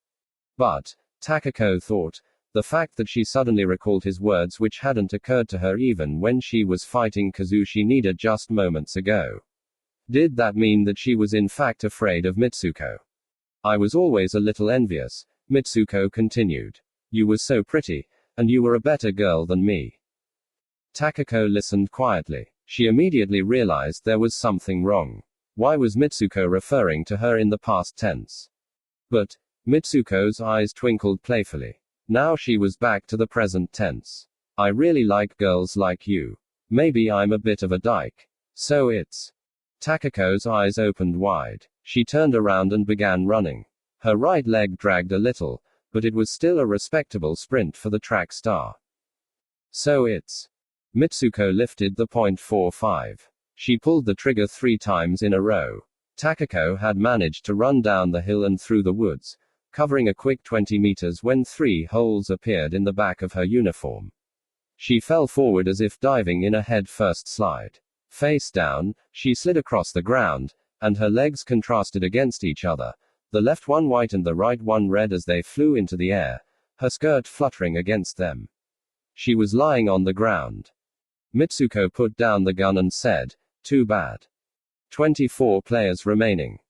But, Takako thought, the fact that she suddenly recalled his words, which hadn't occurred to her even when she was fighting Kazushi Nida just moments ago. Did that mean that she was in fact afraid of Mitsuko? "I was always a little envious," Mitsuko continued. "You were so pretty, and you were a better girl than me." Takako listened quietly. She immediately realized there was something wrong. Why was Mitsuko referring to her in the past tense? But, Mitsuko's eyes twinkled playfully. Now she was back to the present tense. "I really like girls like you. Maybe I'm a bit of a dyke. So it's." Takako's eyes opened wide. She turned around and began running. Her right leg dragged a little, but it was still a respectable sprint for the track star. "So it's." Mitsuko lifted the .45. She pulled the trigger 3 times in a row. Takako had managed to run down the hill and through the woods, covering a quick 20 meters when 3 holes appeared in the back of her uniform. She fell forward as if diving in a head-first slide. Face down, she slid across the ground, and her legs contrasted against each other, the left one white and the right one red as they flew into the air, her skirt fluttering against them. She was lying on the ground. Mitsuko put down the gun and said, "Too bad. 24 players remaining."